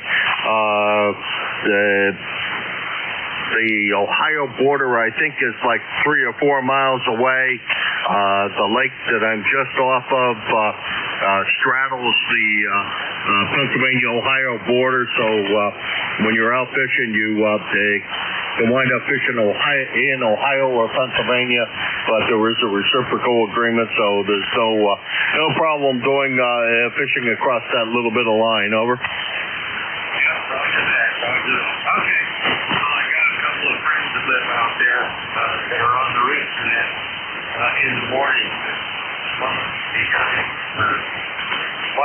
The Ohio border, I think, is like 3 or 4 miles away. The lake that I'm just off of straddles the Pennsylvania-Ohio border, so when you're out fishing, you wind up fishing in Ohio or Pennsylvania, but there is a reciprocal agreement, so there's no problem doing fishing across that little bit of line. Over. Yeah, roger that. Okay. Well, I got a couple of friends that live out there. They are on the internet in the morning. One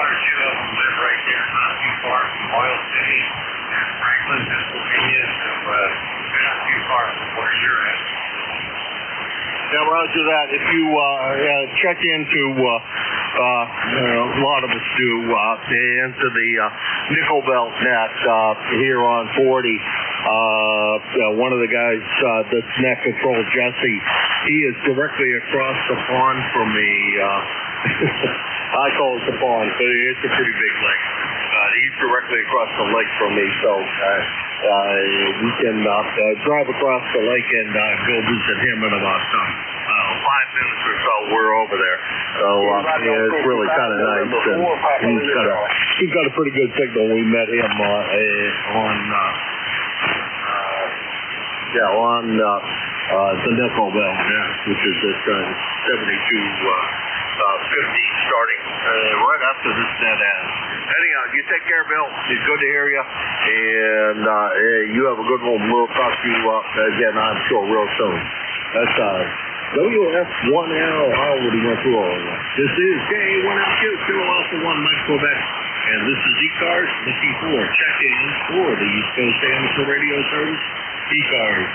or two of them live right there, not too far from Oil City and Franklin, Pennsylvania, so they're not too far from where you're at. Yeah, roger that. If you check into, a lot of us do, into the nickel belt net here on 40, one of the guys that's net control, Jesse, he is directly across the pond from me. I call it the pond, but it's a pretty big lake. He's directly across the lake from me, so we can drive across the lake and go visit him in about 5 minutes or so. We're over there, so it's really kind of nice. And he's got a pretty good signal. We met him on the nickel belt, which is at 72.50 starting right after this net ends. Anyhow, you take care, Bill. It's good to hear you, and you have a good one. We'll talk to you again, I'm sure, real soon. That's WF1L. I already went through all of that. This is K1LQ, Kilo Alpha 1, Mike Quebec, and this is ECARS looking for check-in for the East Coast Amateur Radio Service, ECARS.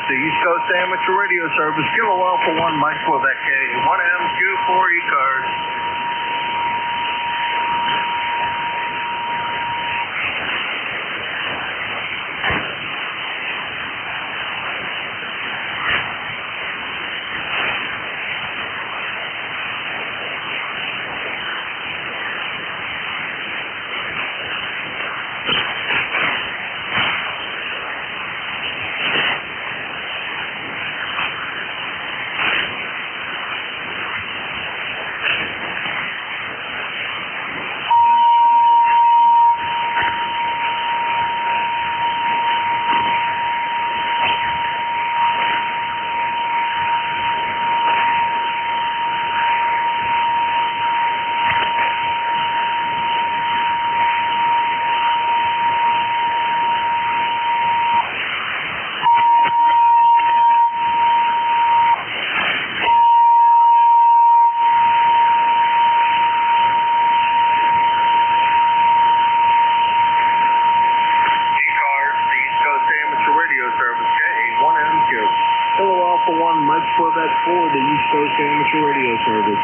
The East Coast Amateur Radio Service, Kilo Alpha 1, Mike Quebec, K1MQ4 ECARS. For the East Coast Amateur Radio Service.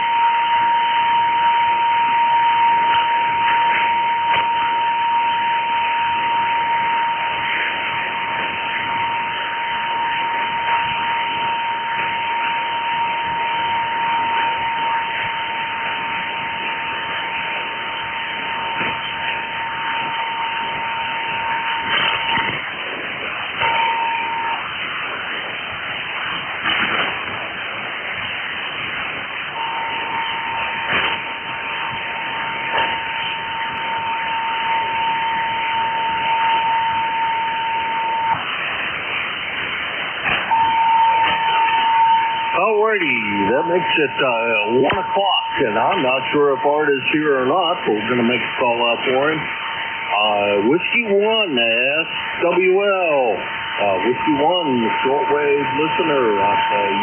makes it 1 o'clock, and I'm not sure if Art is here or not, but we're going to make a call out for him. Whiskey 1, SWL. Whiskey 1, the shortwave listener.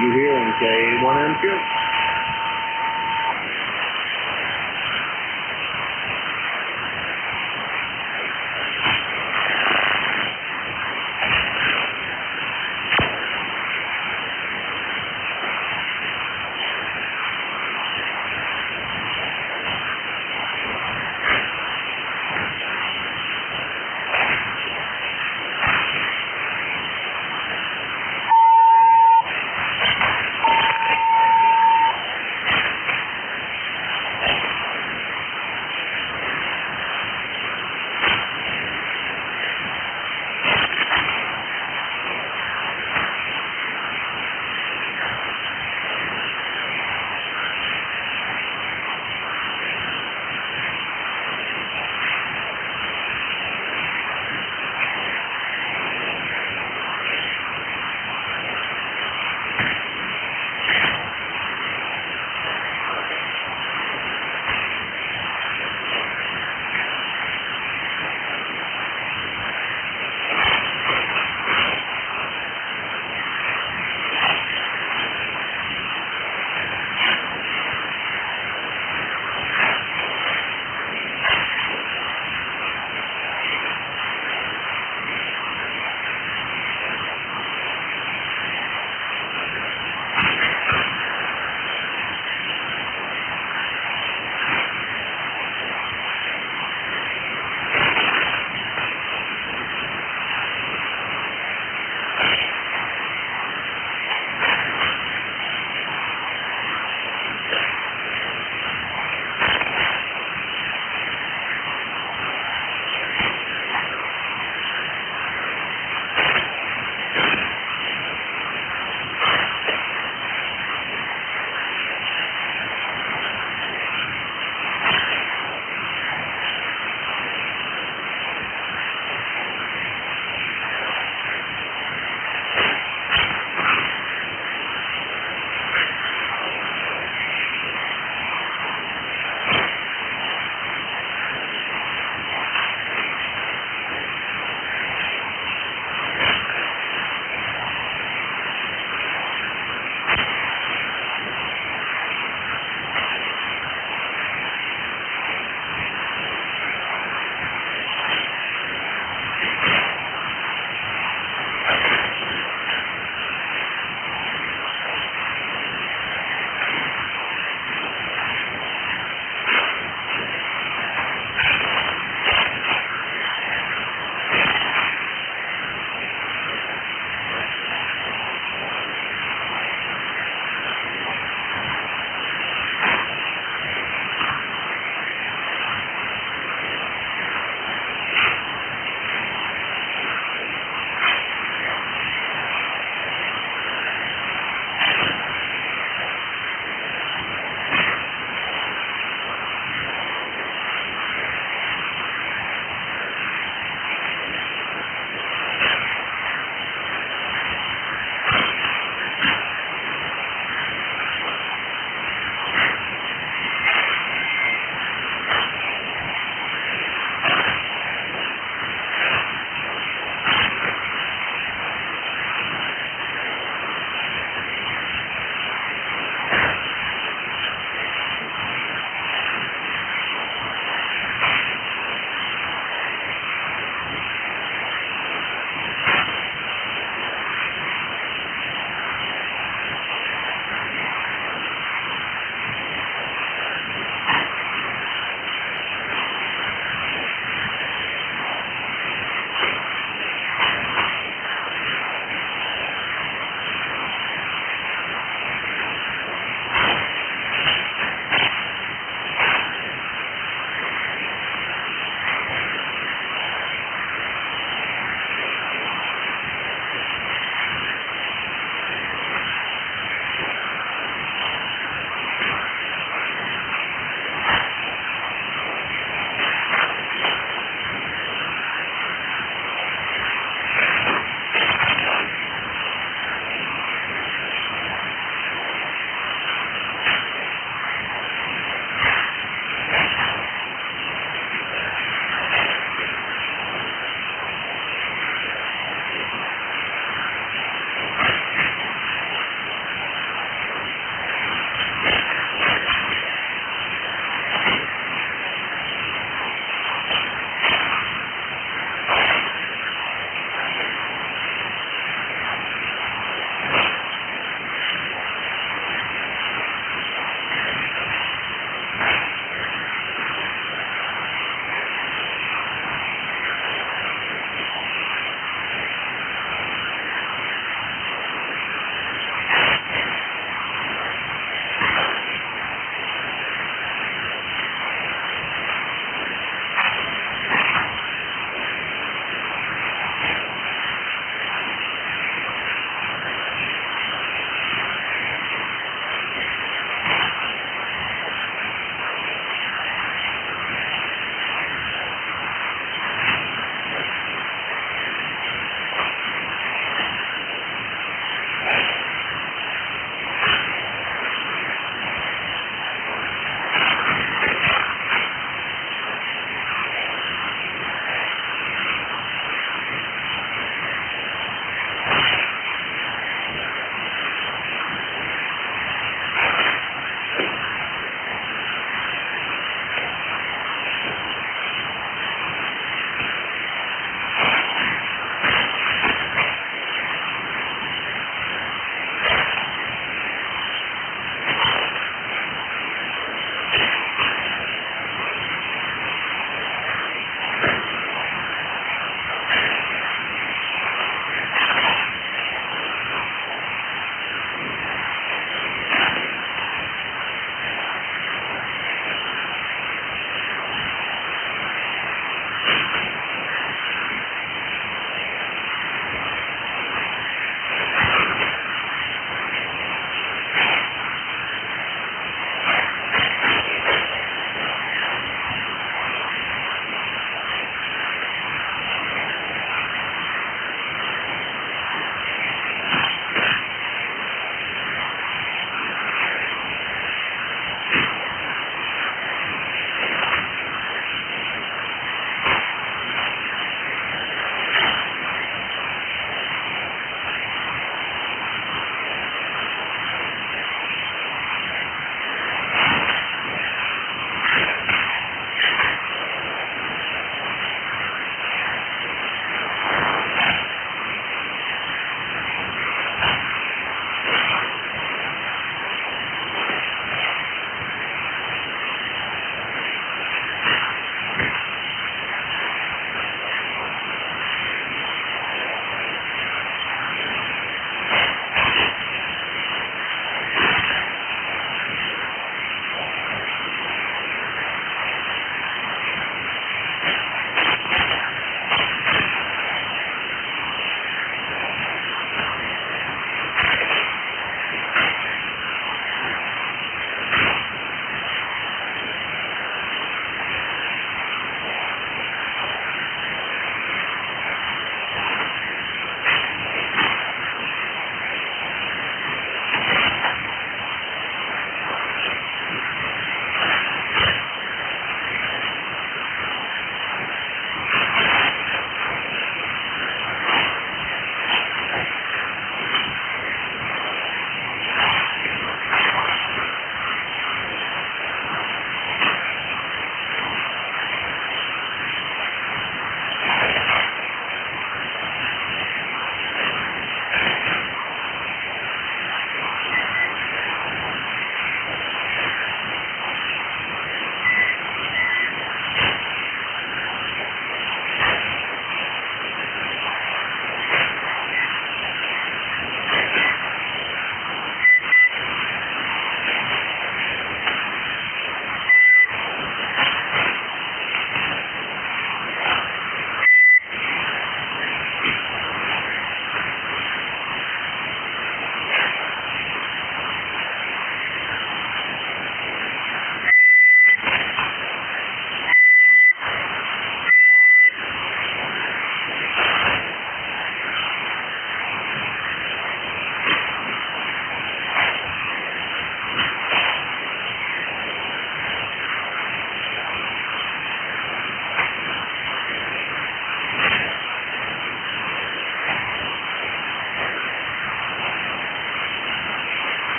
You here in K1MQ?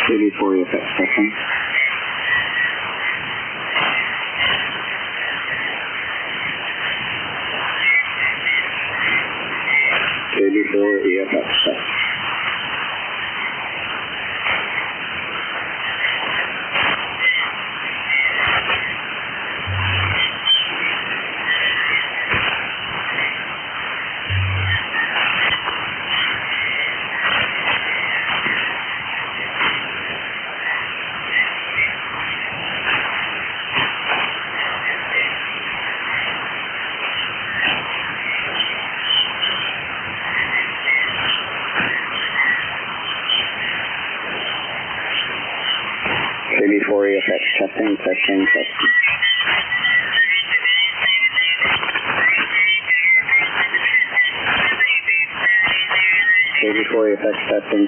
34 effects testing. EFX test. Before EFX testing, testing. Before EFX testing.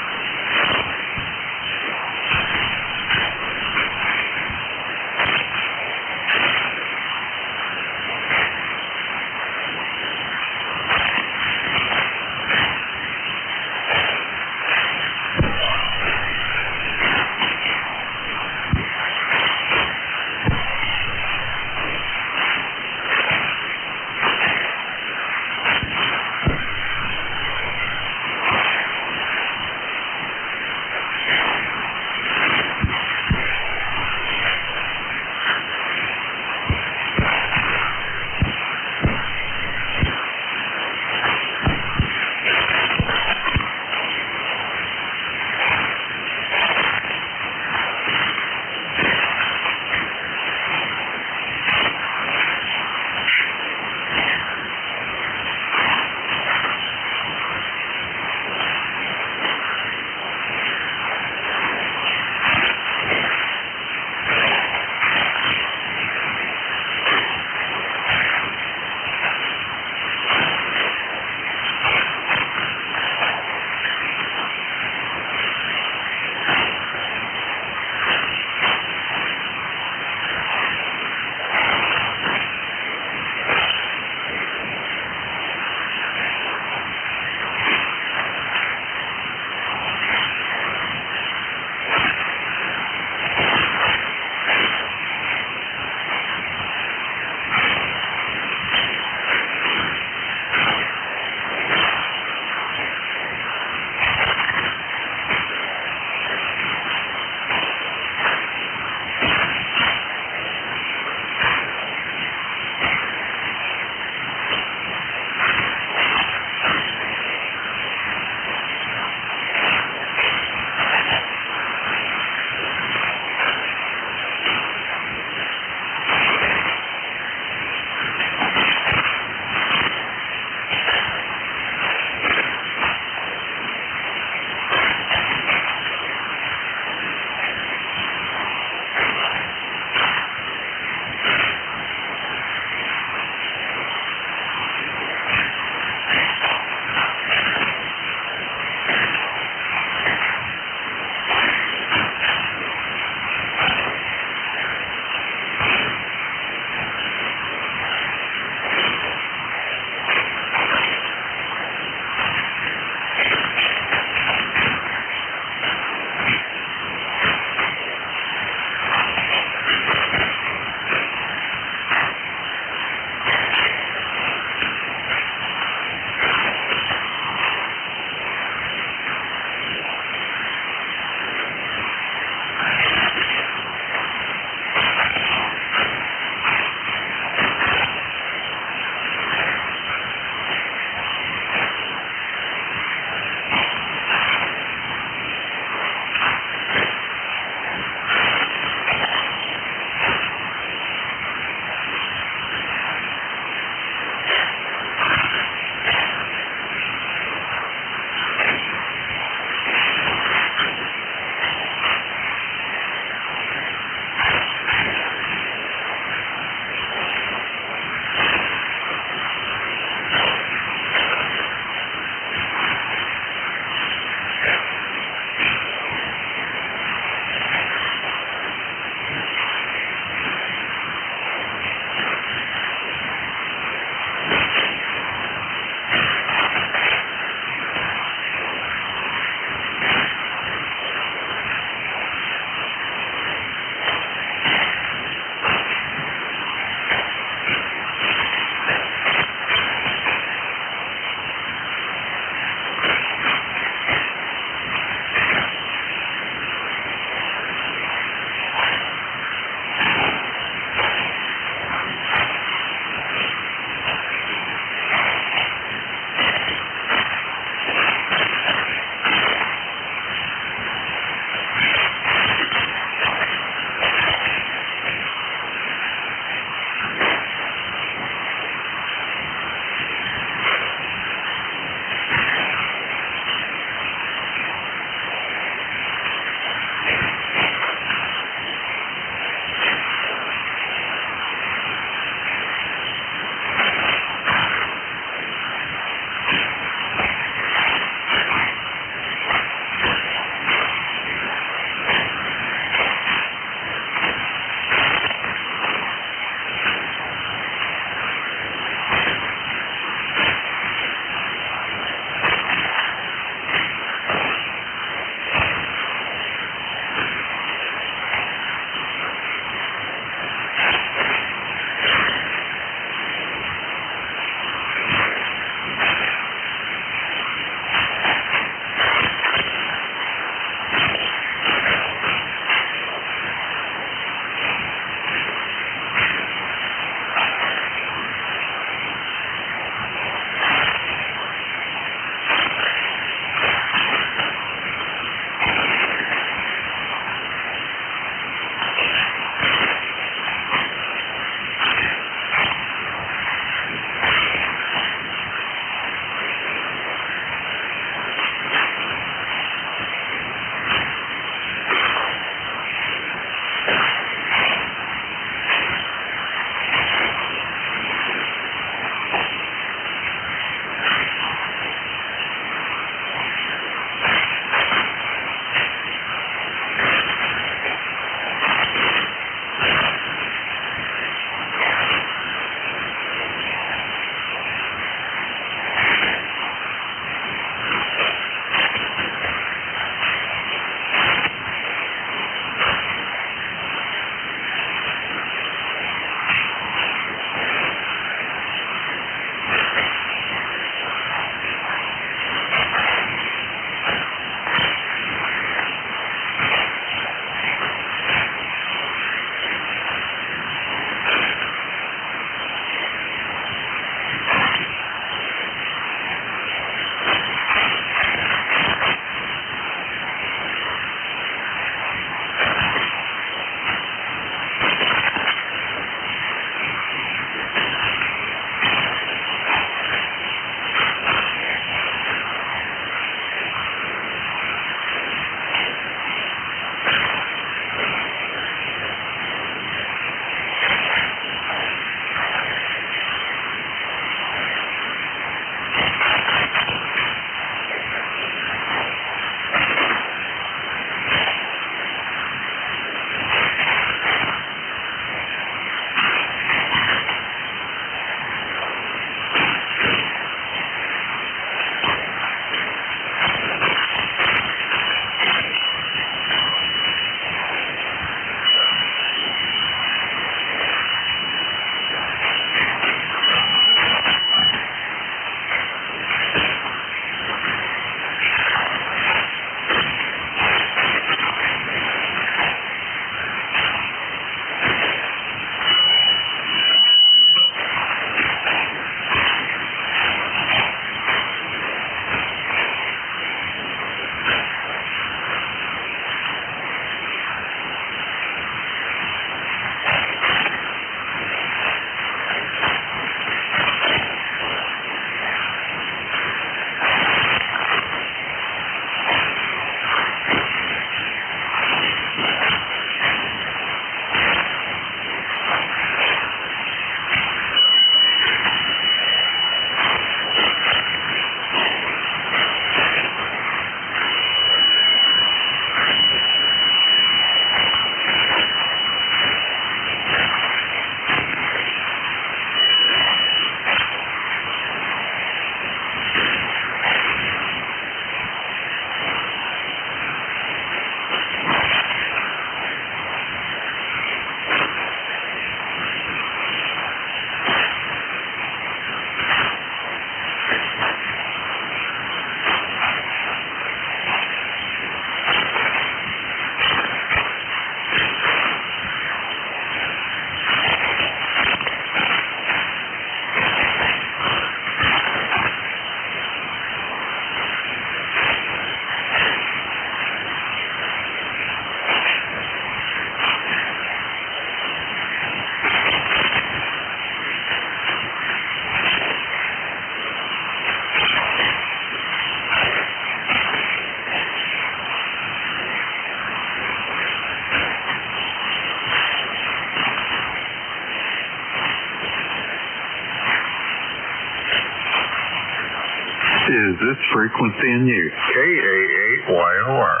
is this frequency in use? KA8YOR.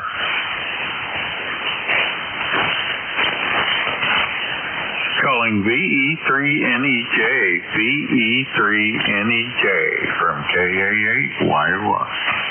Calling VE3NEJ, VE3NEJ from KA8YOR.